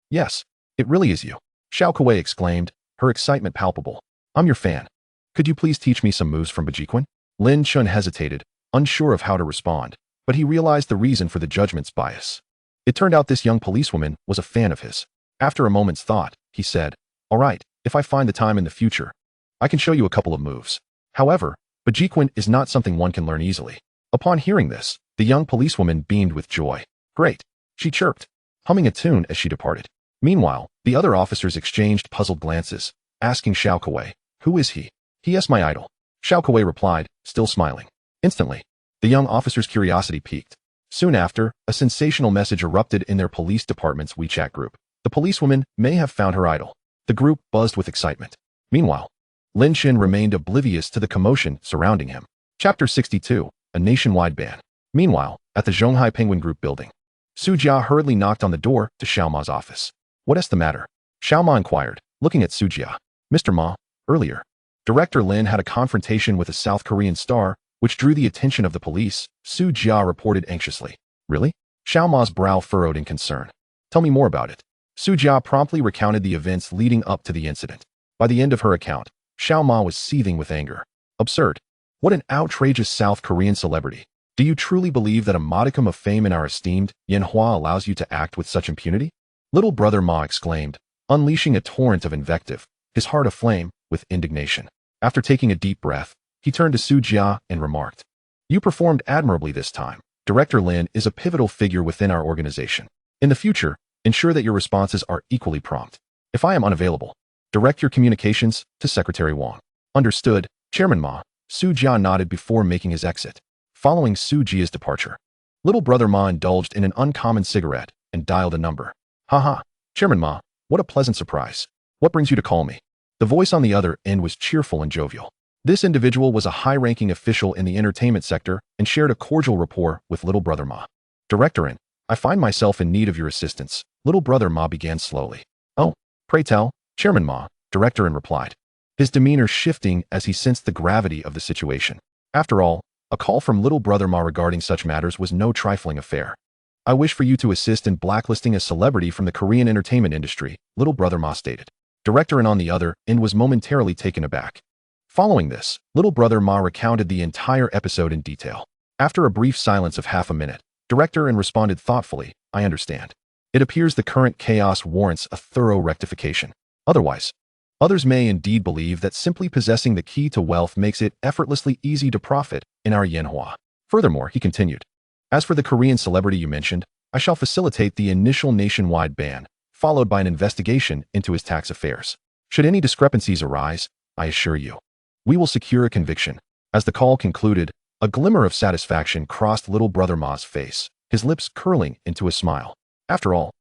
"Yes, it really is you," Xiao Kuei exclaimed, her excitement palpable. "I'm your fan. Could you please teach me some moves from Bajikwan?" Lin Chen hesitated, unsure of how to respond, but he realized the reason for the judgment's bias. It turned out this young policewoman was a fan of his. After a moment's thought, he said, "All right, if I find the time in the future, I can show you a couple of moves. However, Bajikwan is not something one can learn easily." Upon hearing this, the young policewoman beamed with joy. "Great," she chirped, humming a tune as she departed. Meanwhile, the other officers exchanged puzzled glances, asking Xiao Kuei, "Who is he?" "He is my idol," Xiao Kuei replied, still smiling. Instantly, the young officer's curiosity piqued. Soon after, a sensational message erupted in their police department's WeChat group. The policewoman may have found her idol. The group buzzed with excitement. Meanwhile, Lin Chen remained oblivious to the commotion surrounding him. Chapter 62. A nationwide ban. Meanwhile, at the Zhonghai Penguin Group building, Su Jia hurriedly knocked on the door to Xiao Ma's office. "What is the matter?" Xiao Ma inquired, looking at Su Jia. "Mr. Ma, earlier, Director Lin had a confrontation with a South Korean star, which drew the attention of the police," Su Jia reported anxiously. "Really?" Xiao Ma's brow furrowed in concern. "Tell me more about it." Su Jia promptly recounted the events leading up to the incident. By the end of her account, Xiao Ma was seething with anger. Absurd. What an outrageous South Korean celebrity. Do you truly believe that a modicum of fame in our esteemed Yanhua allows you to act with such impunity? Little brother Ma exclaimed, unleashing a torrent of invective, his heart aflame with indignation. After taking a deep breath, he turned to Su Jia and remarked, "You performed admirably this time. Director Lin is a pivotal figure within our organization. In the future, ensure that your responses are equally prompt. If I am unavailable, direct your communications to Secretary Wang." Understood, Chairman Ma. Su Jia nodded before making his exit. Following Su Jia's departure, little brother Ma indulged in an uncommon cigarette and dialed a number. "Haha, Chairman Ma, what a pleasant surprise. What brings you to call me?" The voice on the other end was cheerful and jovial. This individual was a high-ranking official in the entertainment sector and shared a cordial rapport with little brother Ma. "Director, I find myself in need of your assistance," little brother Ma began slowly. "Oh, pray tell, Chairman Ma," Director replied, his demeanor shifting as he sensed the gravity of the situation. After all, a call from little brother Ma regarding such matters was no trifling affair. "I wish for you to assist in blacklisting a celebrity from the Korean entertainment industry," little brother Ma stated. Director on the other end was momentarily taken aback. Following this, little brother Ma recounted the entire episode in detail. After a brief silence of half a minute, Director responded thoughtfully, "I understand. It appears the current chaos warrants a thorough rectification. Otherwise, others may indeed believe that simply possessing the key to wealth makes it effortlessly easy to profit in our Yanhua." Furthermore, he continued, "As for the Korean celebrity you mentioned, I shall facilitate the initial nationwide ban, followed by an investigation into his tax affairs. Should any discrepancies arise, I assure you, we will secure a conviction." As the call concluded, a glimmer of satisfaction crossed little brother Ma's face, his lips curling into a smile. After all,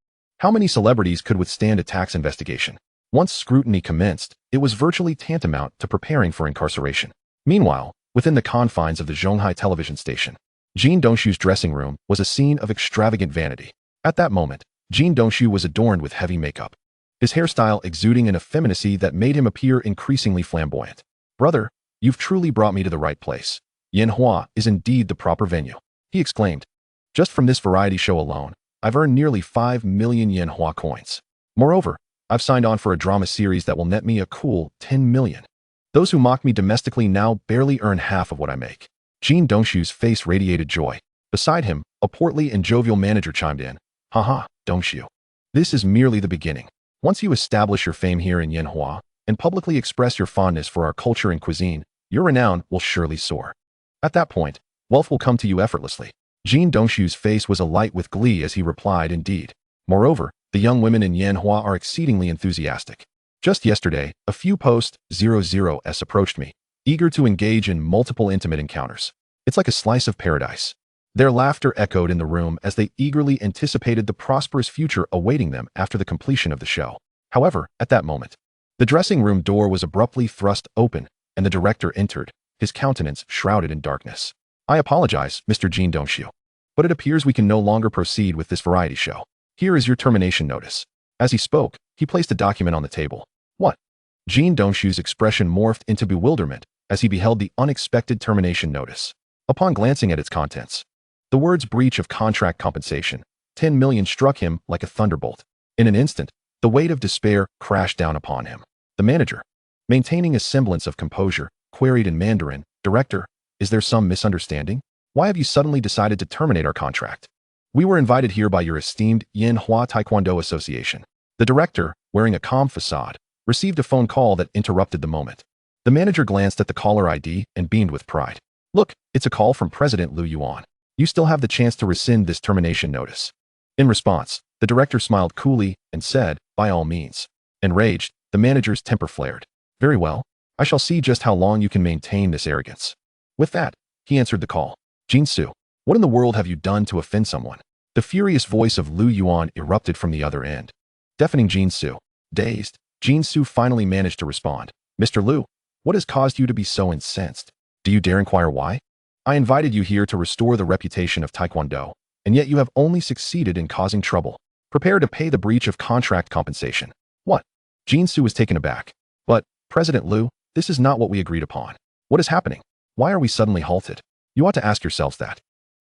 how many celebrities could withstand a tax investigation? Once scrutiny commenced, it was virtually tantamount to preparing for incarceration. Meanwhile, within the confines of the Zhonghai television station, Jin Dongshu's dressing room was a scene of extravagant vanity. At that moment, Jin Dongshu was adorned with heavy makeup, his hairstyle exuding an effeminacy that made him appear increasingly flamboyant. "Brother, you've truly brought me to the right place. Yanhua is indeed the proper venue," he exclaimed. "Just from this variety show alone, I've earned nearly 5 million Yanhua coins. Moreover, I've signed on for a drama series that will net me a cool 10 million. Those who mock me domestically now barely earn half of what I make." Jin Dongshu's face radiated joy. Beside him, a portly and jovial manager chimed in, "Haha, Dongshu. This is merely the beginning. Once you establish your fame here in Yanhua and publicly express your fondness for our culture and cuisine, your renown will surely soar. At that point, wealth will come to you effortlessly." Jin Dongshu's face was alight with glee as he replied, "Indeed. Moreover, the young women in Yanhua are exceedingly enthusiastic. Just yesterday, a few post-00s approached me, eager to engage in multiple intimate encounters. It's like a slice of paradise." Their laughter echoed in the room as they eagerly anticipated the prosperous future awaiting them after the completion of the show. However, at that moment, the dressing room door was abruptly thrust open, and the director entered, his countenance shrouded in darkness. "I apologize, Mr. Jin Dongshu, but it appears we can no longer proceed with this variety show. Here is your termination notice." As he spoke, he placed a document on the table. "What?" Jin Dongshu's expression morphed into bewilderment as he beheld the unexpected termination notice. Upon glancing at its contents, the words "breach of contract compensation, 10 million" struck him like a thunderbolt. In an instant, the weight of despair crashed down upon him. The manager, maintaining a semblance of composure, queried in Mandarin, "Director, is there some misunderstanding? Why have you suddenly decided to terminate our contract? We were invited here by your esteemed Yanhua Taekwondo Association." The director, wearing a calm facade, received a phone call that interrupted the moment. The manager glanced at the caller ID and beamed with pride. "Look, it's a call from President Liu Yuan. You still have the chance to rescind this termination notice." In response, the director smiled coolly and said, "By all means." Enraged, the manager's temper flared. "Very well. I shall see just how long you can maintain this arrogance." With that, he answered the call. "Jinsu, what in the world have you done to offend someone?" The furious voice of Liu Yuan erupted from the other end, deafening Jinsu. Dazed, Jinsu finally managed to respond. "Mr. Liu, what has caused you to be so incensed? Do you dare inquire why? I invited you here to restore the reputation of Taekwondo, and yet you have only succeeded in causing trouble. Prepare to pay the breach of contract compensation." "What?" Jinsu was taken aback. "But, President Liu, this is not what we agreed upon. What is happening? Why are we suddenly halted? You ought to ask yourselves that.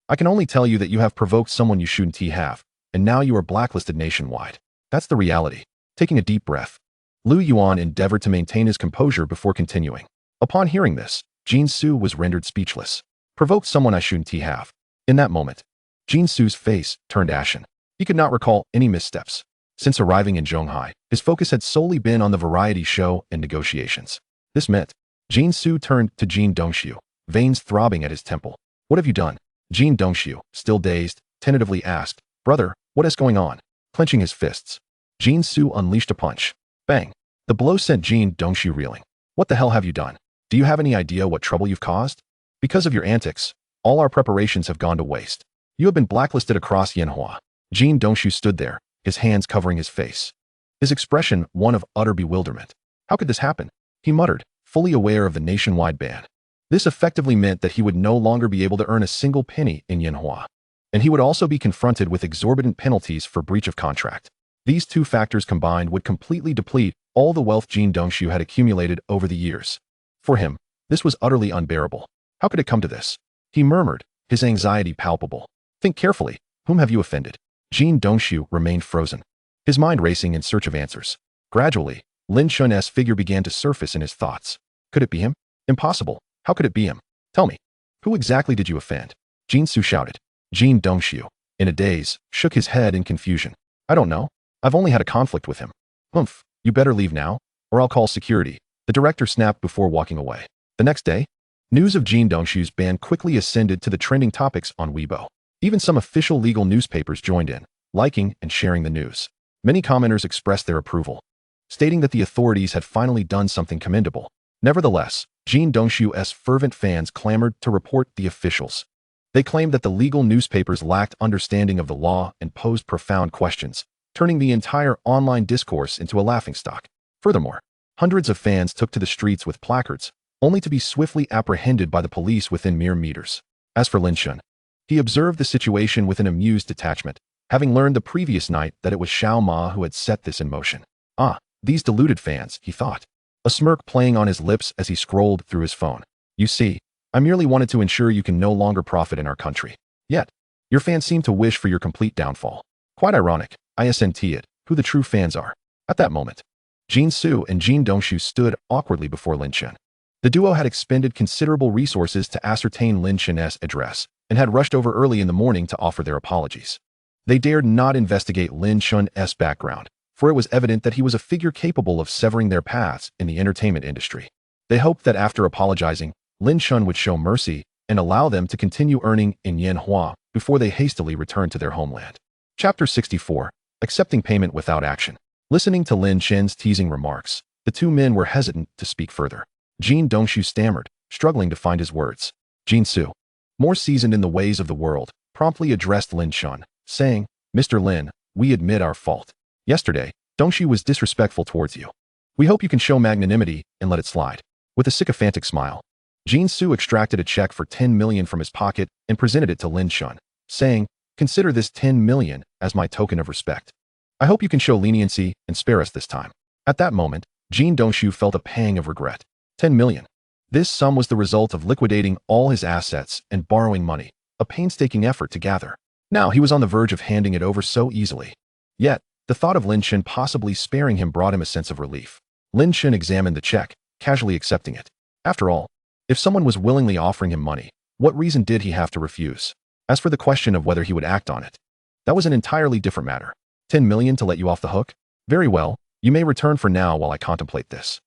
I can only tell you that you have provoked someone you shouldn't have, and now you are blacklisted nationwide. That's the reality." Taking a deep breath, Liu Yuan endeavored to maintain his composure before continuing. Upon hearing this, Jinsu was rendered speechless. "Provoked someone I shouldn't have. In that moment, Jin Su's face turned ashen. He could not recall any missteps. Since arriving in Zhonghai, his focus had solely been on the variety show and negotiations. This meant Jin Su turned to Jin Dongxiu, veins throbbing at his temple. "What have you done?" Jin Dongxiu, still dazed, tentatively asked. "Brother, what is going on?" Clenching his fists, Jin Su unleashed a punch. Bang! The blow sent Jin Dongxiu reeling. "What the hell have you done? Do you have any idea what trouble you've caused? Because of your antics, all our preparations have gone to waste. You have been blacklisted across Yanhua." Jin Dongxiu stood there, his hands covering his face. His expression one of utter bewilderment. How could this happen? He muttered, fully aware of the nationwide ban. This effectively meant that he would no longer be able to earn a single penny in Yanhua, and he would also be confronted with exorbitant penalties for breach of contract. These two factors combined would completely deplete all the wealth Jin Dongxiu had accumulated over the years. For him, this was utterly unbearable. How could it come to this? He murmured, his anxiety palpable. "Think carefully. Whom have you offended?" Jin Dongxiu remained frozen, his mind racing in search of answers. Gradually, Lin Chen's figure began to surface in his thoughts. Could it be him? Impossible. How could it be him? "Tell me, who exactly did you offend?" Jin Su shouted. Jin Dongxiu, in a daze, shook his head in confusion. "I don't know. I've only had a conflict with him." "Humph, you better leave now, or I'll call security," the director snapped before walking away. The next day, news of Jin Dongxiu's ban quickly ascended to the trending topics on Weibo. Even some official legal newspapers joined in, liking and sharing the news. Many commenters expressed their approval, stating that the authorities had finally done something commendable. Nevertheless, Jin Dongxiu's fervent fans clamored to report the officials. They claimed that the legal newspapers lacked understanding of the law and posed profound questions, turning the entire online discourse into a laughingstock. Furthermore, hundreds of fans took to the streets with placards, only to be swiftly apprehended by the police within mere meters. As for Lin Chen, he observed the situation with an amused detachment, having learned the previous night that it was Xiao Ma who had set this in motion. "Ah, these deluded fans," he thought, a smirk playing on his lips as he scrolled through his phone. "You see, I merely wanted to ensure you can no longer profit in our country. Yet, your fans seem to wish for your complete downfall. Quite ironic, isn't it, who the true fans are?" At that moment, Jin Su and Jin Dongxiu stood awkwardly before Lin Chen. The duo had expended considerable resources to ascertain Lin Chen's address and had rushed over early in the morning to offer their apologies. They dared not investigate Lin Chen's background, for it was evident that he was a figure capable of severing their paths in the entertainment industry. They hoped that after apologizing, Lin Chen would show mercy and allow them to continue earning in Yanhua before they hastily returned to their homeland. Chapter 64. Accepting payment without action. Listening to Lin Chen's teasing remarks, the two men were hesitant to speak further. Jin Dongxiu stammered, struggling to find his words. Jin Su, more seasoned in the ways of the world, promptly addressed Lin Chen, saying, "Mr. Lin, we admit our fault. Yesterday, Dongxiu was disrespectful towards you. We hope you can show magnanimity and let it slide." With a sycophantic smile, Jin Su extracted a check for 10 million from his pocket and presented it to Lin Chen, saying, "Consider this 10 million as my token of respect. I hope you can show leniency and spare us this time." At that moment, Jin Dongxiu felt a pang of regret. 10 million. This sum was the result of liquidating all his assets and borrowing money, a painstaking effort to gather. Now he was on the verge of handing it over so easily. Yet, the thought of Lin Chen possibly sparing him brought him a sense of relief. Lin Chen examined the check, casually accepting it. After all, if someone was willingly offering him money, what reason did he have to refuse? As for the question of whether he would act on it, that was an entirely different matter. 10 million to let you off the hook? Very well, you may return for now while I contemplate this.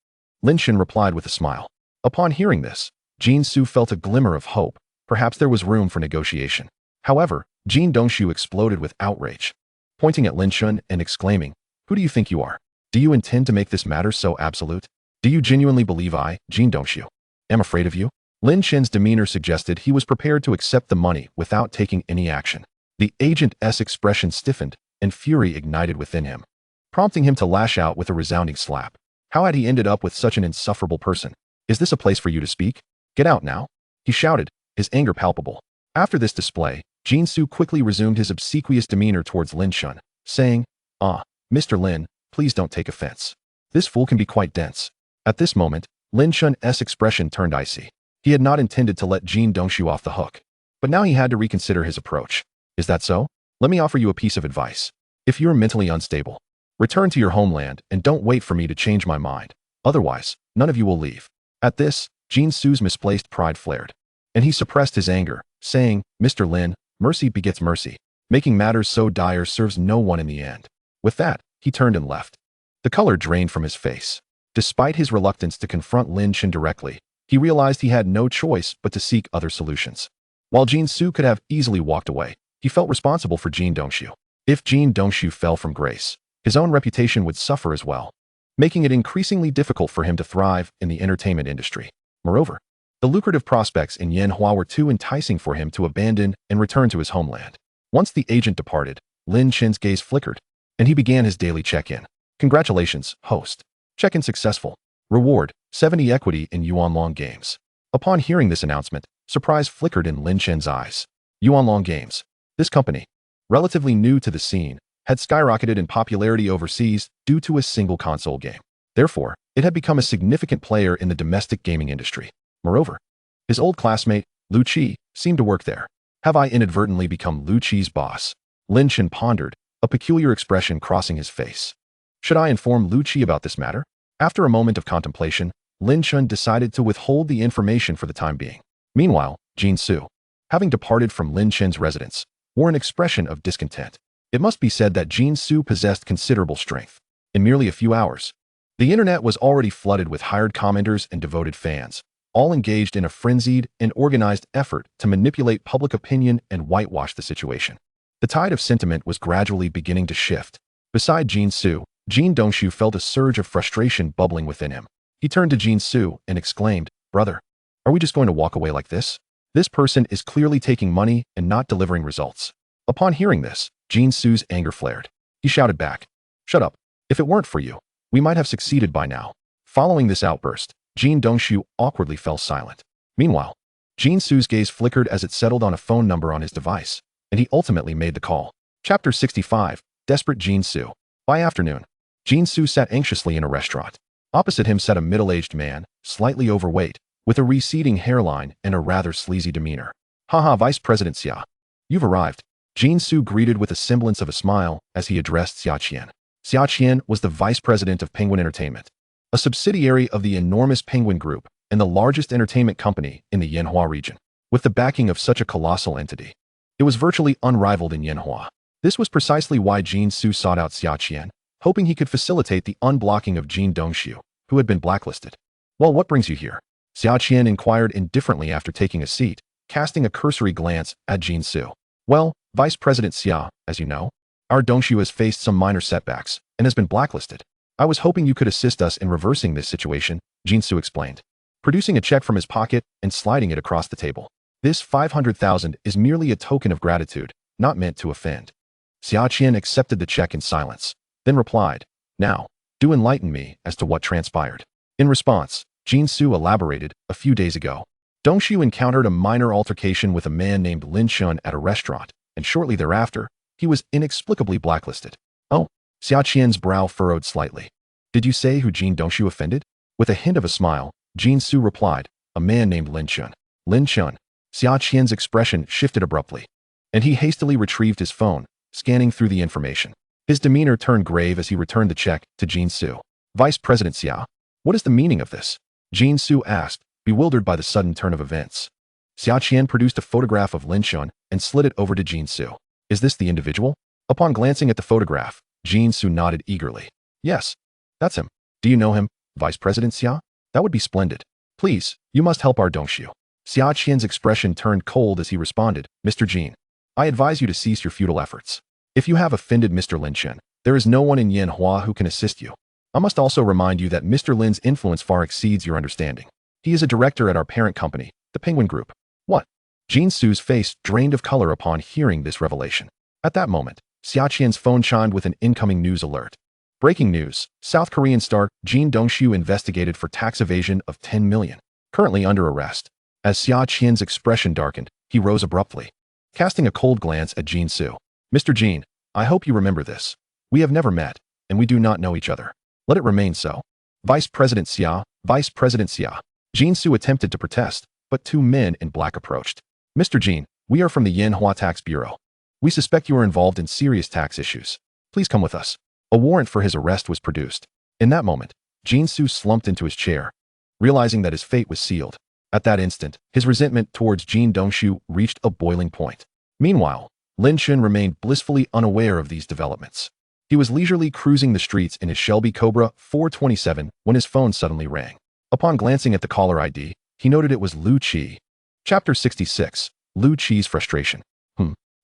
Lin Chen replied with a smile. Upon hearing this, Jin Su felt a glimmer of hope. Perhaps there was room for negotiation. However, Jin Dongxiu exploded with outrage, pointing at Lin Chen and exclaiming, "Who do you think you are? Do you intend to make this matter so absolute? Do you genuinely believe I, Jin Dongxiu, am afraid of you?" Lin Chen's demeanor suggested he was prepared to accept the money without taking any action. The agent's expression stiffened, and fury ignited within him, prompting him to lash out with a resounding slap. How had he ended up with such an insufferable person? "Is this a place for you to speak? Get out now," he shouted, his anger palpable. After this display, Jin Su quickly resumed his obsequious demeanor towards Lin Chen, saying, "Ah, Mr. Lin, please don't take offense. This fool can be quite dense." At this moment, Lin Chen's expression turned icy. He had not intended to let Jin Dongxiu off the hook, but now he had to reconsider his approach. "Is that so? Let me offer you a piece of advice. If you're mentally unstable, return to your homeland and don't wait for me to change my mind. Otherwise, none of you will leave." At this, Jin Su's misplaced pride flared, and he suppressed his anger, saying, "Mr. Lin, Mercy begets mercy. Making matters so dire serves no one in the end. With that, he turned and left. The color drained from his face. Despite his reluctance to confront Lin Chen directly, he realized he had no choice but to seek other solutions. While Jin Su could have easily walked away, he felt responsible for Jin Dongshu. If Jin Dongshu fell from grace, his own reputation would suffer as well, making it increasingly difficult for him to thrive in the entertainment industry. Moreover, the lucrative prospects in Yanhua were too enticing for him to abandon and return to his homeland. Once the agent departed, Lin Chen's gaze flickered, and he began his daily check-in. Congratulations, host. Check-in successful. Reward, 70 equity in Yuanlong Games. Upon hearing this announcement, surprise flickered in Lin Chen's eyes. Yuanlong Games. This company, relatively new to the scene, had skyrocketed in popularity overseas due to a single console game. Therefore, it had become a significant player in the domestic gaming industry. Moreover, his old classmate, Lu Qi, seemed to work there. Have I inadvertently become Lu Qi's boss? Lin Chen pondered, a peculiar expression crossing his face. Should I inform Lu Qi about this matter? After a moment of contemplation, Lin Chen decided to withhold the information for the time being. Meanwhile, Jin Su, having departed from Lin Chen's residence, wore an expression of discontent. It must be said that Jin Su possessed considerable strength. In merely a few hours, the internet was already flooded with hired commenters and devoted fans, all engaged in a frenzied and organized effort to manipulate public opinion and whitewash the situation. The tide of sentiment was gradually beginning to shift. Beside Jin Su, Jin Dongshu felt a surge of frustration bubbling within him. He turned to Jin Su and exclaimed, "Brother, are we just going to walk away like this? This person is clearly taking money and not delivering results." Upon hearing this, Jin Su's anger flared. He shouted back, "Shut up. If it weren't for you, we might have succeeded by now." Following this outburst, Jin Dongshu awkwardly fell silent. Meanwhile, Jin Su's gaze flickered as it settled on a phone number on his device, and he ultimately made the call. Chapter 65, Desperate Jin Su. By afternoon, Jin Su sat anxiously in a restaurant. Opposite him sat a middle-aged man, slightly overweight, with a receding hairline and a rather sleazy demeanor. "Haha, Vice President Xia. You've arrived." Jin Su greeted with a semblance of a smile as he addressed Xia Qian. Xia Qian was the vice president of Penguin Entertainment, a subsidiary of the enormous Penguin Group and the largest entertainment company in the Yanhua region. With the backing of such a colossal entity, it was virtually unrivaled in Yanhua. This was precisely why Jin Su sought out Xia Qian, hoping he could facilitate the unblocking of Jin Dongshu, who had been blacklisted. "Well, what brings you here?" Xia Qian inquired indifferently after taking a seat, casting a cursory glance at Jin Su. "Well, Vice President Xia, as you know, our Dongshu has faced some minor setbacks and has been blacklisted. I was hoping you could assist us in reversing this situation," Jin Su explained, producing a check from his pocket and sliding it across the table. "This 500,000 is merely a token of gratitude, not meant to offend." Xia Qian accepted the check in silence, then replied, "Now, do enlighten me as to what transpired." In response, Jin Su elaborated, "A few days ago, Dongshu encountered a minor altercation with a man named Lin Chen at a restaurant, and shortly thereafter, he was inexplicably blacklisted." "Oh," Xia Qian's brow furrowed slightly. "Did you say who Jin Dongshu offended?" With a hint of a smile, Jin Su replied, "A man named Lin Chen." "Lin Chen." Xia Qian's expression shifted abruptly, and he hastily retrieved his phone, scanning through the information. His demeanor turned grave as he returned the check to Jin Su. "Vice President Xia, what is the meaning of this?" Jin Su asked, bewildered by the sudden turn of events. Xia Qian produced a photograph of Lin Chen and slid it over to Jin Su. "Is this the individual?" Upon glancing at the photograph, Jin Su nodded eagerly. "Yes, that's him. Do you know him, Vice President Xia? That would be splendid. Please, you must help our Dongshu." Xia Qian's expression turned cold as he responded, "Mr. Jin, I advise you to cease your futile efforts. If you have offended Mr. Lin Chen, there is no one in Yanhua who can assist you. I must also remind you that Mr. Lin's influence far exceeds your understanding. He is a director at our parent company, the Penguin Group." "What?" Jin Su's face drained of color upon hearing this revelation. At that moment, Xia Qian's phone chimed with an incoming news alert. "Breaking news. South Korean star Jin Dongshu investigated for tax evasion of 10 million. Currently under arrest." As Xia Qian's expression darkened, he rose abruptly, casting a cold glance at Jin Su. "Mr. Jin, I hope you remember this. We have never met, and we do not know each other. Let it remain so." "Vice President Xia, Vice President Xia." Jin Su attempted to protest, but two men in black approached. "Mr. Jin, we are from the Yanhua Tax Bureau. We suspect you are involved in serious tax issues. Please come with us." A warrant for his arrest was produced. In that moment, Jin Su slumped into his chair, realizing that his fate was sealed. At that instant, his resentment towards Jin Dongshu reached a boiling point. Meanwhile, Lin Chen remained blissfully unaware of these developments. He was leisurely cruising the streets in his Shelby Cobra 427 when his phone suddenly rang. Upon glancing at the caller ID, he noted it was Lu Qi. Chapter 66. Lu Qi's Frustration.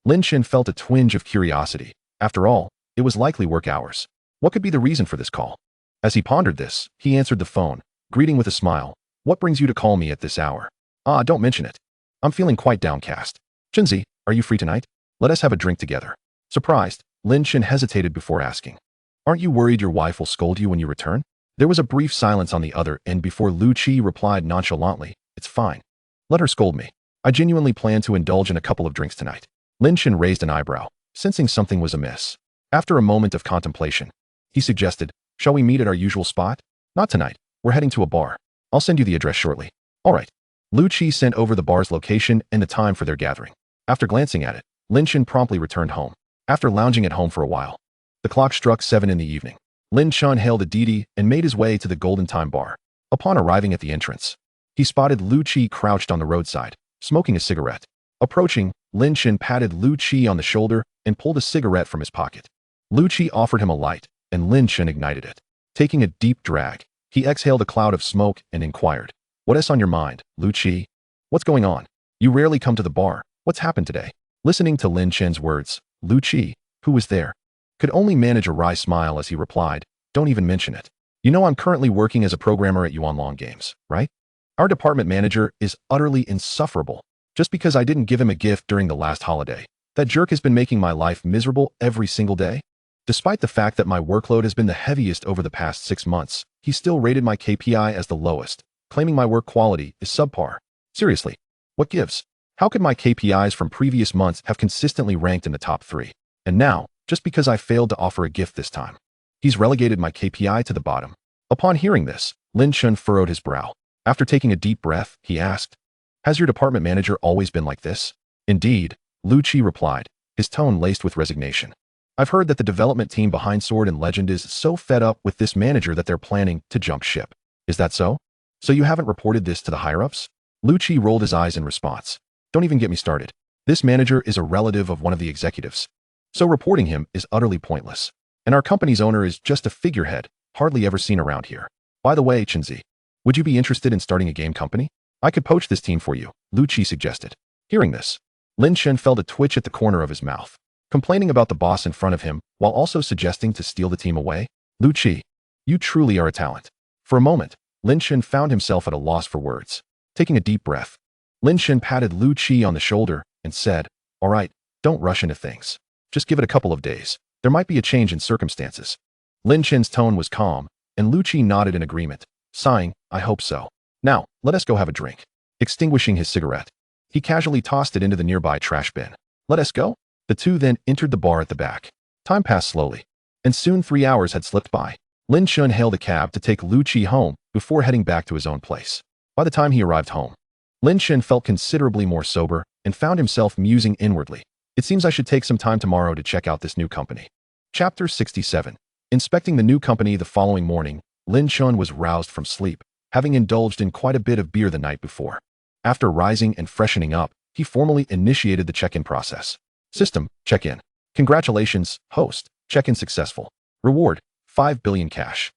Lin Chen felt a twinge of curiosity. After all, it was likely work hours. What could be the reason for this call? As he pondered this, he answered the phone, greeting with a smile. What brings you to call me at this hour? Ah, don't mention it. I'm feeling quite downcast. Chenzi, are you free tonight? Let us have a drink together. Surprised, Lin Chen hesitated before asking. Aren't you worried your wife will scold you when you return? There was a brief silence on the other end before Lu Qi replied nonchalantly, It's fine. Let her scold me. I genuinely plan to indulge in a couple of drinks tonight. Lin Chen raised an eyebrow, sensing something was amiss. After a moment of contemplation, he suggested, Shall we meet at our usual spot? Not tonight. We're heading to a bar. I'll send you the address shortly. All right. Lu Qi sent over the bar's location and the time for their gathering. After glancing at it, Lin Chen promptly returned home. After lounging at home for a while, the clock struck 7 in the evening. Lin Chen hailed a Didi and made his way to the Golden Time bar. Upon arriving at the entrance, he spotted Lu Qi crouched on the roadside, smoking a cigarette. Approaching, Lin Chen patted Lu Qi on the shoulder and pulled a cigarette from his pocket. Lu Qi offered him a light, and Lin Chen ignited it. Taking a deep drag, he exhaled a cloud of smoke and inquired, What is on your mind, Lu Qi? What's going on? You rarely come to the bar. What's happened today? Listening to Lin Chen's words, Lu Qi, who was there, could only manage a wry smile as he replied, Don't even mention it. You know I'm currently working as a programmer at Yuanlong Games, right? Our department manager is utterly insufferable. Just because I didn't give him a gift during the last holiday, that jerk has been making my life miserable every single day. Despite the fact that my workload has been the heaviest over the past 6 months, he still rated my KPI as the lowest, claiming my work quality is subpar. Seriously, what gives? How could my KPIs from previous months have consistently ranked in the top 3? And now, just because I failed to offer a gift this time, he's relegated my KPI to the bottom. Upon hearing this, Lin Chen furrowed his brow. After taking a deep breath, he asked, Has your department manager always been like this? Indeed, Lu Qi replied, his tone laced with resignation. I've heard that the development team behind Sword and Legend is so fed up with this manager that they're planning to jump ship. Is that so? So you haven't reported this to the higher-ups? Lu Qi rolled his eyes in response. Don't even get me started. This manager is a relative of one of the executives. So reporting him is utterly pointless. And our company's owner is just a figurehead, hardly ever seen around here. By the way, Chenzi, would you be interested in starting a game company? I could poach this team for you, Lu Qi suggested. Hearing this, Lin Chen felt a twitch at the corner of his mouth. Complaining about the boss in front of him while also suggesting to steal the team away? Lu Qi, you truly are a talent. For a moment, Lin Chen found himself at a loss for words. Taking a deep breath, Lin Chen patted Lu Qi on the shoulder and said, All right, don't rush into things. Just give it a couple of days. There might be a change in circumstances. Lin Chen's tone was calm, and Lu Qi nodded in agreement, sighing, I hope so. Now, let us go have a drink. Extinguishing his cigarette, he casually tossed it into the nearby trash bin. Let us go? The two then entered the bar at the back. Time passed slowly, and soon 3 hours had slipped by. Lin Chen hailed a cab to take Lu Qi home before heading back to his own place. By the time he arrived home, Lin Chen felt considerably more sober and found himself musing inwardly. It seems I should take some time tomorrow to check out this new company. Chapter 67. Inspecting the new company the following morning, Lin Chen was roused from sleep, having indulged in quite a bit of beer the night before. After rising and freshening up, he formally initiated the check-in process. System, check-in. Congratulations, host, check-in successful. Reward, 5 billion cash.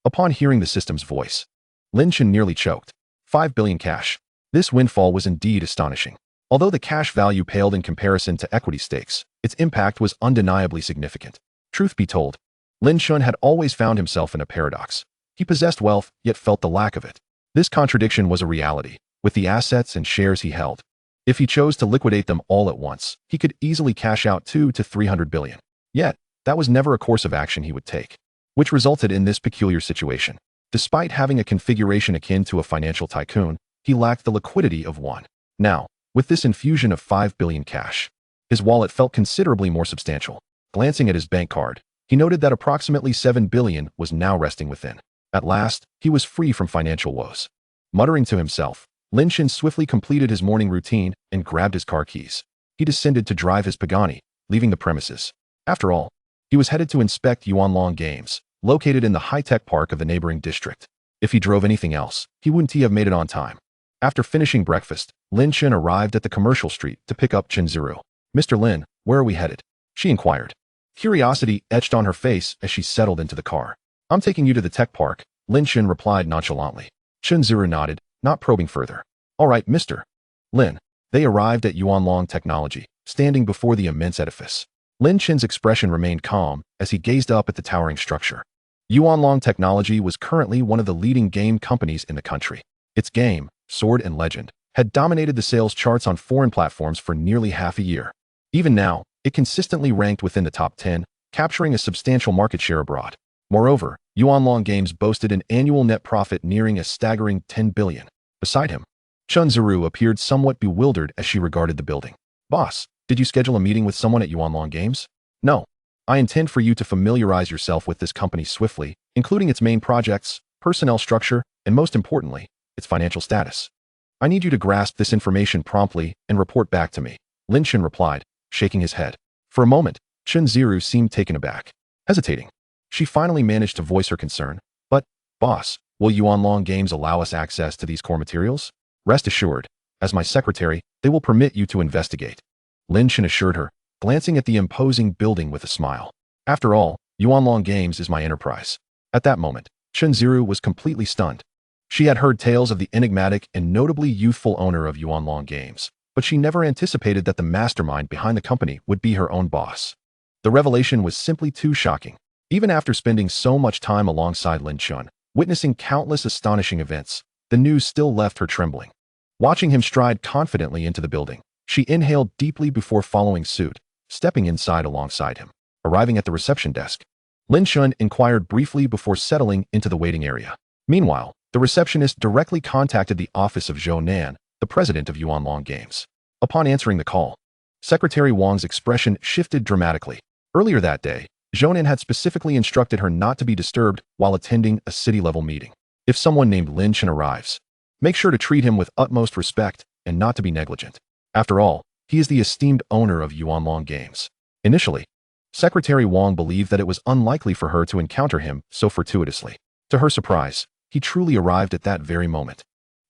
Upon hearing the system's voice, Lin Chen nearly choked. 5 billion cash. This windfall was indeed astonishing. Although the cash value paled in comparison to equity stakes, its impact was undeniably significant. Truth be told, Lin Chen had always found himself in a paradox. He possessed wealth, yet felt the lack of it. This contradiction was a reality, with the assets and shares he held. If he chose to liquidate them all at once, he could easily cash out 200 to 300 billion. Yet, that was never a course of action he would take, which resulted in this peculiar situation. Despite having a configuration akin to a financial tycoon, he lacked the liquidity of one. Now, with this infusion of 5 billion cash, his wallet felt considerably more substantial. Glancing at his bank card, he noted that approximately 7 billion was now resting within. At last, he was free from financial woes. Muttering to himself, Lin Chen swiftly completed his morning routine and grabbed his car keys. He descended to drive his Pagani, leaving the premises. After all, he was headed to inspect Yuanlong Games, located in the high-tech park of the neighboring district. If he drove anything else, he wouldn't have made it on time. After finishing breakfast, Lin Chen arrived at the commercial street to pick up Chen Zero. Mr. Lin, where are we headed? She inquired. Curiosity etched on her face as she settled into the car. I'm taking you to the tech park, Lin Chen replied nonchalantly. Chunziru nodded, not probing further. All right, Mr. Lin. They arrived at Yuanlong Technology, standing before the immense edifice. Lin Chen's expression remained calm as he gazed up at the towering structure. Yuanlong Technology was currently one of the leading game companies in the country. Its game, Sword and Legend, had dominated the sales charts on foreign platforms for nearly half a year. Even now, it consistently ranked within the top 10, capturing a substantial market share abroad. Moreover, Yuanlong Games boasted an annual net profit nearing a staggering 10 billion. Beside him, Chunziru appeared somewhat bewildered as she regarded the building. Boss, did you schedule a meeting with someone at Yuanlong Games? No. I intend for you to familiarize yourself with this company swiftly, including its main projects, personnel structure, and most importantly, its financial status. I need you to grasp this information promptly and report back to me, Lin Chen replied, shaking his head. For a moment, Chunziru seemed taken aback. Hesitating, she finally managed to voice her concern. But, boss, will Yuanlong Games allow us access to these core materials? Rest assured, as my secretary, they will permit you to investigate. Lin Chen assured her, glancing at the imposing building with a smile. After all, Yuanlong Games is my enterprise. At that moment, Chunziru was completely stunned. She had heard tales of the enigmatic and notably youthful owner of Yuanlong Games, but she never anticipated that the mastermind behind the company would be her own boss. The revelation was simply too shocking. Even after spending so much time alongside Lin Chen, witnessing countless astonishing events, the news still left her trembling. Watching him stride confidently into the building, she inhaled deeply before following suit, stepping inside alongside him. Arriving at the reception desk, Lin Chen inquired briefly before settling into the waiting area. Meanwhile, the receptionist directly contacted the office of Zhou Nan, the president of Yuanlong Games. Upon answering the call, Secretary Wang's expression shifted dramatically. Earlier that day, Zhou Nan had specifically instructed her not to be disturbed while attending a city-level meeting. If someone named Lin Chen arrives, make sure to treat him with utmost respect and not to be negligent. After all, he is the esteemed owner of Yuanlong Games. Initially, Secretary Wang believed that it was unlikely for her to encounter him so fortuitously. To her surprise, he truly arrived at that very moment.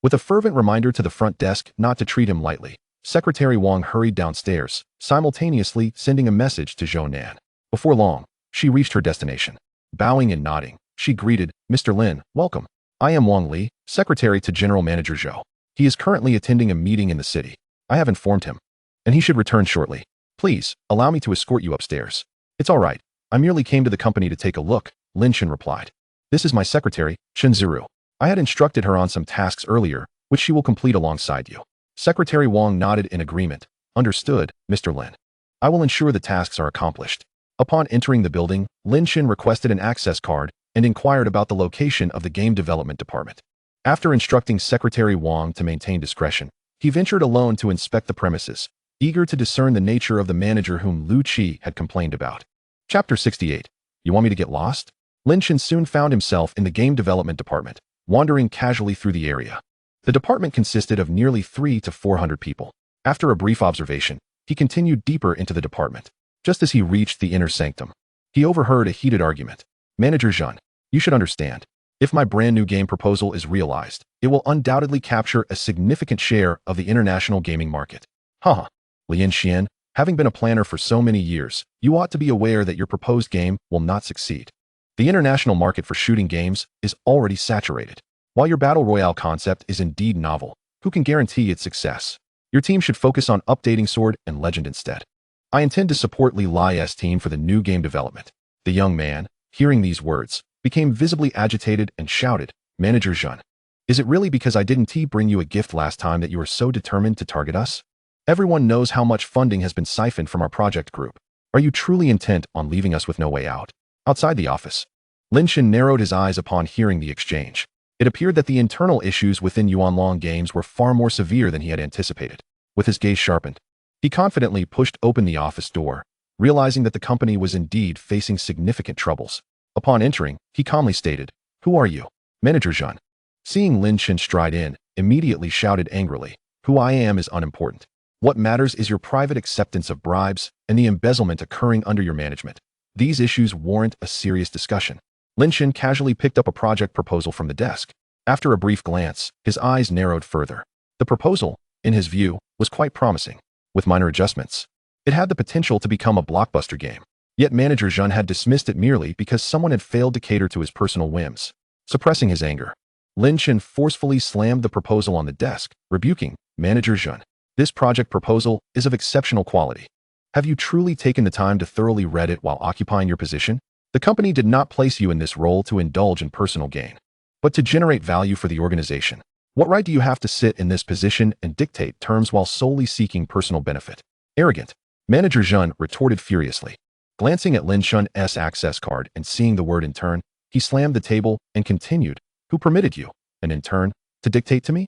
With a fervent reminder to the front desk not to treat him lightly, Secretary Wang hurried downstairs, simultaneously sending a message to Zhou Nan. Before long, she reached her destination. Bowing and nodding, she greeted, Mr. Lin, welcome. I am Wang Li, secretary to General Manager Zhou. He is currently attending a meeting in the city. I have informed him, and he should return shortly. Please, allow me to escort you upstairs. It's all right. I merely came to the company to take a look, Lin Chen replied. This is my secretary, Chunziru. I had instructed her on some tasks earlier, which she will complete alongside you. Secretary Wang nodded in agreement. Understood, Mr. Lin. I will ensure the tasks are accomplished. Upon entering the building, Lin Chen requested an access card and inquired about the location of the game development department. After instructing Secretary Wang to maintain discretion, he ventured alone to inspect the premises, eager to discern the nature of the manager whom Lu Qi had complained about. Chapter 68. You want me to get lost? Lin Chen soon found himself in the game development department, wandering casually through the area. The department consisted of nearly 300 to 400 people. After a brief observation, he continued deeper into the department. Just as he reached the inner sanctum, he overheard a heated argument. Manager Zhun, you should understand. If my brand new game proposal is realized, it will undoubtedly capture a significant share of the international gaming market. Haha. Lin Chen, having been a planner for so many years, you ought to be aware that your proposed game will not succeed. The international market for shooting games is already saturated. While your battle royale concept is indeed novel, who can guarantee its success? Your team should focus on updating Sword and Legend instead. I intend to support Li Lai's team for the new game development. The young man, hearing these words, became visibly agitated and shouted, Manager Zhun, is it really because I didn't bring you a gift last time that you are so determined to target us? Everyone knows how much funding has been siphoned from our project group. Are you truly intent on leaving us with no way out? Outside the office, Lin Chen narrowed his eyes upon hearing the exchange. It appeared that the internal issues within Yuanlong Games were far more severe than he had anticipated. With his gaze sharpened, he confidently pushed open the office door, realizing that the company was indeed facing significant troubles. Upon entering, he calmly stated, Who are you? Manager Zhun. Seeing Lin Chen stride in, immediately shouted angrily, Who I am is unimportant. What matters is your private acceptance of bribes and the embezzlement occurring under your management. These issues warrant a serious discussion. Lin Chen casually picked up a project proposal from the desk. After a brief glance, his eyes narrowed further. The proposal, in his view, was quite promising. With minor adjustments, It had the potential to become a blockbuster game. Yet manager Zhun had dismissed it merely because someone had failed to cater to his personal whims. Suppressing his anger, Lin Chen forcefully slammed the proposal on the desk, rebuking manager Zhun. This project proposal is of exceptional quality. Have you truly taken the time to thoroughly read it while occupying your position? The company did not place you in this role to indulge in personal gain, but to generate value for the organization. What right do you have to sit in this position and dictate terms while solely seeking personal benefit? Arrogant, manager Zhun retorted furiously. Glancing at Lin Chen's access card and seeing the word intern, he slammed the table and continued, "Who permitted you, an intern, to dictate to me?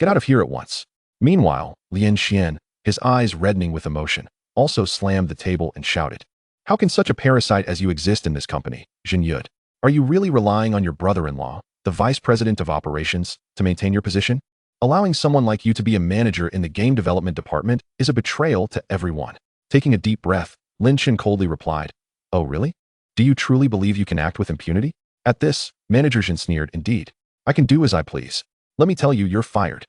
Get out of here at once." Meanwhile, Lin Chen, his eyes reddening with emotion, also slammed the table and shouted, "How can such a parasite as you exist in this company, Jinyuan? Are you really relying on your brother-in-law, the vice president of operations, to maintain your position? Allowing someone like you to be a manager in the game development department is a betrayal to everyone." Taking a deep breath, Lin Chen coldly replied, "Oh really? Do you truly believe you can act with impunity?" At this, manager Zhen sneered, "Indeed. I can do as I please. Let me tell you, you're fired.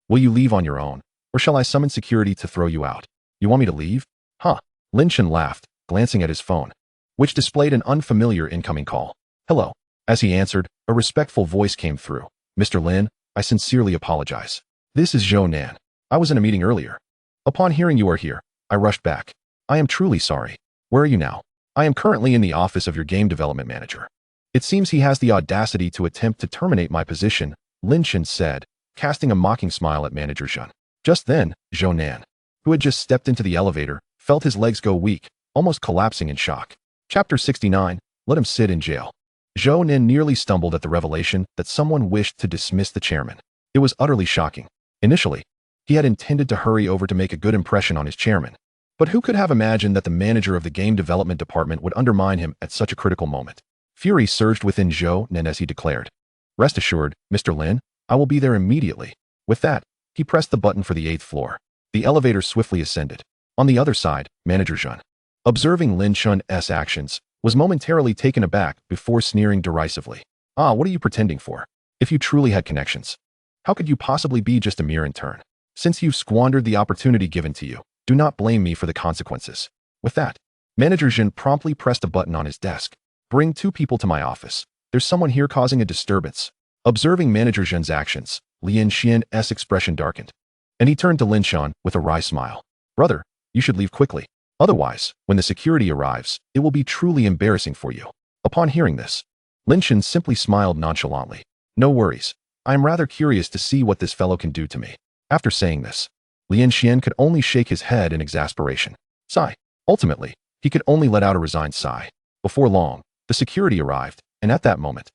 Will you leave on your own, or shall I summon security to throw you out? You want me to leave? Huh?" Lin Chen laughed, glancing at his phone, which displayed an unfamiliar incoming call. "Hello." As he answered, a respectful voice came through. "Mr. Lin, I sincerely apologize. This is Zhou Nan. I was in a meeting earlier. Upon hearing you are here, I rushed back. I am truly sorry. Where are you now?" "I am currently in the office of your game development manager. It seems he has the audacity to attempt to terminate my position," Lin Chen said, casting a mocking smile at manager Zhun. Just then, Zhou Nan, who had just stepped into the elevator, felt his legs go weak, almost collapsing in shock. Chapter 69, Let Him Sit in Jail. Zhou Nan nearly stumbled at the revelation that someone wished to dismiss the chairman. It was utterly shocking. Initially, he had intended to hurry over to make a good impression on his chairman. But who could have imagined that the manager of the game development department would undermine him at such a critical moment? Fury surged within Zhou Nan as he declared, "Rest assured, Mr. Lin, I will be there immediately." With that, he pressed the button for the 8th floor. The elevator swiftly ascended. On the other side, manager Zhun, observing Lin Chen's actions, was momentarily taken aback before sneering derisively. "Ah, what are you pretending for? If you truly had connections, how could you possibly be just a mere intern? Since you've squandered the opportunity given to you, do not blame me for the consequences." With that, manager Zhun promptly pressed a button on his desk. "Bring 2 people to my office. There's someone here causing a disturbance." Observing manager Zhun's actions, Lin Chen's expression darkened, and he turned to Lin Chen with a wry smile. "Brother, you should leave quickly. Otherwise, when the security arrives, it will be truly embarrassing for you." Upon hearing this, Lin Chen simply smiled nonchalantly. "No worries. I am rather curious to see what this fellow can do to me." After saying this, Lin Chen could only shake his head in exasperation. Sigh. Ultimately, he could only let out a resigned sigh. Before long, the security arrived, and at that moment,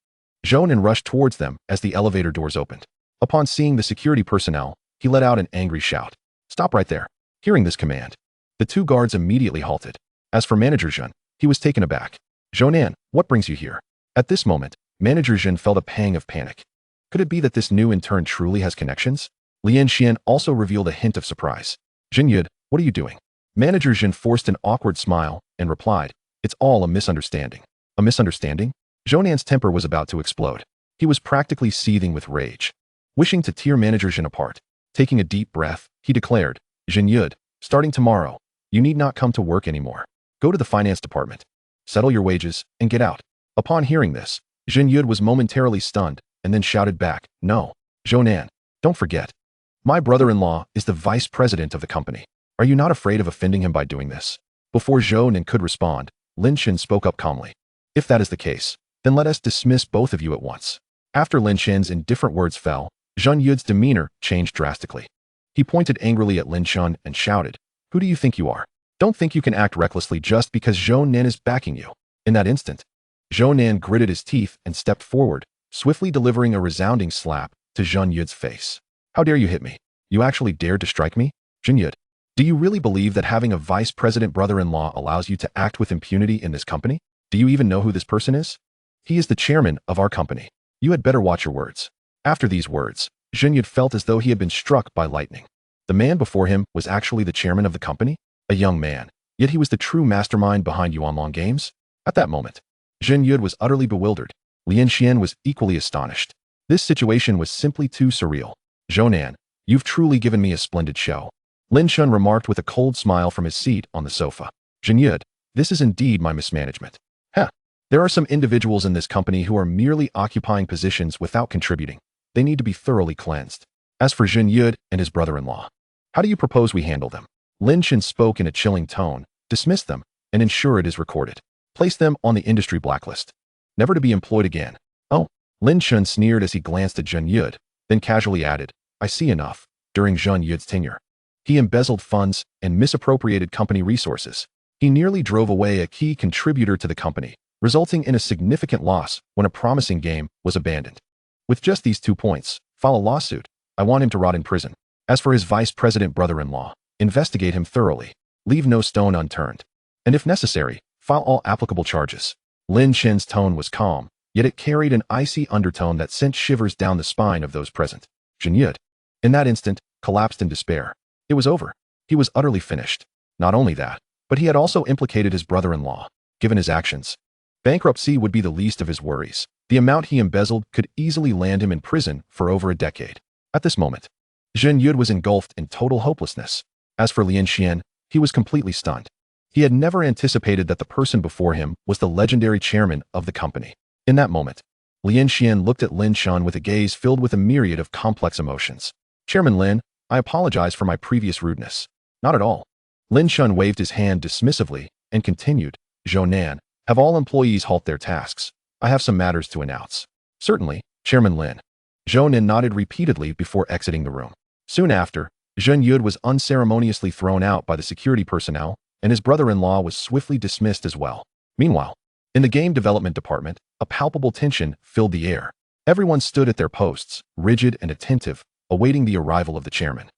Zhou Nan rushed towards them as the elevator doors opened. Upon seeing the security personnel, he let out an angry shout. "Stop right there." Hearing this command, the 2 guards immediately halted. As for manager Zhun, he was taken aback. "Zhou Nan, what brings you here?" At this moment, manager Zhun felt a pang of panic. Could it be that this new intern truly has connections? Lin Chen also revealed a hint of surprise. "Jinyuan, what are you doing?" Manager Zhun forced an awkward smile and replied, "It's all a misunderstanding." "A misunderstanding?" Zhou Nan's temper was about to explode. He was practically seething with rage. Wishing to tear manager Zhun apart, taking a deep breath, he declared, "Jinyuan, starting tomorrow, you need not come to work anymore. Go to the finance department, settle your wages, and get out." Upon hearing this, Jinyuan was momentarily stunned and then shouted back, "No, Zhou Nan, don't forget. My brother-in-law is the vice president of the company. Are you not afraid of offending him by doing this?" Before Zhou Nan could respond, Lin Chen spoke up calmly. "If that is the case, then let us dismiss both of you at once." After Lin Chen's indifferent words fell, Zhun Yu's demeanor changed drastically. He pointed angrily at Lin Chen and shouted, "Who do you think you are? Don't think you can act recklessly just because Zhou Nan is backing you." In that instant, Zhou Nan gritted his teeth and stepped forward, swiftly delivering a resounding slap to Zhun Yu's face. "How dare you hit me? You actually dared to strike me? Jinyuan, do you really believe that having a vice president brother-in-law allows you to act with impunity in this company? Do you even know who this person is? He is the chairman of our company. You had better watch your words." After these words, Jinyuan felt as though he had been struck by lightning. The man before him was actually the chairman of the company? A young man, yet he was the true mastermind behind Yuanlong Games? At that moment, Jinyuan was utterly bewildered. Lin Chen was equally astonished. This situation was simply too surreal. "Zhou Nan, you've truly given me a splendid show. Lin Chen remarked with a cold smile from his seat on the sofa. Jinyuan, this is indeed my mismanagement. There are some individuals in this company who are merely occupying positions without contributing. They need to be thoroughly cleansed. As for Jinyuan and his brother-in-law, how do you propose we handle them? Lin Chen spoke in a chilling tone, dismiss them, and ensure it is recorded. Place them on the industry blacklist. Never to be employed again. Oh, Lin Chen sneered as he glanced at Jinyuan, then casually added, I see enough. During Jinyuan's tenure, he embezzled funds and misappropriated company resources. He nearly drove away a key contributor to the company, resulting in a significant loss when a promising game was abandoned. With just these 2 points, file a lawsuit. I want him to rot in prison. As for his vice president brother-in-law, investigate him thoroughly. Leave no stone unturned. And if necessary, file all applicable charges. Lin Chen's tone was calm, yet it carried an icy undertone that sent shivers down the spine of those present. Jinyuan, in that instant, collapsed in despair. It was over. He was utterly finished. Not only that, but he had also implicated his brother-in-law. Given his actions, bankruptcy would be the least of his worries. The amount he embezzled could easily land him in prison for over a decade. At this moment, Jinyuan was engulfed in total hopelessness. As for Lin Chen, he was completely stunned. He had never anticipated that the person before him was the legendary chairman of the company. In that moment, Lin Chen looked at Lin Chen with a gaze filled with a myriad of complex emotions. Chairman Lin, I apologize for my previous rudeness. Not at all. Lin Chen waved his hand dismissively and continued, Zhonnan, have all employees halt their tasks. I have some matters to announce. Certainly, Chairman Lin. Zhonnan nodded repeatedly before exiting the room. Soon after, Jinyuan was unceremoniously thrown out by the security personnel, and his brother-in-law was swiftly dismissed as well. Meanwhile, in the game development department, a palpable tension filled the air. Everyone stood at their posts, rigid and attentive, awaiting the arrival of the chairman,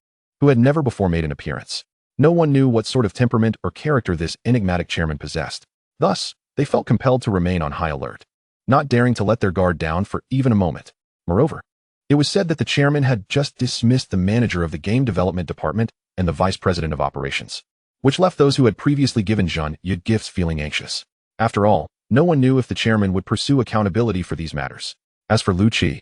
who had never before made an appearance. No one knew what sort of temperament or character this enigmatic chairman possessed. Thus, they felt compelled to remain on high alert, not daring to let their guard down for even a moment. Moreover, it was said that the chairman had just dismissed the manager of the game development department and the vice president of operations, which left those who had previously given Jinyuan gifts feeling anxious. After all, no one knew if the chairman would pursue accountability for these matters. As for Lu Qi,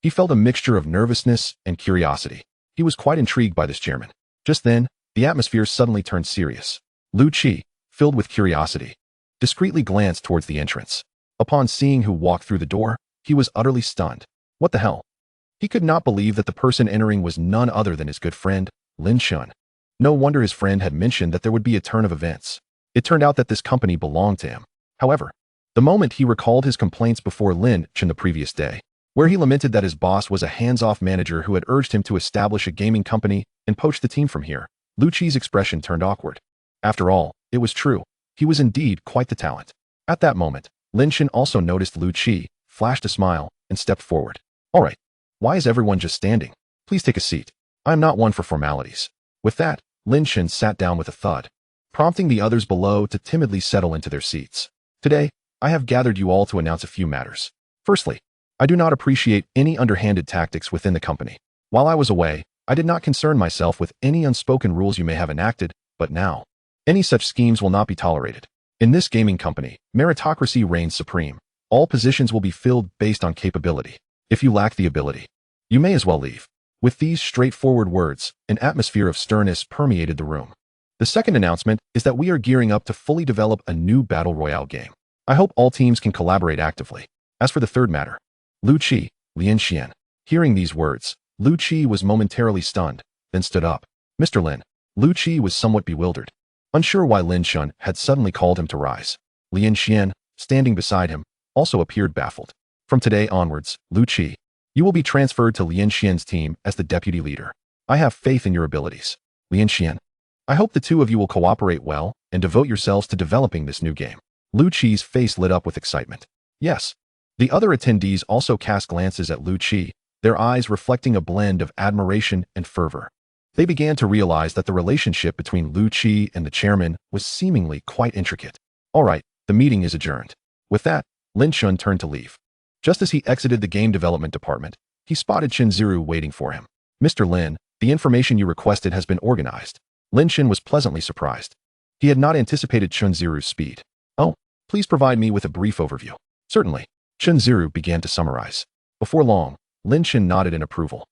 he felt a mixture of nervousness and curiosity. He was quite intrigued by this chairman. Just then, the atmosphere suddenly turned serious. Lu Qi, filled with curiosity, discreetly glanced towards the entrance. Upon seeing who walked through the door, he was utterly stunned. What the hell? He could not believe that the person entering was none other than his good friend, Lin Chen. No wonder his friend had mentioned that there would be a turn of events. It turned out that this company belonged to him. However, the moment he recalled his complaints before Lin Chen the previous day, where he lamented that his boss was a hands-off manager who had urged him to establish a gaming company and poach the team from here, Lu Qi's expression turned awkward. After all, it was true. He was indeed quite the talent. At that moment, Lin Chen also noticed Lu Qi, flashed a smile, and stepped forward. All right. Why is everyone just standing? Please take a seat. I am not one for formalities. With that, Lin Chen sat down with a thud, prompting the others below to timidly settle into their seats. Today, I have gathered you all to announce a few matters. Firstly, I do not appreciate any underhanded tactics within the company. While I was away, I did not concern myself with any unspoken rules you may have enacted, but now, any such schemes will not be tolerated. In this gaming company, meritocracy reigns supreme. All positions will be filled based on capability. If you lack the ability, you may as well leave. With these straightforward words, an atmosphere of sternness permeated the room. The second announcement is that we are gearing up to fully develop a new battle royale game. I hope all teams can collaborate actively. As for the third matter, Lu Qi, Lin Chen. Hearing these words, Lu Qi was momentarily stunned, then stood up. Mr. Lin. Lu Qi was somewhat bewildered, unsure why Lin Chen had suddenly called him to rise. Lin Chen, standing beside him, also appeared baffled. From today onwards, Lu Qi, you will be transferred to Lin Chen's team as the deputy leader. I have faith in your abilities. Lin Chen, I hope the two of you will cooperate well and devote yourselves to developing this new game. Lu Qi's face lit up with excitement. Yes. The other attendees also cast glances at Lu Qi, their eyes reflecting a blend of admiration and fervor. They began to realize that the relationship between Lu Qi and the chairman was seemingly quite intricate. All right, the meeting is adjourned. With that, Lin Chen turned to leave. Just as he exited the game development department, he spotted Chen Ziru waiting for him. Mr. Lin, the information you requested has been organized. Lin Chen was pleasantly surprised. He had not anticipated Chen Ziru's speed. Oh, please provide me with a brief overview. Certainly. Chen Ziru began to summarize. Before long, Lin Chen nodded in approval.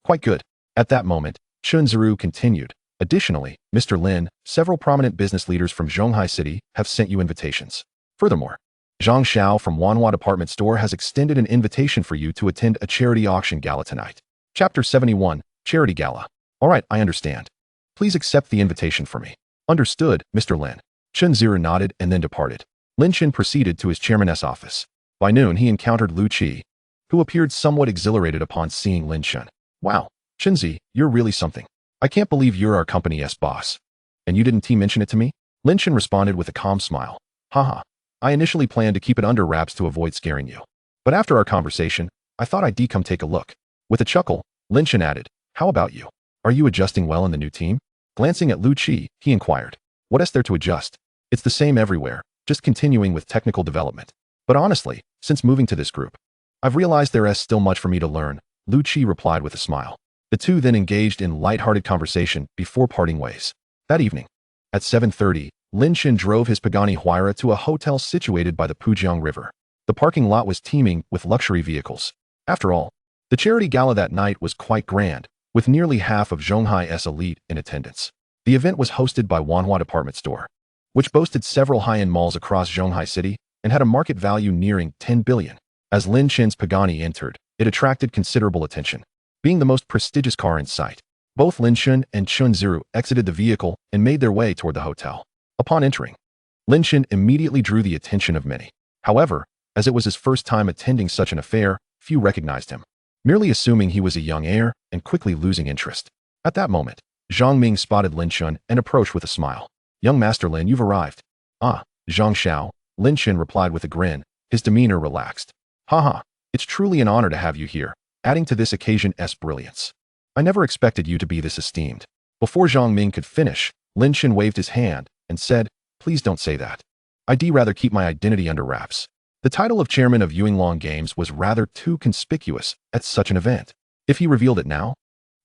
Quite good. At that moment, Chen Ziru continued. Additionally, Mr. Lin, several prominent business leaders from Zhonghai City have sent you invitations. Furthermore, Zhang Xiao from Wanhua Department Store has extended an invitation for you to attend a charity auction gala tonight. Chapter 71, Charity Gala. All right, I understand. Please accept the invitation for me. Understood, Mr. Lin. Chen Ziru nodded and then departed. Lin Chen proceeded to his chairman's office. By noon, he encountered Lu Qi, who appeared somewhat exhilarated upon seeing Lin Chen. Wow, Chenzi, you're really something. I can't believe you're our company's boss. And you didn't mention it to me? Lin Chen responded with a calm smile. Haha, I initially planned to keep it under wraps to avoid scaring you. But after our conversation, I thought I'd come take a look. With a chuckle, Lin Chen added, how about you? Are you adjusting well in the new team? Glancing at Lu Qi, he inquired. What is there to adjust? It's the same everywhere, just continuing with technical development. But honestly, since moving to this group, I've realized there is still much for me to learn, Lu Qi replied with a smile. The two then engaged in light-hearted conversation before parting ways. That evening, at 7:30, Lin Chen drove his Pagani Huayra to a hotel situated by the Pujiang River. The parking lot was teeming with luxury vehicles. After all, the charity gala that night was quite grand, with nearly half of Zhonghai's elite in attendance. The event was hosted by Wanhua Department Store, which boasted several high-end malls across Zhonghai City and had a market value nearing 10 billion. As Lin Chen's Pagani entered, it attracted considerable attention. Being the most prestigious car in sight, both Lin Chen and Chen Ziru exited the vehicle and made their way toward the hotel. Upon entering, Lin Chen immediately drew the attention of many. However, as it was his first time attending such an affair, few recognized him, merely assuming he was a young heir and quickly losing interest. At that moment, Zhang Ming spotted Lin Chen and approached with a smile. Young Master Lin, you've arrived. Ah, Zhang Xiao, Lin Chen replied with a grin, his demeanor relaxed. Haha, it's truly an honor to have you here, adding to this occasion's brilliance. I never expected you to be this esteemed. Before Zhang Ming could finish, Lin Chen waved his hand and said, please don't say that. I'd rather keep my identity under wraps. The title of chairman of Yunlong Games was rather too conspicuous at such an event. If he revealed it now,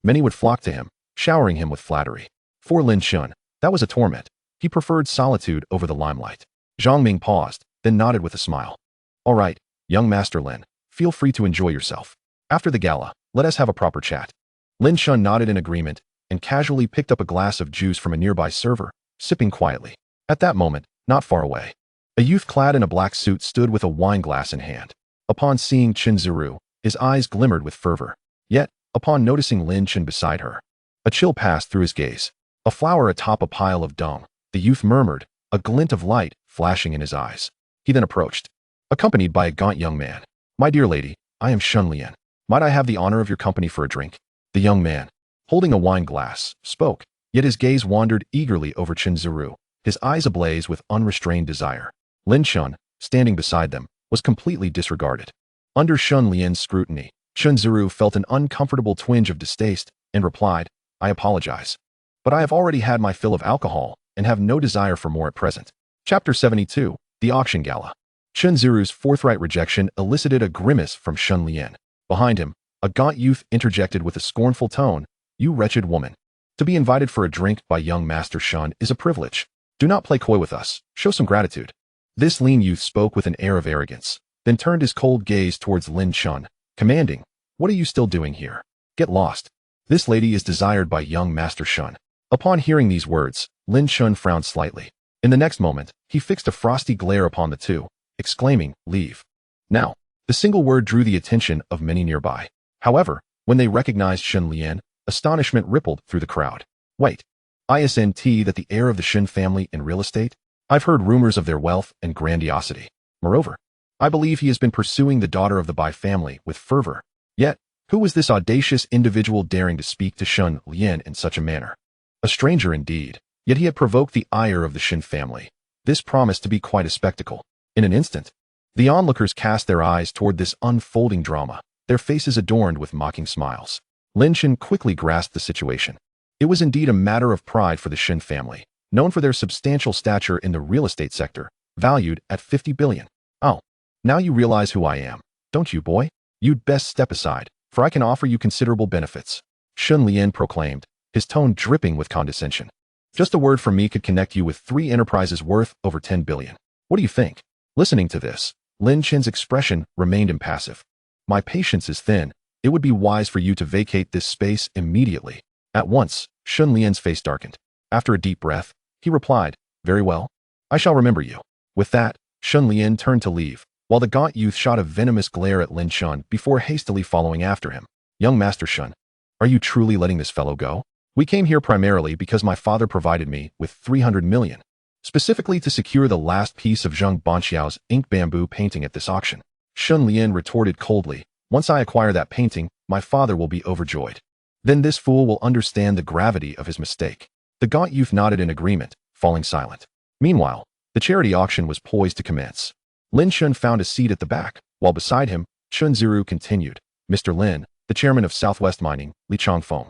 many would flock to him, showering him with flattery. For Lin Chen, that was a torment. He preferred solitude over the limelight. Zhang Ming paused, then nodded with a smile. All right, young Master Lin, feel free to enjoy yourself. After the gala, let us have a proper chat. Lin Chen nodded in agreement and casually picked up a glass of juice from a nearby server, sipping quietly. At that moment, not far away, a youth clad in a black suit stood with a wine glass in hand. Upon seeing Chen Ziru, his eyes glimmered with fervor. Yet, upon noticing Lin Chen beside her, a chill passed through his gaze. A flower atop a pile of dung, the youth murmured, a glint of light flashing in his eyes. He then approached, accompanied by a gaunt young man. My dear lady, I am Shen Lian. Might I have the honor of your company for a drink? The young man, holding a wine glass, spoke, yet his gaze wandered eagerly over Chen Ziru, his eyes ablaze with unrestrained desire. Lin Chen, standing beside them, was completely disregarded. Under Shen Lian's scrutiny, Chen Ziru felt an uncomfortable twinge of distaste and replied, I apologize, but I have already had my fill of alcohol and have no desire for more at present. Chapter 72, The Auction Gala. Chen Ziru's forthright rejection elicited a grimace from Shen Lian. Behind him, a gaunt youth interjected with a scornful tone, you wretched woman. To be invited for a drink by young Master Shen is a privilege. Do not play coy with us, show some gratitude. This lean youth spoke with an air of arrogance, then turned his cold gaze towards Lin Chen, commanding, what are you still doing here? Get lost. This lady is desired by young Master Shen. Upon hearing these words, Lin Chen frowned slightly. In the next moment, he fixed a frosty glare upon the two, exclaiming, leave. Now, the single word drew the attention of many nearby. However, when they recognized Shen Lian, astonishment rippled through the crowd. Wait, isn't that the heir of the Shen family in real estate? I've heard rumors of their wealth and grandiosity. Moreover, I believe he has been pursuing the daughter of the Bai family with fervor. Yet, who was this audacious individual daring to speak to Shen Lian in such a manner? A stranger indeed, yet he had provoked the ire of the Shen family. This promised to be quite a spectacle. In an instant, the onlookers cast their eyes toward this unfolding drama, their faces adorned with mocking smiles. Lin Chen quickly grasped the situation. It was indeed a matter of pride for the Shen family, known for their substantial stature in the real estate sector, valued at 50 billion. Oh, now you realize who I am, don't you, boy? You'd best step aside, for I can offer you considerable benefits. Shen Lian proclaimed, his tone dripping with condescension. Just a word from me could connect you with 3 enterprises worth over 10 billion. What do you think? Listening to this, Lin Chen's expression remained impassive. My patience is thin. It would be wise for you to vacate this space immediately. At once, Shun Lian's face darkened. After a deep breath, he replied, "Very well. I shall remember you." With that, Shun Lian turned to leave, while the gaunt youth shot a venomous glare at Lin Chen before hastily following after him. "Young Master Shun, are you truly letting this fellow go? We came here primarily because my father provided me with 300 million, specifically to secure the last piece of Zheng Banqiao's ink bamboo painting at this auction." Shun Lian retorted coldly, "Once I acquire that painting, my father will be overjoyed. Then this fool will understand the gravity of his mistake." The gaunt youth nodded in agreement, falling silent. Meanwhile, the charity auction was poised to commence. Lin Chen found a seat at the back, while beside him, Chun Ziru continued. "Mr. Lin, the chairman of Southwest Mining, Li Changfeng,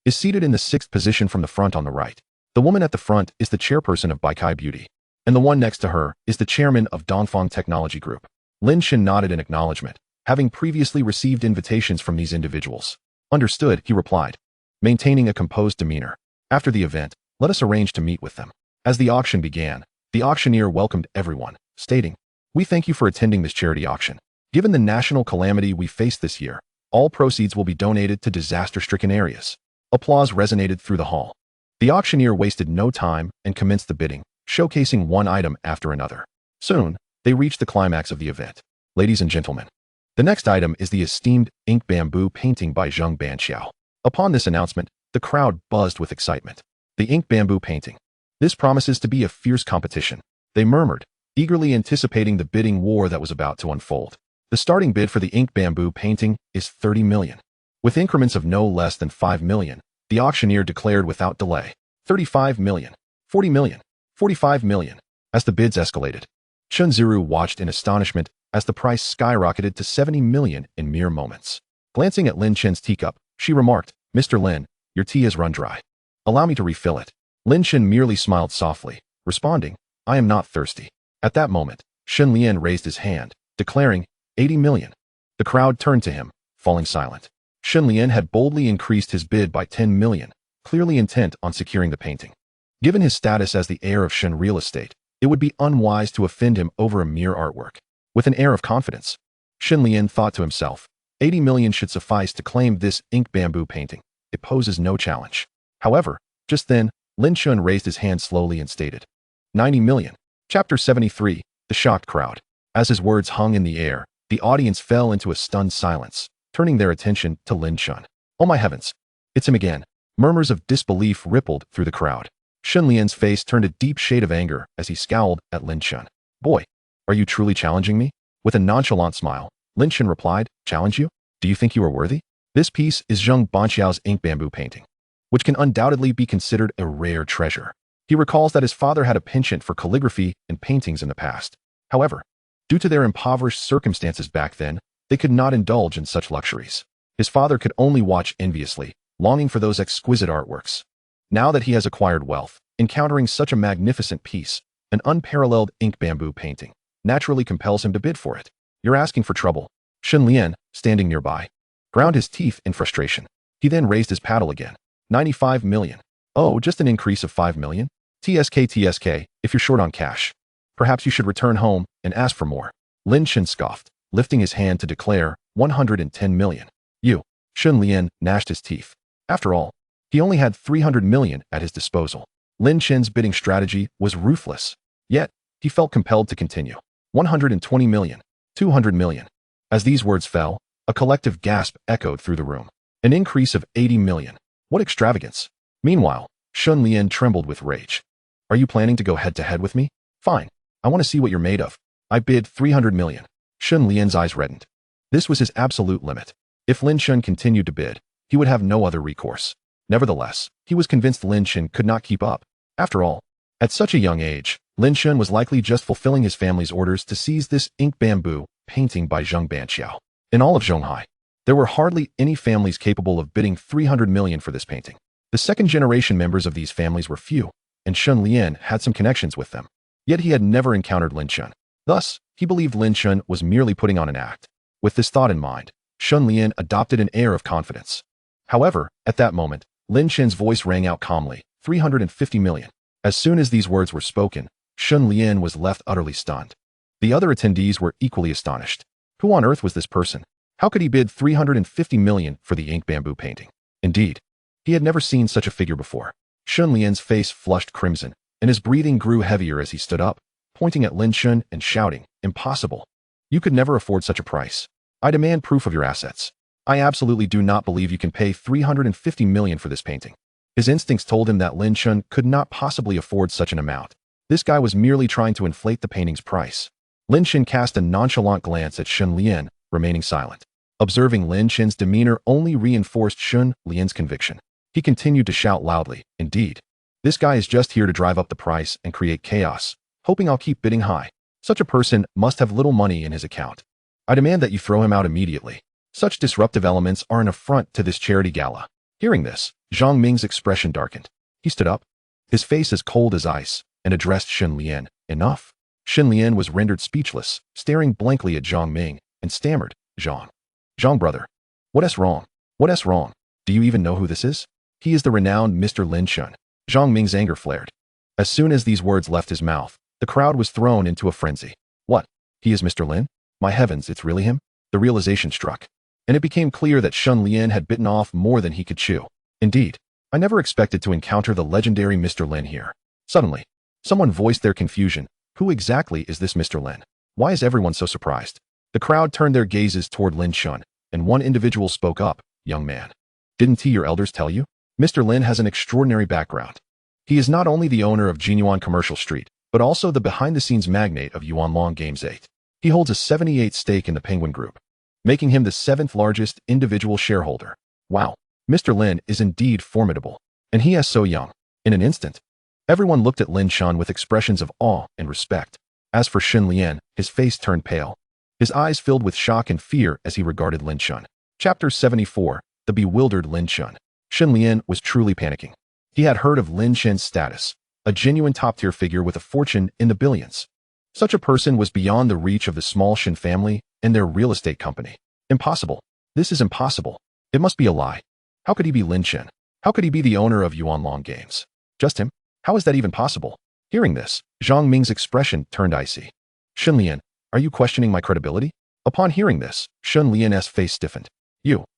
is seated in the 6th position from the front on the right. The woman at the front is the chairperson of Baikai Beauty, and the one next to her is the chairman of Dongfang Technology Group." Lin Chen nodded in acknowledgement, having previously received invitations from these individuals. "Understood," he replied, maintaining a composed demeanor. "After the event, let us arrange to meet with them." As the auction began, the auctioneer welcomed everyone, stating, "We thank you for attending this charity auction. Given the national calamity we faced this year, all proceeds will be donated to disaster-stricken areas." Applause resonated through the hall. The auctioneer wasted no time and commenced the bidding, showcasing one item after another. Soon, they reached the climax of the event. "Ladies and gentlemen, the next item is the esteemed ink bamboo painting by Zheng Banqiao." Upon this announcement, the crowd buzzed with excitement. The ink bamboo painting. This promises to be a fierce competition, they murmured, eagerly anticipating the bidding war that was about to unfold. The starting bid for the ink bamboo painting is 30 million. With increments of no less than 5 million, the auctioneer declared without delay, 35 million, 40 million, 45 million. As the bids escalated, Chun Ziru watched in astonishment as the price skyrocketed to 70 million in mere moments. Glancing at Lin Chen's teacup, she remarked, "Mr. Lin, your tea has run dry. Allow me to refill it." Lin Chen merely smiled softly, responding, "I am not thirsty." At that moment, Shun Lian raised his hand, declaring, 80 million. The crowd turned to him, falling silent. Shun Lian had boldly increased his bid by 10 million, clearly intent on securing the painting. Given his status as the heir of Shun Real Estate, it would be unwise to offend him over a mere artwork. With an air of confidence, Shun Lian thought to himself, 80 million should suffice to claim this ink bamboo painting. It poses no challenge. However, just then, Lin Chen raised his hand slowly and stated, 90 million. Chapter 73, The Shocked Crowd. As his words hung in the air, the audience fell into a stunned silence, turning their attention to Lin Chen. "Oh my heavens! It's him again." Murmurs of disbelief rippled through the crowd. Shun Lian's face turned a deep shade of anger as he scowled at Lin Chen. "Boy, are you truly challenging me?" With a nonchalant smile, Lin Chen replied, "Challenge you? Do you think you are worthy?" This piece is Zheng Banqiao's ink bamboo painting, which can undoubtedly be considered a rare treasure. He recalls that his father had a penchant for calligraphy and paintings in the past. However, due to their impoverished circumstances back then, they could not indulge in such luxuries. His father could only watch enviously, longing for those exquisite artworks. Now that he has acquired wealth, encountering such a magnificent piece, an unparalleled ink bamboo painting, naturally compels him to bid for it. "You're asking for trouble." Shun Lian, standing nearby, ground his teeth in frustration. He then raised his paddle again. 95 million. "Oh, just an increase of 5 million? TSK, if you're short on cash, perhaps you should return home and ask for more." Lin Chen scoffed, lifting his hand to declare 110 million. "You." Shun Lian gnashed his teeth. After all, he only had 300 million at his disposal. Lin Chen's bidding strategy was ruthless, yet he felt compelled to continue. 120 million, 200 million. As these words fell, a collective gasp echoed through the room. An increase of 80 million. What extravagance! Meanwhile, Shun Lian trembled with rage. "Are you planning to go head-to-head with me? Fine. I want to see what you're made of." "I bid 300 million. Shun Lian's eyes reddened. This was his absolute limit. If Lin Chen continued to bid, he would have no other recourse. Nevertheless, he was convinced Lin Chen could not keep up. After all, at such a young age, Lin Chen was likely just fulfilling his family's orders to seize this ink bamboo painting by Zheng Banqiao. In all of Zhonghai, there were hardly any families capable of bidding 300 million for this painting. The second-generation members of these families were few, and Shun Lian had some connections with them. Yet he had never encountered Lin Chen. Thus, he believed Lin Chen was merely putting on an act. With this thought in mind, Shun Lian adopted an air of confidence. However, at that moment, Lin Chen's voice rang out calmly, 350 million. As soon as these words were spoken, Shun Lian was left utterly stunned. The other attendees were equally astonished. Who on earth was this person? How could he bid 350 million for the ink bamboo painting? Indeed, He had never seen such a figure before. Shun Lian's face flushed crimson, and his breathing grew heavier as he stood up, pointing at Lin Chen and shouting, "Impossible. You could never afford such a price. I demand proof of your assets. I absolutely do not believe you can pay 350 million for this painting." His instincts told him that Lin Chen could not possibly afford such an amount. This guy was merely trying to inflate the painting's price. Lin Chen cast a nonchalant glance at Shun Lian, remaining silent. Observing Lin Chen's demeanor only reinforced Shun Lian's conviction. He continued to shout loudly, "Indeed. This guy is just here to drive up the price and create chaos, hoping I'll keep bidding high. Such a person must have little money in his account. I demand that you throw him out immediately. Such disruptive elements are an affront to this charity gala." Hearing this, Zhang Ming's expression darkened. He stood up, his face as cold as ice, and addressed Shun Lian. "Enough." Shun Lian was rendered speechless, staring blankly at Zhang Ming, and stammered, Zhang brother. What wrong? What wrong? Do you even know who this is?" "He is the renowned Mr. Lin Chen." Zhang Ming's anger flared. As soon as these words left his mouth, the crowd was thrown into a frenzy. "What? He is Mr. Lin? My heavens, it's really him?" The realization struck, and it became clear that Shun Lian had bitten off more than he could chew. "Indeed, I never expected to encounter the legendary Mr. Lin here." Suddenly, someone voiced their confusion. "Who exactly is this Mr. Lin? Why is everyone so surprised?" The crowd turned their gazes toward Lin Chen, and one individual spoke up, "Young man, didn't your elders tell you? Mr. Lin has an extraordinary background. He is not only the owner of Jinyuan Commercial Street, but also the behind-the-scenes magnate of Yuanlong Games 8. He holds a 78% stake in the Penguin Group, making him the 7th largest individual shareholder. Wow, Mr. Lin is indeed formidable, and he is so young." In an instant, everyone looked at Lin Chen with expressions of awe and respect. As for Shun Lian, his face turned pale. His eyes filled with shock and fear as he regarded Lin Chen. Chapter 74, The Bewildered Lin Chen. Shun Lian was truly panicking. He had heard of Lin Chen's status, a genuine top-tier figure with a fortune in the billions. Such a person was beyond the reach of the small Shen family and their real estate company. Impossible. This is impossible. It must be a lie. How could he be Lin Chen? How could he be the owner of Yuanlong Games? Just him? How is that even possible? Hearing this, Zhang Ming's expression turned icy. "Shun Lian, are you questioning my credibility?" Upon hearing this, Shun Lian's face stiffened.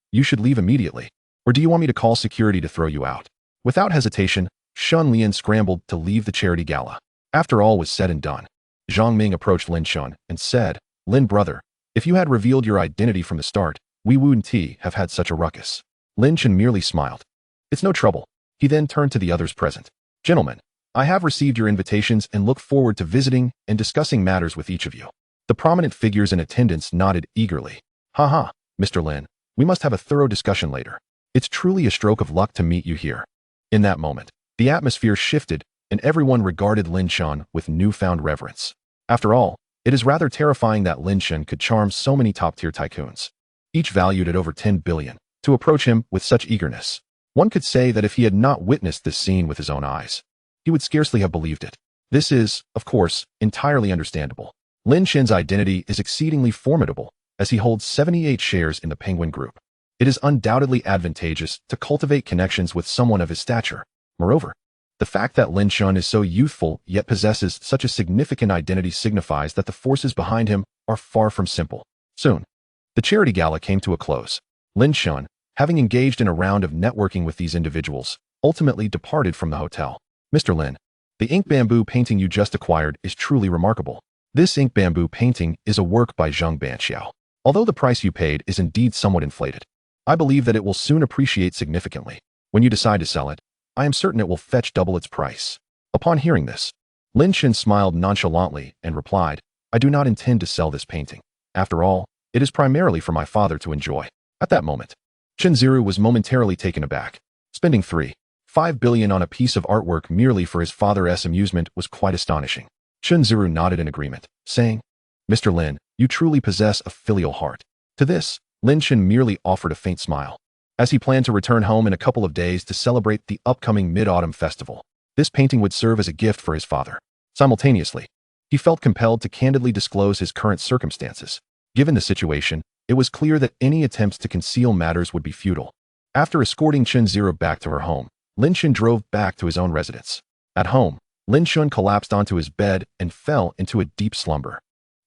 You should leave immediately. Or do you want me to call security to throw you out?" Without hesitation, Shun Lian scrambled to leave the charity gala. After all was said and done, Zhang Ming approached Lin Chen and said, "Lin brother, if you had revealed your identity from the start, we wouldn't have had such a ruckus." Lin Chen merely smiled. "It's no trouble." He then turned to the others present. "Gentlemen, I have received your invitations and look forward to visiting and discussing matters with each of you." The prominent figures in attendance nodded eagerly. "Haha, Mr. Lin, we must have a thorough discussion later. It's truly a stroke of luck to meet you here." In that moment, the atmosphere shifted and everyone regarded Lin Chen with newfound reverence. After all, it is rather terrifying that Lin Chen could charm so many top-tier tycoons, each valued at over 10 billion, to approach him with such eagerness. One could say that if he had not witnessed this scene with his own eyes, he would scarcely have believed it. This is, of course, entirely understandable. Lin Chen's identity is exceedingly formidable, as he holds 78 shares in the Penguin Group. It is undoubtedly advantageous to cultivate connections with someone of his stature. Moreover, the fact that Lin Chen is so youthful yet possesses such a significant identity signifies that the forces behind him are far from simple. Soon, the charity gala came to a close. Lin Chen, having engaged in a round of networking with these individuals, ultimately departed from the hotel. "Mr. Lin, the ink bamboo painting you just acquired is truly remarkable. This ink bamboo painting is a work by Zheng Banxiao. Although the price you paid is indeed somewhat inflated, I believe that it will soon appreciate significantly. When you decide to sell it, I am certain it will fetch double its price." Upon hearing this, Lin Chen smiled nonchalantly and replied, "I do not intend to sell this painting. After all, it is primarily for my father to enjoy." At that moment, Chen Ziru was momentarily taken aback. Spending 3.5 billion on a piece of artwork merely for his father's amusement was quite astonishing. Chen Ziru nodded in agreement, saying, "Mr. Lin, you truly possess a filial heart." To this, Lin Chen merely offered a faint smile, as he planned to return home in a couple of days to celebrate the upcoming Mid-Autumn Festival. This painting would serve as a gift for his father. Simultaneously, he felt compelled to candidly disclose his current circumstances. Given the situation, it was clear that any attempts to conceal matters would be futile. After escorting Chen Ziru back to her home, Lin Chen drove back to his own residence. At home, Lin Chen collapsed onto his bed and fell into a deep slumber.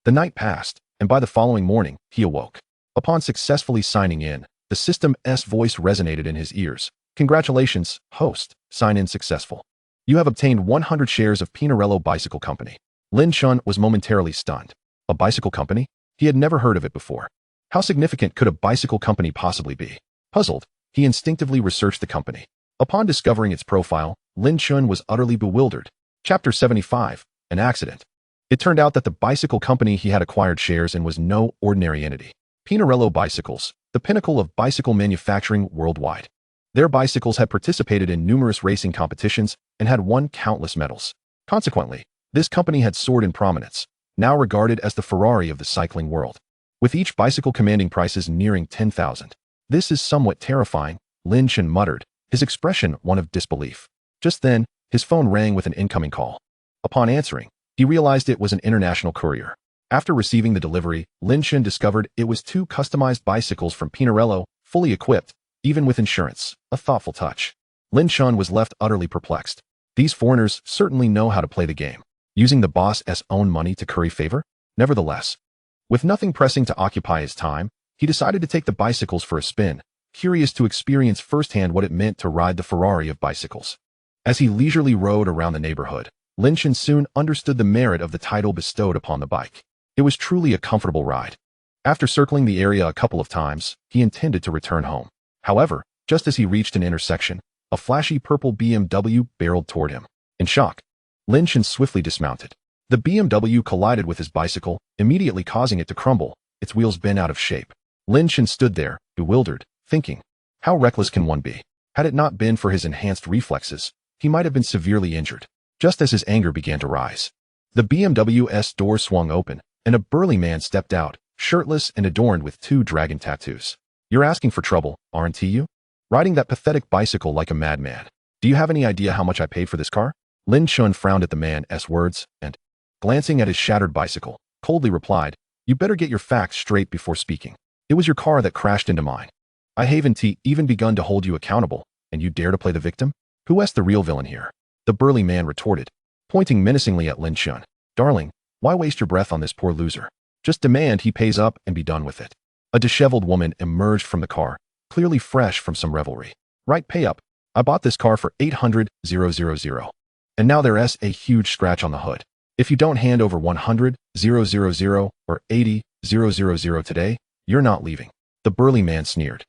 The night passed, and by the following morning, he awoke. Upon successfully signing in, the system's voice resonated in his ears. Congratulations, host. Sign-in successful. You have obtained 100 shares of Pinarello Bicycle Company. Lin Chen was momentarily stunned. A bicycle company? He had never heard of it before. How significant could a bicycle company possibly be? Puzzled, he instinctively researched the company. Upon discovering its profile, Lin Chen was utterly bewildered. Chapter 75. An accident. It turned out that the bicycle company he had acquired shares in was no ordinary entity. Pinarello Bicycles, the pinnacle of bicycle manufacturing worldwide. Their bicycles had participated in numerous racing competitions and had won countless medals. Consequently, this company had soared in prominence, now regarded as the Ferrari of the cycling world. With each bicycle commanding prices nearing 10,000. This is somewhat terrifying, Lin Chen muttered, his expression one of disbelief. Just then, his phone rang with an incoming call. Upon answering, he realized it was an international courier. After receiving the delivery, Lin Chen discovered it was 2 customized bicycles from Pinarello, fully equipped, even with insurance, a thoughtful touch. Lin Chen was left utterly perplexed. These foreigners certainly know how to play the game, using the boss's own money to curry favor. Nevertheless, with nothing pressing to occupy his time, he decided to take the bicycles for a spin, curious to experience firsthand what it meant to ride the Ferrari of bicycles. As he leisurely rode around the neighborhood, Lin Chen soon understood the merit of the title bestowed upon the bike. It was truly a comfortable ride. After circling the area a couple of times, he intended to return home. However, just as he reached an intersection, a flashy purple BMW barreled toward him. In shock, Lin Chen swiftly dismounted. The BMW collided with his bicycle, immediately causing it to crumble, its wheels bent out of shape. Lin Chen stood there, bewildered, thinking, how reckless can one be? Had it not been for his enhanced reflexes, he might have been severely injured. Just as his anger began to rise, the BMW's door swung open, and a burly man stepped out, shirtless and adorned with 2 dragon tattoos. You're asking for trouble, aren't you? Riding that pathetic bicycle like a madman. Do you have any idea how much I paid for this car? Lin Chen frowned at the man's words and, glancing at his shattered bicycle, coldly replied, you better get your facts straight before speaking. It was your car that crashed into mine. I haven't even begun to hold you accountable, and you dare to play the victim? Who's the real villain here? The burly man retorted, pointing menacingly at Lin Chen. Darling, why waste your breath on this poor loser? Just demand he pays up and be done with it. A disheveled woman emerged from the car, clearly fresh from some revelry. Right, pay up. I bought this car for 800,000. And now there's a huge scratch on the hood. If you don't hand over 100,000 or 80,000 today, you're not leaving. The burly man sneered.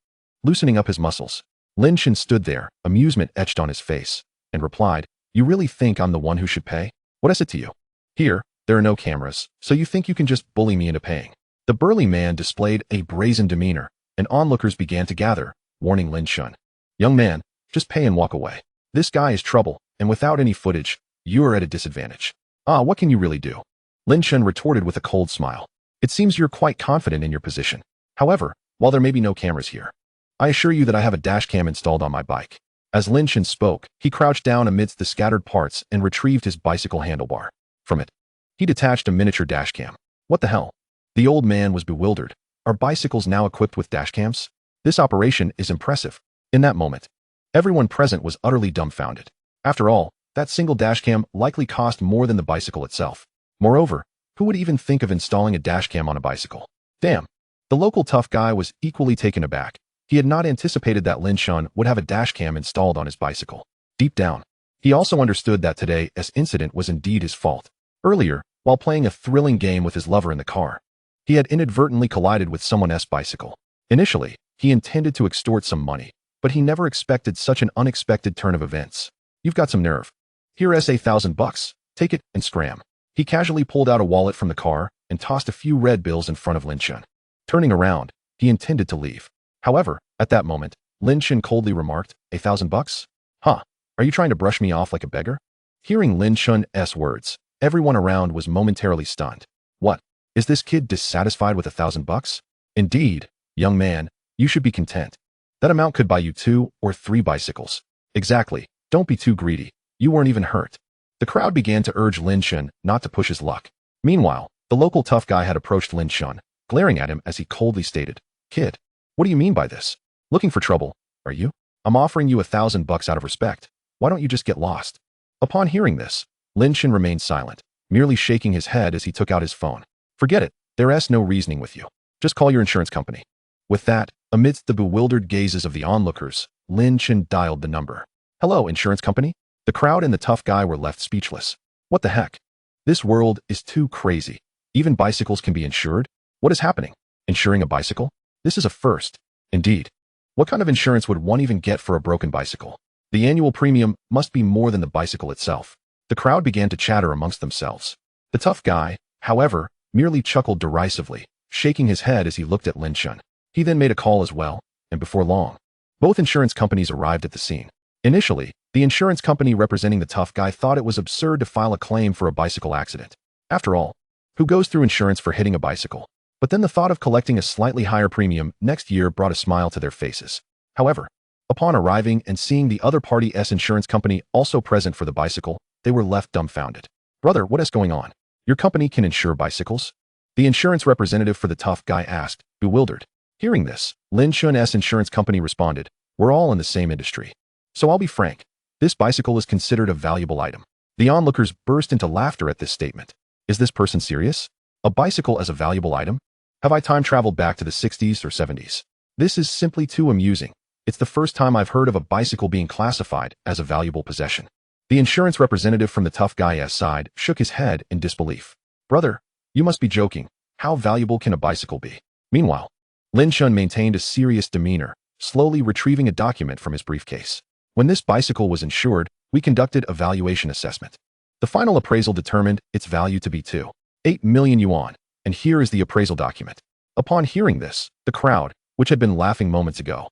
Loosening up his muscles, Lin Chen stood there, amusement etched on his face, and replied, you really think I'm the one who should pay? What is it to you? Here, there are no cameras, so you think you can just bully me into paying. The burly man displayed a brazen demeanor, and onlookers began to gather, warning Lin Chen. Young man, just pay and walk away. This guy is trouble, and without any footage, you are at a disadvantage. What can you really do? Lin Chen retorted with a cold smile. It seems you're quite confident in your position. However, while there may be no cameras here, I assure you that I have a dashcam installed on my bike. As Lin Chen spoke, he crouched down amidst the scattered parts and retrieved his bicycle handlebar. From it, he detached a miniature dashcam. What the hell? The old man was bewildered. Are bicycles now equipped with dashcams? This operation is impressive. In that moment, everyone present was utterly dumbfounded. After all, that single dashcam likely cost more than the bicycle itself. Moreover, who would even think of installing a dashcam on a bicycle? Damn. The local tough guy was equally taken aback. He had not anticipated that Lin Chen would have a dashcam installed on his bicycle. Deep down, he also understood that today's incident was indeed his fault. Earlier, while playing a thrilling game with his lover in the car, he had inadvertently collided with someone's bicycle. Initially, he intended to extort some money, but he never expected such an unexpected turn of events. You've got some nerve. Here's $1,000. Take it and scram. He casually pulled out a wallet from the car and tossed a few red bills in front of Lin Chen. Turning around, he intended to leave. However, at that moment, Lin Chen coldly remarked, $1,000? Huh, are you trying to brush me off like a beggar? Hearing Lin Chen's words, everyone around was momentarily stunned. What? Is this kid dissatisfied with $1,000? Indeed, young man, you should be content. That amount could buy you 2 or 3 bicycles. Exactly, don't be too greedy. You weren't even hurt. The crowd began to urge Lin Chen not to push his luck. Meanwhile, the local tough guy had approached Lin Chen, glaring at him as he coldly stated, Kid, what do you mean by this? Looking for trouble, are you? I'm offering you $1,000 out of respect. Why don't you just get lost? Upon hearing this, Lin Chen remained silent, merely shaking his head as he took out his phone. Forget it, there's no reasoning with you. Just call your insurance company. With that, amidst the bewildered gazes of the onlookers, Lin Chen dialed the number. "Hello, insurance company?" The crowd and the tough guy were left speechless. What the heck? This world is too crazy. Even bicycles can be insured? What is happening? Insuring a bicycle? This is a first. Indeed. What kind of insurance would one even get for a broken bicycle? The annual premium must be more than the bicycle itself. The crowd began to chatter amongst themselves. The tough guy, however, merely chuckled derisively, shaking his head as he looked at Lin Chen. He then made a call as well, and before long, both insurance companies arrived at the scene. Initially, the insurance company representing the tough guy thought it was absurd to file a claim for a bicycle accident. After all, who goes through insurance for hitting a bicycle? But then the thought of collecting a slightly higher premium next year brought a smile to their faces. However, upon arriving and seeing the other party's insurance company also present for the bicycle, they were left dumbfounded. "Brother, what is going on? Your company can insure bicycles?" The insurance representative for the tough guy asked, bewildered. Hearing this, Lin Chen's insurance company responded, "We're all in the same industry. So I'll be frank, this bicycle is considered a valuable item." The onlookers burst into laughter at this statement. Is this person serious? A bicycle as a valuable item? Have I time traveled back to the 60s or 70s? This is simply too amusing. It's the first time I've heard of a bicycle being classified as a valuable possession. The insurance representative from the tough guy's side shook his head in disbelief. "Brother, you must be joking. How valuable can a bicycle be?" Meanwhile, Lin Chen maintained a serious demeanor, slowly retrieving a document from his briefcase. "When this bicycle was insured, we conducted a valuation assessment. The final appraisal determined its value to be 2.8 million yuan, and here is the appraisal document." Upon hearing this, the crowd, which had been laughing moments ago,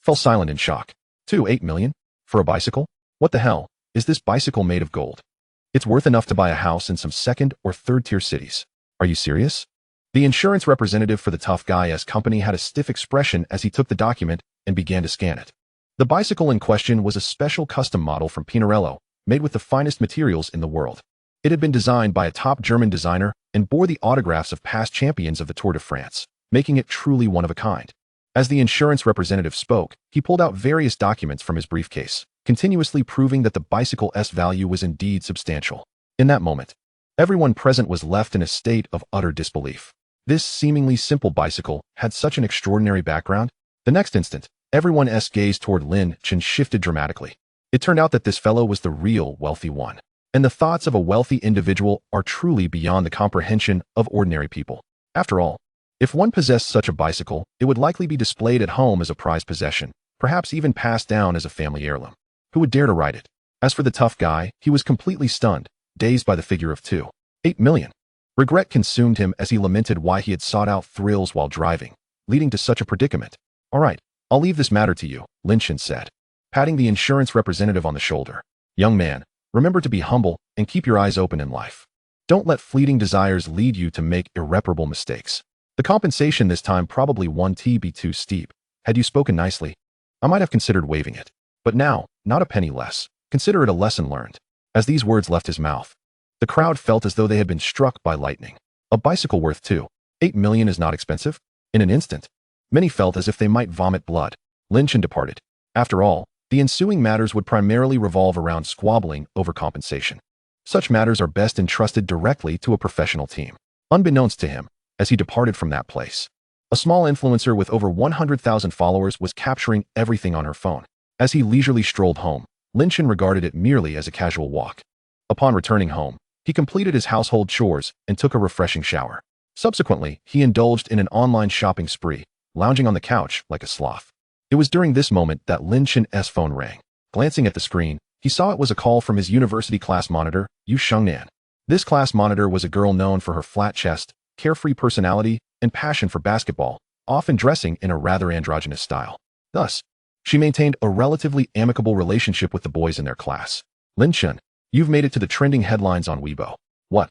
fell silent in shock. 2.8 million? For a bicycle? What the hell? Is this bicycle made of gold? It's worth enough to buy a house in some second or third-tier cities. Are you serious? The insurance representative for the tough guy's company had a stiff expression as he took the document and began to scan it. The bicycle in question was a special custom model from Pinarello, made with the finest materials in the world. It had been designed by a top German designer and bore the autographs of past champions of the Tour de France, making it truly one of a kind. As the insurance representative spoke, he pulled out various documents from his briefcase, continuously proving that the bicycle's value was indeed substantial. In that moment, everyone present was left in a state of utter disbelief. This seemingly simple bicycle had such an extraordinary background. The next instant, everyone's gaze toward Lin Chen shifted dramatically. It turned out that this fellow was the real wealthy one. And the thoughts of a wealthy individual are truly beyond the comprehension of ordinary people. After all, if one possessed such a bicycle, it would likely be displayed at home as a prized possession, perhaps even passed down as a family heirloom. Who would dare to ride it? As for the tough guy, he was completely stunned, dazed by the figure of 2.8 million. Regret consumed him as he lamented why he had sought out thrills while driving, leading to such a predicament. "All right, I'll leave this matter to you," Lin Chen said, patting the insurance representative on the shoulder. "Young man, remember to be humble and keep your eyes open in life. Don't let fleeting desires lead you to make irreparable mistakes. The compensation this time probably won't be too steep. Had you spoken nicely, I might have considered waiving it. But now, not a penny less. Consider it a lesson learned." As these words left his mouth, the crowd felt as though they had been struck by lightning. A bicycle worth 2.8 million is not expensive. In an instant, many felt as if they might vomit blood. Lin Chen departed. After all, the ensuing matters would primarily revolve around squabbling over compensation. Such matters are best entrusted directly to a professional team. Unbeknownst to him, as he departed from that place, a small influencer with over 100,000 followers was capturing everything on her phone. As he leisurely strolled home, Lin Chen regarded it merely as a casual walk. Upon returning home, he completed his household chores and took a refreshing shower. Subsequently, he indulged in an online shopping spree, lounging on the couch like a sloth. It was during this moment that Lin Chen's phone rang. Glancing at the screen, he saw it was a call from his university class monitor, Yu Shengnan. This class monitor was a girl known for her flat chest, carefree personality, and passion for basketball, often dressing in a rather androgynous style. Thus, she maintained a relatively amicable relationship with the boys in their class. "Lin Chen, you've made it to the trending headlines on Weibo." "What?"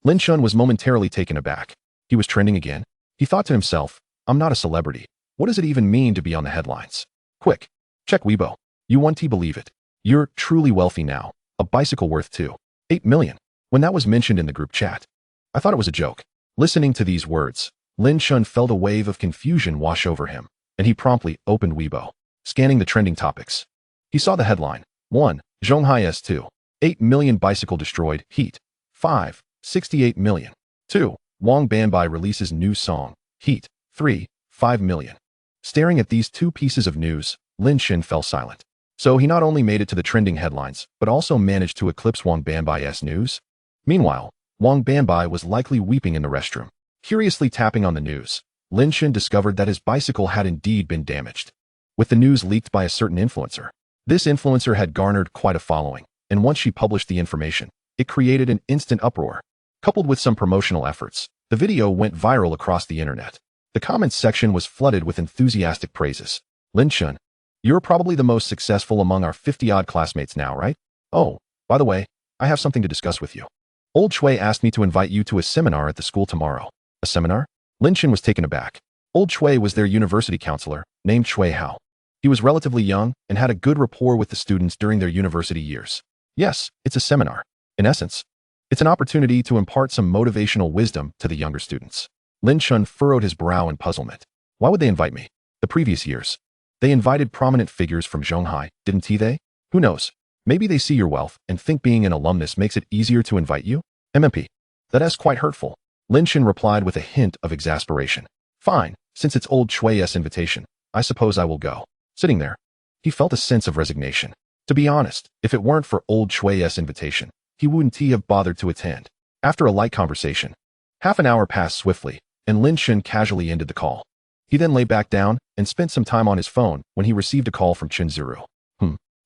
Lin Chen was momentarily taken aback. He was trending again? He thought to himself, "I'm not a celebrity. What does it even mean to be on the headlines? Quick, check Weibo. You won't believe it. You're truly wealthy now. A bicycle worth 2.8 million. When that was mentioned in the group chat, I thought it was a joke." Listening to these words, Lin Chen felt a wave of confusion wash over him, and he promptly opened Weibo. Scanning the trending topics, he saw the headline: 1. Zhonghai's 2.8 million bicycle destroyed, heat. 5. 68 million. 2. Wang Banbai releases new song, heat. 3. 5 million. Staring at these two pieces of news, Lin Chen fell silent. So he not only made it to the trending headlines, but also managed to eclipse Wang Banbai's news? Meanwhile, Wang Banbai was likely weeping in the restroom. Curiously tapping on the news, Lin Chen discovered that his bicycle had indeed been damaged. With the news leaked by a certain influencer. This influencer had garnered quite a following, and once she published the information, it created an instant uproar. Coupled with some promotional efforts, the video went viral across the internet. The comments section was flooded with enthusiastic praises. Lin Chen, you're probably the most successful among our 50-odd classmates now, right? Oh, by the way, I have something to discuss with you. Old Shui asked me to invite you to a seminar at the school tomorrow. A seminar? Lin Chen was taken aback. Old Shui was their university counselor, named Shui Hao. He was relatively young and had a good rapport with the students during their university years. Yes, it's a seminar. In essence, it's an opportunity to impart some motivational wisdom to the younger students. Lin Chen furrowed his brow in puzzlement. Why would they invite me? The previous years, they invited prominent figures from Zhonghai, didn't they? Who knows? Maybe they see your wealth and think being an alumnus makes it easier to invite you? MMP. That's quite hurtful. Lin Chen replied with a hint of exasperation. Fine, since it's old Shui's invitation, I suppose I will go. Sitting there, he felt a sense of resignation. To be honest, if it weren't for old Shui's invitation, he wouldn't have bothered to attend. After a light conversation, half an hour passed swiftly, and Lin Chen casually ended the call. He then lay back down and spent some time on his phone when he received a call from Chen Ziru.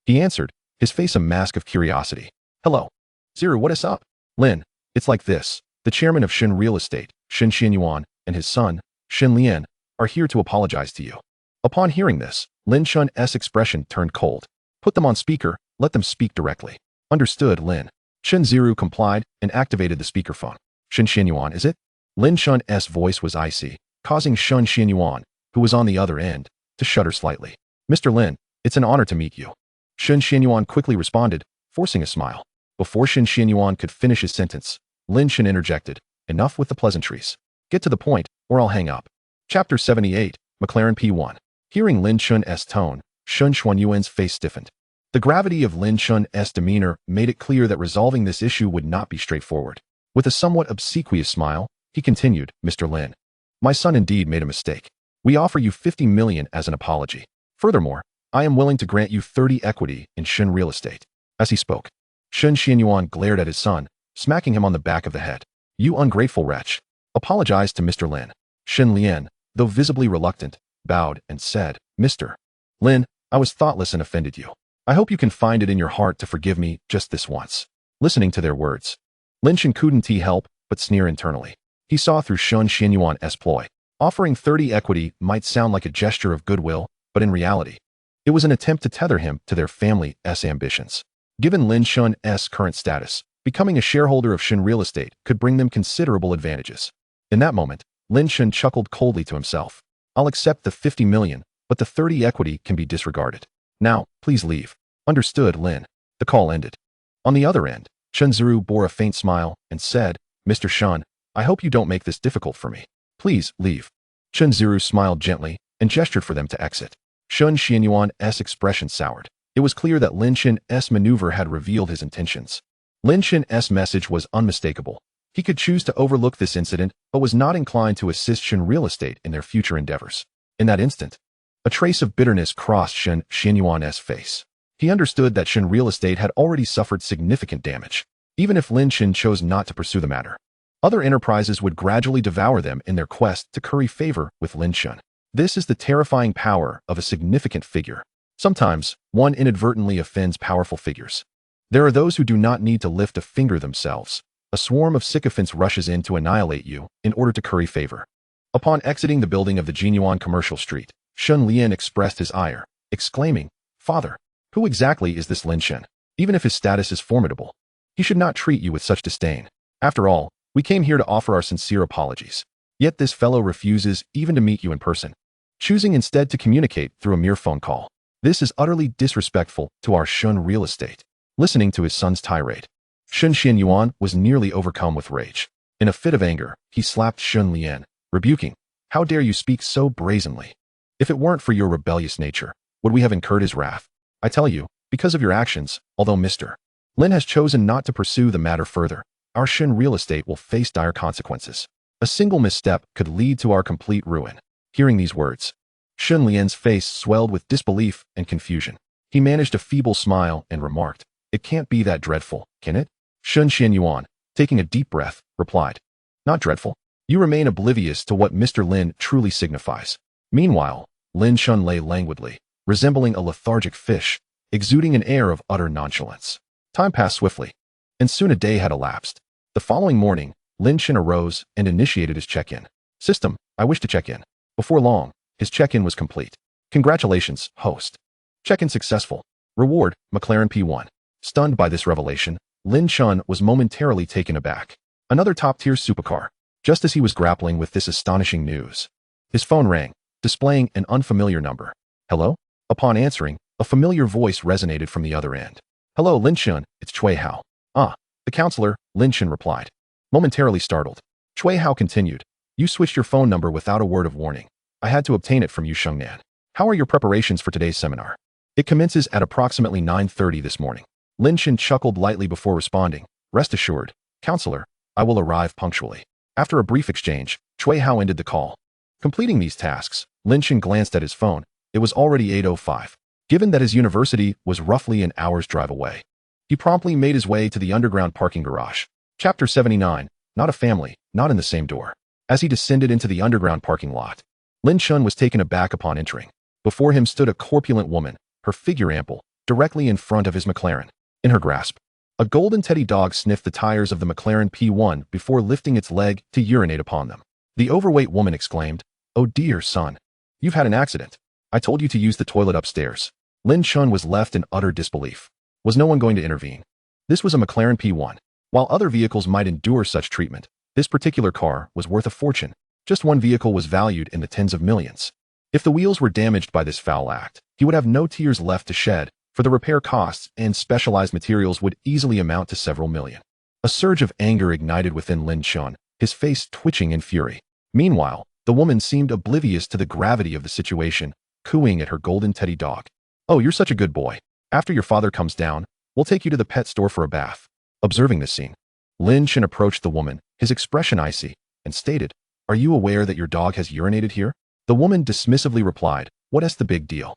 He answered, his face a mask of curiosity. Hello. Ziru, what is up? Lin, it's like this. The chairman of Shen Real Estate, Shen Jinyuan, and his son, Shen Lian, are here to apologize to you. Upon hearing this, Lin Chen's expression turned cold. Put them on speaker, let them speak directly. Understood, Lin. Chen Ziru complied and activated the speakerphone. Shen Jinyuan, is it? Lin Chen's voice was icy, causing Shen Jinyuan, who was on the other end, to shudder slightly. Mr. Lin, it's an honor to meet you. Shen Jinyuan quickly responded, forcing a smile. Before Shen Jinyuan could finish his sentence, Lin Chen interjected, enough with the pleasantries. Get to the point, or I'll hang up. Chapter 78, McLaren P1. Hearing Lin Chen's tone, Shen Xuanyuan's face stiffened. The gravity of Lin Chen's demeanor made it clear that resolving this issue would not be straightforward. With a somewhat obsequious smile, he continued, Mr. Lin, my son indeed made a mistake. We offer you 50 million as an apology. Furthermore, I am willing to grant you 30 equity in Shen Real Estate. As he spoke, Shen Jinyuan glared at his son, smacking him on the back of the head. You ungrateful wretch. Apologize to Mr. Lin. Shen Lian, though visibly reluctant, bowed and said, Mr. Lin, I was thoughtless and offended you. I hope you can find it in your heart to forgive me just this once. Listening to their words, Lin Chen couldn't help but sneer internally. He saw through Shen Jinyuan's ploy. Offering 30 equity might sound like a gesture of goodwill, but in reality, it was an attempt to tether him to their family's ambitions. Given Lin Chen's current status, becoming a shareholder of Shen Real Estate could bring them considerable advantages. In that moment, Lin Chen chuckled coldly to himself. I'll accept the 50 million, but the 30 equity can be disregarded. Now, please leave. Understood, Lin. The call ended. On the other end, Chen Ziru bore a faint smile and said, Mr. Shen, I hope you don't make this difficult for me. Please, leave. Chen Ziru smiled gently and gestured for them to exit. Shen Jinyuan's expression soured. It was clear that Lin Chen's maneuver had revealed his intentions. Lin Chen's message was unmistakable. He could choose to overlook this incident, but was not inclined to assist Shen Real Estate in their future endeavors. In that instant, a trace of bitterness crossed Shen Jinyuan's face. He understood that Shen Real Estate had already suffered significant damage. Even if Lin Chen chose not to pursue the matter, other enterprises would gradually devour them in their quest to curry favor with Lin Chen. This is the terrifying power of a significant figure. Sometimes, one inadvertently offends powerful figures. There are those who do not need to lift a finger themselves. A swarm of sycophants rushes in to annihilate you in order to curry favor. Upon exiting the building of the Jinyuan Commercial Street, Shen Lian expressed his ire, exclaiming, Father, who exactly is this Lin Chen? Even if his status is formidable, he should not treat you with such disdain. After all, we came here to offer our sincere apologies. Yet this fellow refuses even to meet you in person, choosing instead to communicate through a mere phone call. This is utterly disrespectful to our Shen Real Estate. Listening to his son's tirade, Shen Jinyuan was nearly overcome with rage. In a fit of anger, he slapped Shen Lian, rebuking, How dare you speak so brazenly? If it weren't for your rebellious nature, would we have incurred his wrath? I tell you, because of your actions, although Mr. Lin has chosen not to pursue the matter further, our Shen Real Estate will face dire consequences. A single misstep could lead to our complete ruin. Hearing these words, Shun Lian's face swelled with disbelief and confusion. He managed a feeble smile and remarked, "It can't be that dreadful, can it?" Shun Xianyuan, taking a deep breath, replied, "Not dreadful. You remain oblivious to what Mr. Lin truly signifies." Meanwhile, Lin Chen lay languidly, resembling a lethargic fish, exuding an air of utter nonchalance. Time passed swiftly, and soon a day had elapsed. The following morning, Lin Chen arose and initiated his check-in. "System, I wish to check in." Before long, his check-in was complete. "Congratulations, host. Check-in successful. Reward, McLaren P1. Stunned by this revelation, Lin Chen was momentarily taken aback. Another top-tier supercar. Just as he was grappling with this astonishing news, his phone rang, displaying an unfamiliar number. "Hello?" Upon answering, a familiar voice resonated from the other end. "Hello, Lin Chen, it's Cui Hao." "Ah, the counselor," Lin Chen replied. Momentarily startled, Cui Hao continued, "You switched your phone number without a word of warning. I had to obtain it from you, Shengnan. How are your preparations for today's seminar?" "It commences at approximately 9:30 this morning." Lin Chen chuckled lightly before responding, "Rest assured, counselor, I will arrive punctually." After a brief exchange, Cui Hao ended the call. Completing these tasks, Lin Chen glanced at his phone. It was already 8:05. Given that his university was roughly an hour's drive away, he promptly made his way to the underground parking garage. Chapter 79, Not a Family, Not in the Same Door. As he descended into the underground parking lot, Lin Chen was taken aback upon entering. Before him stood a corpulent woman, her figure ample, directly in front of his McLaren. In her grasp, a golden teddy dog sniffed the tires of the McLaren P1 before lifting its leg to urinate upon them. The overweight woman exclaimed, "Oh dear, son. You've had an accident. I told you to use the toilet upstairs." Lin Chen was left in utter disbelief. Was no one going to intervene? This was a McLaren P1. While other vehicles might endure such treatment, this particular car was worth a fortune. Just one vehicle was valued in the tens of millions. If the wheels were damaged by this foul act, he would have no tears left to shed, for the repair costs and specialized materials would easily amount to several million. A surge of anger ignited within Lin Chen, his face twitching in fury. Meanwhile, the woman seemed oblivious to the gravity of the situation, cooing at her golden teddy dog. "Oh, you're such a good boy. After your father comes down, we'll take you to the pet store for a bath." Observing this scene, Lin Chen approached the woman, his expression icy, and stated, "Are you aware that your dog has urinated here?" The woman dismissively replied, "What's the big deal?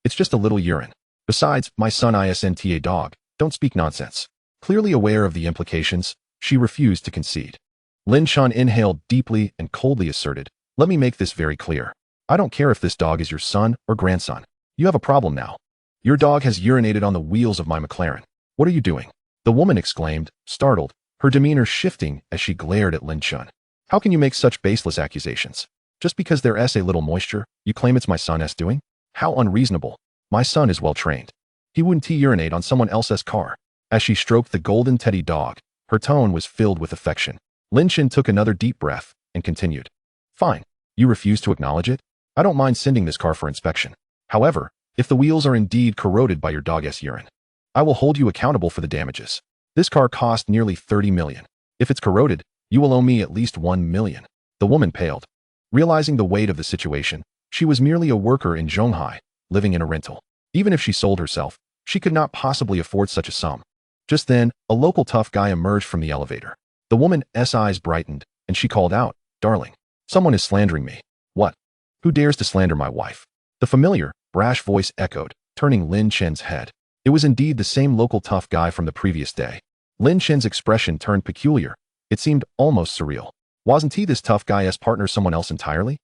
It's just a little urine. Besides, my son isn't a dog. Don't speak nonsense." Clearly aware of the implications, she refused to concede. Lin Chen inhaled deeply and coldly asserted, "Let me make this very clear. I don't care if this dog is your son or grandson. You have a problem now. Your dog has urinated on the wheels of my McLaren. What are you doing?" The woman exclaimed, startled, her demeanor shifting as she glared at Lin Chen. "How can you make such baseless accusations? Just because there's a little moisture, you claim it's my son's doing? How unreasonable. My son is well trained. He wouldn't urinate on someone else's car." As she stroked the golden teddy dog, her tone was filled with affection. Lin Chen took another deep breath and continued, "Fine. You refuse to acknowledge it? I don't mind sending this car for inspection. However, if the wheels are indeed corroded by your dog's urine, I will hold you accountable for the damages. This car cost nearly 30 million. If it's corroded, you will owe me at least 1 million. The woman paled. Realizing the weight of the situation, she was merely a worker in Zhonghai, living in a rental. Even if she sold herself, she could not possibly afford such a sum. Just then, a local tough guy emerged from the elevator. The woman's eyes brightened, and she called out, "Darling, someone is slandering me." "What? Who dares to slander my wife?" The familiar, brash voice echoed, turning Lin Chen's head. It was indeed the same local tough guy from the previous day. Lin Chen's expression turned peculiar. It seemed almost surreal. Wasn't he this tough guy's partner someone else entirely?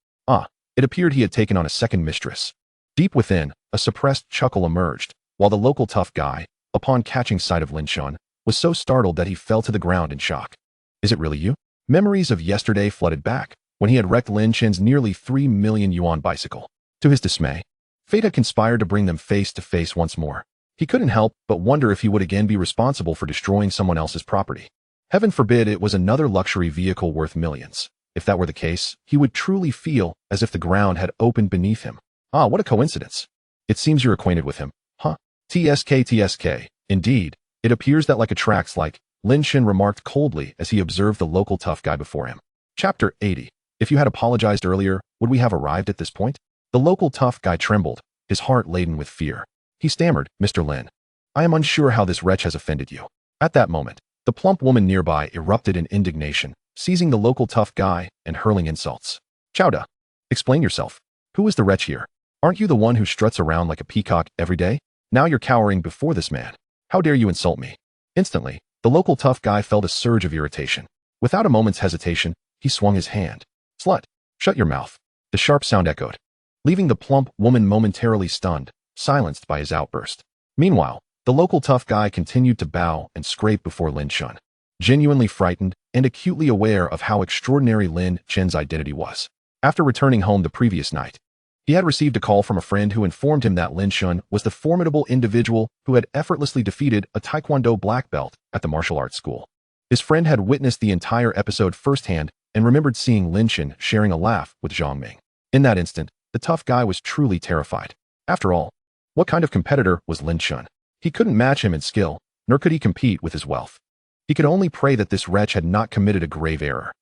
It appeared he had taken on a second mistress. Deep within, a suppressed chuckle emerged, while the local tough guy, upon catching sight of Lin Chen, was so startled that he fell to the ground in shock. "Is it really you?" Memories of yesterday flooded back, when he had wrecked Lin Chen's nearly 3 million yuan bicycle. To his dismay, fate had conspired to bring them face to face once more. He couldn't help but wonder if he would again be responsible for destroying someone else's property. Heaven forbid it was another luxury vehicle worth millions. If that were the case, he would truly feel as if the ground had opened beneath him. What a coincidence. It seems you're acquainted with him, huh? TSK. Indeed, it appears that like attracts like, Lin Chen remarked coldly as he observed the local tough guy before him. Chapter 80. If you had apologized earlier, would we have arrived at this point? The local tough guy trembled, his heart laden with fear. He stammered, "Mr. Lin, I am unsure how this wretch has offended you." At that moment, the plump woman nearby erupted in indignation, seizing the local tough guy and hurling insults. "Chowda, explain yourself. Who is the wretch here?" Aren't you the one who struts around like a peacock every day? Now you're cowering before this man. How dare you insult me? Instantly, the local tough guy felt a surge of irritation. Without a moment's hesitation, he swung his hand. Slut, shut your mouth. The sharp sound echoed, leaving the plump woman momentarily stunned, silenced by his outburst. Meanwhile, the local tough guy continued to bow and scrape before Lin Chen, genuinely frightened and acutely aware of how extraordinary Lin Chen's identity was. After returning home the previous night, he had received a call from a friend who informed him that Lin Chen was the formidable individual who had effortlessly defeated a Taekwondo black belt at the martial arts school. His friend had witnessed the entire episode firsthand and remembered seeing Lin Chen sharing a laugh with Zhang Ming. In that instant, the tough guy was truly terrified. After all, what kind of competitor was Lin Chen? He couldn't match him in skill, nor could he compete with his wealth. He could only pray that this wretch had not committed a grave error.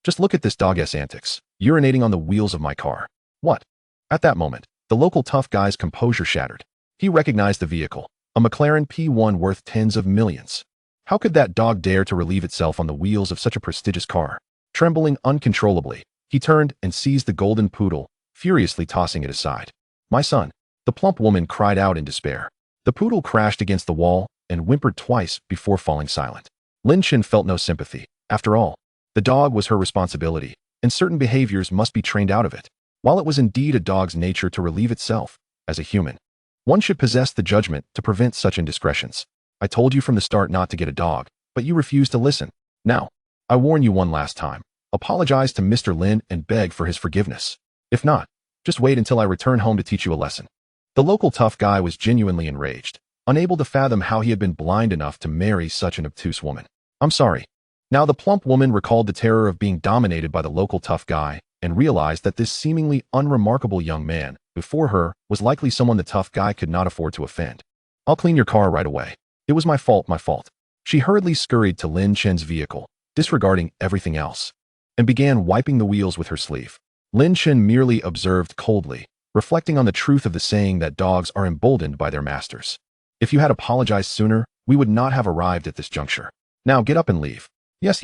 Just look at this dog's antics, urinating on the wheels of my car. What? At that moment, the local tough guy's composure shattered. He recognized the vehicle, a McLaren P1 worth tens of millions. How could that dog dare to relieve itself on the wheels of such a prestigious car? Trembling uncontrollably, he turned and seized the golden poodle, furiously tossing it aside. My son, the plump woman cried out in despair. The poodle crashed against the wall and whimpered twice before falling silent. Lin Chen felt no sympathy. After all, the dog was her responsibility, and certain behaviors must be trained out of it. While it was indeed a dog's nature to relieve itself, as a human, one should possess the judgment to prevent such indiscretions. I told you from the start not to get a dog, but you refused to listen. Now, I warn you one last time. Apologize to Mr. Lin and beg for his forgiveness. If not, just wait until I return home to teach you a lesson. The local tough guy was genuinely enraged, unable to fathom how he had been blind enough to marry such an obtuse woman. I'm sorry. Now the plump woman recalled the terror of being dominated by the local tough guy and realized that this seemingly unremarkable young man before her was likely someone the tough guy could not afford to offend. I'll clean your car right away. It was my fault. She hurriedly scurried to Lin Chen's vehicle, disregarding everything else, and began wiping the wheels with her sleeve. Lin Chen merely observed coldly, reflecting on the truth of the saying that dogs are emboldened by their masters. If you had apologized sooner, we would not have arrived at this juncture. Now get up and leave. Yes.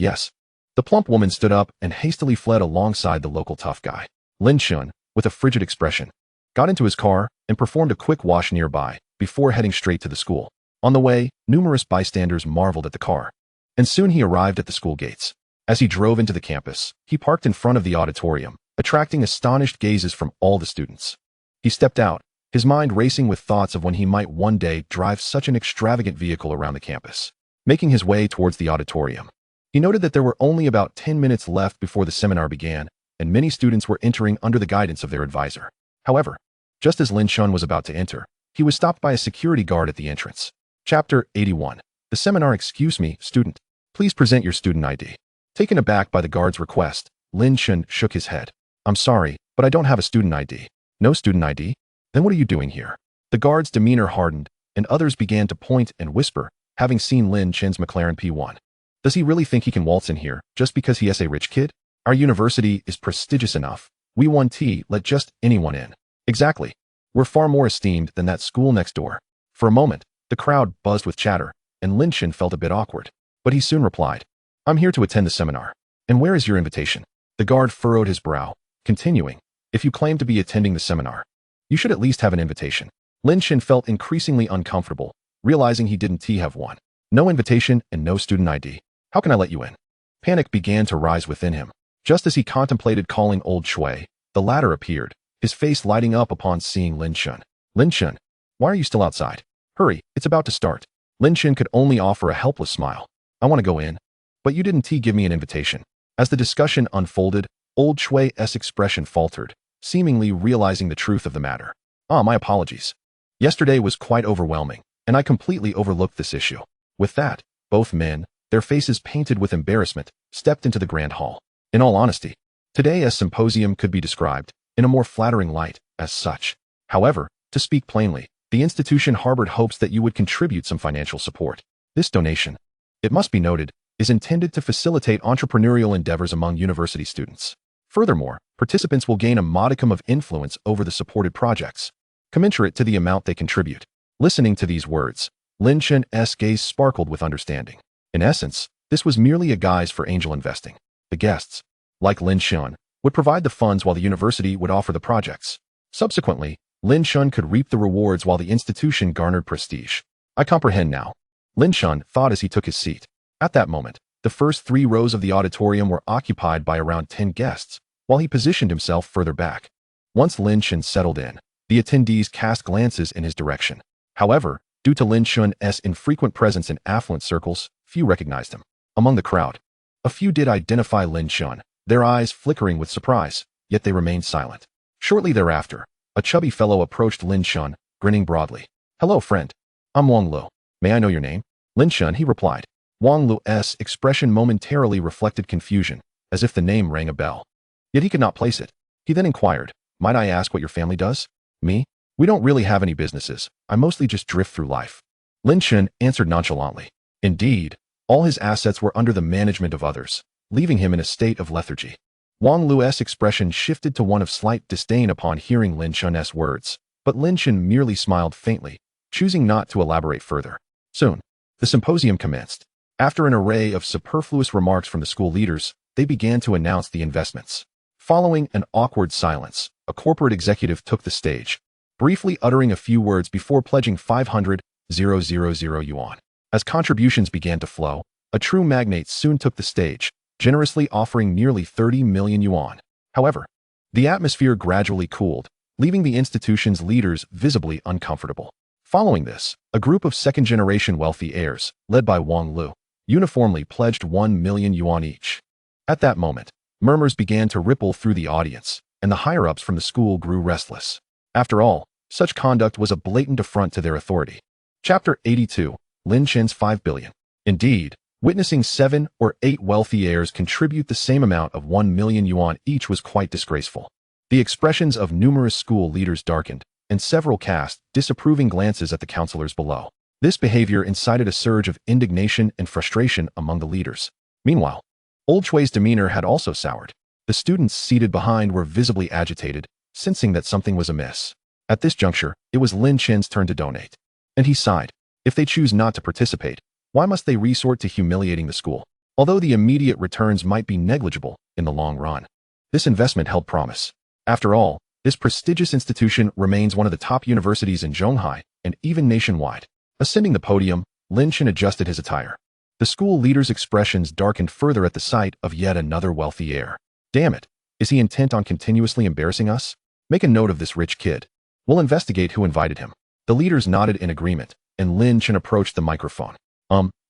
The plump woman stood up and hastily fled alongside the local tough guy. Lin Chen, with a frigid expression, got into his car and performed a quick wash nearby before heading straight to the school. On the way, numerous bystanders marveled at the car, and soon he arrived at the school gates. As he drove into the campus, he parked in front of the auditorium, attracting astonished gazes from all the students. He stepped out, his mind racing with thoughts of when he might one day drive such an extravagant vehicle around the campus. Making his way towards the auditorium, he noted that there were only about 10 minutes left before the seminar began, and many students were entering under the guidance of their advisor. However, just as Lin Chen was about to enter, he was stopped by a security guard at the entrance. Chapter 81. The seminar. Excuse me, student. Please present your student ID. Taken aback by the guard's request, Lin Chen shook his head. I'm sorry, but I don't have a student ID. No student ID? Then what are you doing here? The guard's demeanor hardened, and others began to point and whisper, having seen Lin Chen's McLaren P1. Does he really think he can waltz in here just because he is a rich kid? Our university is prestigious enough. We won't let just anyone in. Exactly. We're far more esteemed than that school next door. For a moment, the crowd buzzed with chatter, and Lin Chen felt a bit awkward. But he soon replied, I'm here to attend the seminar. And where is your invitation? The guard furrowed his brow, continuing, if you claim to be attending the seminar, you should at least have an invitation. Lin Chen felt increasingly uncomfortable, realizing he didn't have one. No invitation and no student ID. How can I let you in? Panic began to rise within him. Just as he contemplated calling old Shui, the latter appeared, his face lighting up upon seeing Lin Chen. Lin Chen, why are you still outside? Hurry, it's about to start. Lin Chen could only offer a helpless smile. I want to go in. But you didn't give me an invitation. As the discussion unfolded, old Shui's expression faltered, seemingly realizing the truth of the matter. My apologies. Yesterday was quite overwhelming, and I completely overlooked this issue. With that, both men, their faces painted with embarrassment, stepped into the grand hall. In all honesty, today's symposium could be described, in a more flattering light, as such. However, to speak plainly, the institution harbored hopes that you would contribute some financial support. This donation, it must be noted, is intended to facilitate entrepreneurial endeavors among university students. Furthermore, participants will gain a modicum of influence over the supported projects, commensurate to the amount they contribute. Listening to these words, Lin Chen's gaze sparkled with understanding. In essence, this was merely a guise for angel investing. The guests, like Lin Chen, would provide the funds while the university would offer the projects. Subsequently, Lin Chen could reap the rewards while the institution garnered prestige. I comprehend now, Lin Chen thought as he took his seat. At that moment, the first 3 rows of the auditorium were occupied by around 10 guests, while he positioned himself further back. Once Lin Chen settled in, the attendees cast glances in his direction. However, due to Lin Chen's infrequent presence in affluent circles, few recognized him. Among the crowd, a few did identify Lin Chen, their eyes flickering with surprise, yet they remained silent. Shortly thereafter, a chubby fellow approached Lin Chen, grinning broadly. "Hello, friend. I'm Wang Lu. May I know your name?" "Lin Chen," he replied. Wang Lu's expression momentarily reflected confusion, as if the name rang a bell. Yet he could not place it. He then inquired, "Might I ask what your family does?" "Me? We don't really have any businesses. I mostly just drift through life." Lin Chen answered nonchalantly. Indeed, all his assets were under the management of others, leaving him in a state of lethargy. Wang Lu's expression shifted to one of slight disdain upon hearing Lin Chen's words, but Lin Chen merely smiled faintly, choosing not to elaborate further. Soon, the symposium commenced. After an array of superfluous remarks from the school leaders, they began to announce the investments. Following an awkward silence, a corporate executive took the stage, briefly uttering a few words before pledging 500,000 yuan. As contributions began to flow, a true magnate soon took the stage, generously offering nearly 30 million yuan. However, the atmosphere gradually cooled, leaving the institution's leaders visibly uncomfortable. Following this, a group of second-generation wealthy heirs, led by Wang Lu, uniformly pledged 1 million yuan each. At that moment, murmurs began to ripple through the audience, and the higher-ups from the school grew restless. After all, such conduct was a blatant affront to their authority. Chapter 82, Lin Chen's 5 billion. Indeed, witnessing 7 or 8 wealthy heirs contribute the same amount of 1 million yuan each was quite disgraceful. The expressions of numerous school leaders darkened, and several cast disapproving glances at the counselors below. This behavior incited a surge of indignation and frustration among the leaders. Meanwhile, Old Chui's demeanor had also soured. The students seated behind were visibly agitated, sensing that something was amiss. At this juncture, it was Lin Chen's turn to donate. And he sighed. If they choose not to participate, why must they resort to humiliating the school? Although the immediate returns might be negligible in the long run, this investment held promise. After all, this prestigious institution remains one of the top universities in Zhonghai and even nationwide. Ascending the podium, Lin Chen adjusted his attire. The school leader's expressions darkened further at the sight of yet another wealthy heir. Damn it, is he intent on continuously embarrassing us? Make a note of this rich kid. We'll investigate who invited him. The leaders nodded in agreement, and Lin Chen approached the microphone.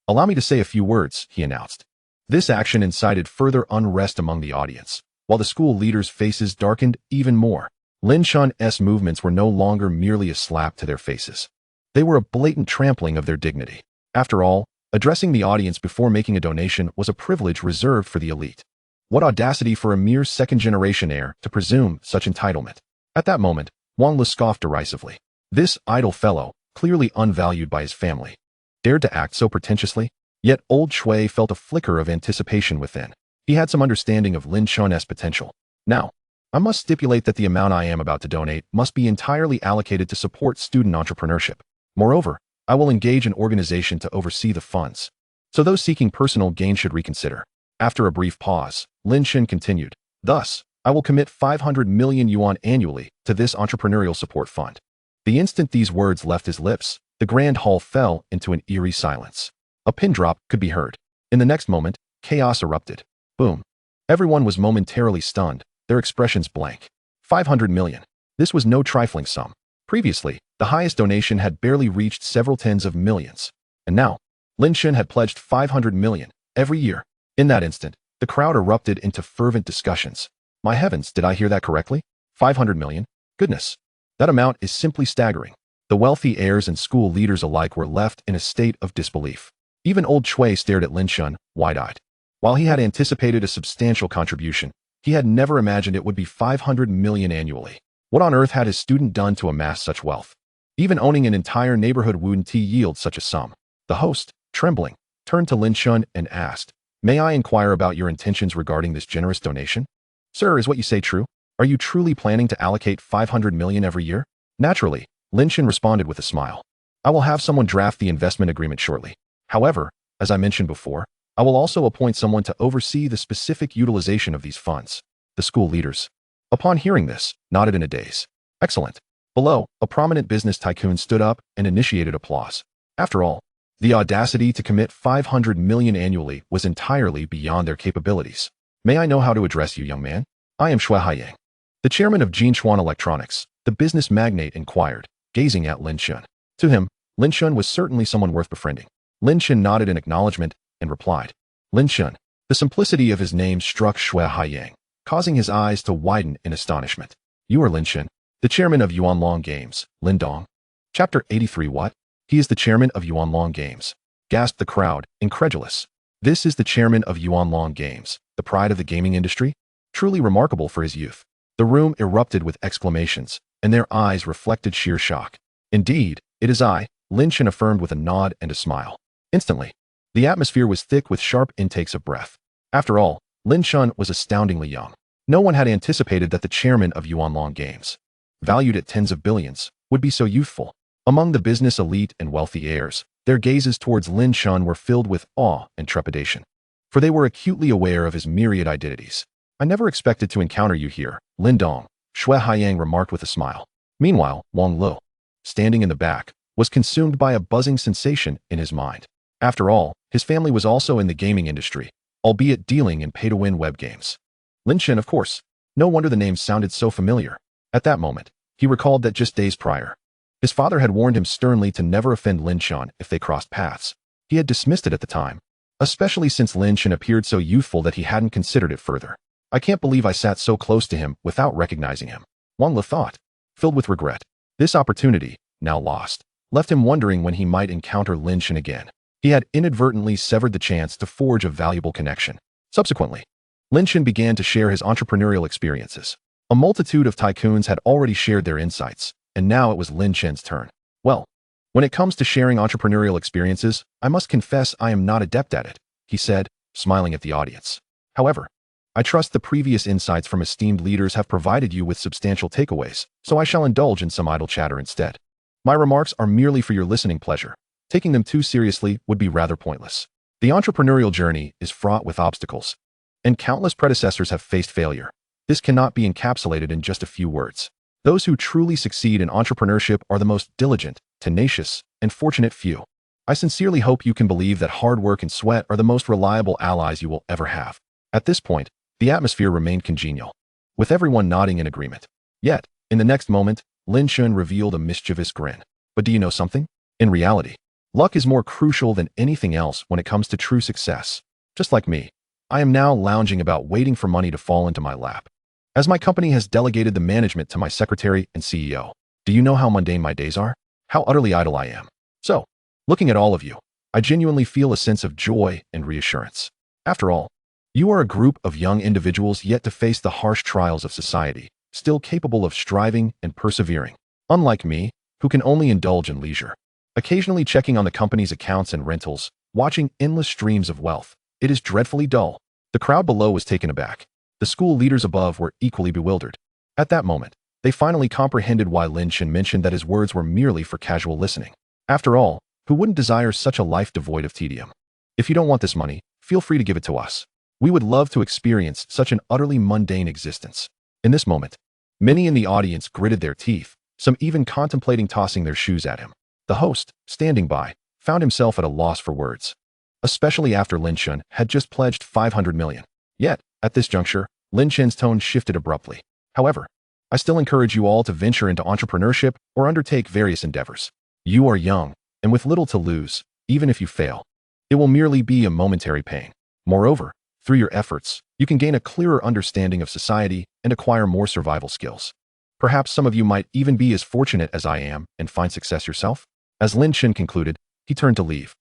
Allow me to say a few words, he announced. This action incited further unrest among the audience, while the school leaders' faces darkened even more. Lin Chen's movements were no longer merely a slap to their faces. They were a blatant trampling of their dignity. After all, addressing the audience before making a donation was a privilege reserved for the elite. What audacity for a mere second-generation heir to presume such entitlement. At that moment, Wang Lu scoffed derisively. This idle fellow, clearly unvalued by his family, dared to act so pretentiously? Yet Old Chui felt a flicker of anticipation within. He had some understanding of Lin Chen's potential. Now, I must stipulate that the amount I am about to donate must be entirely allocated to support student entrepreneurship. Moreover, I will engage an organization to oversee the funds. So those seeking personal gain should reconsider. After a brief pause, Lin Chen continued, "Thus, I will commit 500 million yuan annually to this entrepreneurial support fund." The instant these words left his lips, the grand hall fell into an eerie silence. A pin drop could be heard. In the next moment, chaos erupted. Boom. Everyone was momentarily stunned, their expressions blank. 500 million. This was no trifling sum. Previously, the highest donation had barely reached several tens of millions. And now, Lin Chen had pledged 500 million every year. In that instant, the crowd erupted into fervent discussions. My heavens, did I hear that correctly? 500 million? Goodness. That amount is simply staggering. The wealthy heirs and school leaders alike were left in a state of disbelief. Even Old Chui stared at Lin Chen, wide-eyed. While he had anticipated a substantial contribution, he had never imagined it would be 500 million annually. What on earth had his student done to amass such wealth? Even owning an entire neighborhood wouldn't yield such a sum. The host, trembling, turned to Lin Chen and asked, "May I inquire about your intentions regarding this generous donation?" "Sir, is what you say true? Are you truly planning to allocate 500 million every year?" Naturally, Lin Chen responded with a smile. "I will have someone draft the investment agreement shortly. However, as I mentioned before, I will also appoint someone to oversee the specific utilization of these funds." The school leaders, upon hearing this, nodded in a daze. Excellent. Below, a prominent business tycoon stood up and initiated applause. After all, the audacity to commit 500 million annually was entirely beyond their capabilities. May I know how to address you, young man? I am Zhonghai Jinyuan. The chairman of Jinyuan Electronics, the business magnate inquired, gazing at Lin Chen. To him, Lin Chen was certainly someone worth befriending. Lin Chen nodded in acknowledgement and replied. Lin Chen. The simplicity of his name struck Zhonghai Jinyuan, causing his eyes to widen in astonishment. You are Lin Chen, the chairman of Yuanlong Games, Lin Dong. Chapter 83. What? He is the chairman of Yuanlong Games, gasped the crowd, incredulous. This is the chairman of Yuanlong Games, the pride of the gaming industry? Truly remarkable for his youth. The room erupted with exclamations, and their eyes reflected sheer shock. Indeed, it is I, Lin Chen affirmed with a nod and a smile. Instantly, the atmosphere was thick with sharp intakes of breath. After all, Lin Chen was astoundingly young. No one had anticipated that the chairman of Yuanlong Games, valued at tens of billions, would be so youthful. Among the business elite and wealthy heirs, their gazes towards Lin Chen were filled with awe and trepidation, for they were acutely aware of his myriad identities. I never expected to encounter you here, Lin Dong, Zhonghai Jinyuan remarked with a smile. Meanwhile, Wang Lo, standing in the back, was consumed by a buzzing sensation in his mind. After all, his family was also in the gaming industry, albeit dealing in pay-to-win web games. Lin Chen, of course. No wonder the name sounded so familiar. At that moment, he recalled that just days prior, his father had warned him sternly to never offend Lin Chen if they crossed paths. He had dismissed it at the time, especially since Lin Chen appeared so youthful that he hadn't considered it further. I can't believe I sat so close to him without recognizing him, Wang Le thought, filled with regret. This opportunity, now lost, left him wondering when he might encounter Lin Chen again. He had inadvertently severed the chance to forge a valuable connection. Subsequently, Lin Chen began to share his entrepreneurial experiences. A multitude of tycoons had already shared their insights, and now it was Lin Chen's turn. Well, when it comes to sharing entrepreneurial experiences, I must confess I am not adept at it, he said, smiling at the audience. However, I trust the previous insights from esteemed leaders have provided you with substantial takeaways, so I shall indulge in some idle chatter instead. My remarks are merely for your listening pleasure. Taking them too seriously would be rather pointless. The entrepreneurial journey is fraught with obstacles, and countless predecessors have faced failure. This cannot be encapsulated in just a few words. Those who truly succeed in entrepreneurship are the most diligent, tenacious, and fortunate few. I sincerely hope you can believe that hard work and sweat are the most reliable allies you will ever have. At this point, the atmosphere remained congenial, with everyone nodding in agreement. Yet, in the next moment, Lin Chen revealed a mischievous grin. But do you know something? In reality, luck is more crucial than anything else when it comes to true success. Just like me, I am now lounging about waiting for money to fall into my lap, as my company has delegated the management to my secretary and CEO. Do you know how mundane my days are? How utterly idle I am? So, looking at all of you, I genuinely feel a sense of joy and reassurance. After all, you are a group of young individuals yet to face the harsh trials of society, still capable of striving and persevering. Unlike me, who can only indulge in leisure, occasionally checking on the company's accounts and rentals, watching endless streams of wealth. It is dreadfully dull. The crowd below was taken aback. The school leaders above were equally bewildered. At that moment, they finally comprehended why Lin Chen mentioned that his words were merely for casual listening. After all, who wouldn't desire such a life devoid of tedium? If you don't want this money, feel free to give it to us. We would love to experience such an utterly mundane existence. In this moment, many in the audience gritted their teeth, some even contemplating tossing their shoes at him. The host, standing by, found himself at a loss for words, especially after Lin Chen had just pledged 500 million. Yet, at this juncture, Lin Chen's tone shifted abruptly. However, I still encourage you all to venture into entrepreneurship or undertake various endeavors. You are young, and with little to lose, even if you fail, it will merely be a momentary pain. Moreover, through your efforts, you can gain a clearer understanding of society and acquire more survival skills. Perhaps some of you might even be as fortunate as I am and find success yourself. As Lin Chen concluded, he turned to leave,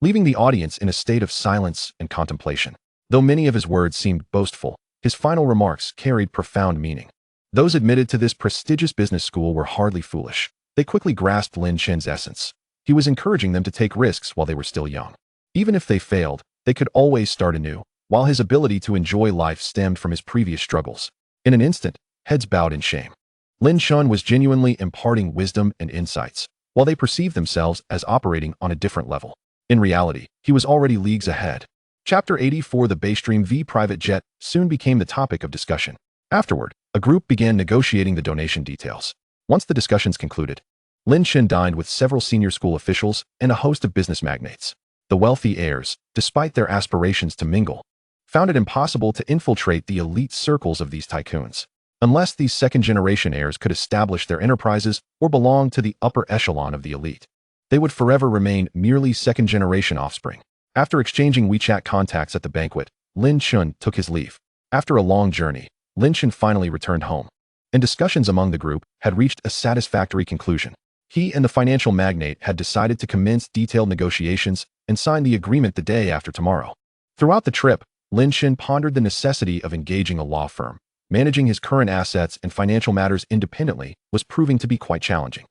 leaving the audience in a state of silence and contemplation. Though many of his words seemed boastful, his final remarks carried profound meaning. Those admitted to this prestigious business school were hardly foolish. They quickly grasped Lin Chen's essence. He was encouraging them to take risks while they were still young. Even if they failed, they could always start anew, while his ability to enjoy life stemmed from his previous struggles. In an instant, heads bowed in shame. Lin Chen was genuinely imparting wisdom and insights, while they perceived themselves as operating on a different level. In reality, he was already leagues ahead. Chapter 84. The Baystream V private jet soon became the topic of discussion. Afterward, a group began negotiating the donation details. Once the discussions concluded, Lin Chen dined with several senior school officials and a host of business magnates. The wealthy heirs, despite their aspirations to mingle, found it impossible to infiltrate the elite circles of these tycoons. Unless these second-generation heirs could establish their enterprises or belong to the upper echelon of the elite, they would forever remain merely second-generation offspring. After exchanging WeChat contacts at the banquet, Lin Chen took his leave. After a long journey, Lin Chen finally returned home, and discussions among the group had reached a satisfactory conclusion. He and the financial magnate had decided to commence detailed negotiations and sign the agreement the day after tomorrow. Throughout the trip, Lin Chen pondered the necessity of engaging a law firm. Managing his current assets and financial matters independently was proving to be quite challenging.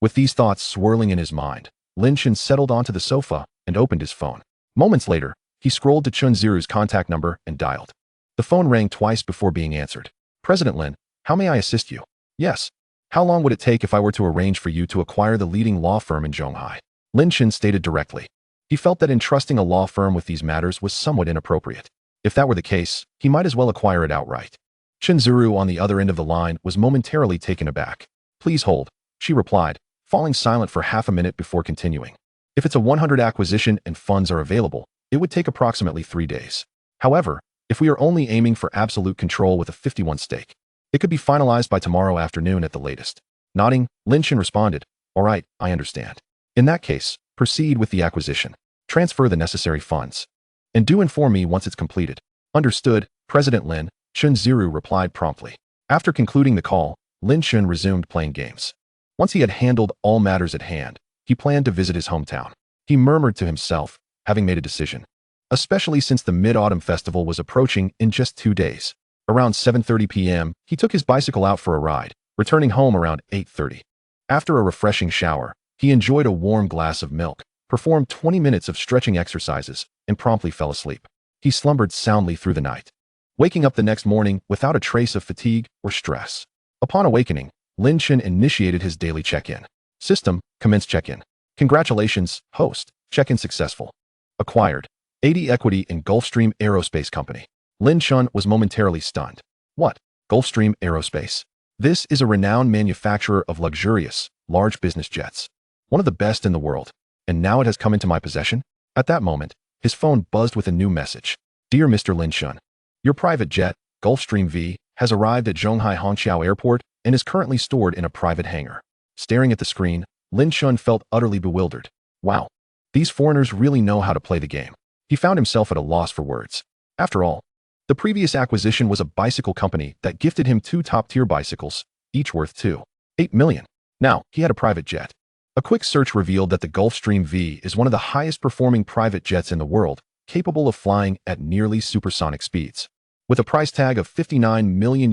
With these thoughts swirling in his mind, Lin Chen settled onto the sofa and opened his phone. Moments later, he scrolled to Chun Ziru's contact number and dialed. The phone rang twice before being answered. "President Lin, how may I assist you?" "Yes. How long would it take if I were to arrange for you to acquire the leading law firm in Zhonghai?" Lin Chen stated directly. He felt that entrusting a law firm with these matters was somewhat inappropriate. If that were the case, he might as well acquire it outright. Chun Ziru on the other end of the line was momentarily taken aback. "Please hold," she replied, falling silent for half a minute before continuing. "If it's a 100 acquisition and funds are available, it would take approximately 3 days. However, if we are only aiming for absolute control with a 51 stake, it could be finalized by tomorrow afternoon at the latest." Nodding, Lin Chen responded, "All right, I understand. In that case, proceed with the acquisition. Transfer the necessary funds. And do inform me once it's completed." "Understood, President Lin," Chun Ziru replied promptly. After concluding the call, Lin Chen resumed playing games. Once he had handled all matters at hand, he planned to visit his hometown. He murmured to himself, having made a decision, especially since the Mid-Autumn Festival was approaching in just 2 days. Around 7:30 p.m., he took his bicycle out for a ride, returning home around 8:30. After a refreshing shower, he enjoyed a warm glass of milk, performed 20 minutes of stretching exercises, and promptly fell asleep. He slumbered soundly through the night, waking up the next morning without a trace of fatigue or stress. Upon awakening, Lin Chen initiated his daily check-in. System, commence check-in. "Congratulations, host. Check-in successful. Acquired 80 equity in Gulfstream Aerospace Company." Lin Chen was momentarily stunned. "What? Gulfstream Aerospace? This is a renowned manufacturer of luxurious, large business jets. One of the best in the world. And now it has come into my possession?" At that moment, his phone buzzed with a new message. "Dear Mr. Lin Chen, your private jet, Gulfstream V, has arrived at Zhonghai Hongqiao Airport and is currently stored in a private hangar." Staring at the screen, Lin Chen felt utterly bewildered. Wow, these foreigners really know how to play the game. He found himself at a loss for words. After all, the previous acquisition was a bicycle company that gifted him 2 top-tier bicycles, each worth $2.8 million. Now, he had a private jet. A quick search revealed that the Gulfstream V is one of the highest-performing private jets in the world, capable of flying at nearly supersonic speeds. With a price tag of $59 million,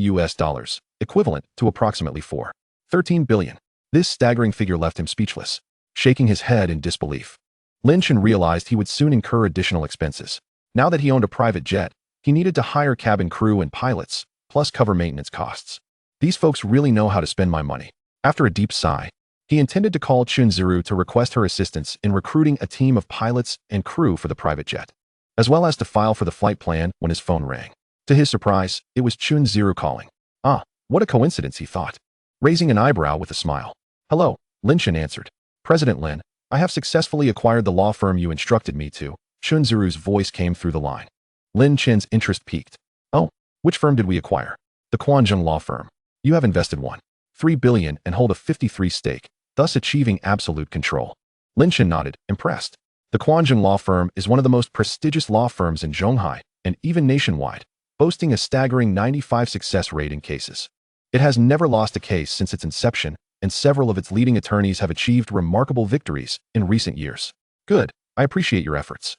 equivalent to approximately $4.13 billion. This staggering figure left him speechless, shaking his head in disbelief. Lin Chen realized he would soon incur additional expenses. Now that he owned a private jet, he needed to hire cabin crew and pilots, plus cover maintenance costs. These folks really know how to spend my money. After a deep sigh, he intended to call Chun Ziru to request her assistance in recruiting a team of pilots and crew for the private jet, as well as to file for the flight plan when his phone rang. To his surprise, it was Chun Ziru calling. "Ah, what a coincidence," he thought, raising an eyebrow with a smile. "Hello," Lin Chen answered. "President Lin, I have successfully acquired the law firm you instructed me to." Chun Ziru's voice came through the line. Lin Chen's interest peaked. "Oh, which firm did we acquire?" "The Quanzhong law firm. You have invested $1.3 billion and hold a 53% stake, thus achieving absolute control." Lin Chen nodded, impressed. The Quanzhong law firm is one of the most prestigious law firms in Zhonghai and even nationwide, boasting a staggering 95% success rate in cases. It has never lost a case since its inception, and several of its leading attorneys have achieved remarkable victories in recent years. "Good, I appreciate your efforts.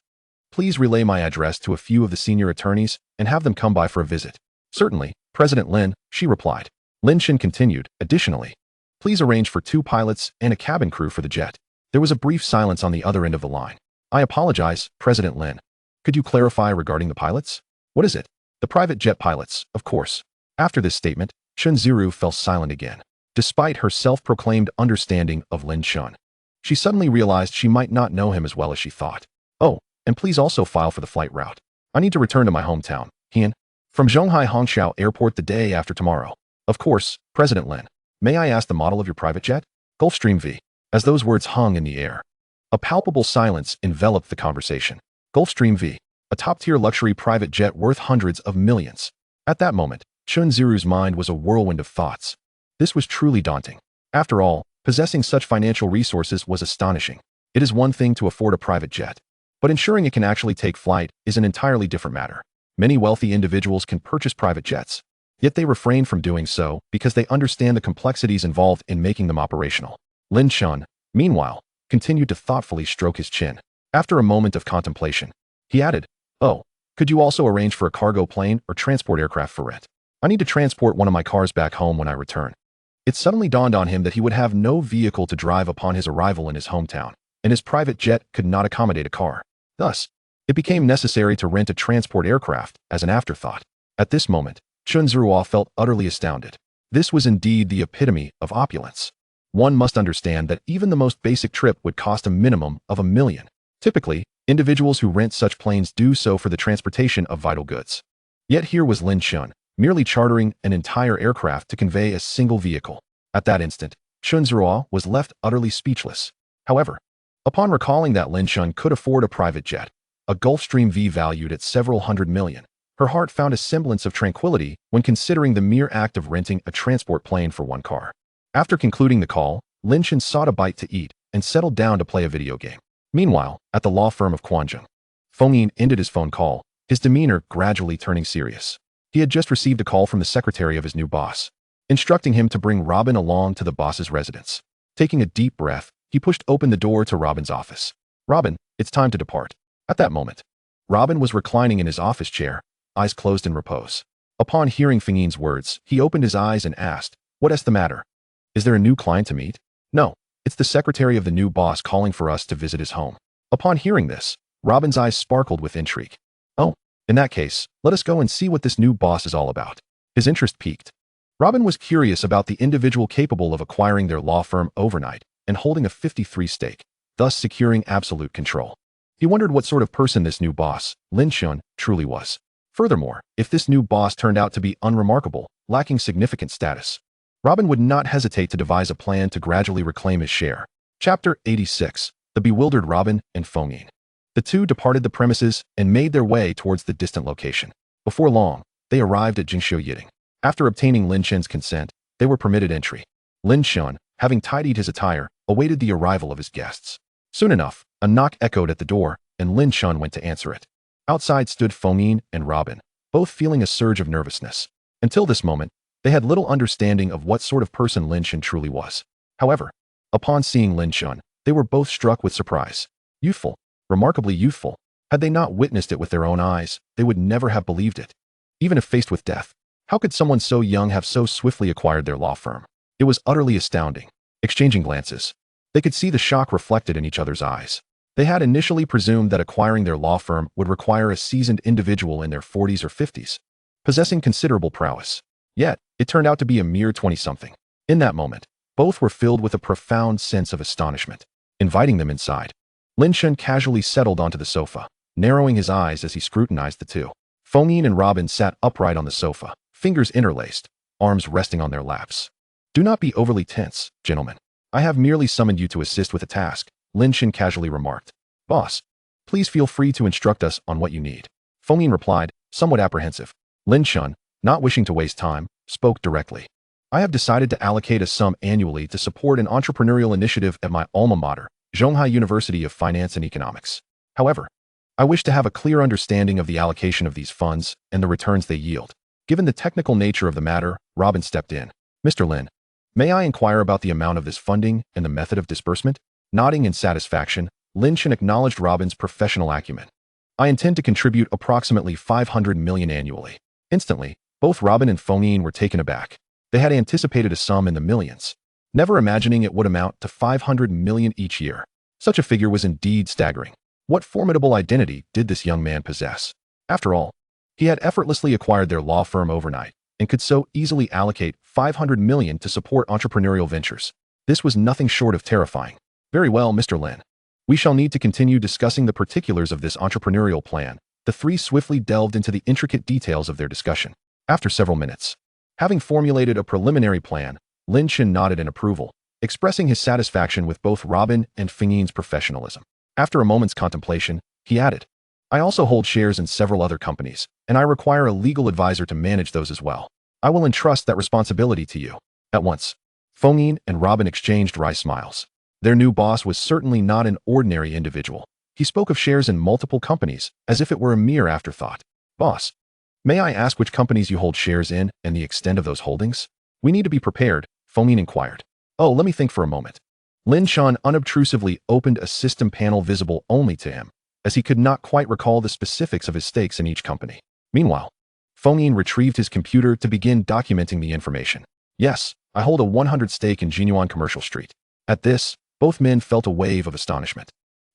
Please relay my address to a few of the senior attorneys and have them come by for a visit." "Certainly, President Lin," she replied. Lin Chen continued, "Additionally, please arrange for 2 pilots and a cabin crew for the jet." There was a brief silence on the other end of the line. "I apologize, President Lin. Could you clarify regarding the pilots?" "What is it?" "The private jet pilots, of course." After this statement, Chun Ziru fell silent again. Despite her self-proclaimed understanding of Lin Chen, she suddenly realized she might not know him as well as she thought. "Oh, and please also file for the flight route. I need to return to my hometown, Hien, from Zhonghai Hongqiao Airport the day after tomorrow." "Of course, President Lin." May I ask the model of your private jet? Gulfstream V. As those words hung in the air, a palpable silence enveloped the conversation. Gulfstream V, a top-tier luxury private jet worth hundreds of millions. At that moment, Chunziru's mind was a whirlwind of thoughts. This was truly daunting. After all, possessing such financial resources was astonishing. It is one thing to afford a private jet, but ensuring it can actually take flight is an entirely different matter. Many wealthy individuals can purchase private jets, yet they refrain from doing so because they understand the complexities involved in making them operational. Lin Chen, meanwhile, continued to thoughtfully stroke his chin. After a moment of contemplation, he added, "Oh, could you also arrange for a cargo plane or transport aircraft for rent? I need to transport one of my cars back home when I return." It suddenly dawned on him that he would have no vehicle to drive upon his arrival in his hometown, and his private jet could not accommodate a car. Thus, it became necessary to rent a transport aircraft as an afterthought. At this moment, Chunziru felt utterly astounded. This was indeed the epitome of opulence. One must understand that even the most basic trip would cost a minimum of $1 million. Typically, individuals who rent such planes do so for the transportation of vital goods. Yet here was Lin Chen, merely chartering an entire aircraft to convey a single vehicle. At that instant, Chunziru was left utterly speechless. However, upon recalling that Lin Chen could afford a private jet, a Gulfstream V valued at several hundred million, her heart found a semblance of tranquility when considering the mere act of renting a transport plane for one car. After concluding the call, Lin Chen sought a bite to eat and settled down to play a video game. Meanwhile, at the law firm of Quanzhong, Feng Yin ended his phone call, his demeanor gradually turning serious. He had just received a call from the secretary of his new boss, instructing him to bring Robin along to the boss's residence. Taking a deep breath, he pushed open the door to Robin's office. "Robin, it's time to depart." At that moment, Robin was reclining in his office chair, eyes closed in repose. Upon hearing Feng Yin's words, he opened his eyes and asked, "What's the matter? Is there a new client to meet?" "No, it's the secretary of the new boss calling for us to visit his home." Upon hearing this, Robin's eyes sparkled with intrigue. "Oh, in that case, let us go and see what this new boss is all about." His interest piqued. Robin was curious about the individual capable of acquiring their law firm overnight and holding a 53% stake, thus securing absolute control. He wondered what sort of person this new boss, Lin Chen, truly was. Furthermore, if this new boss turned out to be unremarkable, lacking significant status, Robin would not hesitate to devise a plan to gradually reclaim his share. Chapter 86. The Bewildered Robin and Feng Yin. The two departed the premises and made their way towards the distant location. Before long, they arrived at Jingshu Yiding. After obtaining Lin Chen's consent, they were permitted entry. Lin Chen, having tidied his attire, awaited the arrival of his guests. Soon enough, a knock echoed at the door, and Lin Chen went to answer it. Outside stood Feng Yin and Robin, both feeling a surge of nervousness. Until this moment, they had little understanding of what sort of person Lin Chen truly was. However, upon seeing Lin Chen, they were both struck with surprise. Youthful, remarkably youthful. Had they not witnessed it with their own eyes, they would never have believed it. Even if faced with death, how could someone so young have so swiftly acquired their law firm? It was utterly astounding. Exchanging glances, they could see the shock reflected in each other's eyes. They had initially presumed that acquiring their law firm would require a seasoned individual in their 40s or 50s, possessing considerable prowess. Yet, it turned out to be a mere 20-something. In that moment, both were filled with a profound sense of astonishment. Inviting them inside, Lin Chen casually settled onto the sofa, narrowing his eyes as he scrutinized the two. Feng Yin and Robin sat upright on the sofa, fingers interlaced, arms resting on their laps. "Do not be overly tense, gentlemen. I have merely summoned you to assist with a task," Lin Chen casually remarked. "Boss, please feel free to instruct us on what you need." Feng Yin replied, somewhat apprehensive. Lin Chen, not wishing to waste time, spoke directly. "I have decided to allocate a sum annually to support an entrepreneurial initiative at my alma mater, Zhonghai University of Finance and Economics. However, I wish to have a clear understanding of the allocation of these funds and the returns they yield." Given the technical nature of the matter, Robin stepped in. "Mr. Lin, may I inquire about the amount of this funding and the method of disbursement?" Nodding in satisfaction, Lin Chen acknowledged Robin's professional acumen. "I intend to contribute approximately 500 million annually." Instantly, both Robin and Feng Yin were taken aback. They had anticipated a sum in the millions, never imagining it would amount to 500 million each year. Such a figure was indeed staggering. What formidable identity did this young man possess? After all, he had effortlessly acquired their law firm overnight and could so easily allocate 500 million to support entrepreneurial ventures. This was nothing short of terrifying. "Very well, Mr. Lin. We shall need to continue discussing the particulars of this entrepreneurial plan." The three swiftly delved into the intricate details of their discussion. After several minutes, having formulated a preliminary plan, Lin Chen nodded in approval, expressing his satisfaction with both Robin and Feng Yin's professionalism. After a moment's contemplation, he added, I also hold shares in several other companies, and I require a legal advisor to manage those as well. I will entrust that responsibility to you. At once, Feng Yin and Robin exchanged wry smiles. Their new boss was certainly not an ordinary individual. He spoke of shares in multiple companies, as if it were a mere afterthought. Boss, may I ask which companies you hold shares in and the extent of those holdings? We need to be prepared, Feng Yin inquired. Oh, let me think for a moment. Lin Chen unobtrusively opened a system panel visible only to him, as he could not quite recall the specifics of his stakes in each company. Meanwhile, Feng Yin retrieved his computer to begin documenting the information. Yes, I hold a 100 stake in Jinyuan Commercial Street. At this, both men felt a wave of astonishment.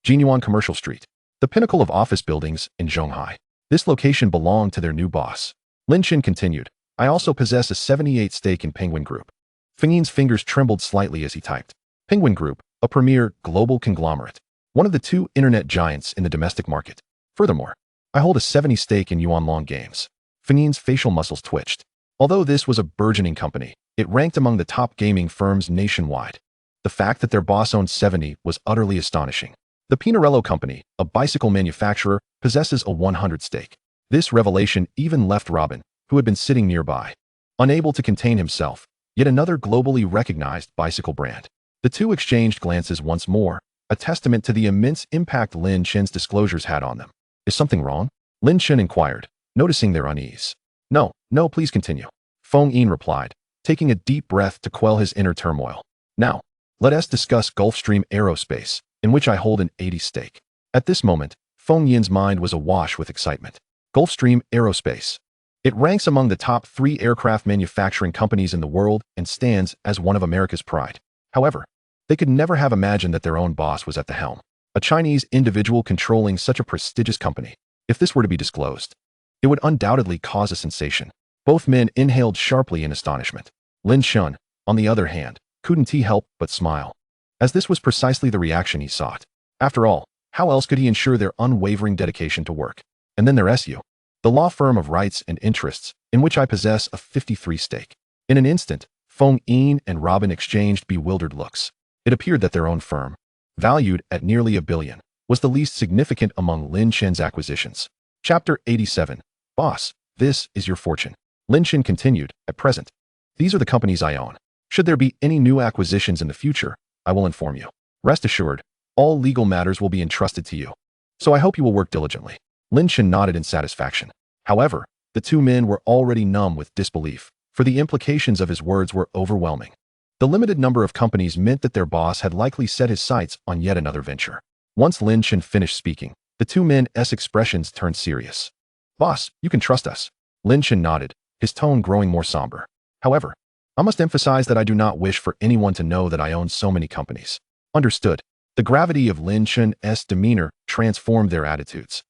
Jinyuan Commercial Street, the pinnacle of office buildings in Zhonghai. This location belonged to their new boss. Lin Chen continued, I also possess a 78 stake in Penguin Group. Feng Yin's fingers trembled slightly as he typed. Penguin Group, a premier global conglomerate, one of the two internet giants in the domestic market. Furthermore, I hold a 70 stake in Yuanlong Games. Feng Yin's facial muscles twitched. Although this was a burgeoning company, it ranked among the top gaming firms nationwide. The fact that their boss owned 70 was utterly astonishing. The Pinarello Company, a bicycle manufacturer, possesses a 100 stake. This revelation even left Robin, who had been sitting nearby, unable to contain himself. Yet another globally recognized bicycle brand. The two exchanged glances once more, a testament to the immense impact Lin Chen's disclosures had on them. Is something wrong? Lin Chen inquired, noticing their unease. No, please continue. Feng Yin replied, taking a deep breath to quell his inner turmoil. Now, let us discuss Gulfstream Aerospace, in which I hold an 80 stake. At this moment, Feng Yin's mind was awash with excitement. Gulfstream Aerospace. It ranks among the top 3 aircraft manufacturing companies in the world and stands as one of America's pride. However, they could never have imagined that their own boss was at the helm, a Chinese individual controlling such a prestigious company. If this were to be disclosed, it would undoubtedly cause a sensation. Both men inhaled sharply in astonishment. Lin Chen, on the other hand, couldn't he help but smile, as this was precisely the reaction he sought. After all, how else could he ensure their unwavering dedication to work? And then there's SU, the law firm of rights and interests, in which I possess a 53 stake. In an instant, Feng Yin and Robin exchanged bewildered looks. It appeared that their own firm, valued at nearly $1 billion, was the least significant among Lin Chen's acquisitions. Chapter 87. Boss, this is your fortune. Lin Chen continued, at present, these are the companies I own. Should there be any new acquisitions in the future, I will inform you. Rest assured, all legal matters will be entrusted to you. So I hope you will work diligently. Lin Chen nodded in satisfaction. However, the two men were already numb with disbelief, for the implications of his words were overwhelming. The limited number of companies meant that their boss had likely set his sights on yet another venture. Once Lin Chen finished speaking, the two men's expressions turned serious. Boss, you can trust us. Lin Chen nodded, his tone growing more somber. However, I must emphasize that I do not wish for anyone to know that I own so many companies. Understood. The gravity of Lin Chen's demeanor transformed their attitudes.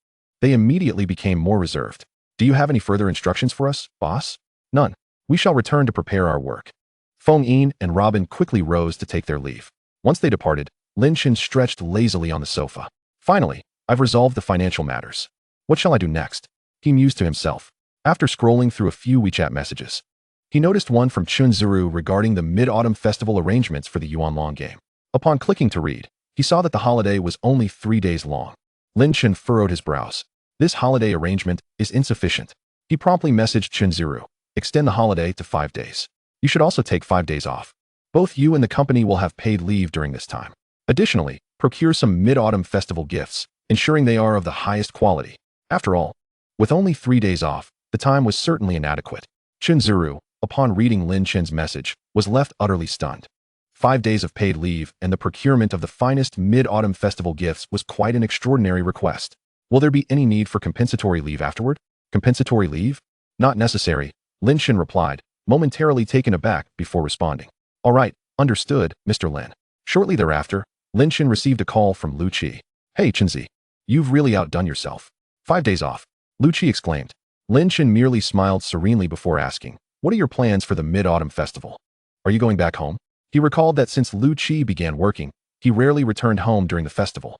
They immediately became more reserved. Do you have any further instructions for us, boss? None. We shall return to prepare our work. Feng Yin and Robin quickly rose to take their leave. Once they departed, Lin Chen stretched lazily on the sofa. Finally, I've resolved the financial matters. What shall I do next? He mused to himself. After scrolling through a few WeChat messages, he noticed one from Chun Ziru regarding the Mid-Autumn Festival arrangements for the Yuanlong game. Upon clicking to read, he saw that the holiday was only 3 days long. Lin Chen furrowed his brows. This holiday arrangement is insufficient. He promptly messaged Chun Ziru, extend the holiday to 5 days. You should also take 5 days off. Both you and the company will have paid leave during this time. Additionally, procure some Mid-Autumn Festival gifts, ensuring they are of the highest quality. After all, with only 3 days off, the time was certainly inadequate. Chun Ziru, upon reading Lin Chen's message, was left utterly stunned. 5 days of paid leave and the procurement of the finest Mid-Autumn Festival gifts was quite an extraordinary request. Will there be any need for compensatory leave afterward? Compensatory leave? Not necessary, Lin Chen replied, momentarily taken aback before responding. All right, understood, Mr. Lin. Shortly thereafter, Lin Chen received a call from Lu Qi. Hey, Chenzi, you've really outdone yourself. 5 days off, Lu Qi exclaimed. Lin Chen merely smiled serenely before asking, what are your plans for the Mid-Autumn Festival? Are you going back home? He recalled that since Lu Qi began working, he rarely returned home during the festival.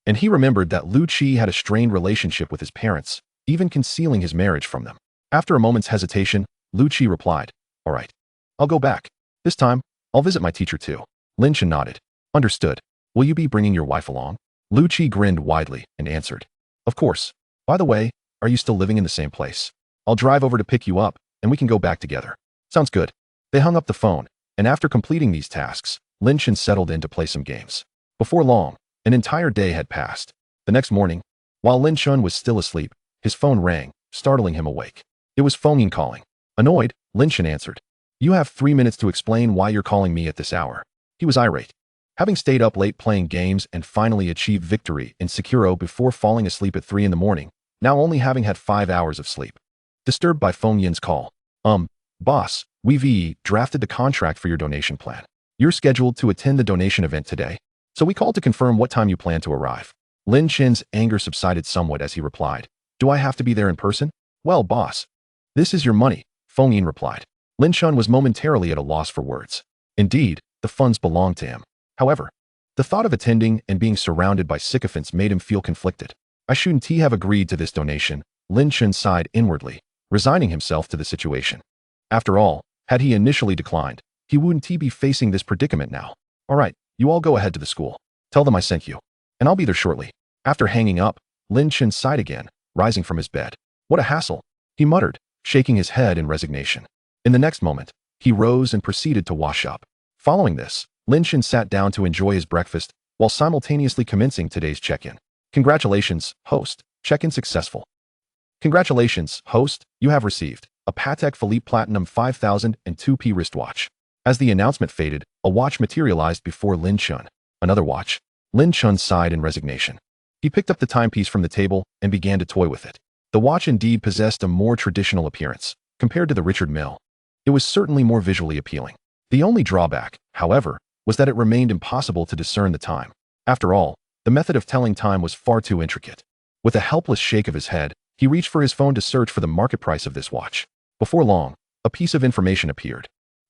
And he remembered that Lu Qi had a strained relationship with his parents, even concealing his marriage from them. After a moment's hesitation, Lu Qi replied, all right, I'll go back. This time, I'll visit my teacher too. Lin Chen nodded. Understood. Will you be bringing your wife along? Lu Qi grinned widely and answered. Of course. By the way, are you still living in the same place? I'll drive over to pick you up, and we can go back together. Sounds good. They hung up the phone, and after completing these tasks, Lin Chen settled in to play some games. Before long, an entire day had passed. The next morning, while Lin Chen was still asleep, his phone rang, startling him awake. It was Feng Yin calling. Annoyed, Lin Chen answered. You have 3 minutes to explain why you're calling me at this hour. He was irate. Having stayed up late playing games and finally achieved victory in Sekiro before falling asleep at 3 in the morning, now only having had 5 hours of sleep. Disturbed by Feng Yin's call. Boss, we've drafted the contract for your donation plan. You're scheduled to attend the donation event today, so we called to confirm what time you plan to arrive. Lin Chen's anger subsided somewhat as he replied. Do I have to be there in person? Well, boss. This is your money, Feng Yin replied. Lin Chen was momentarily at a loss for words. Indeed, the funds belonged to him. However, the thought of attending and being surrounded by sycophants made him feel conflicted. I shouldn't have agreed to this donation, Lin Chen sighed inwardly, resigning himself to the situation. After all, had he initially declined, he wouldn't be facing this predicament now. All right, you all go ahead to the school. Tell them I sent you, and I'll be there shortly. After hanging up, Lin Chen sighed again, rising from his bed. What a hassle, he muttered, shaking his head in resignation. In the next moment, he rose and proceeded to wash up. Following this, Lin Chen sat down to enjoy his breakfast while simultaneously commencing today's check-in. Congratulations, host. Check-in successful. Congratulations, host. You have received a Patek Philippe Platinum 5002P wristwatch. As the announcement faded, a watch materialized before Lin Chen. Another watch. Lin Chen sighed in resignation. He picked up the timepiece from the table and began to toy with it. The watch indeed possessed a more traditional appearance compared to the Richard Mille. It was certainly more visually appealing. The only drawback, however, was that it remained impossible to discern the time. After all, the method of telling time was far too intricate. With a helpless shake of his head, he reached for his phone to search for the market price of this watch. Before long, a piece of information appeared.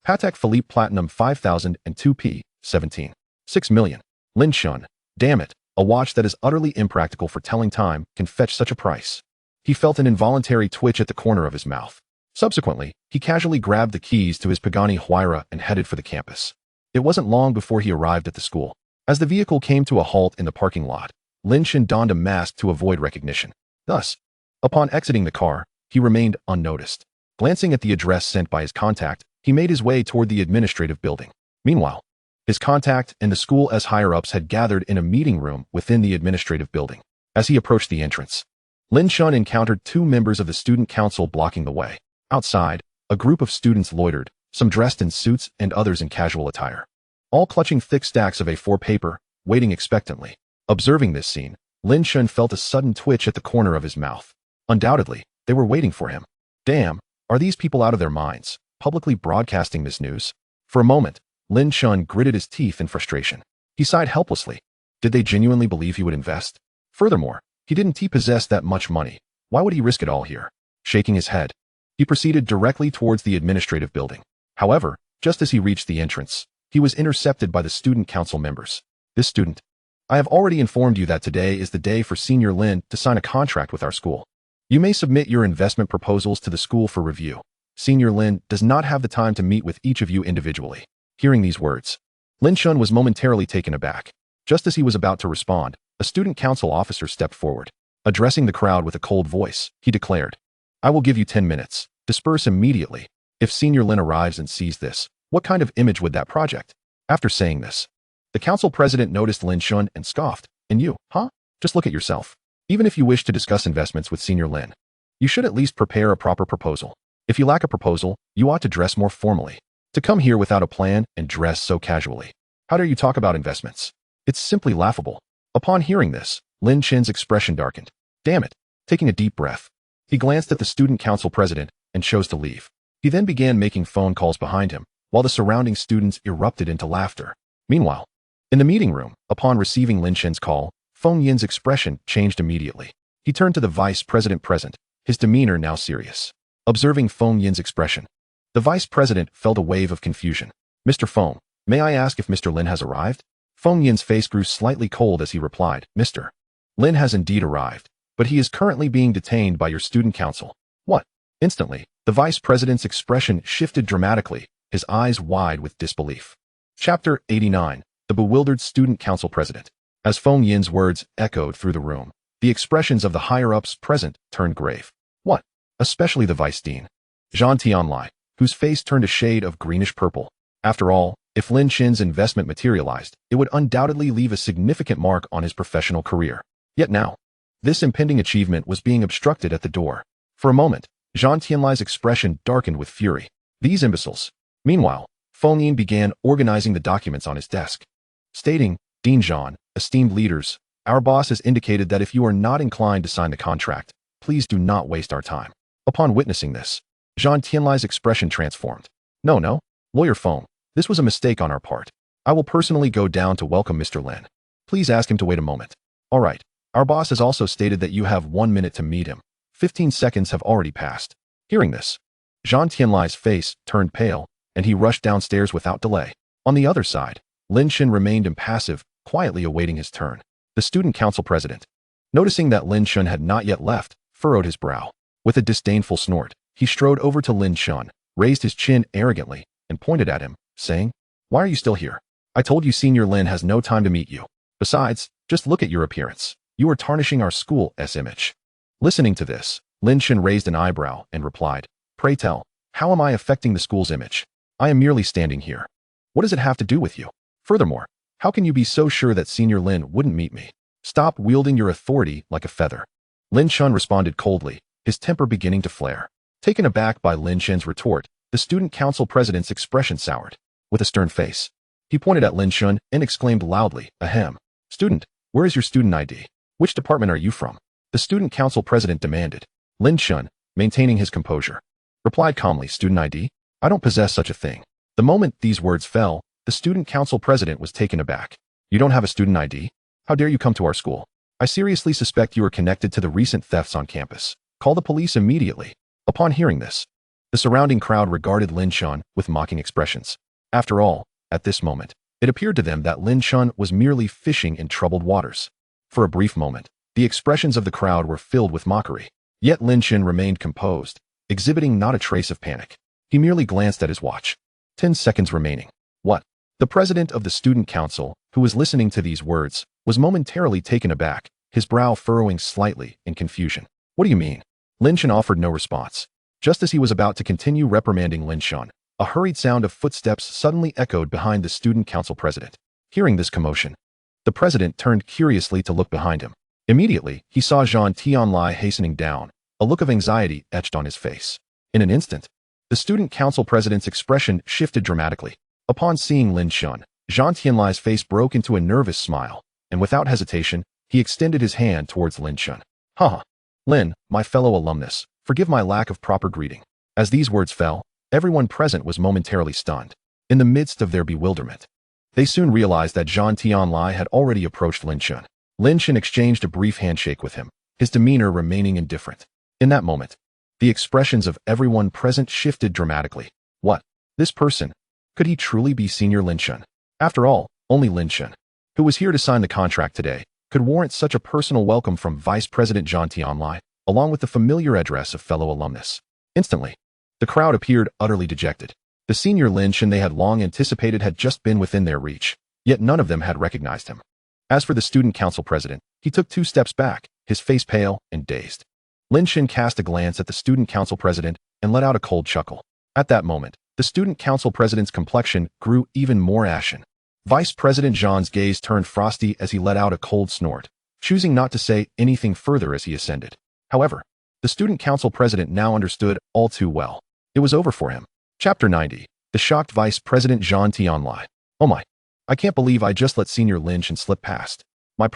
Patek Philippe Platinum 5002P, 17. 6 million. Lin Chen. Damn it, a watch that is utterly impractical for telling time can fetch such a price. He felt an involuntary twitch at the corner of his mouth. Subsequently, he casually grabbed the keys to his Pagani Huayra and headed for the campus. It wasn't long before he arrived at the school. As the vehicle came to a halt in the parking lot, Lin Chen donned a mask to avoid recognition. Thus, upon exiting the car, he remained unnoticed. Glancing at the address sent by his contact, he made his way toward the administrative building. Meanwhile, his contact and the school's higher-ups had gathered in a meeting room within the administrative building. As he approached the entrance, Lin Chen encountered 2 members of the student council blocking the way. Outside, a group of students loitered, some dressed in suits and others in casual attire, all clutching thick stacks of A4 paper, waiting expectantly. Observing this scene, Lin Chen felt a sudden twitch at the corner of his mouth. Undoubtedly, they were waiting for him. Damn, are these people out of their minds, publicly broadcasting this news? For a moment, Lin Chen gritted his teeth in frustration. He sighed helplessly. Did they genuinely believe he would invest? Furthermore, he didn't possess that much money. Why would he risk it all here? Shaking his head, he proceeded directly towards the administrative building. However, just as he reached the entrance, he was intercepted by the student council members. This student, I have already informed you that today is the day for Senior Lin to sign a contract with our school. You may submit your investment proposals to the school for review. Senior Lin does not have the time to meet with each of you individually. Hearing these words, Lin Chen was momentarily taken aback. Just as he was about to respond, a student council officer stepped forward. Addressing the crowd with a cold voice, he declared, I will give you 10 minutes. Disperse immediately. If Senior Lin arrives and sees this, what kind of image would that project? After saying this, the council president noticed Lin Chen and scoffed. And you, huh? Just look at yourself. Even if you wish to discuss investments with Senior Lin, you should at least prepare a proper proposal. If you lack a proposal, you ought to dress more formally. To come here without a plan and dress so casually. How dare you talk about investments? It's simply laughable. Upon hearing this, Lin Chen's expression darkened. Damn it. Taking a deep breath, he glanced at the student council president and chose to leave. He then began making phone calls behind him, while the surrounding students erupted into laughter. Meanwhile, in the meeting room, upon receiving Lin Chen's call, Feng Yin's expression changed immediately. He turned to the vice president present, his demeanor now serious. Observing Feng Yin's expression, the vice president felt a wave of confusion. Mr. Feng, may I ask if Mr. Lin has arrived? Feng Yin's face grew slightly cold as he replied, Mr. Lin has indeed arrived, but he is currently being detained by your student council. What? Instantly, the vice president's expression shifted dramatically, his eyes wide with disbelief. Chapter 89. The Bewildered Student Council President. As Feng Yin's words echoed through the room, the expressions of the higher-ups present turned grave. What? Especially the vice dean, Zhang Tianlai, whose face turned a shade of greenish-purple. After all, if Lin Chen's investment materialized, it would undoubtedly leave a significant mark on his professional career. Yet now, this impending achievement was being obstructed at the door. For a moment, Zhang Tianlai's expression darkened with fury. These imbeciles. Meanwhile, Feng Yin began organizing the documents on his desk, stating, Dean Zhang, esteemed leaders, our boss has indicated that if you are not inclined to sign the contract, please do not waste our time. Upon witnessing this, Zhang Tianlai's expression transformed. No, Lawyer Feng, this was a mistake on our part. I will personally go down to welcome Mr. Lin. Please ask him to wait a moment. All right. Our boss has also stated that you have 1 minute to meet him. 15 seconds have already passed. Hearing this, Zhang Tianlai's face turned pale, and he rushed downstairs without delay. On the other side, Lin Chen remained impassive, quietly awaiting his turn. The student council president, noticing that Lin Chen had not yet left, furrowed his brow. With a disdainful snort, he strode over to Lin Chen, raised his chin arrogantly, and pointed at him, saying, Why are you still here? I told you Senior Lin has no time to meet you. Besides, just look at your appearance. You are tarnishing our school's image. Listening to this, Lin Chen raised an eyebrow and replied, Pray tell, how am I affecting the school's image? I am merely standing here. What does it have to do with you? Furthermore, how can you be so sure that Senior Lin wouldn't meet me? Stop wielding your authority like a feather. Lin Chen responded coldly, his temper beginning to flare. Taken aback by Lin Chen's retort, the student council president's expression soured. With a stern face, he pointed at Lin Chen and exclaimed loudly, Ahem. Student, where is your student ID? Which department are you from? The student council president demanded. Lin Chen, maintaining his composure, replied calmly, Student ID? I don't possess such a thing. The moment these words fell, the student council president was taken aback. You don't have a student ID? How dare you come to our school? I seriously suspect you are connected to the recent thefts on campus. Call the police immediately. Upon hearing this, the surrounding crowd regarded Lin Chen with mocking expressions. After all, at this moment, it appeared to them that Lin Chen was merely fishing in troubled waters. For a brief moment, the expressions of the crowd were filled with mockery. Yet Lin Chen remained composed, exhibiting not a trace of panic. He merely glanced at his watch. 10 seconds remaining. What? The president of the student council, who was listening to these words, was momentarily taken aback, his brow furrowing slightly in confusion. What do you mean? Lin Chen offered no response. Just as he was about to continue reprimanding Lin Chen, a hurried sound of footsteps suddenly echoed behind the student council president. Hearing this commotion, the president turned curiously to look behind him. Immediately, he saw Zhang Tianlai hastening down, a look of anxiety etched on his face. In an instant, the student council president's expression shifted dramatically. Upon seeing Lin Chen, Zhang Tianlai's face broke into a nervous smile, and without hesitation, he extended his hand towards Lin Chen. Haha. Lin, my fellow alumnus, forgive my lack of proper greeting. As these words fell, everyone present was momentarily stunned. In the midst of their bewilderment, they soon realized that Zhang Tianlai had already approached Lin Chen. Lin Chen exchanged a brief handshake with him, his demeanor remaining indifferent. In that moment, the expressions of everyone present shifted dramatically. What? This person? Could he truly be Senior Lin Chen? After all, only Lin Chen, who was here to sign the contract today, could warrant such a personal welcome from Vice President Zhang Tianlai, along with the familiar address of fellow alumnus. Instantly, the crowd appeared utterly dejected. The Senior Lin Chen they had long anticipated had just been within their reach, yet none of them had recognized him. As for the student council president, he took 2 steps back, his face pale and dazed. Lin Chen cast a glance at the student council president and let out a cold chuckle. At that moment, the student council president's complexion grew even more ashen. Vice President Zhang's gaze turned frosty as he let out a cold snort, choosing not to say anything further as he ascended. However, the student council president now understood all too well. It was over for him. Chapter 90. The shocked Vice President Zhang Tianlai. Oh my. I can't believe I just let Senior Lin Chen slip past. My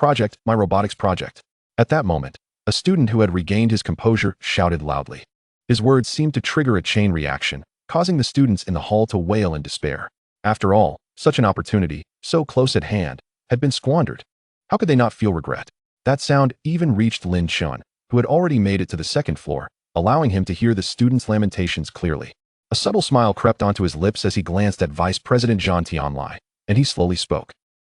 robotics project. At that moment, a student who had regained his composure shouted loudly. His words seemed to trigger a chain reaction, causing the students in the hall to wail in despair. After all, such an opportunity, so close at hand, had been squandered. How could they not feel regret? That sound even reached Lin Chen, who had already made it to the second floor, allowing him to hear the students' lamentations clearly. A subtle smile crept onto his lips as he glanced at Vice President Zhang Tianlai, and he slowly spoke.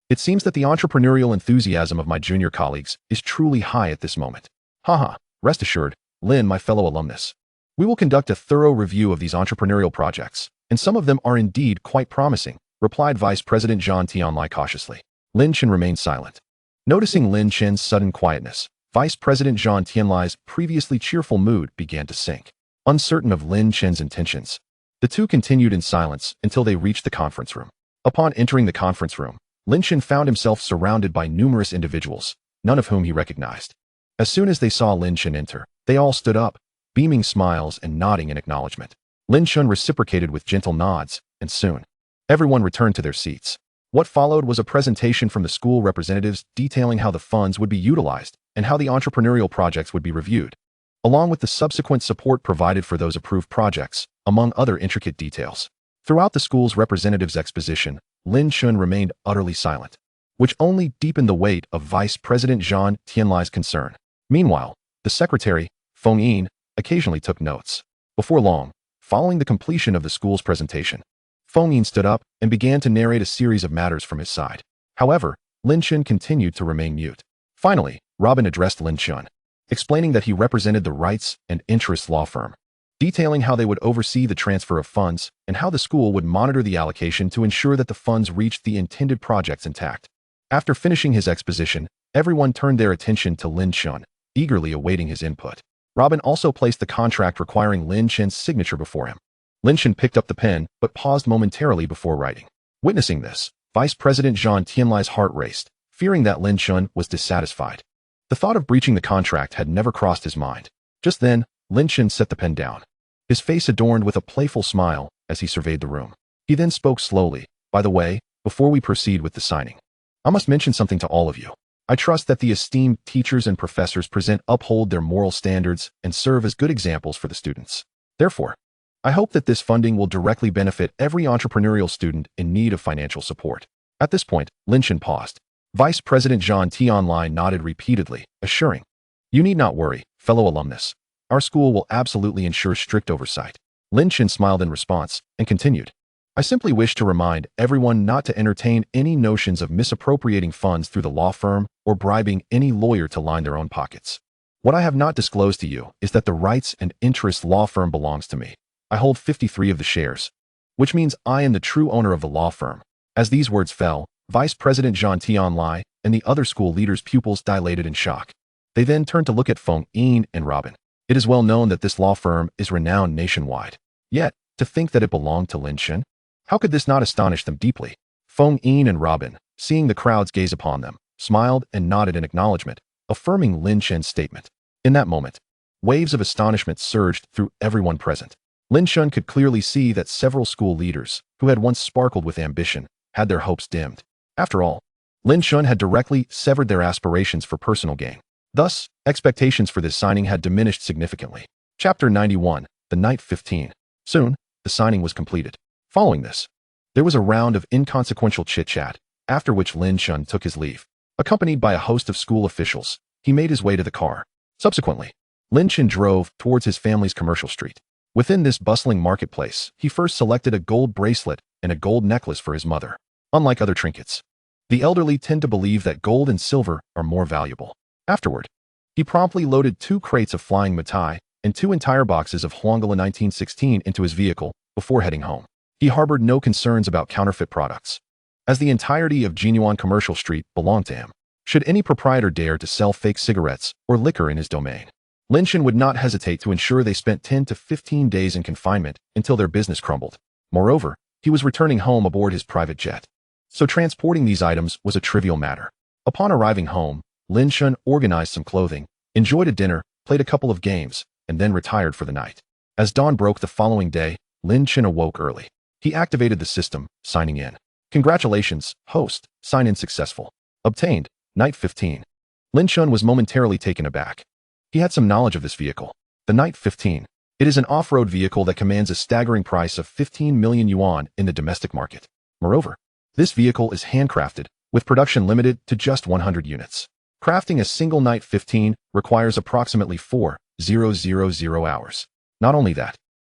It seems that the entrepreneurial enthusiasm of my junior colleagues is truly high at this moment. Haha, rest assured, Lin, my fellow alumnus. We will conduct a thorough review of these entrepreneurial projects, and some of them are indeed quite promising. replied Vice President Zhang Tianlai cautiously. Lin Chen remained silent. Noticing Lin Chen's sudden quietness, Vice President Zhang Tianlai's previously cheerful mood began to sink. Uncertain of Lin Chen's intentions, the two continued in silence until they reached the conference room. Upon entering the conference room, Lin Chen found himself surrounded by numerous individuals, none of whom he recognized. As soon as they saw Lin Chen enter, they all stood up, beaming smiles and nodding in acknowledgement. Lin Chen reciprocated with gentle nods, and soon, everyone returned to their seats. What followed was a presentation from the school representatives detailing how the funds would be utilized and how the entrepreneurial projects would be reviewed, along with the subsequent support provided for those approved projects, among other intricate details. Throughout the school's representatives' exposition, Lin Chen remained utterly silent, which only deepened the weight of Vice President Zhang Tianlai's concern. Meanwhile, the secretary, Feng Yin, occasionally took notes. Before long, following the completion of the school's presentation, Feng Yin stood up and began to narrate a series of matters from his side. However, Lin Chen continued to remain mute. Finally, Robin addressed Lin Chen, explaining that he represented the rights and interests law firm, detailing how they would oversee the transfer of funds and how the school would monitor the allocation to ensure that the funds reached the intended projects intact. After finishing his exposition, everyone turned their attention to Lin Chen, eagerly awaiting his input. Robin also placed the contract requiring Lin Chen's signature before him. Lin Chen picked up the pen, but paused momentarily before writing. Witnessing this, Vice President Zhang Tianlai's heart raced, fearing that Lin Chen was dissatisfied. The thought of breaching the contract had never crossed his mind. Just then, Lin Chen set the pen down, his face adorned with a playful smile as he surveyed the room. He then spoke slowly, "By the way, before we proceed with the signing, I must mention something to all of you. I trust that the esteemed teachers and professors present uphold their moral standards and serve as good examples for the students. Therefore, I hope that this funding will directly benefit every entrepreneurial student in need of financial support." At this point, Lin Chen paused. Vice President Zhang Tianlai nodded repeatedly, assuring, "You need not worry, fellow alumnus. Our school will absolutely ensure strict oversight." Lin Chen smiled in response and continued, "I simply wish to remind everyone not to entertain any notions of misappropriating funds through the law firm or bribing any lawyer to line their own pockets. What I have not disclosed to you is that the rights and interests law firm belongs to me. I hold 53 of the shares, which means I am the true owner of the law firm." As these words fell, Vice President Zhang Tianlai and the other school leaders' pupils dilated in shock. They then turned to look at Feng Yin and Robin. It is well known that this law firm is renowned nationwide. Yet, to think that it belonged to Lin Chen? How could this not astonish them deeply? Feng Yin and Robin, seeing the crowd's gaze upon them, smiled and nodded in acknowledgement, affirming Lin Chen's statement. In that moment, waves of astonishment surged through everyone present. Lin Chen could clearly see that several school leaders, who had once sparkled with ambition, had their hopes dimmed. After all, Lin Chen had directly severed their aspirations for personal gain. Thus, expectations for this signing had diminished significantly. Chapter 91, The Night 15. Soon, the signing was completed. Following this, there was a round of inconsequential chit-chat, after which Lin Chen took his leave. Accompanied by a host of school officials, he made his way to the car. Subsequently, Lin Chen drove towards his family's commercial street. Within this bustling marketplace, he first selected a gold bracelet and a gold necklace for his mother. Unlike other trinkets, the elderly tend to believe that gold and silver are more valuable. Afterward, he promptly loaded 2 crates of flying mitai and 2 entire boxes of Huangala 1916 into his vehicle before heading home. He harbored no concerns about counterfeit products, as the entirety of Jinyuan Commercial Street belonged to him. Should any proprietor dare to sell fake cigarettes or liquor in his domain, Lin Chen would not hesitate to ensure they spent 10 to 15 days in confinement until their business crumbled. Moreover, he was returning home aboard his private jet, so transporting these items was a trivial matter. Upon arriving home, Lin Chen organized some clothing, enjoyed a dinner, played a couple of games, and then retired for the night. As dawn broke the following day, Lin Chen awoke early. He activated the system, signing in. "Congratulations, host, sign-in successful. Obtained, Night 15. Lin Chen was momentarily taken aback. He had some knowledge of this vehicle. The Night 15. It is an off-road vehicle that commands a staggering price of 15 million yuan in the domestic market. Moreover, this vehicle is handcrafted, with production limited to just 100 units. Crafting a single Night 15 requires approximately 4,000 hours. Not only that,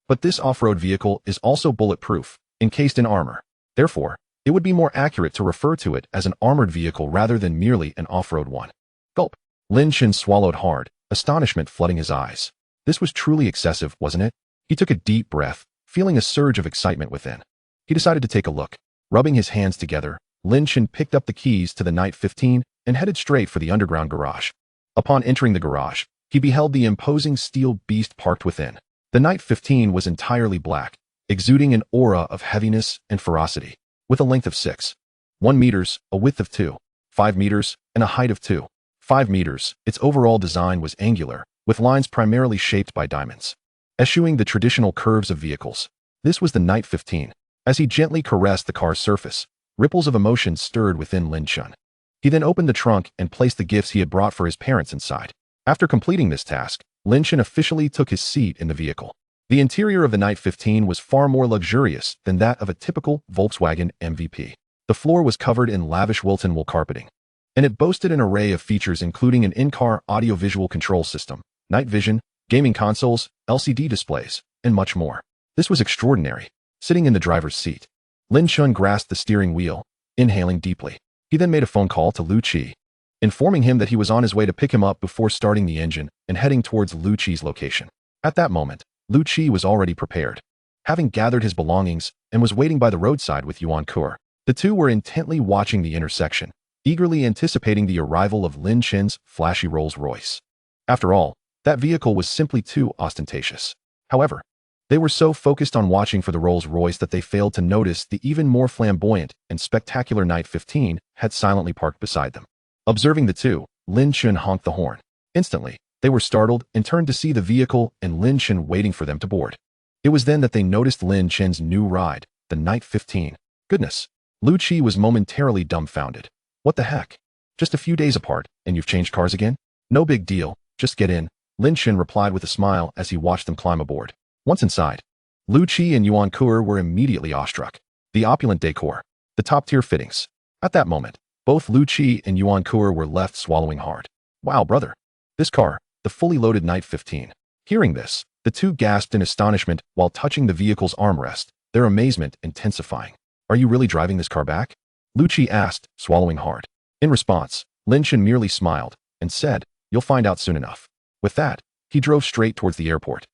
but this off-road vehicle is also bulletproof, encased in armor. Therefore, it would be more accurate to refer to it as an armored vehicle rather than merely an off-road one." Gulp. Lin Chen swallowed hard, astonishment flooding his eyes. This was truly excessive, wasn't it? He took a deep breath, feeling a surge of excitement within. He decided to take a look. Rubbing his hands together, Lin Chen picked up the keys to the Night 15 and headed straight for the underground garage. Upon entering the garage, he beheld the imposing steel beast parked within. The Night 15 was entirely black, exuding an aura of heaviness and ferocity. With a length of 6.1 meters, a width of 2.5 meters, and a height of 2.5 meters, its overall design was angular, with lines primarily shaped by diamonds, eschewing the traditional curves of vehicles. This was the Night 15. As he gently caressed the car's surface, ripples of emotion stirred within Lin Chen. He then opened the trunk and placed the gifts he had brought for his parents inside. After completing this task, Lin Chen officially took his seat in the vehicle. The interior of the Night 15 was far more luxurious than that of a typical Volkswagen MVP. The floor was covered in lavish Wilton wool carpeting, and it boasted an array of features including an in-car audio-visual control system, night vision, gaming consoles, LCD displays, and much more. This was extraordinary. Sitting in the driver's seat, Lin Chen grasped the steering wheel, inhaling deeply. He then made a phone call to Lu Qi, informing him that he was on his way to pick him up before starting the engine and heading towards Lu Qi's location. At that moment, Lu Qi was already prepared, having gathered his belongings and was waiting by the roadside with Yuan Kur. The two were intently watching the intersection, eagerly anticipating the arrival of Lin Chen's flashy Rolls-Royce. After all, that vehicle was simply too ostentatious. However, they were so focused on watching for the Rolls-Royce that they failed to notice the even more flamboyant and spectacular Night 15 had silently parked beside them. Observing the two, Lin Chen honked the horn. Instantly, they were startled and turned to see the vehicle and Lin Chen waiting for them to board. It was then that they noticed Lin Chen's new ride, the Night 15. Goodness! Lu Qi was momentarily dumbfounded. What the heck? Just a few days apart, and you've changed cars again? No big deal, just get in, Lin Chen replied with a smile as he watched them climb aboard. Once inside, Lu Qi and Yuan Kur were immediately awestruck. The opulent decor, the top-tier fittings. At that moment, both Lu Qi and Yuan Kur were left swallowing hard. Wow, brother! This car, the fully loaded Night 15. Hearing this, the two gasped in astonishment while touching the vehicle's armrest, their amazement intensifying. Are you really driving this car back? Lu Qi asked, swallowing hard. In response, Lin Chen merely smiled and said, you'll find out soon enough. With that, he drove straight towards the airport.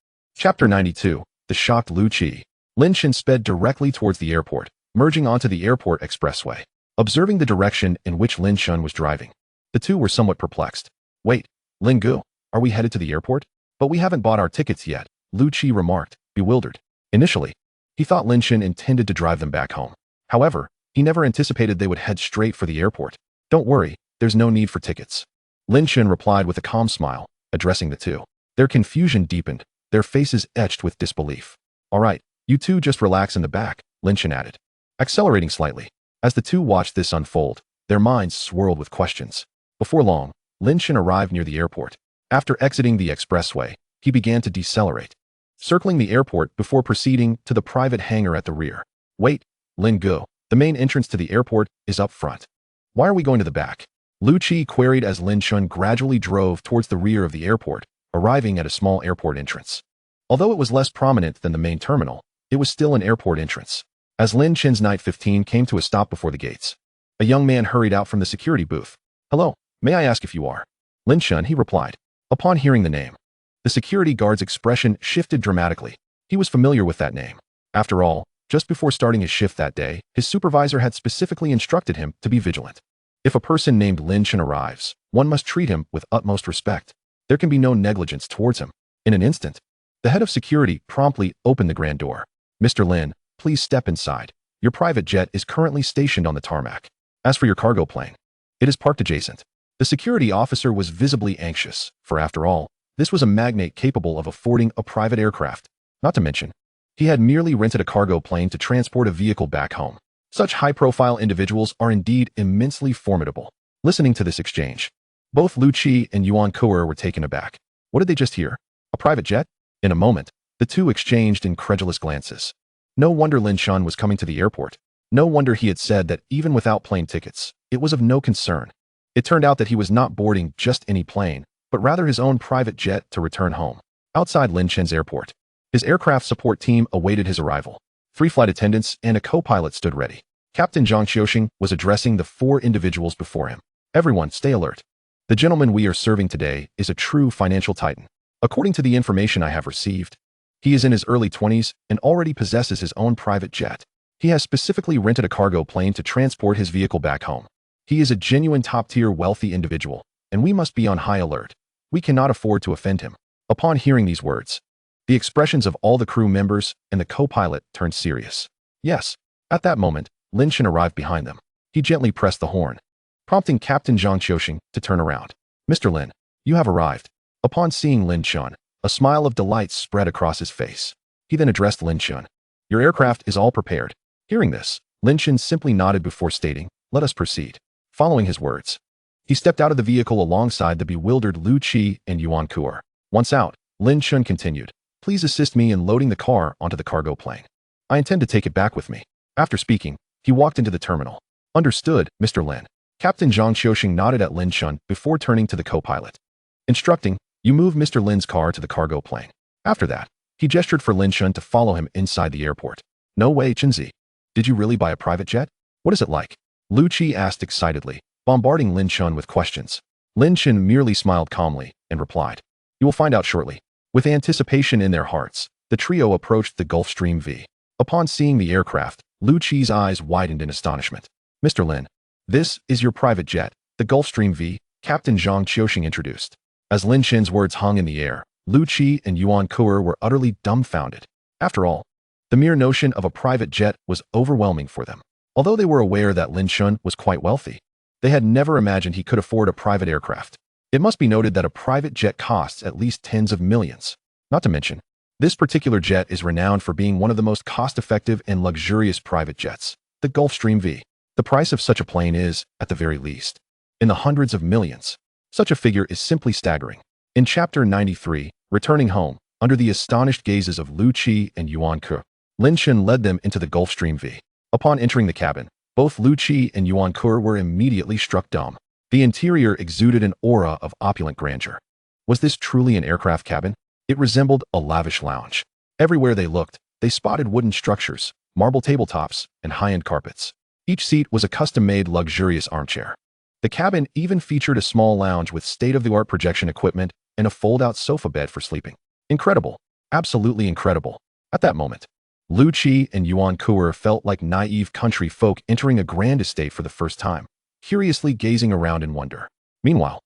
Chapter 92. The shocked Lu Qi. Lin Chen sped directly towards the airport, merging onto the airport expressway. Observing the direction in which Lin Chen was driving, the two were somewhat perplexed. Wait, Ling Gu, are we headed to the airport? But we haven't bought our tickets yet, Lu Qi remarked, bewildered. Initially, he thought Lin Chen intended to drive them back home. However, he never anticipated they would head straight for the airport. Don't worry, there's no need for tickets. Lin Chen replied with a calm smile, addressing the two. Their confusion deepened, their faces etched with disbelief. All right, you two just relax in the back, Lin Chen added. Accelerating slightly. As the two watched this unfold, their minds swirled with questions. Before long, Lin Chen arrived near the airport. After exiting the expressway, he began to decelerate, circling the airport before proceeding to the private hangar at the rear. Wait, Ling Gu, the main entrance to the airport is up front. Why are we going to the back? Lu Qi queried as Lin Chen gradually drove towards the rear of the airport, arriving at a small airport entrance. Although it was less prominent than the main terminal, it was still an airport entrance. As Lin Chen's Night 15 came to a stop before the gates, a young man hurried out from the security booth. Hello, may I ask if you are Lin Chen, he replied. Upon hearing the name, the security guard's expression shifted dramatically. He was familiar with that name. After all, just before starting his shift that day, his supervisor had specifically instructed him to be vigilant. If a person named Lin Chen arrives, one must treat him with utmost respect. There can be no negligence towards him. In an instant, the head of security promptly opened the grand door. Mr. Lin, please step inside. Your private jet is currently stationed on the tarmac. As for your cargo plane, it is parked adjacent. The security officer was visibly anxious, for after all, this was a magnate capable of affording a private aircraft. Not to mention, he had merely rented a cargo plane to transport a vehicle back home. Such high-profile individuals are indeed immensely formidable. Listening to this exchange, both Lu Qi and Yuan Kur were taken aback. What did they just hear? A private jet? In a moment, the two exchanged incredulous glances. No wonder Lin Chen was coming to the airport. No wonder he had said that even without plane tickets, it was of no concern. It turned out that he was not boarding just any plane, but rather his own private jet to return home. Outside Lin Chen's airport, his aircraft support team awaited his arrival. 3 flight attendants and a co-pilot stood ready. Captain Zhang Xiuxing was addressing the 4 individuals before him. Everyone, stay alert. The gentleman we are serving today is a true financial titan. According to the information I have received, he is in his early 20s and already possesses his own private jet. He has specifically rented a cargo plane to transport his vehicle back home. He is a genuine top-tier wealthy individual, and we must be on high alert. We cannot afford to offend him. Upon hearing these words, the expressions of all the crew members and the co-pilot turned serious. Yes, at that moment, Lin Chen arrived behind them. He gently pressed the horn, prompting Captain Zhang Qiuxing to turn around. Mr. Lin, you have arrived. Upon seeing Lin Chen, a smile of delight spread across his face. He then addressed Lin Chen. Your aircraft is all prepared. Hearing this, Lin Chen simply nodded before stating, let us proceed. Following his words, he stepped out of the vehicle alongside the bewildered Lu Qi and Yuan Kuo. Once out, Lin Chen continued, please assist me in loading the car onto the cargo plane. I intend to take it back with me. After speaking, he walked into the terminal. Understood, Mr. Lin. Captain Zhang Qiuxing nodded at Lin Chen before turning to the co-pilot, instructing, you move Mr. Lin's car to the cargo plane. After that, he gestured for Lin Chen to follow him inside the airport. No way, Chenzi. Did you really buy a private jet? What is it like? Lu Qi asked excitedly, bombarding Lin Chen with questions. Lin Chen merely smiled calmly and replied, you will find out shortly. With anticipation in their hearts, the trio approached the Gulfstream V. Upon seeing the aircraft, Lu Qi's eyes widened in astonishment. Mr. Lin, this is your private jet, the Gulfstream V, Captain Zhang Qiuxing introduced. As Lin Chen's words hung in the air, Lu Qi and Yuan Kuo were utterly dumbfounded. After all, the mere notion of a private jet was overwhelming for them. Although they were aware that Lin Chen was quite wealthy, they had never imagined he could afford a private aircraft. It must be noted that a private jet costs at least tens of millions. Not to mention, this particular jet is renowned for being one of the most cost-effective and luxurious private jets, the Gulfstream V. The price of such a plane is, at the very least, in the hundreds of millions. Such a figure is simply staggering. In Chapter 93, returning home, under the astonished gazes of Lu Qi and Yuan Kuo, Lin Chen led them into the Gulfstream V. Upon entering the cabin, both Lu Qi and Yuan Kuo were immediately struck dumb. The interior exuded an aura of opulent grandeur. Was this truly an aircraft cabin? It resembled a lavish lounge. Everywhere they looked, they spotted wooden structures, marble tabletops, and high-end carpets. Each seat was a custom-made luxurious armchair. The cabin even featured a small lounge with state-of-the-art projection equipment and a fold-out sofa bed for sleeping. Incredible. Absolutely incredible. At that moment, Lu Qi and Yuan Kuo felt like naive country folk entering a grand estate for the first time, curiously gazing around in wonder. Meanwhile,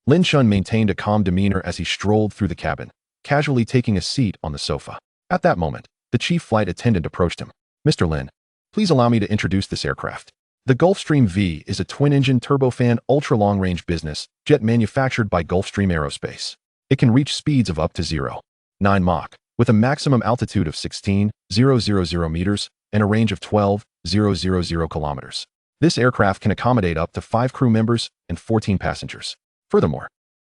Lin Chen maintained a calm demeanor as he strolled through the cabin, casually taking a seat on the sofa. At that moment, the chief flight attendant approached him. Mr. Lin, please allow me to introduce this aircraft. The Gulfstream V is a twin-engine turbofan ultra-long-range business jet manufactured by Gulfstream Aerospace. It can reach speeds of up to 0.9 Mach, with a maximum altitude of 16,000 meters and a range of 12,000 kilometers. This aircraft can accommodate up to 5 crew members and 14 passengers. Furthermore,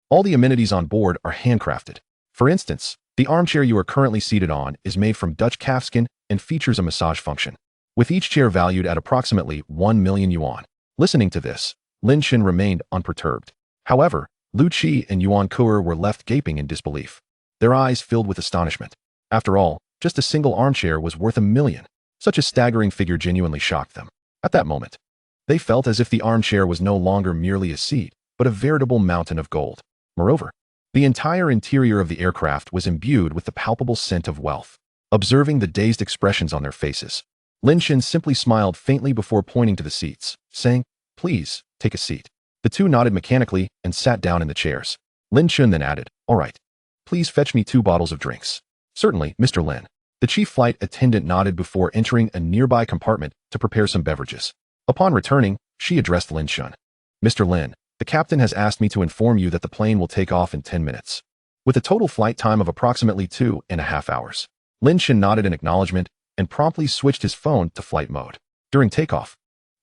all the amenities on board are handcrafted. For instance, the armchair you are currently seated on is made from Dutch calfskin and features a massage function, with each chair valued at approximately 1 million yuan. Listening to this, Lin Chen remained unperturbed. However, Lu Qi and Yuan Kuo were left gaping in disbelief, their eyes filled with astonishment. After all, just a single armchair was worth 1 million. Such a staggering figure genuinely shocked them. At that moment, they felt as if the armchair was no longer merely a seat, but a veritable mountain of gold. Moreover, the entire interior of the aircraft was imbued with the palpable scent of wealth. Observing the dazed expressions on their faces, Lin Chen simply smiled faintly before pointing to the seats, saying, please, take a seat. The two nodded mechanically and sat down in the chairs. Lin Chen then added, all right, please fetch me 2 bottles of drinks. Certainly, Mr. Lin. The chief flight attendant nodded before entering a nearby compartment to prepare some beverages. Upon returning, she addressed Lin Chen. Mr. Lin, the captain has asked me to inform you that the plane will take off in 10 minutes, with a total flight time of approximately 2.5 hours. Lin Chen nodded in acknowledgement and promptly switched his phone to flight mode. During takeoff,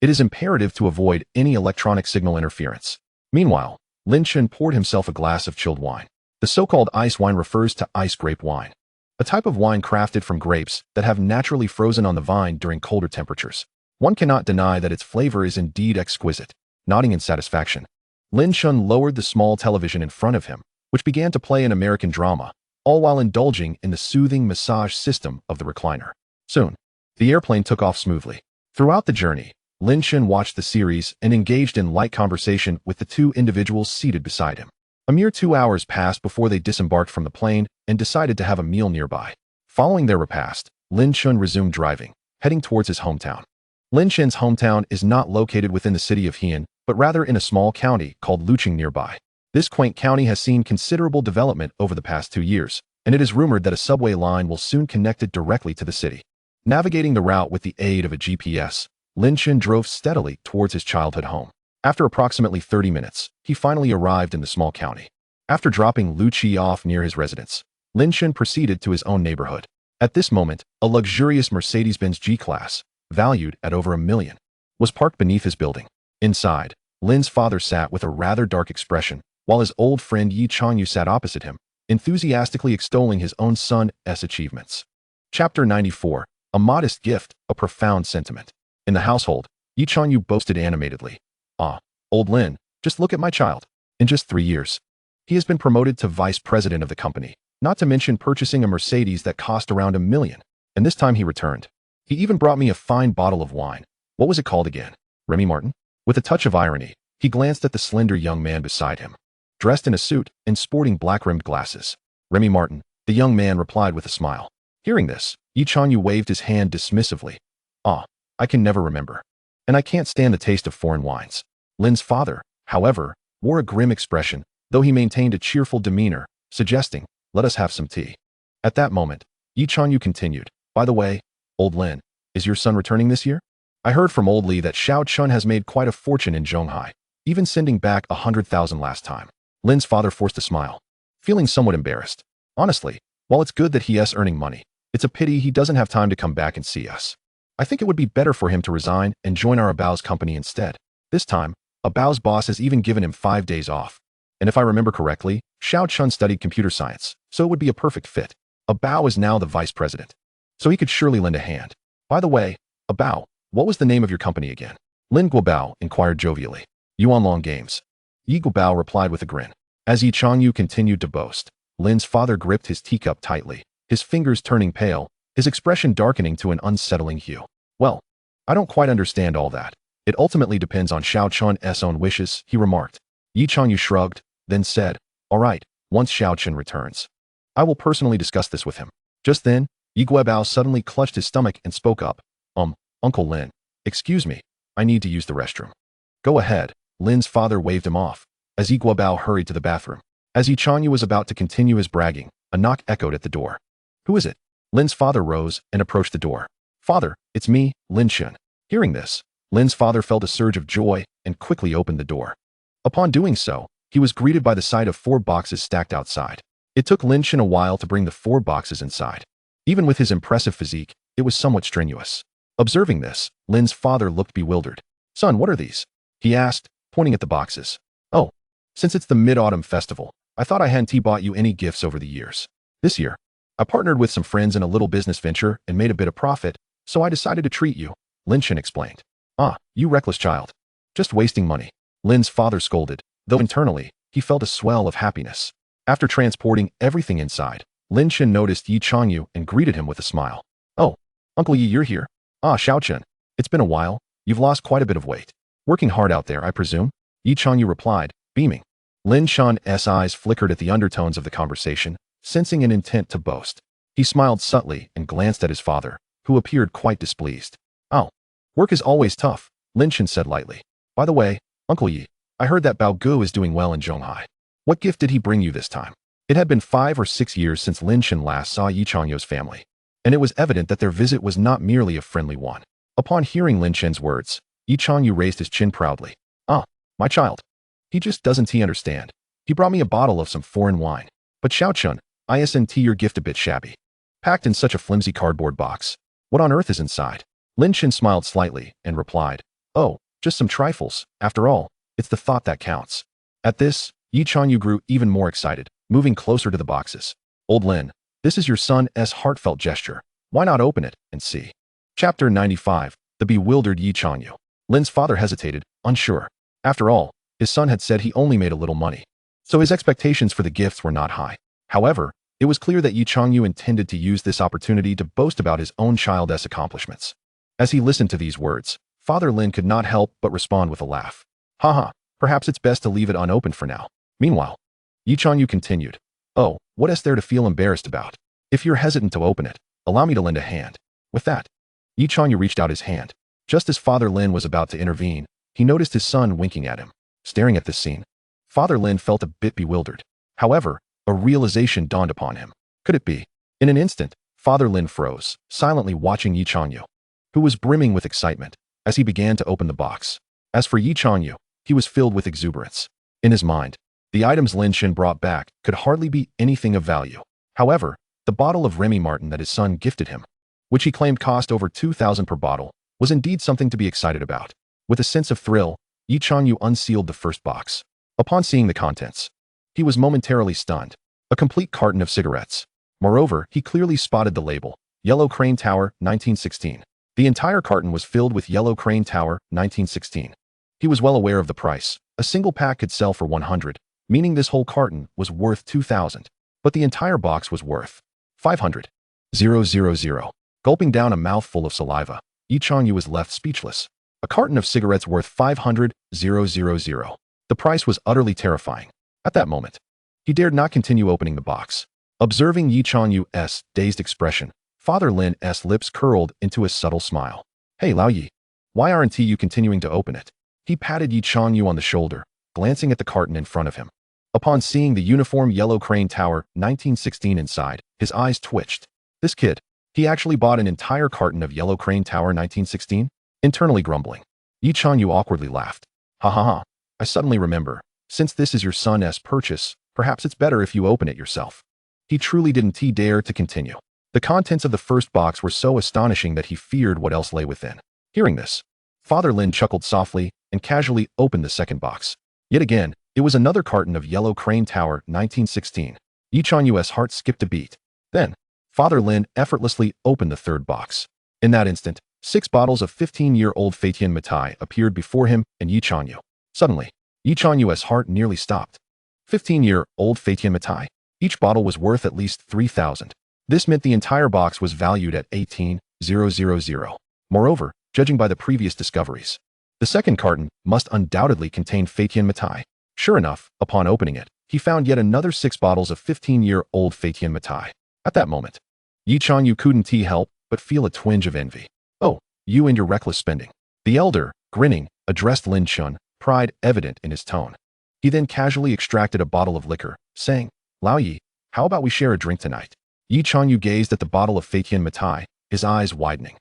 it is imperative to avoid any electronic signal interference. Meanwhile, Lin Chen poured himself a glass of chilled wine. The so-called ice wine refers to ice grape wine, a type of wine crafted from grapes that have naturally frozen on the vine during colder temperatures. One cannot deny that its flavor is indeed exquisite. Nodding in satisfaction, Lin Chen lowered the small television in front of him, which began to play an American drama, all while indulging in the soothing massage system of the recliner. Soon, the airplane took off smoothly. Throughout the journey, Lin Chen watched the series and engaged in light conversation with the 2 individuals seated beside him. A mere 2 hours passed before they disembarked from the plane and decided to have a meal nearby. Following their repast, Lin Chen resumed driving, heading towards his hometown. Lin Chen's hometown is not located within the city of Heian, but rather in a small county called Luqing nearby. This quaint county has seen considerable development over the past 2 years, and it is rumored that a subway line will soon connect it directly to the city. Navigating the route with the aid of a GPS, Lin Chen drove steadily towards his childhood home. After approximately 30 minutes, he finally arrived in the small county. After dropping Lu Qi off near his residence, Lin Chen proceeded to his own neighborhood. At this moment, a luxurious Mercedes-Benz G-Class, valued at over $1 million, was parked beneath his building. Inside, Lin's father sat with a rather dark expression, while his old friend Yi Changyu sat opposite him, enthusiastically extolling his own son's achievements. Chapter 94. A modest gift, a profound sentiment. In the household, Yi Changyu boasted animatedly. "Ah, old Lin, just look at my child. In just 3 years, he has been promoted to vice president of the company, not to mention purchasing a Mercedes that cost around $1 million. And this time he returned. He even brought me a fine bottle of wine. What was it called again? Remy Martin?" With a touch of irony, he glanced at the slender young man beside him, dressed in a suit and sporting black-rimmed glasses. "Remy Martin," the young man replied with a smile. Hearing this, Yi Changyu waved his hand dismissively. "Ah, I can never remember. And I can't stand the taste of foreign wines." Lin's father, however, wore a grim expression, though he maintained a cheerful demeanor, suggesting, "Let us have some tea." At that moment, Yi Changyu continued, "By the way, old Lin, is your son returning this year? I heard from old Li that Xiao Chun has made quite a fortune in Zhonghai, even sending back 100,000 last time." Lin's father forced a smile, feeling somewhat embarrassed. "Honestly, while it's good that he is earning money, it's a pity he doesn't have time to come back and see us. I think it would be better for him to resign and join our Abao's company instead. This time, Abao's boss has even given him 5 days off. And if I remember correctly, Xiao Chun studied computer science, so it would be a perfect fit. Abao is now the vice president, so he could surely lend a hand. By the way, Abao, what was the name of your company again?" Lin Guobao inquired jovially. "Yuanlong Games." Yi Guobao replied with a grin. As Yi Changyu continued to boast, Lin's father gripped his teacup tightly, his fingers turning pale, his expression darkening to an unsettling hue. "Well, I don't quite understand all that. It ultimately depends on Xiao Chun's own wishes," he remarked. Yi Changyu shrugged, then said, "All right, once Xiao Chun returns, I will personally discuss this with him." Just then, Yi Guobao suddenly clutched his stomach and spoke up. Uncle Lin, excuse me, I need to use the restroom." "Go ahead," Lin's father waved him off, as Yi Guobao hurried to the bathroom. As Yi Changyu was about to continue his bragging, a knock echoed at the door. "Who is it?" Lin's father rose and approached the door. "Father, it's me, Lin Chen." Hearing this, Lin's father felt a surge of joy and quickly opened the door. Upon doing so, he was greeted by the sight of 4 boxes stacked outside. It took Lin Chen a while to bring the 4 boxes inside. Even with his impressive physique, it was somewhat strenuous. Observing this, Lin's father looked bewildered. "Son, what are these?" he asked, pointing at the boxes. "Oh, since it's the Mid-Autumn Festival, I thought I hadn't bought you any gifts over the years. This year, I partnered with some friends in a little business venture and made a bit of profit, so I decided to treat you," Lin Chen explained. "Ah, you reckless child. Just wasting money," Lin's father scolded, though internally, he felt a swell of happiness. After transporting everything inside, Lin Chen noticed Yi Changyu and greeted him with a smile. "Oh, Uncle Yi, you're here. Ah, Xiao Chen, it's been a while. You've lost quite a bit of weight. Working hard out there, I presume?" Yi Changyu replied, beaming. Lin Chen's eyes flickered at the undertones of the conversation, sensing an intent to boast. He smiled subtly and glanced at his father, who appeared quite displeased. "Oh, work is always tough," Lin Chen said lightly. "By the way, Uncle Yi, I heard that Bao Gu is doing well in Zhonghai. What gift did he bring you this time?" It had been 5 or 6 years since Lin Chen last saw Yi Changyu's family, and it was evident that their visit was not merely a friendly one. Upon hearing Lin Chen's words, Yi Changyu raised his chin proudly. "Ah, my child. He just doesn't understand. He brought me a bottle of some foreign wine. But Xiao Chun, isn't your gift a bit shabby? Packed in such a flimsy cardboard box. What on earth is inside?" Lin Chen smiled slightly and replied, "Oh, just some trifles. After all, it's the thought that counts." At this, Yi Changyu grew even more excited, moving closer to the boxes. "Old Lin, this is your son's heartfelt gesture. Why not open it and see?" Chapter 95. The bewildered Yi Changyu. Lin's father hesitated, unsure. After all, his son had said he only made a little money, so his expectations for the gifts were not high. However, it was clear that Yi Changyu intended to use this opportunity to boast about his own child's accomplishments. As he listened to these words, Father Lin could not help but respond with a laugh. "Haha, perhaps it's best to leave it unopened for now." Meanwhile, Yi Changyu continued, "Oh, what is there to feel embarrassed about? If you're hesitant to open it, allow me to lend a hand." With that, Yi Chanyu reached out his hand. Just as Father Lin was about to intervene, he noticed his son winking at him. Staring at this scene, Father Lin felt a bit bewildered. However, a realization dawned upon him. Could it be? In an instant, Father Lin froze, silently watching Yi Chanyu, who was brimming with excitement, as he began to open the box. As for Yi Chanyu, he was filled with exuberance. In his mind, the items Lin Chen brought back could hardly be anything of value. However, the bottle of Remy Martin that his son gifted him, which he claimed cost over 2,000 per bottle, was indeed something to be excited about. With a sense of thrill, Yi Chanyu unsealed the first box. Upon seeing the contents, he was momentarily stunned. A complete carton of cigarettes. Moreover, he clearly spotted the label, Yellow Crane Tower, 1916. The entire carton was filled with Yellow Crane Tower, 1916. He was well aware of the price. A single pack could sell for 100, meaning this whole carton was worth 2,000. But the entire box was worth 500. 000. Gulping down a mouthful of saliva, Yi Chanyu was left speechless. A carton of cigarettes worth 500. 000. The price was utterly terrifying. At that moment, he dared not continue opening the box. Observing Yi Chanyu's dazed expression, Father Lin's lips curled into a subtle smile. Hey Lao Yi, why aren't you continuing to open it? He patted Yi Chanyu on the shoulder, glancing at the carton in front of him. Upon seeing the uniform Yellow Crane Tower, 1916 inside, his eyes twitched. This kid, he actually bought an entire carton of Yellow Crane Tower 1916? Internally grumbling, Yi Chanyu awkwardly laughed. Ha ha ha, I suddenly remember, since this is your son's purchase, perhaps it's better if you open it yourself. He truly didn't dare to continue. The contents of the first box were so astonishing that he feared what else lay within. Hearing this, Father Lin chuckled softly and casually opened the second box. Yet again, it was another carton of Yellow Crane Tower, 1916. Yi Chanyu's heart skipped a beat. Then, Father Lin effortlessly opened the third box. In that instant, 6 bottles of 15-year-old Feitian Matai appeared before him and Yi Chanyu. Suddenly, Yi Chanyu's heart nearly stopped. 15-year-old Feitian Matai. Each bottle was worth at least 3,000. This meant the entire box was valued at 18,000. Moreover, judging by the previous discoveries, the second carton must undoubtedly contain Feitian Matai. Sure enough, upon opening it, he found yet another 6 bottles of 15-year-old Feitian Matai. At that moment, Yi Chanyu couldn't help but feel a twinge of envy. Oh, you and your reckless spending. The elder, grinning, addressed Lin Chen, pride evident in his tone. He then casually extracted a bottle of liquor, saying, Lao Yi, how about we share a drink tonight? Yi Chanyu gazed at the bottle of Feitian Matai, his eyes widening.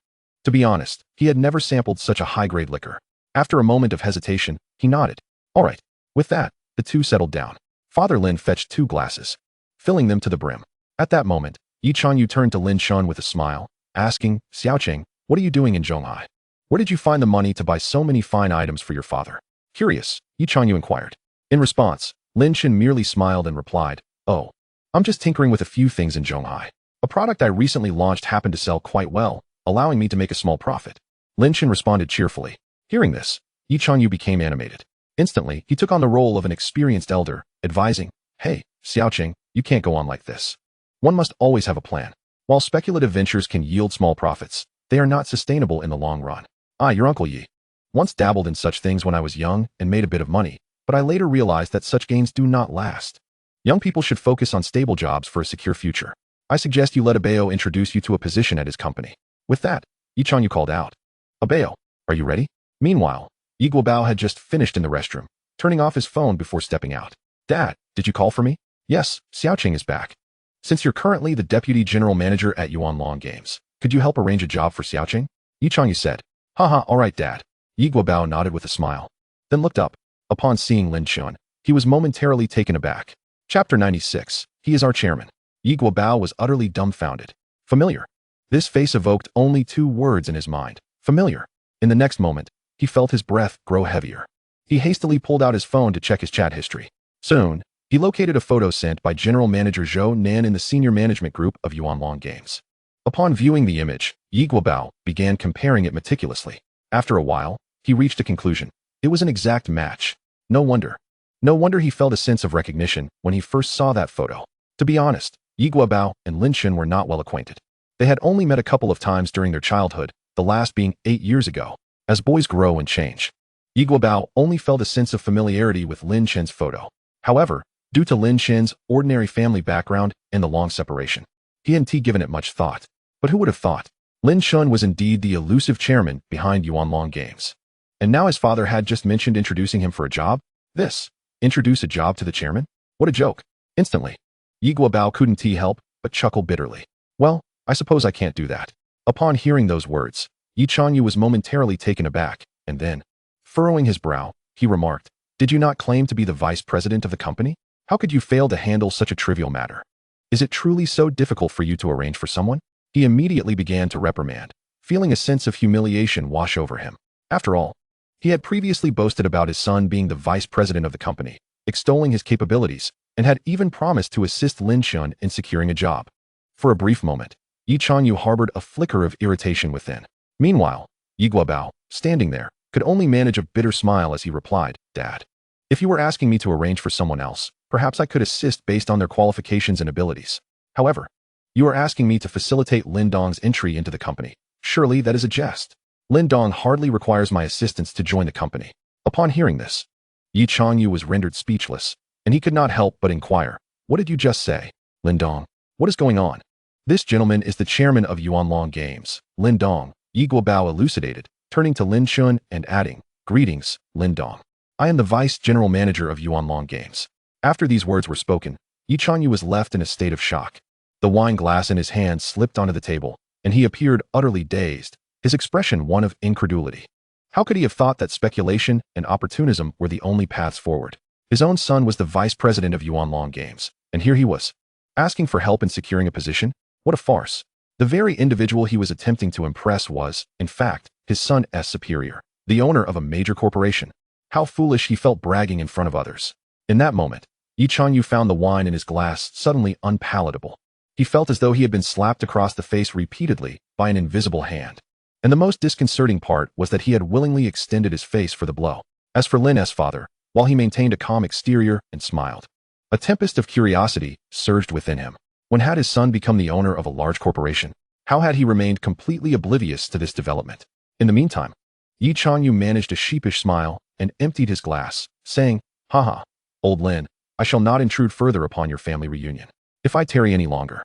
To be honest, he had never sampled such a high-grade liquor. After a moment of hesitation, he nodded. All right. With that, the two settled down. Father Lin fetched 2 glasses, filling them to the brim. At that moment, Yi Chanyu turned to Lin Chen with a smile, asking, Xiaocheng, what are you doing in Zhonghai? Where did you find the money to buy so many fine items for your father? Curious, Yi Chanyu inquired. In response, Lin Chen merely smiled and replied, Oh, I'm just tinkering with a few things in Zhonghai. A product I recently launched happened to sell quite well, allowing me to make a small profit. Lin Chen responded cheerfully. Hearing this, Yi Chanyu became animated. Instantly, he took on the role of an experienced elder, advising, Hey, Xiaocheng, you can't go on like this. One must always have a plan. While speculative ventures can yield small profits, they are not sustainable in the long run. Your Uncle Yi once dabbled in such things when I was young and made a bit of money, but I later realized that such gains do not last. Young people should focus on stable jobs for a secure future. I suggest you let Abeo introduce you to a position at his company. With that, Yi Chanyu called out, Abeo, are you ready? Meanwhile, Yi Guobao had just finished in the restroom, turning off his phone before stepping out. Dad, did you call for me? Yes, Xiaocheng is back. Since you're currently the deputy general manager at Yuanlong Games, could you help arrange a job for Xiaocheng? Yi Chanyu said. Haha, all right, Dad. Yi Guobao nodded with a smile, then looked up. Upon seeing Lin Chen, he was momentarily taken aback. Chapter 96. He is our chairman. Yi Guobao was utterly dumbfounded. Familiar. This face evoked only 2 words in his mind. Familiar. In the next moment, he felt his breath grow heavier. He hastily pulled out his phone to check his chat history. Soon, he located a photo sent by General Manager Zhou Nan in the senior management group of Yuanlong Games. Upon viewing the image, Yi Guobao began comparing it meticulously. After a while, he reached a conclusion. It was an exact match. No wonder. No wonder he felt a sense of recognition when he first saw that photo. To be honest, Yi Guobao and Lin Chen were not well acquainted. They had only met a couple of times during their childhood, the last being 8 years ago. As boys grow and change, Yi Guobao only felt a sense of familiarity with Lin Chen's photo. However, due to Lin Chen's ordinary family background and the long separation, he hadn't given it much thought. But who would have thought? Lin Chen was indeed the elusive chairman behind Yuanlong Games. And now his father had just mentioned introducing him for a job? Introduce a job to the chairman? What a joke. Instantly, Yi Guobao couldn't help but chuckle bitterly. Well, I suppose I can't do that. Upon hearing those words, Yi Chanyu was momentarily taken aback, and then, furrowing his brow, he remarked, "Did you not claim to be the vice president of the company? How could you fail to handle such a trivial matter? Is it truly so difficult for you to arrange for someone?" He immediately began to reprimand, feeling a sense of humiliation wash over him. After all, he had previously boasted about his son being the vice president of the company, extolling his capabilities, and had even promised to assist Lin Chen in securing a job. For a brief moment, Yi Chanyu harbored a flicker of irritation within. Meanwhile, Yi Guobao, standing there, could only manage a bitter smile as he replied, "Dad, if you were asking me to arrange for someone else, perhaps I could assist based on their qualifications and abilities. However, you are asking me to facilitate Lin Dong's entry into the company. Surely that is a jest. Lin Dong hardly requires my assistance to join the company." Upon hearing this, Yi Chanyu was rendered speechless, and he could not help but inquire, "What did you just say, Lin Dong? What is going on?" "This gentleman is the chairman of Yuanlong Games, Lin Dong," Yi Guobao elucidated, turning to Lin Chen and adding, "Greetings, Lin Dong. I am the vice general manager of Yuanlong Games." After these words were spoken, Yi Chanyu was left in a state of shock. The wine glass in his hand slipped onto the table, and he appeared utterly dazed, his expression one of incredulity. How could he have thought that speculation and opportunism were the only paths forward? His own son was the vice president of Yuanlong Games, and here he was, asking for help in securing a position? What a farce. The very individual he was attempting to impress was, in fact, his son's superior, the owner of a major corporation. How foolish he felt bragging in front of others. In that moment, Yi Chanyu found the wine in his glass suddenly unpalatable. He felt as though he had been slapped across the face repeatedly by an invisible hand. And the most disconcerting part was that he had willingly extended his face for the blow. As for Lin's father, while he maintained a calm exterior and smiled, a tempest of curiosity surged within him. When had his son become the owner of a large corporation? How had he remained completely oblivious to this development? In the meantime, Yi Chanyu managed a sheepish smile and emptied his glass, saying, "Haha, old Lin, I shall not intrude further upon your family reunion. If I tarry any longer,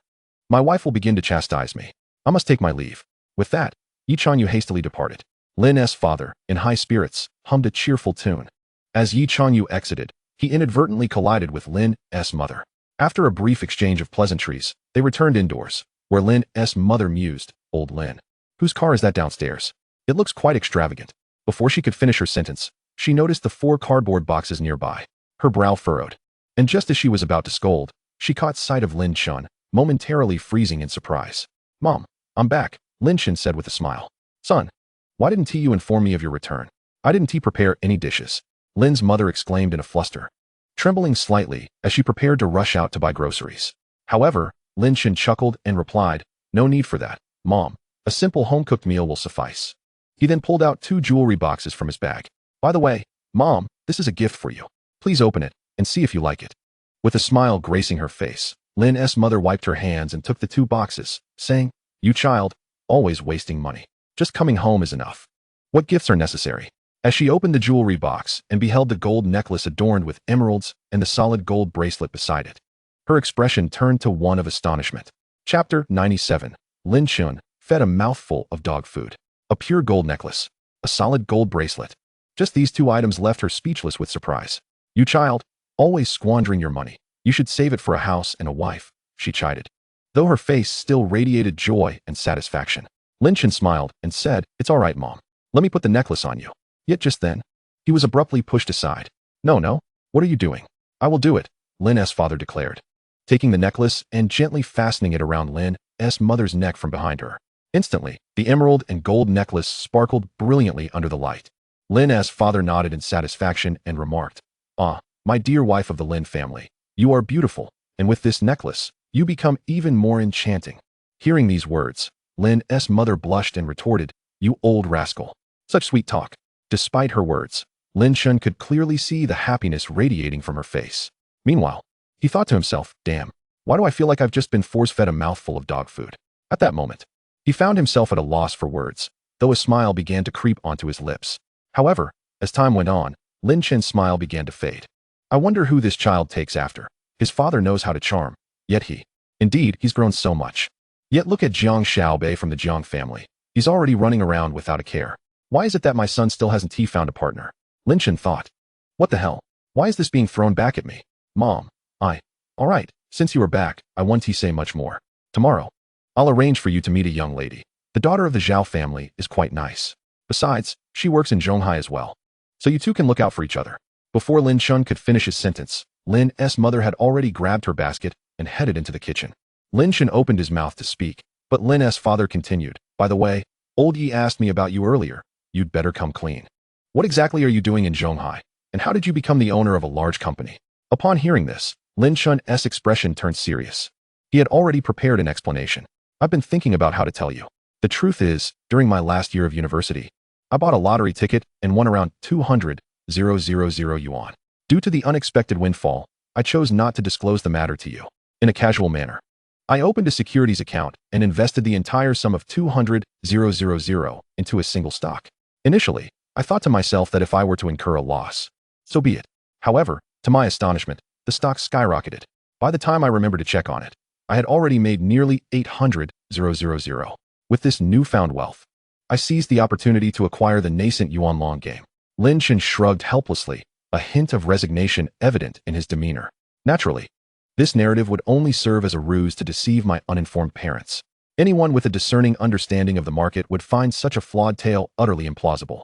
my wife will begin to chastise me. I must take my leave." With that, Yi Chanyu hastily departed. Lin's father, in high spirits, hummed a cheerful tune. As Yi Chanyu exited, he inadvertently collided with Lin's mother. After a brief exchange of pleasantries, they returned indoors, where Lin's mother mused, "Old Lin, whose car is that downstairs? It looks quite extravagant." Before she could finish her sentence, she noticed the 4 cardboard boxes nearby. Her brow furrowed, and just as she was about to scold, she caught sight of Lin Chen, momentarily freezing in surprise. "Mom, I'm back," Lin Chen said with a smile. "Son, why didn't you inform me of your return? I didn't prepare any dishes," Lin's mother exclaimed in a fluster, trembling slightly as she prepared to rush out to buy groceries. However, Lin Chen chuckled and replied, "No need for that, Mom. A simple home-cooked meal will suffice." He then pulled out 2 jewelry boxes from his bag. "By the way, Mom, this is a gift for you. Please open it and see if you like it." With a smile gracing her face, Lin's mother wiped her hands and took the 2 boxes, saying, "You child, always wasting money. Just coming home is enough. What gifts are necessary?" As she opened the jewelry box and beheld the gold necklace adorned with emeralds and the solid gold bracelet beside it, her expression turned to one of astonishment. Chapter 97. Lin Chen fed a mouthful of dog food. A pure gold necklace. A solid gold bracelet. Just these 2 items left her speechless with surprise. "You child, always squandering your money. You should save it for a house and a wife," she chided, though her face still radiated joy and satisfaction. Lin Chen smiled and said, "It's all right, Mom. Let me put the necklace on you." Yet just then, he was abruptly pushed aside. No, what are you doing?" "I will do it," Lin's father declared, taking the necklace and gently fastening it around Lin's mother's neck from behind her. Instantly, the emerald and gold necklace sparkled brilliantly under the light. Lin's father nodded in satisfaction and remarked, "Ah, my dear wife of the Lin family, you are beautiful, and with this necklace, you become even more enchanting." Hearing these words, Lin's mother blushed and retorted, "You old rascal. Such sweet talk." Despite her words, Lin Chen could clearly see the happiness radiating from her face. Meanwhile, he thought to himself, "Damn, why do I feel like I've just been force-fed a mouthful of dog food?" At that moment, he found himself at a loss for words, though a smile began to creep onto his lips. However, as time went on, Lin Chen's smile began to fade. "I wonder who this child takes after. His father knows how to charm, yet indeed, he's grown so much." Yet look at Jiang Xiaobei from the Jiang family. He's already running around without a care. Why is it that my son still hasn't found a partner? Lin Chen thought. What the hell? Why is this being thrown back at me? Mom, all right, since you are back, I won't say much more. Tomorrow, I'll arrange for you to meet a young lady. The daughter of the Zhao family is quite nice. Besides, she works in Zhonghai as well. So you two can look out for each other. Before Lin Chen could finish his sentence, Lin's mother had already grabbed her basket and headed into the kitchen. Lin Chen opened his mouth to speak, but Lin's father continued. By the way, old Yi asked me about you earlier. You'd better come clean. What exactly are you doing in Zhonghai? And how did you become the owner of a large company? Upon hearing this, Lin Chen's expression turned serious. He had already prepared an explanation. I've been thinking about how to tell you. The truth is, during my last year of university, I bought a lottery ticket and won around 200,000 yuan. Due to the unexpected windfall, I chose not to disclose the matter to you. In a casual manner, I opened a securities account and invested the entire sum of 200,000 into a single stock. Initially, I thought to myself that if I were to incur a loss, so be it. However, to my astonishment, the stock skyrocketed. By the time I remembered to check on it, I had already made nearly 800,000. With this newfound wealth, I seized the opportunity to acquire the nascent Yuan Long game. Lin Chen shrugged helplessly, a hint of resignation evident in his demeanor. Naturally, this narrative would only serve as a ruse to deceive my uninformed parents. Anyone with a discerning understanding of the market would find such a flawed tale utterly implausible.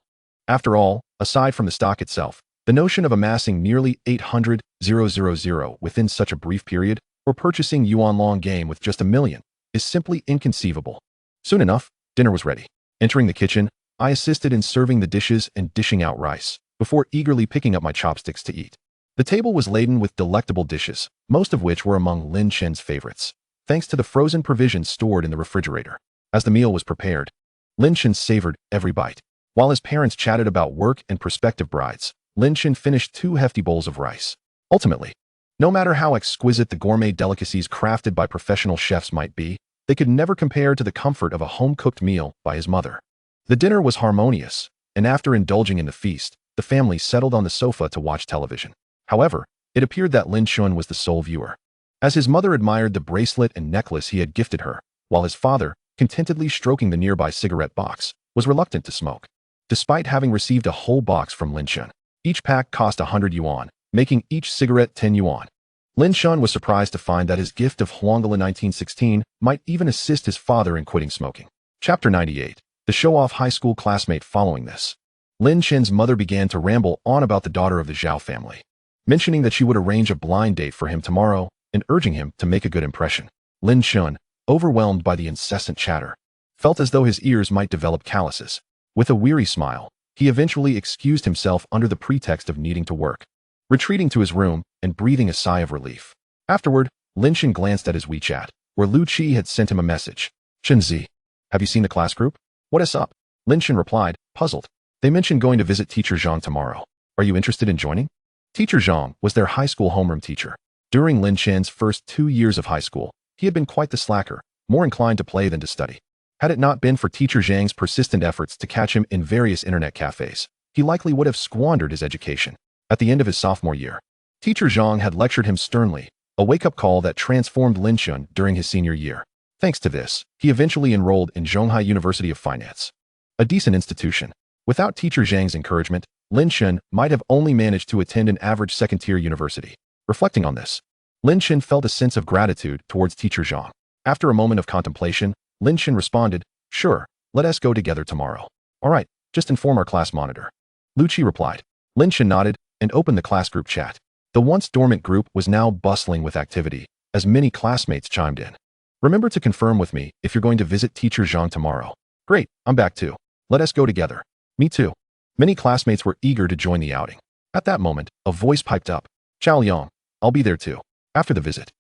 After all, aside from the stock itself, the notion of amassing nearly 800,000 within such a brief period, or purchasing Yuan Long game with just 1 million, is simply inconceivable. Soon enough, dinner was ready. Entering the kitchen, I assisted in serving the dishes and dishing out rice, before eagerly picking up my chopsticks to eat. The table was laden with delectable dishes, most of which were among Lin Chen's favorites, thanks to the frozen provisions stored in the refrigerator. As the meal was prepared, Lin Chen savored every bite. While his parents chatted about work and prospective brides, Lin Chen finished 2 hefty bowls of rice. Ultimately, no matter how exquisite the gourmet delicacies crafted by professional chefs might be, they could never compare to the comfort of a home-cooked meal by his mother. The dinner was harmonious, and after indulging in the feast, the family settled on the sofa to watch television. However, it appeared that Lin Chen was the sole viewer, as his mother admired the bracelet and necklace he had gifted her, while his father, contentedly stroking the nearby cigarette box, was reluctant to smoke. Despite having received a whole box from Lin Chen, each pack cost 100 yuan, making each cigarette 10 yuan. Lin Chen was surprised to find that his gift of Huangle in 1916 might even assist his father in quitting smoking. Chapter 98. The show-off high school classmate. Following this, Lin Chen's mother began to ramble on about the daughter of the Zhao family, mentioning that she would arrange a blind date for him tomorrow and urging him to make a good impression. Lin Chen, overwhelmed by the incessant chatter, felt as though his ears might develop calluses. With a weary smile, he eventually excused himself under the pretext of needing to work, retreating to his room and breathing a sigh of relief. Afterward, Lin Chen glanced at his WeChat, where Lu Qi had sent him a message. Chenzi, have you seen the class group? What is up? Lin Chen replied, puzzled. They mentioned going to visit Teacher Zhang tomorrow. Are you interested in joining? Teacher Zhang was their high school homeroom teacher. During Lin Chen's first 2 years of high school, he had been quite the slacker, more inclined to play than to study. Had it not been for Teacher Zhang's persistent efforts to catch him in various internet cafes, he likely would have squandered his education. At the end of his sophomore year, Teacher Zhang had lectured him sternly, a wake-up call that transformed Lin Chen during his senior year. Thanks to this, he eventually enrolled in Zhonghai University of Finance, a decent institution. Without Teacher Zhang's encouragement, Lin Chen might have only managed to attend an average second-tier university. Reflecting on this, Lin Chen felt a sense of gratitude towards Teacher Zhang. After a moment of contemplation, Lin Chen responded, sure, let us go together tomorrow. All right, just inform our class monitor. Lu Qi replied. Lin Chen nodded and opened the class group chat. The once dormant group was now bustling with activity, as many classmates chimed in. Remember to confirm with me if you're going to visit Teacher Zhang tomorrow. Great, I'm back too. Let us go together. Me too. Many classmates were eager to join the outing. At that moment, a voice piped up. Chao Yang, I'll be there too. After the visit,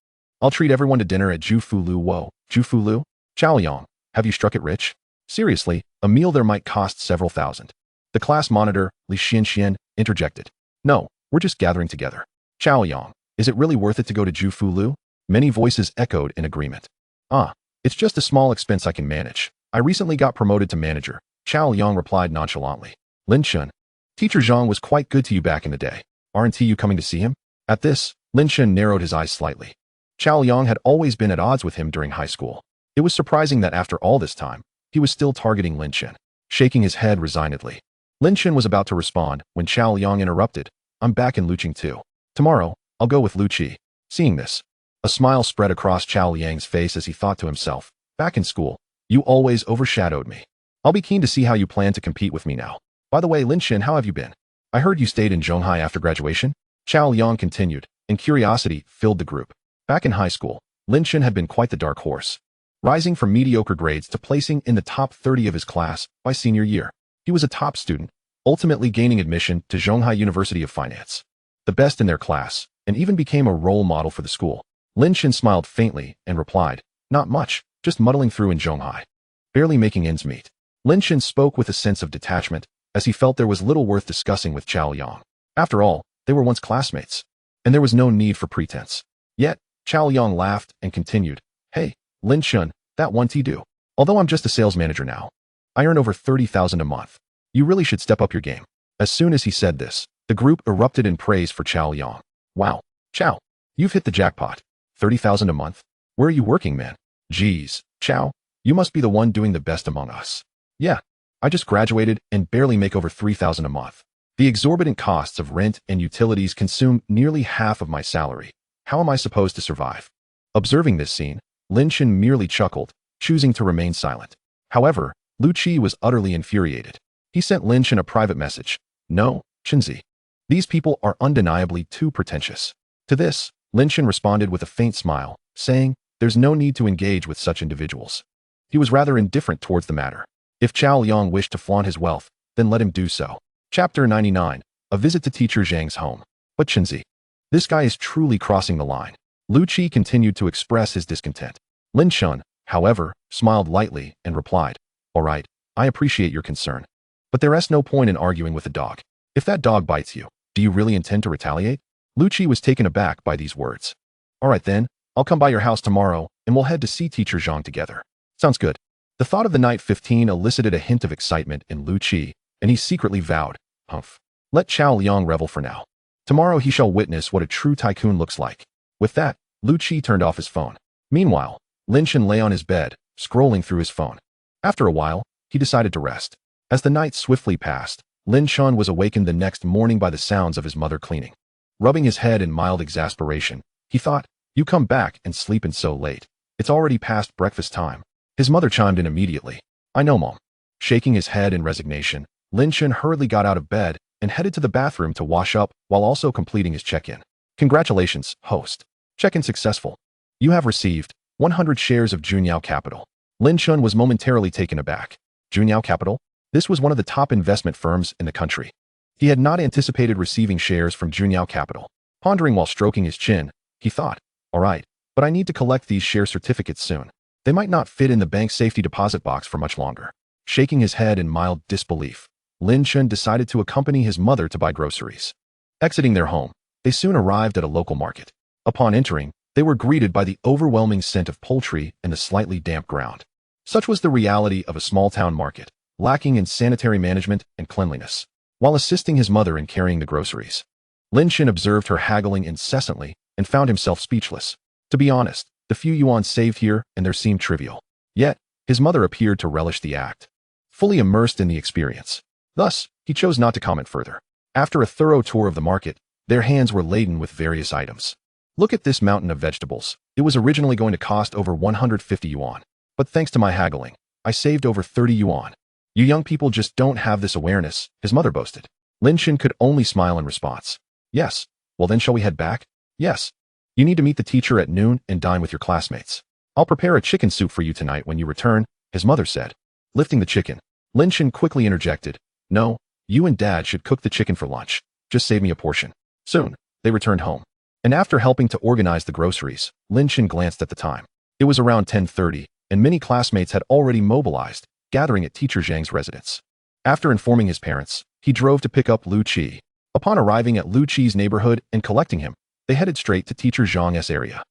I'll treat everyone to dinner at Jufu Lu. Whoa, Jufu Lu? Chao Yang, have you struck it rich? Seriously, a meal there might cost several thousand. The class monitor, Li Xianxian, interjected. No, we're just gathering together. Chao Yang, is it really worth it to go to Jufu Lu? Many voices echoed in agreement. It's just a small expense I can manage. I recently got promoted to manager, Chao Yang replied nonchalantly. Lin Chen, Teacher Zhang was quite good to you back in the day. Aren't you coming to see him? At this, Lin Chen narrowed his eyes slightly. Chao Yang had always been at odds with him during high school. It was surprising that after all this time, he was still targeting Lin Chen, shaking his head resignedly. Lin Chen was about to respond when Chao Liang interrupted. I'm back in Luqing too. Tomorrow, I'll go with Lu Qi. Seeing this, a smile spread across Chao Liang's face as he thought to himself, back in school, you always overshadowed me. I'll be keen to see how you plan to compete with me now. By the way, Lin Chen, how have you been? I heard you stayed in Zhonghai after graduation? Chao Liang continued, and curiosity filled the group. Back in high school, Lin Chen had been quite the dark horse, rising from mediocre grades to placing in the top 30 of his class by senior year. He was a top student, ultimately gaining admission to Zhonghai University of Finance, the best in their class, and even became a role model for the school. Lin Chen smiled faintly and replied, not much, just muddling through in Zhonghai, barely making ends meet. Lin Chen spoke with a sense of detachment, as he felt there was little worth discussing with Chao Liang. After all, they were once classmates, and there was no need for pretense. Yet, Chao Liang laughed and continued, hey, Lin Chen, that won't do. Although I'm just a sales manager now, I earn over 30,000 a month. You really should step up your game. As soon as he said this, the group erupted in praise for Chao Liang. Wow, Chao, you've hit the jackpot. 30,000 a month? Where are you working, man? Geez, Chao, you must be the one doing the best among us. Yeah, I just graduated and barely make over 3,000 a month. The exorbitant costs of rent and utilities consume nearly half of my salary. How am I supposed to survive? Observing this scene, Lin Chen merely chuckled, choosing to remain silent. However, Lu Qi was utterly infuriated. He sent Lin Chen a private message. No, Chenzi. These people are undeniably too pretentious. To this, Lin Chen responded with a faint smile, saying, there's no need to engage with such individuals. He was rather indifferent towards the matter. If Chao Liang wished to flaunt his wealth, then let him do so. Chapter 99, A Visit to Teacher Zhang's Home. But Chenzi, this guy is truly crossing the line. Lu Qi continued to express his discontent. Lin Chen, however, smiled lightly and replied, all right, I appreciate your concern. But there's no point in arguing with a dog. If that dog bites you, do you really intend to retaliate? Lu Qi was taken aback by these words. All right then, I'll come by your house tomorrow and we'll head to see Teacher Zhang together. Sounds good. The thought of the night 15 elicited a hint of excitement in Lu Qi, and he secretly vowed, humph. Let Chao Liang revel for now. Tomorrow he shall witness what a true tycoon looks like. With that, Lu Qi turned off his phone. Meanwhile, Lin Chen lay on his bed, scrolling through his phone. After a while, he decided to rest. As the night swiftly passed, Lin Chen was awakened the next morning by the sounds of his mother cleaning. Rubbing his head in mild exasperation, he thought, you come back and sleep in so late. It's already past breakfast time. His mother chimed in immediately. I know, Mom. Shaking his head in resignation, Lin Chen hurriedly got out of bed and headed to the bathroom to wash up while also completing his check-in. Congratulations, host. Check-in successful. You have received 100 shares of Junyao Capital. Lin Chen was momentarily taken aback. Junyao Capital? This was one of the top investment firms in the country. He had not anticipated receiving shares from Junyao Capital. Pondering while stroking his chin, he thought, all right, but I need to collect these share certificates soon. They might not fit in the bank safety deposit box for much longer. Shaking his head in mild disbelief, Lin Chen decided to accompany his mother to buy groceries. Exiting their home, they soon arrived at a local market. Upon entering, they were greeted by the overwhelming scent of poultry and the slightly damp ground. Such was the reality of a small-town market, lacking in sanitary management and cleanliness. While assisting his mother in carrying the groceries, Lin Chen observed her haggling incessantly and found himself speechless. To be honest, the few yuan saved here and there seemed trivial. Yet, his mother appeared to relish the act, fully immersed in the experience. Thus, he chose not to comment further. After a thorough tour of the market, their hands were laden with various items. Look at this mountain of vegetables. It was originally going to cost over 150 yuan. But thanks to my haggling, I saved over 30 yuan. You young people just don't have this awareness, his mother boasted. Lin Chen could only smile in response. Yes. Well then shall we head back? Yes. You need to meet the teacher at noon and dine with your classmates. I'll prepare a chicken soup for you tonight when you return, his mother said. Lifting the chicken, Lin Chen quickly interjected. No, you and Dad should cook the chicken for lunch. Just save me a portion. Soon, they returned home. And after helping to organize the groceries, Lin Chen glanced at the time. It was around 10:30, and many classmates had already mobilized, gathering at Teacher Zhang's residence. After informing his parents, he drove to pick up Lu Qi. Upon arriving at Lu Qi's neighborhood and collecting him, they headed straight to Teacher Zhang's area.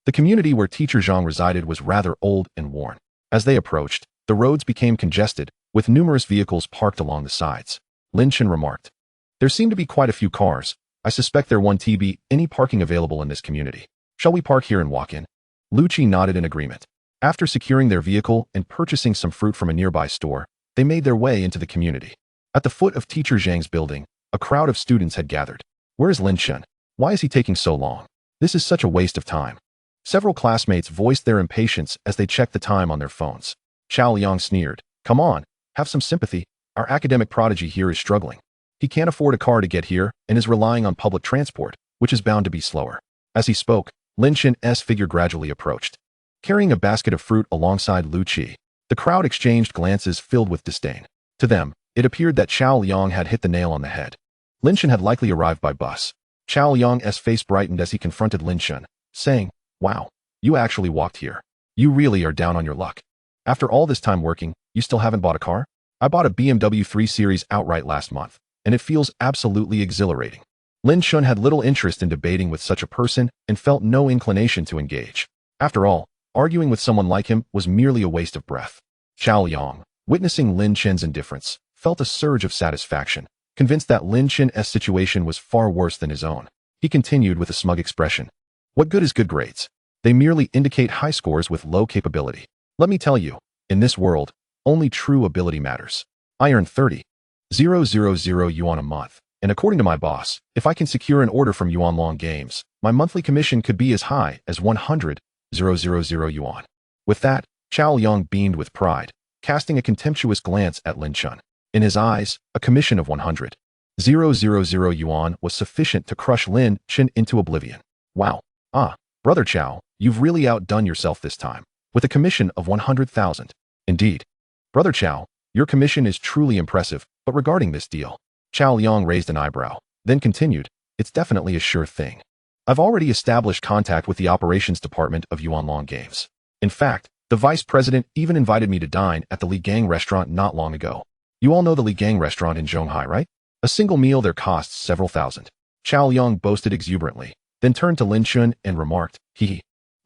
The community where Teacher Zhang resided was rather old and worn. As they approached, the roads became congested, with numerous vehicles parked along the sides. Lin Chen remarked, there seem to be quite a few cars. I suspect there won't be any parking available in this community. Shall we park here and walk in? Lu Qi nodded in agreement. After securing their vehicle and purchasing some fruit from a nearby store, they made their way into the community. At the foot of Teacher Zhang's building, a crowd of students had gathered. Where is Lin Chen? Why is he taking so long? This is such a waste of time. Several classmates voiced their impatience as they checked the time on their phones. Chao Liang sneered. Come on, have some sympathy. Our academic prodigy here is struggling. He can't afford a car to get here and is relying on public transport, which is bound to be slower. As he spoke, Lin Chen's figure gradually approached, carrying a basket of fruit alongside Lu Qi. The crowd exchanged glances filled with disdain. To them, it appeared that Chao Liang had hit the nail on the head. Lin Chen had likely arrived by bus. Chao Liang's face brightened as he confronted Lin Chen, saying, Wow, you actually walked here. You really are down on your luck. After all this time working, you still haven't bought a car? I bought a BMW 3 Series outright last month, and it feels absolutely exhilarating. Lin Chen had little interest in debating with such a person and felt no inclination to engage. After all, arguing with someone like him was merely a waste of breath. Chao Liang, witnessing Lin Chen's indifference, felt a surge of satisfaction, convinced that Lin Chen's situation was far worse than his own. He continued with a smug expression. What good is good grades? They merely indicate high scores with low capability. Let me tell you, in this world, only true ability matters. I earn 30,000 yuan a month, and according to my boss, if I can secure an order from Yuan Long Games, my monthly commission could be as high as 100,000 yuan. With that, Chao Liang beamed with pride, casting a contemptuous glance at Lin Chen. In his eyes, a commission of 100,000 yuan was sufficient to crush Lin Chen into oblivion. Wow. Brother Chao, you've really outdone yourself this time, with a commission of 100,000. Indeed. Brother Chao, your commission is truly impressive, but regarding this deal, Chao Liang raised an eyebrow, then continued, it's definitely a sure thing. I've already established contact with the operations department of Yuan Long Games. In fact, the vice president even invited me to dine at the Li Gang restaurant not long ago. You all know the Li Gang restaurant in Zhonghai, right? A single meal there costs several thousand. Chao Liang boasted exuberantly, then turned to Lin Chen and remarked,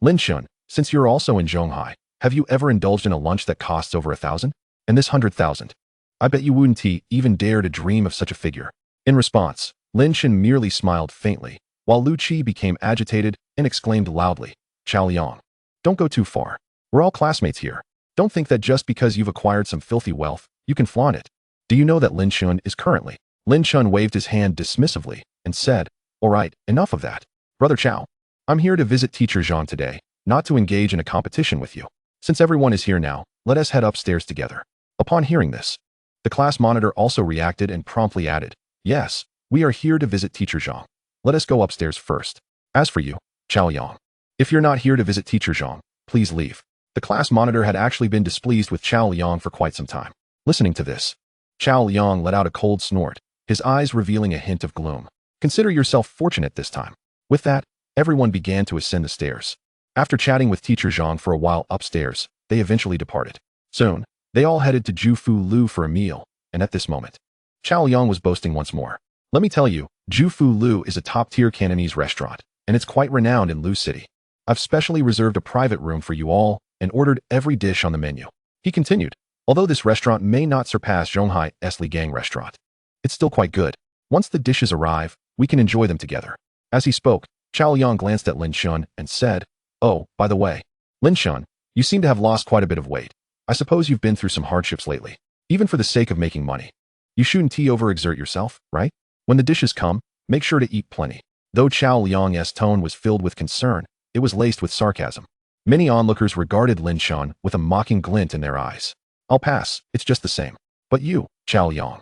Lin Chen, since you're also in Zhonghai, have you ever indulged in a lunch that costs over 1,000? And this 100,000? I bet you wouldn't even dare to dream of such a figure. In response, Lin Chen merely smiled faintly, while Lu Qi became agitated and exclaimed loudly, Chao Liang, don't go too far. We're all classmates here. Don't think that just because you've acquired some filthy wealth, you can flaunt it. Do you know that Lin Chen is currently? Lin Chen waved his hand dismissively and said, all right, enough of that. Brother Chao, I'm here to visit Teacher Zhang today, not to engage in a competition with you. Since everyone is here now, let us head upstairs together. Upon hearing this, the class monitor also reacted and promptly added, yes, we are here to visit Teacher Zhang. Let us go upstairs first. As for you, Chao Liang, if you're not here to visit Teacher Zhang, please leave. The class monitor had actually been displeased with Chao Liang for quite some time. Listening to this, Chao Liang let out a cold snort, his eyes revealing a hint of gloom. Consider yourself fortunate this time. With that, everyone began to ascend the stairs. After chatting with Teacher Zhang for a while upstairs, they eventually departed. Soon, they all headed to Jufu Lu for a meal, and at this moment, Chao Liang was boasting once more. Let me tell you, Jufu Lu is a top-tier Cantonese restaurant, and it's quite renowned in Lu City. I've specially reserved a private room for you all and ordered every dish on the menu. He continued, although this restaurant may not surpass Zhonghai's Li Gang restaurant, it's still quite good. Once the dishes arrive, we can enjoy them together. As he spoke, Chao Liang glanced at Lin Chen and said, oh, by the way, Lin Chen, you seem to have lost quite a bit of weight. I suppose you've been through some hardships lately. Even for the sake of making money. You shouldn't overexert yourself, right? When the dishes come, make sure to eat plenty. Though Chao Liang's tone was filled with concern, it was laced with sarcasm. Many onlookers regarded Lin Chen with a mocking glint in their eyes. I'll pass, it's just the same. But you, Chao Liang,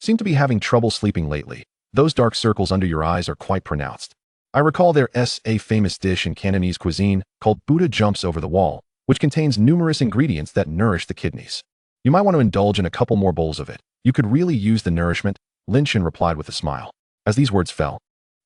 seem to be having trouble sleeping lately. Those dark circles under your eyes are quite pronounced. I recall there's a famous dish in Cantonese cuisine called Buddha jumps over the wall, which contains numerous ingredients that nourish the kidneys. You might want to indulge in a couple more bowls of it. You could really use the nourishment, Lin Chen replied with a smile. As these words fell,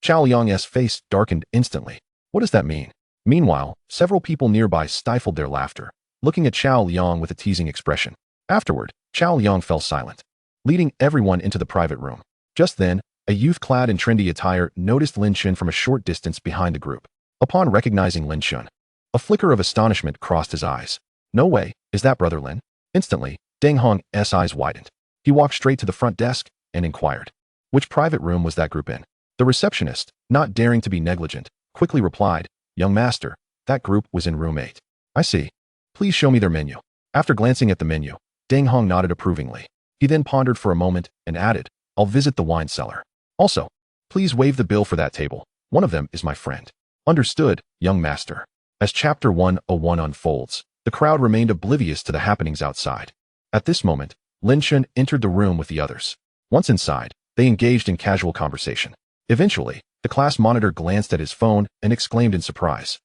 Chao Liang's face darkened instantly. What does that mean? Meanwhile, several people nearby stifled their laughter, looking at Chao Liang with a teasing expression. Afterward, Chao Liang fell silent, leading everyone into the private room. Just then, a youth clad in trendy attire noticed Lin Chen from a short distance behind the group. Upon recognizing Lin Chen, a flicker of astonishment crossed his eyes. No way, is that Brother Lin? Instantly, Deng Hong's eyes widened. He walked straight to the front desk and inquired, which private room was that group in? The receptionist, not daring to be negligent, quickly replied, young master, that group was in room 8. I see. Please show me their menu. After glancing at the menu, Deng Hong nodded approvingly. He then pondered for a moment and added, I'll visit the wine cellar. Also, please waive the bill for that table. One of them is my friend. Understood, young master. As chapter 101 unfolds, the crowd remained oblivious to the happenings outside. At this moment, Lin Chen entered the room with the others. Once inside, they engaged in casual conversation. Eventually, the class monitor glanced at his phone and exclaimed in surprise.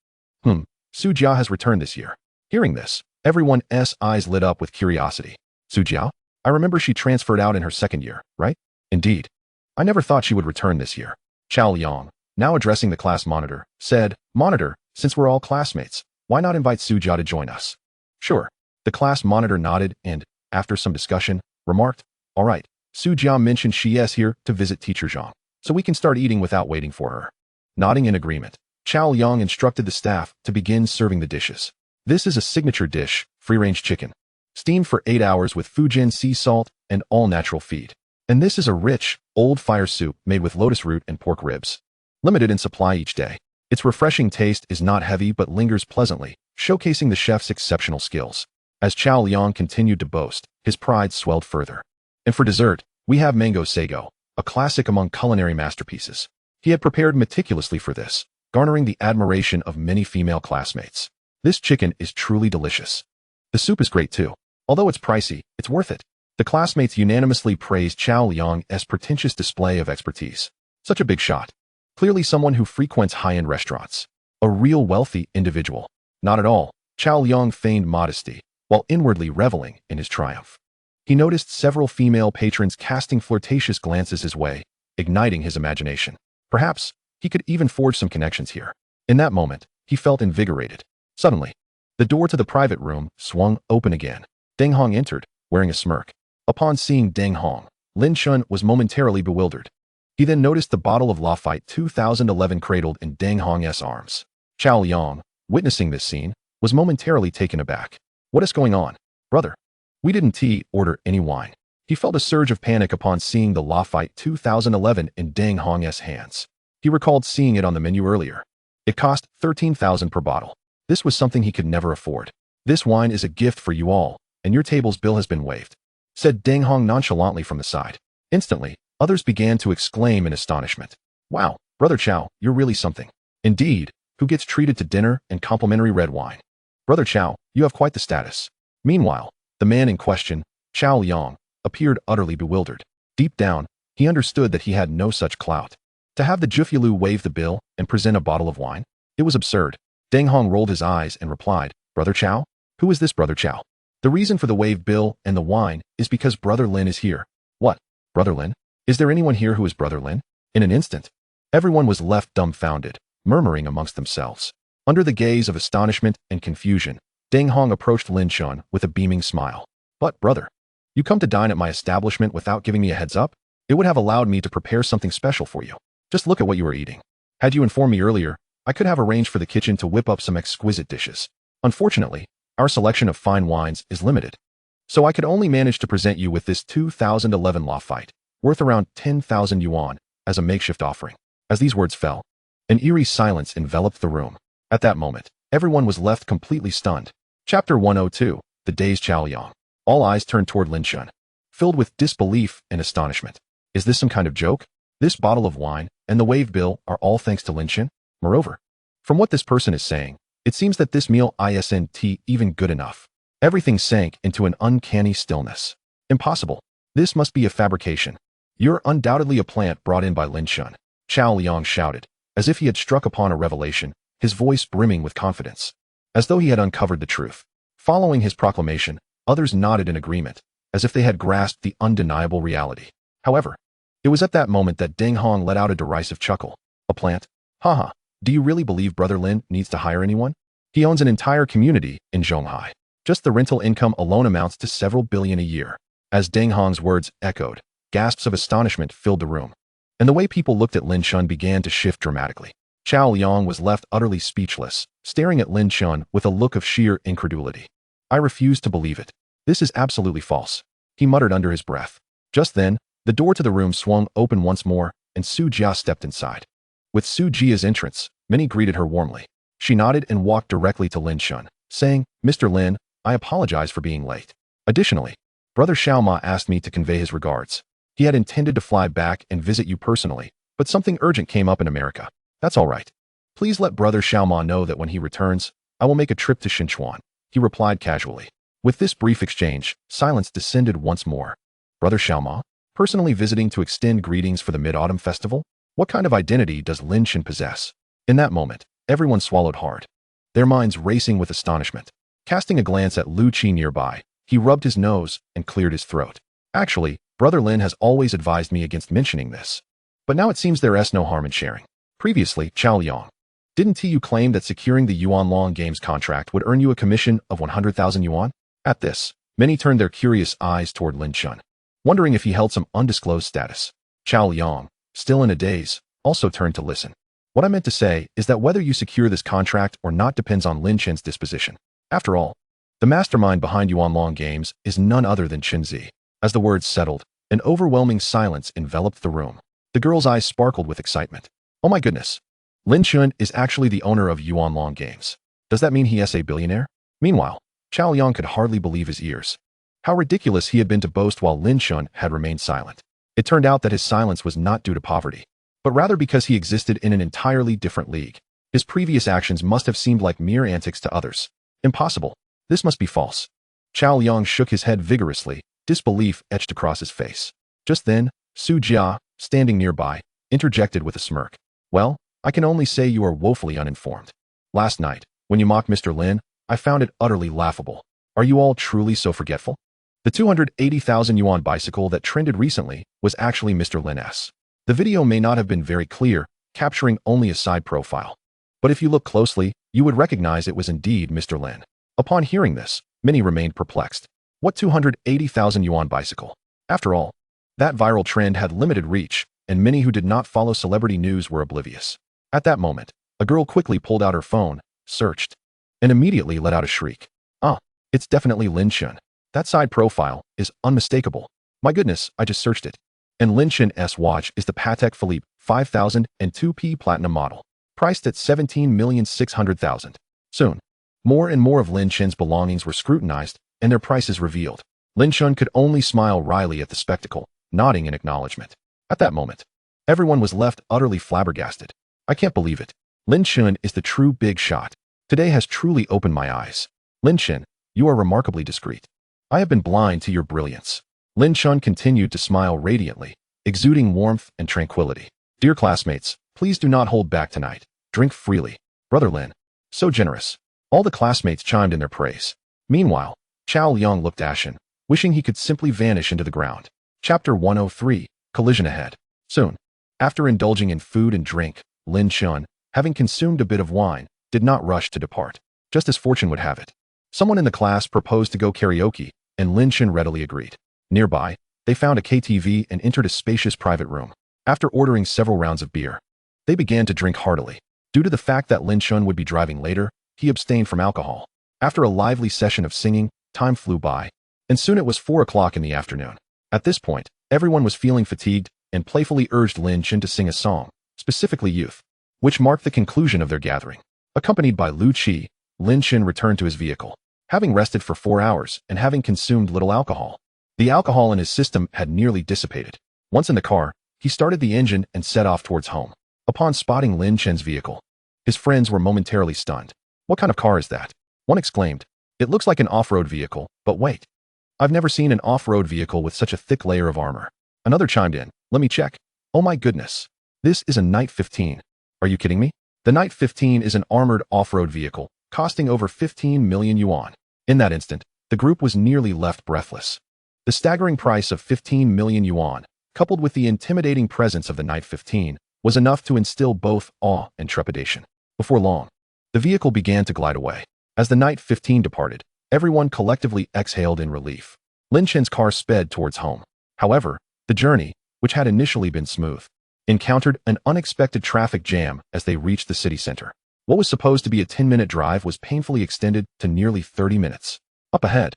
Su Jia has returned this year. Hearing this, everyone's eyes lit up with curiosity. Su Jia? I remember she transferred out in her second year, right? Indeed. I never thought she would return this year. Chao Liang, now addressing the class monitor, said, Monitor, since we're all classmates, why not invite Su Jia to join us? Sure. The class monitor nodded and, after some discussion, remarked, All right, Su Jia mentioned she is here to visit Teacher Zhang, so we can start eating without waiting for her. Nodding in agreement, Chao Liang instructed the staff to begin serving the dishes. This is a signature dish, free-range chicken, steamed for 8 hours with Fujian sea salt and all-natural feed. And this is a rich, old-fire soup made with lotus root and pork ribs. Limited in supply each day. Its refreshing taste is not heavy but lingers pleasantly, showcasing the chef's exceptional skills. As Chao Liang continued to boast, his pride swelled further. And for dessert, we have mango sago, a classic among culinary masterpieces. He had prepared meticulously for this, garnering the admiration of many female classmates. This chicken is truly delicious. The soup is great too. Although it's pricey, it's worth it. The classmates unanimously praised Chao Liang's pretentious display of expertise. Such a big shot. Clearly someone who frequents high-end restaurants. A real wealthy individual. Not at all. Chao Liang feigned modesty, while inwardly reveling in his triumph. He noticed several female patrons casting flirtatious glances his way, igniting his imagination. Perhaps, he could even forge some connections here. In that moment, he felt invigorated. Suddenly, the door to the private room swung open again. Deng Hong entered, wearing a smirk. Upon seeing Deng Hong, Lin Chen was momentarily bewildered. He then noticed the bottle of Lafite 2011 cradled in Deng Hong's arms. Chao Liang, witnessing this scene, was momentarily taken aback. What is going on, brother? We didn't order any wine. He felt a surge of panic upon seeing the Lafite 2011 in Deng Hong's hands. He recalled seeing it on the menu earlier. It cost 13,000 per bottle. This was something he could never afford. This wine is a gift for you all, and your table's bill has been waived, said Deng Hong nonchalantly from the side. Instantly, others began to exclaim in astonishment. Wow, Brother Chao, you're really something. Indeed, who gets treated to dinner and complimentary red wine? Brother Chao, you have quite the status. Meanwhile, the man in question, Chao Liang, appeared utterly bewildered. Deep down, he understood that he had no such clout. To have the Jufialu waive the bill and present a bottle of wine? It was absurd. Deng Hong rolled his eyes and replied, Brother Chao? Who is this Brother Chao? The reason for the waived bill and the wine is because Brother Lin is here. What? Brother Lin? Is there anyone here who is Brother Lin? In an instant, everyone was left dumbfounded, murmuring amongst themselves. Under the gaze of astonishment and confusion, Deng Hong approached Lin Chen with a beaming smile. But, brother, you come to dine at my establishment without giving me a heads up? It would have allowed me to prepare something special for you. Just look at what you are eating. Had you informed me earlier, I could have arranged for the kitchen to whip up some exquisite dishes. Unfortunately, our selection of fine wines is limited. So I could only manage to present you with this 2011 Lafite, worth around 10,000 yuan, as a makeshift offering. As these words fell, an eerie silence enveloped the room. At that moment, everyone was left completely stunned. Chapter 102, The Day's Chao Liang. All eyes turned toward Lin Chen, filled with disbelief and astonishment. Is this some kind of joke? This bottle of wine and the wave bill are all thanks to Lin Chen? Moreover, from what this person is saying, it seems that this meal isn't even good enough. Everything sank into an uncanny stillness. Impossible. This must be a fabrication. You're undoubtedly a plant brought in by Lin Chen. Chao Liang shouted, as if he had struck upon a revelation, his voice brimming with confidence, as though he had uncovered the truth. Following his proclamation, others nodded in agreement, as if they had grasped the undeniable reality. However, it was at that moment that Deng Hong let out a derisive chuckle. A plant? Haha, do you really believe Brother Lin needs to hire anyone? He owns an entire community in Zhonghai. Just the rental income alone amounts to several billion a year. As Deng Hong's words echoed, gasps of astonishment filled the room, and the way people looked at Lin Chen began to shift dramatically. Chao Liang was left utterly speechless, staring at Lin Chen with a look of sheer incredulity. I refuse to believe it. This is absolutely false, he muttered under his breath. Just then, the door to the room swung open once more, and Su Jia stepped inside. With Su Jia's entrance, many greeted her warmly. She nodded and walked directly to Lin Chen, saying, Mr. Lin, I apologize for being late. Additionally, Brother Xiaoma asked me to convey his regards. He had intended to fly back and visit you personally, but something urgent came up in America. That's all right. Please let Brother Xiaoma know that when he returns, I will make a trip to Xinchuan, he replied casually. With this brief exchange, silence descended once more. Brother Xiaoma? Personally visiting to extend greetings for the Mid-Autumn Festival? What kind of identity does Lin Chen possess? In that moment, everyone swallowed hard, their minds racing with astonishment. Casting a glance at Lu Qi nearby, he rubbed his nose and cleared his throat. Actually, Brother Lin has always advised me against mentioning this. But now it seems there is no harm in sharing. Previously, Chao Liang, didn't you claim that securing the Yuanlong Games contract would earn you a commission of 100,000 yuan? At this, many turned their curious eyes toward Lin Chen, wondering if he held some undisclosed status. Chao Liang, still in a daze, also turned to listen. What I meant to say is that whether you secure this contract or not depends on Lin Chen's disposition. After all, the mastermind behind Yuanlong Games is none other than Chen Zi. As the words settled, an overwhelming silence enveloped the room. The girl's eyes sparkled with excitement. Oh my goodness. Lin Chen is actually the owner of Yuanlong Games. Does that mean he is a billionaire? Meanwhile, Chao Liang could hardly believe his ears. How ridiculous he had been to boast while Lin Chen had remained silent. It turned out that his silence was not due to poverty, but rather because he existed in an entirely different league. His previous actions must have seemed like mere antics to others. Impossible. This must be false. Chao Liang shook his head vigorously, disbelief etched across his face. Just then, Su Jia, standing nearby, interjected with a smirk. Well, I can only say you are woefully uninformed. Last night, when you mocked Mr. Lin, I found it utterly laughable. Are you all truly so forgetful? The 280,000 yuan bicycle that trended recently was actually Mr. Lin's. The video may not have been very clear, capturing only a side profile. But if you look closely, you would recognize it was indeed Mr. Lin. Upon hearing this, many remained perplexed. What 280,000 yuan bicycle? After all, that viral trend had limited reach, and many who did not follow celebrity news were oblivious. At that moment, a girl quickly pulled out her phone, searched, and immediately let out a shriek. Ah, it's definitely Lin Chen. That side profile is unmistakable. My goodness, I just searched it. And Lin Chen's watch is the Patek Philippe 5002P Platinum model, priced at 17,600,000. Soon, more and more of Lin Chen's belongings were scrutinized, and their prices revealed. Lin Chen could only smile wryly at the spectacle, nodding in acknowledgement. At that moment, everyone was left utterly flabbergasted. I can't believe it. Lin Chen is the true big shot. Today has truly opened my eyes. Lin Chen, you are remarkably discreet. I have been blind to your brilliance. Lin Chen continued to smile radiantly, exuding warmth and tranquility. Dear classmates, please do not hold back tonight. Drink freely. Brother Lin, so generous. All the classmates chimed in their praise. Meanwhile, Chao Liang looked ashen, wishing he could simply vanish into the ground. Chapter 103, Collision Ahead. Soon, after indulging in food and drink, Lin Chen, having consumed a bit of wine, did not rush to depart. Just as fortune would have it, someone in the class proposed to go karaoke, and Lin Chen readily agreed. Nearby, they found a KTV and entered a spacious private room. After ordering several rounds of beer, they began to drink heartily. Due to the fact that Lin Chen would be driving later, he abstained from alcohol. After a lively session of singing, time flew by, and soon it was 4 o'clock in the afternoon. At this point, everyone was feeling fatigued and playfully urged Lin Chen to sing a song, specifically Youth, which marked the conclusion of their gathering. Accompanied by Lu Qi, Lin Chen returned to his vehicle, having rested for 4 hours and having consumed little alcohol. The alcohol in his system had nearly dissipated. Once in the car, he started the engine and set off towards home. Upon spotting Lin Chen's vehicle, his friends were momentarily stunned. What kind of car is that? One exclaimed. It looks like an off-road vehicle, but wait. I've never seen an off-road vehicle with such a thick layer of armor. Another chimed in. Let me check. Oh my goodness. This is a Knight 15. Are you kidding me? The Knight 15 is an armored off-road vehicle, costing over 15 million yuan. In that instant, the group was nearly left breathless. The staggering price of 15 million yuan, coupled with the intimidating presence of the Knight 15, was enough to instill both awe and trepidation. Before long, the vehicle began to glide away. As the Knight 15 departed, everyone collectively exhaled in relief. Lin Chen's car sped towards home. However, the journey, which had initially been smooth, encountered an unexpected traffic jam as they reached the city center. What was supposed to be a 10-minute drive was painfully extended to nearly 30 minutes. Up ahead,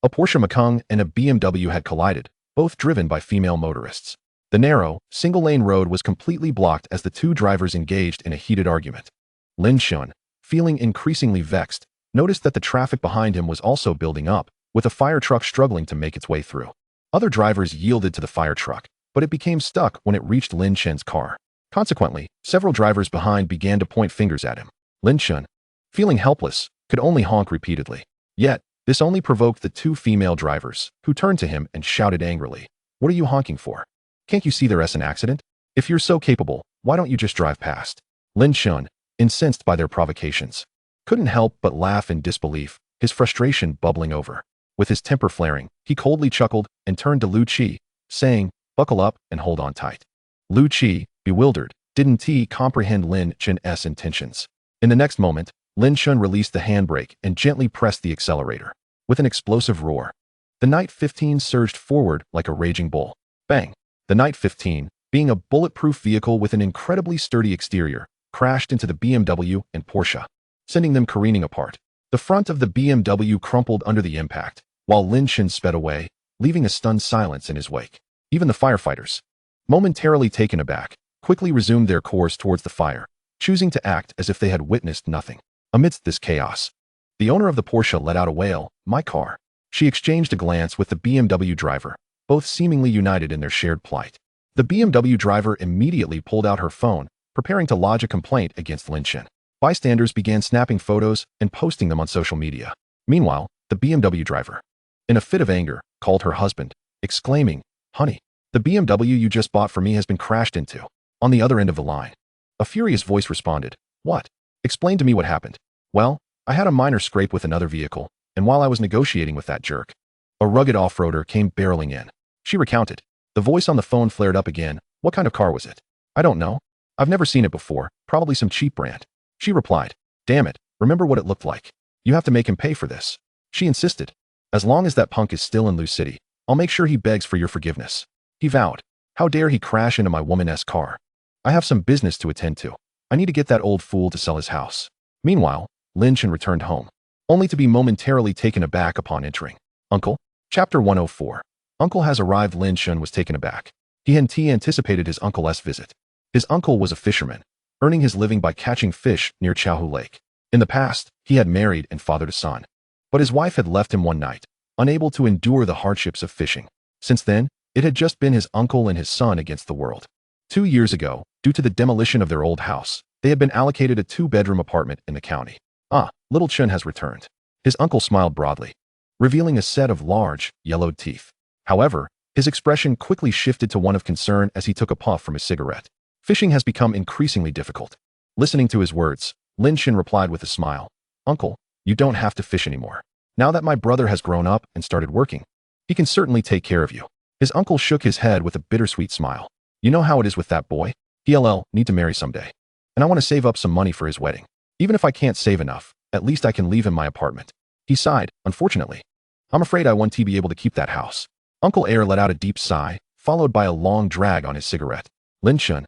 a Porsche Macan and a BMW had collided, both driven by female motorists. The narrow, single-lane road was completely blocked as the two drivers engaged in a heated argument. Lin Chen, feeling increasingly vexed, noticed that the traffic behind him was also building up, with a fire truck struggling to make its way through. Other drivers yielded to the fire truck, but it became stuck when it reached Lin Chen's car. Consequently, several drivers behind began to point fingers at him. Lin Chen, feeling helpless, could only honk repeatedly. Yet, this only provoked the two female drivers, who turned to him and shouted angrily, "What are you honking for? Can't you see there's an accident? If you're so capable, why don't you just drive past?" Lin Chen, incensed by their provocations, couldn't help but laugh in disbelief, his frustration bubbling over. With his temper flaring, he coldly chuckled and turned to Lu Qi, saying, "Buckle up and hold on tight." Lu Qi, bewildered, didn't comprehend Lin Chen's intentions. In the next moment, Lin Chen released the handbrake and gently pressed the accelerator. With an explosive roar, the Knight 15 surged forward like a raging bull. Bang! The Knight 15, being a bulletproof vehicle with an incredibly sturdy exterior, crashed into the BMW and Porsche, sending them careening apart. The front of the BMW crumpled under the impact, while Lin Chen sped away, leaving a stunned silence in his wake. Even the firefighters, momentarily taken aback, quickly resumed their course towards the fire, choosing to act as if they had witnessed nothing. Amidst this chaos, the owner of the Porsche let out a wail, "My car." She exchanged a glance with the BMW driver, both seemingly united in their shared plight. The BMW driver immediately pulled out her phone, preparing to lodge a complaint against Lin Chen. Bystanders began snapping photos and posting them on social media. Meanwhile, the BMW driver, in a fit of anger, called her husband, exclaiming, "Honey, the BMW you just bought for me has been crashed into." On the other end of the line, a furious voice responded, "What? Explain to me what happened." "Well, I had a minor scrape with another vehicle, and while I was negotiating with that jerk, a rugged off-roader came barreling in." She recounted. The voice on the phone flared up again. "What kind of car was it?" "I don't know. I've never seen it before, probably some cheap brand." She replied. "Damn it, remember what it looked like. You have to make him pay for this." She insisted. "As long as that punk is still in Lu City, I'll make sure he begs for your forgiveness." He vowed. "How dare he crash into my woman's car? I have some business to attend to. I need to get that old fool to sell his house." Meanwhile, Lin Chen returned home, only to be momentarily taken aback upon entering. "Uncle?" Chapter 104. Uncle has arrived. Lin Chen was taken aback. He hadn't anticipated his uncle's visit. His uncle was a fisherman, earning his living by catching fish near Chaohu Lake. In the past, he had married and fathered a son. But his wife had left him one night, unable to endure the hardships of fishing. Since then, it had just been his uncle and his son against the world. 2 years ago, due to the demolition of their old house, they had been allocated a 2-bedroom apartment in the county. "Ah, little Chen has returned." His uncle smiled broadly, revealing a set of large, yellowed teeth. However, his expression quickly shifted to one of concern as he took a puff from his cigarette. "Fishing has become increasingly difficult." Listening to his words, Lin Chen replied with a smile, "Uncle, you don't have to fish anymore. Now that my brother has grown up and started working, he can certainly take care of you." His uncle shook his head with a bittersweet smile. "You know how it is with that boy. He'll need to marry someday. And I want to save up some money for his wedding. Even if I can't save enough, at least I can leave him my apartment." He sighed. "Unfortunately, I'm afraid I won't be able to keep that house." Uncle Air let out a deep sigh, followed by a long drag on his cigarette. Lin Chen,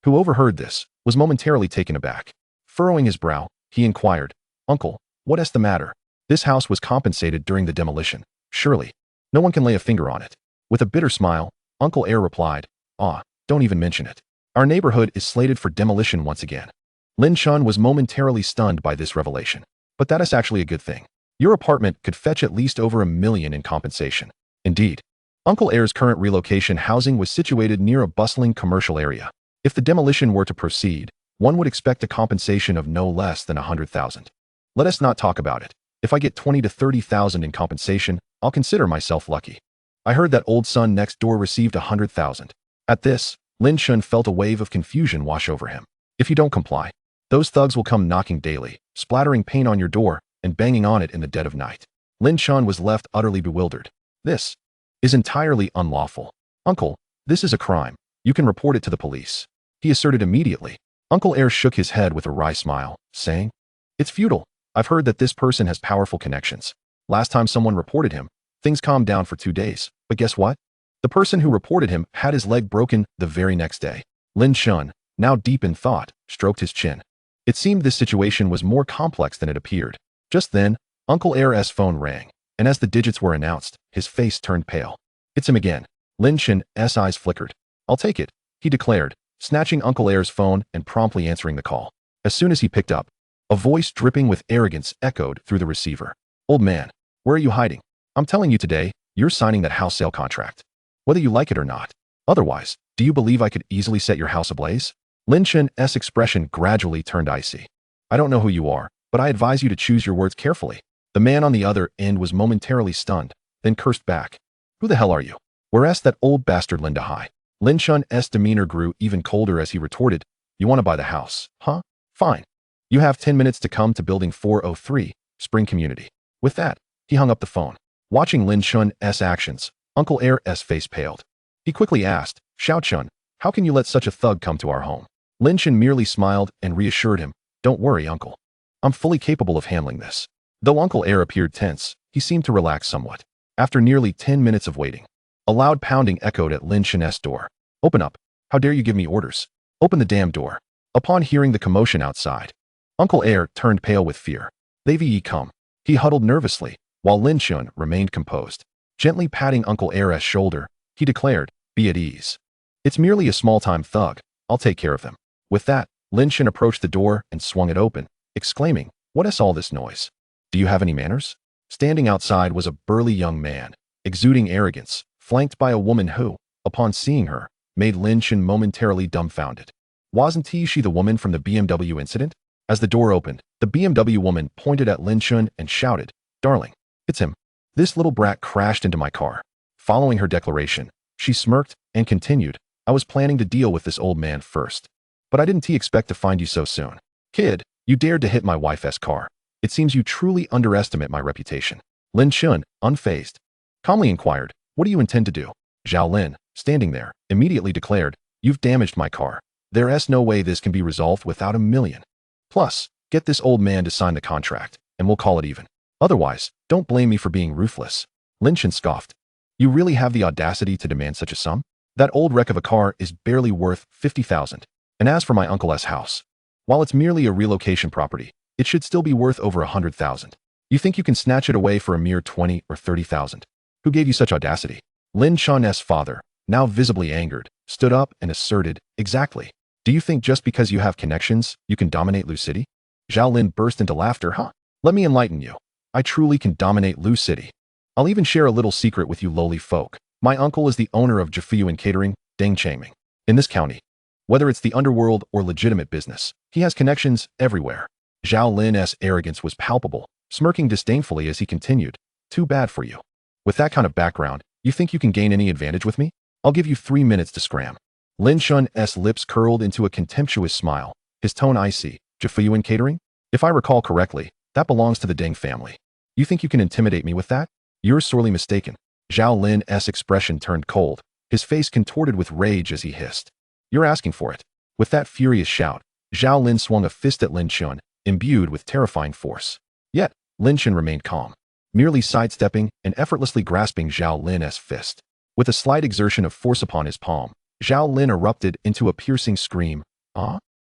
who overheard this, was momentarily taken aback. Furrowing his brow, he inquired, "Uncle, what is the matter? This house was compensated during the demolition. Surely, no one can lay a finger on it." With a bitter smile, Uncle Air replied, "Ah, don't even mention it. Our neighborhood is slated for demolition once again." Lin Chen was momentarily stunned by this revelation. "But that is actually a good thing. Your apartment could fetch at least over $1 million in compensation." Indeed, Uncle Air's current relocation housing was situated near a bustling commercial area. If the demolition were to proceed, one would expect a compensation of no less than 100,000. "Let us not talk about it. If I get 20 to 30,000 in compensation, I'll consider myself lucky. I heard that old son next door received 100,000. At this, Lin Chen felt a wave of confusion wash over him. "If you don't comply, those thugs will come knocking daily, splattering paint on your door and banging on it in the dead of night." Lin Chen was left utterly bewildered. "This is entirely unlawful. Uncle, this is a crime. You can report it to the police," he asserted immediately. Uncle Air shook his head with a wry smile, saying, "It's futile. I've heard that this person has powerful connections. Last time someone reported him, things calmed down for 2 days. But guess what? The person who reported him had his leg broken the very next day." Lin Chen, now deep in thought, stroked his chin. It seemed this situation was more complex than it appeared. Just then, Uncle Air's phone rang, and as the digits were announced, his face turned pale. "It's him again." Lin Chen's eyes flickered. "I'll take it," he declared, snatching Uncle Air's phone and promptly answering the call. As soon as he picked up, A voice dripping with arrogance echoed through the receiver. Old man, where are you hiding? I'm telling you today, you're signing that house sale contract. Whether you like it or not. Otherwise, do you believe I could easily set your house ablaze? Lin Chen's expression gradually turned icy. I don't know who you are, but I advise you to choose your words carefully. The man on the other end was momentarily stunned, then cursed back. Who the hell are you? Whereas that old bastard Linda High. Lin Chen's demeanor grew even colder as he retorted, You want to buy the house, huh? Fine. You have 10 minutes to come to Building 403, Spring Community. With that, he hung up the phone. Watching Lin Chen's actions, Uncle Air's face paled. He quickly asked, Xiao Chun, how can you let such a thug come to our home? Lin Chen merely smiled and reassured him, Don't worry, uncle. I'm fully capable of handling this. Though Uncle Air appeared tense, he seemed to relax somewhat. After nearly 10 minutes of waiting, a loud pounding echoed at Lin Chen's door. Open up. How dare you give me orders? Open the damn door. Upon hearing the commotion outside, Uncle Air turned pale with fear. They come. He huddled nervously, while Lin Chen remained composed. Gently patting Uncle Air's shoulder, he declared, Be at ease. It's merely a small-time thug. I'll take care of them. With that, Lin Chen approached the door and swung it open, exclaiming, What is all this noise? Do you have any manners? Standing outside was a burly young man, exuding arrogance, flanked by a woman who, upon seeing her, made Lin Chen momentarily dumbfounded. Wasn't she the woman from the BMW incident? As the door opened, the BMW woman pointed at Lin Chen and shouted, Darling, it's him. This little brat crashed into my car. Following her declaration, she smirked and continued, I was planning to deal with this old man first. But I didn't expect to find you so soon. Kid, you dared to hit my wife's car. It seems you truly underestimate my reputation. Lin Chen, unfazed, calmly inquired, What do you intend to do? Zhao Lin, standing there, immediately declared, You've damaged my car. There's no way this can be resolved without $1 million. Plus, get this old man to sign the contract, and we'll call it even. Otherwise, don't blame me for being ruthless. Lin Chen scoffed. You really have the audacity to demand such a sum? That old wreck of a car is barely worth 50,000. And as for my uncle's house, while it's merely a relocation property, it should still be worth over 100,000. You think you can snatch it away for a mere 20 or 30,000? Who gave you such audacity? Lin Chen's father, now visibly angered, stood up and asserted, Exactly. Do you think just because you have connections, you can dominate Lu City? Zhao Lin burst into laughter, Let me enlighten you. I truly can dominate Lu City. I'll even share a little secret with you lowly folk. My uncle is the owner of Jinyuan Catering, Deng Changming. In this county, whether it's the underworld or legitimate business, he has connections everywhere. Zhao Lin's arrogance was palpable, smirking disdainfully as he continued, Too bad for you. With that kind of background, you think you can gain any advantage with me? I'll give you 3 minutes to scram. Lin Chen's lips curled into a contemptuous smile, his tone icy. Jinyuan Catering? If I recall correctly, that belongs to the Deng family. You think you can intimidate me with that? You're sorely mistaken. Zhao Lin's expression turned cold, his face contorted with rage as he hissed. You're asking for it. With that furious shout, Zhao Lin swung a fist at Lin Chen, imbued with terrifying force. Yet, Lin Chen remained calm, merely sidestepping and effortlessly grasping Zhao Lin's fist. With a slight exertion of force upon his palm, Zhao Lin erupted into a piercing scream.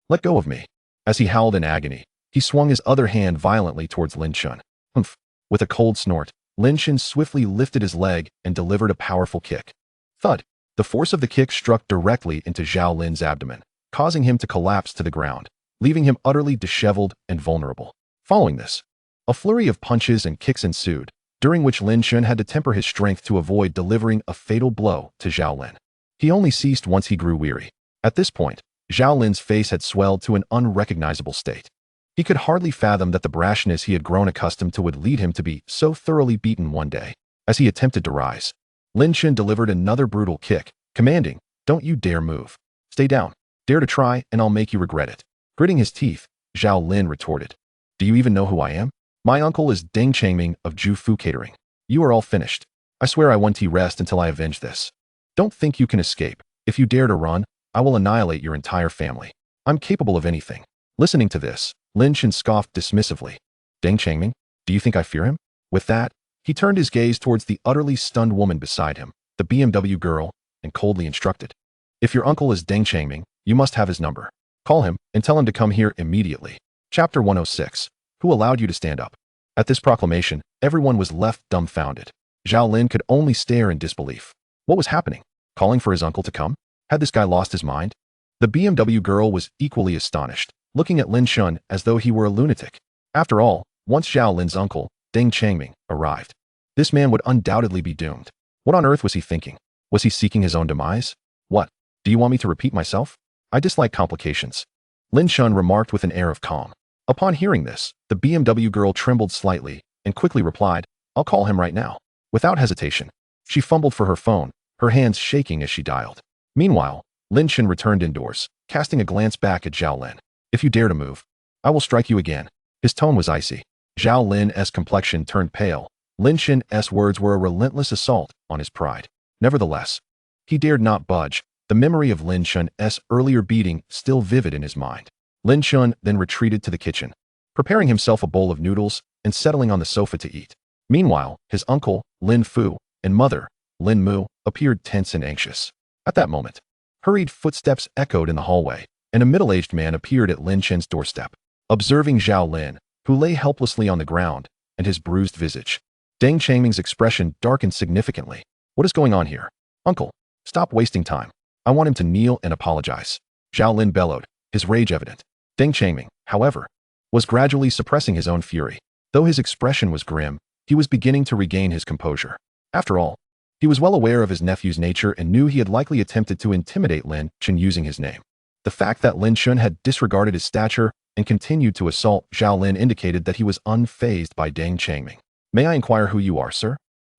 Let go of me. As he howled in agony, he swung his other hand violently towards Lin Chen. Humph. With a cold snort, Lin Chen swiftly lifted his leg and delivered a powerful kick. Thud. The force of the kick struck directly into Zhao Lin's abdomen, causing him to collapse to the ground, leaving him utterly disheveled and vulnerable. Following this, a flurry of punches and kicks ensued, during which Lin Chen had to temper his strength to avoid delivering a fatal blow to Zhao Lin. He only ceased once he grew weary. At this point, Zhao Lin's face had swelled to an unrecognizable state. He could hardly fathom that the brashness he had grown accustomed to would lead him to be so thoroughly beaten one day. As he attempted to rise, Lin Chen delivered another brutal kick, commanding, Don't you dare move. Stay down. Dare to try, and I'll make you regret it. Gritting his teeth, Zhao Lin retorted, Do you even know who I am? My uncle is Deng Changming of Jinyuan Catering. You are all finished. I swear I won't rest until I avenge this. Don't think you can escape. If you dare to run, I will annihilate your entire family. I'm capable of anything. Listening to this, Lin Chen scoffed dismissively. Deng Changming? Do you think I fear him? With that, he turned his gaze towards the utterly stunned woman beside him, the BMW girl, and coldly instructed. If your uncle is Deng Changming, you must have his number. Call him and tell him to come here immediately. Chapter 106. Who allowed you to stand up? At this proclamation, everyone was left dumbfounded. Zhao Lin could only stare in disbelief. What was happening? Calling for his uncle to come? Had this guy lost his mind? The BMW girl was equally astonished, looking at Lin Chen as though he were a lunatic. After all, once Zhao Lin's uncle, Deng Changming, arrived, this man would undoubtedly be doomed. What on earth was he thinking? Was he seeking his own demise? What? Do you want me to repeat myself? I dislike complications. Lin Chen remarked with an air of calm. Upon hearing this, the BMW girl trembled slightly and quickly replied, I'll call him right now. Without hesitation, she fumbled for her phone, her hands shaking as she dialed. Meanwhile, Lin Chen returned indoors, casting a glance back at Zhao Lin. If you dare to move, I will strike you again. His tone was icy. Zhao Lin's complexion turned pale. Lin Chen's words were a relentless assault on his pride. Nevertheless, he dared not budge, the memory of Lin Chen's earlier beating still vivid in his mind. Lin Chen then retreated to the kitchen, preparing himself a bowl of noodles and settling on the sofa to eat. Meanwhile, his uncle, Lin Fu, and mother, Lin Mu, appeared tense and anxious. At that moment, hurried footsteps echoed in the hallway, and a middle-aged man appeared at Lin Chen's doorstep. Observing Zhao Lin, who lay helplessly on the ground, and his bruised visage, Deng Changming's expression darkened significantly. What is going on here? Uncle, stop wasting time. I want him to kneel and apologize. Zhao Lin bellowed, his rage evident. Deng Changming, however, was gradually suppressing his own fury. Though his expression was grim, he was beginning to regain his composure. After all, he was well aware of his nephew's nature and knew he had likely attempted to intimidate Lin Chen using his name. The fact that Lin Chen had disregarded his stature and continued to assault Zhao Lin indicated that he was unfazed by Deng Changming. May I inquire who you are, sir?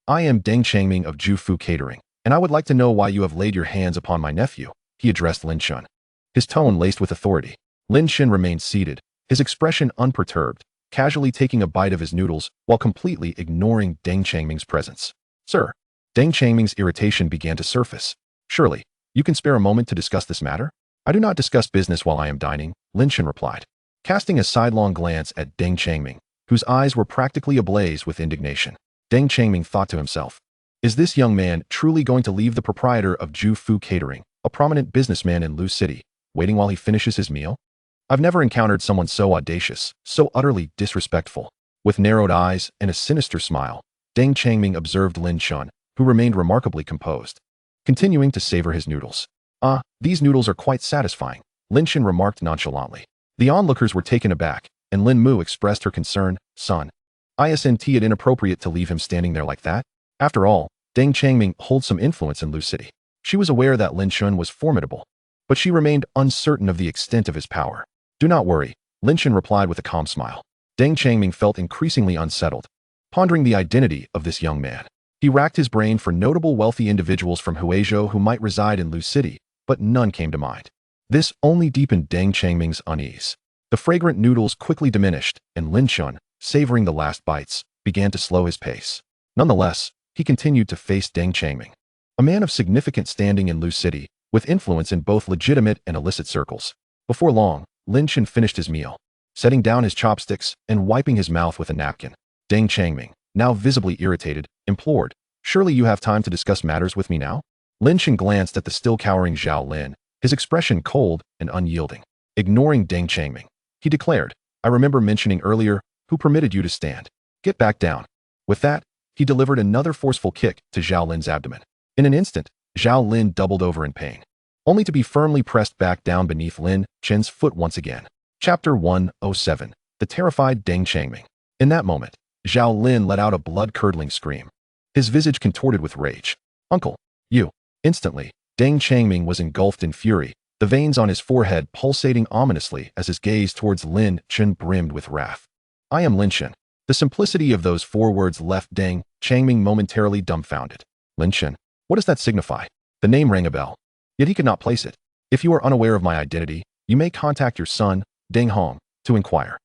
I am Deng Changming of Jufu Catering, and I would like to know why you have laid your hands upon my nephew, he addressed Lin Chen. His tone laced with authority. Lin Chen remained seated, his expression unperturbed, casually taking a bite of his noodles while completely ignoring Deng Changming's presence. Sir, Deng Changming's irritation began to surface. Surely, you can spare a moment to discuss this matter? I do not discuss business while I am dining, Lin Chen replied, casting a sidelong glance at Deng Changming, whose eyes were practically ablaze with indignation. Deng Changming thought to himself, is this young man truly going to leave the proprietor of Ju Fu Catering, a prominent businessman in Lu City, waiting while he finishes his meal? I've never encountered someone so audacious, so utterly disrespectful. With narrowed eyes and a sinister smile, Deng Changming observed Lin Chen, who remained remarkably composed, continuing to savor his noodles. These noodles are quite satisfying, Lin Chen remarked nonchalantly. The onlookers were taken aback, and Lin Mu expressed her concern, son. Isn't it inappropriate to leave him standing there like that? After all, Deng Changming holds some influence in Lu City. She was aware that Lin Chen was formidable, but she remained uncertain of the extent of his power. Do not worry, Lin Chen replied with a calm smile. Deng Changming felt increasingly unsettled, pondering the identity of this young man. He racked his brain for notable wealthy individuals from Huizhou who might reside in Lu City, but none came to mind. This only deepened Deng Changming's unease. The fragrant noodles quickly diminished, and Lin Chen, savoring the last bites, began to slow his pace. Nonetheless, he continued to face Deng Changming, a man of significant standing in Lu City, with influence in both legitimate and illicit circles. Before long, Lin Chen finished his meal, setting down his chopsticks and wiping his mouth with a napkin. Deng Changming, now visibly irritated, implored, surely you have time to discuss matters with me now? Lin Chen glanced at the still cowering Zhao Lin, his expression cold and unyielding. Ignoring Deng Changming, he declared, I remember mentioning earlier, who permitted you to stand? Get back down. With that, he delivered another forceful kick to Zhao Lin's abdomen. In an instant, Zhao Lin doubled over in pain, only to be firmly pressed back down beneath Lin Chen's foot once again. Chapter 107. The Terrified Deng Changming. In that moment, Zhao Lin let out a blood-curdling scream, his visage contorted with rage. Uncle, you. Instantly, Deng Changming was engulfed in fury, the veins on his forehead pulsating ominously as his gaze towards Lin Chen brimmed with wrath. I am Lin Chen. The simplicity of those 4 words left Deng Changming momentarily dumbfounded. Lin Chen, what does that signify? The name rang a bell, yet he could not place it. If you are unaware of my identity, you may contact your son, Deng Hong, to inquire.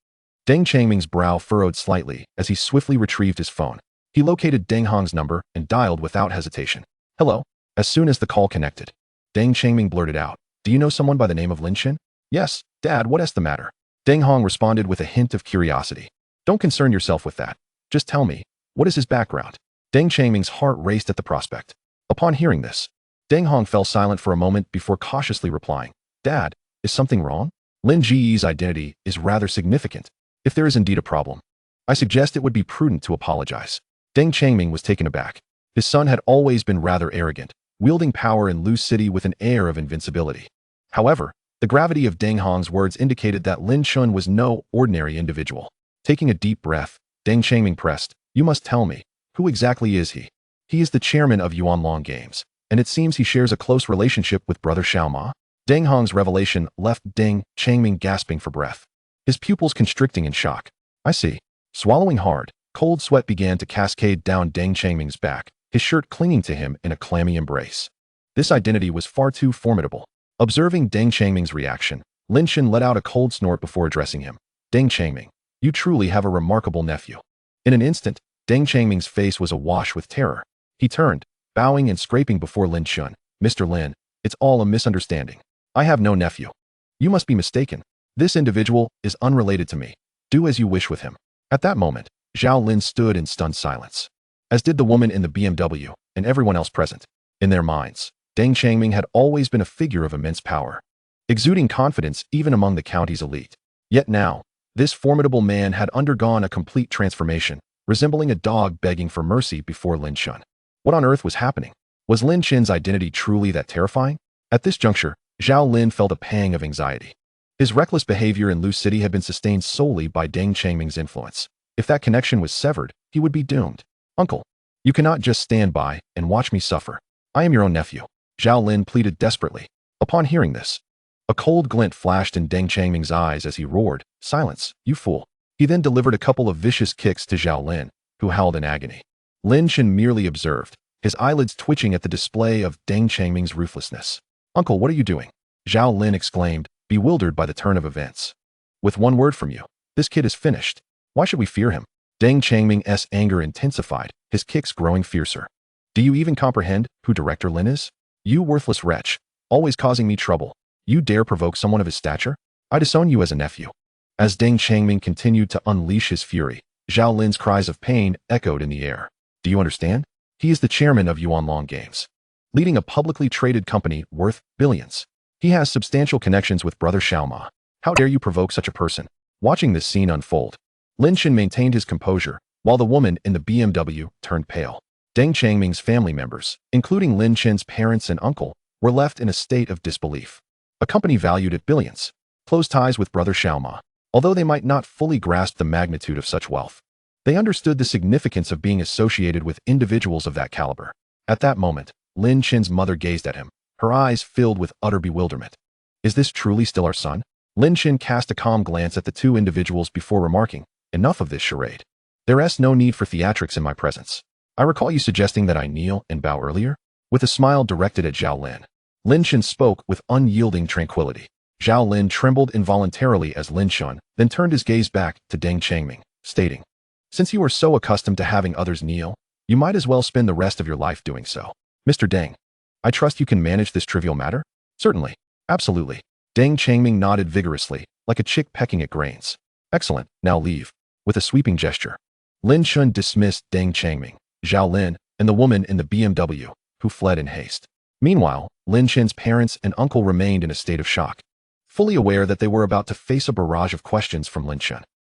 Deng Changming's brow furrowed slightly as he swiftly retrieved his phone. He located Deng Hong's number and dialed without hesitation. Hello. As soon as the call connected, Deng Changming blurted out, do you know someone by the name of Lin Chen? Yes, Dad, what is the matter? Deng Hong responded with a hint of curiosity. Don't concern yourself with that. Just tell me, what is his background? Deng Changming's heart raced at the prospect. Upon hearing this, Deng Hong fell silent for a moment before cautiously replying, Dad, is something wrong? Lin Ji's identity is rather significant. If there is indeed a problem, I suggest it would be prudent to apologize. Deng Changming was taken aback. His son had always been rather arrogant, wielding power in Lu City with an air of invincibility. However, The gravity of Deng Hong's words indicated that Lin Chen was no ordinary individual. Taking a deep breath, Deng Changming pressed, "You must tell me, who exactly is he?" "He is the chairman of Yuanlong Games, and it seems he shares a close relationship with brother Xiaoma." Deng Hong's revelation left Deng Changming gasping for breath, his pupils constricting in shock. "I see." Swallowing hard, cold sweat began to cascade down Deng Changming's back, his shirt clinging to him in a clammy embrace. This identity was far too formidable. Observing Deng Changming's reaction, Lin Chen let out a cold snort before addressing him. "Deng Changming, you truly have a remarkable nephew." In an instant, Deng Changming's face was awash with terror. He turned, bowing and scraping before Lin Chen. "Mr. Lin, it's all a misunderstanding. I have no nephew. You must be mistaken. This individual is unrelated to me. Do as you wish with him." At that moment, Zhao Lin stood in stunned silence, as did the woman in the BMW and everyone else present. In their minds, Deng Changming had always been a figure of immense power, exuding confidence even among the county's elite. Yet now, this formidable man had undergone a complete transformation, resembling a dog begging for mercy before Lin Chen. What on earth was happening? Was Lin Chen's identity truly that terrifying? At this juncture, Zhao Lin felt a pang of anxiety. His reckless behavior in Lu City had been sustained solely by Deng Changming's influence. If that connection was severed, he would be doomed. "Uncle, you cannot just stand by and watch me suffer. I am your own nephew," Zhao Lin pleaded desperately. Upon hearing this, a cold glint flashed in Deng Changming's eyes as he roared, "Silence, you fool." He then delivered a couple of vicious kicks to Zhao Lin, who howled in agony. Lin Chen merely observed, his eyelids twitching at the display of Deng Changming's ruthlessness. "Uncle, what are you doing?" Zhao Lin exclaimed, bewildered by the turn of events. "With one word from you, this kid is finished. Why should we fear him?" Deng Changming's anger intensified, his kicks growing fiercer. "Do you even comprehend who Director Lin is? You worthless wretch, always causing me trouble. You dare provoke someone of his stature? I disown you as a nephew." As Deng Changming continued to unleash his fury, Zhao Lin's cries of pain echoed in the air. "Do you understand? He is the chairman of Yuanlong Games, leading a publicly traded company worth billions. He has substantial connections with brother Xiaoma. How dare you provoke such a person?" Watching this scene unfold, Lin Chen maintained his composure, while the woman in the BMW turned pale. Deng Changming's family members, including Lin Chen's parents and uncle, were left in a state of disbelief. A company valued at billions, close ties with brother Xiaoma. Although they might not fully grasp the magnitude of such wealth, they understood the significance of being associated with individuals of that caliber. At that moment, Lin Chen's mother gazed at him, her eyes filled with utter bewilderment. "Is this truly still our son?" Lin Chen cast a calm glance at the two individuals before remarking, "Enough of this charade. There's no need for theatrics in my presence. I recall you suggesting that I kneel and bow earlier?" With a smile directed at Zhao Lin, Lin Chen spoke with unyielding tranquility. Zhao Lin trembled involuntarily as Lin Chen then turned his gaze back to Deng Changming, stating, "Since you are so accustomed to having others kneel, you might as well spend the rest of your life doing so. Mr. Deng, I trust you can manage this trivial matter?" "Certainly. Absolutely." Deng Changming nodded vigorously, like a chick pecking at grains. "Excellent, now leave." With a sweeping gesture, Lin Chen dismissed Deng Changming, Zhao Lin, and the woman in the BMW, who fled in haste. Meanwhile, Lin Chen's parents and uncle remained in a state of shock, fully aware that they were about to face a barrage of questions from Lin Chen.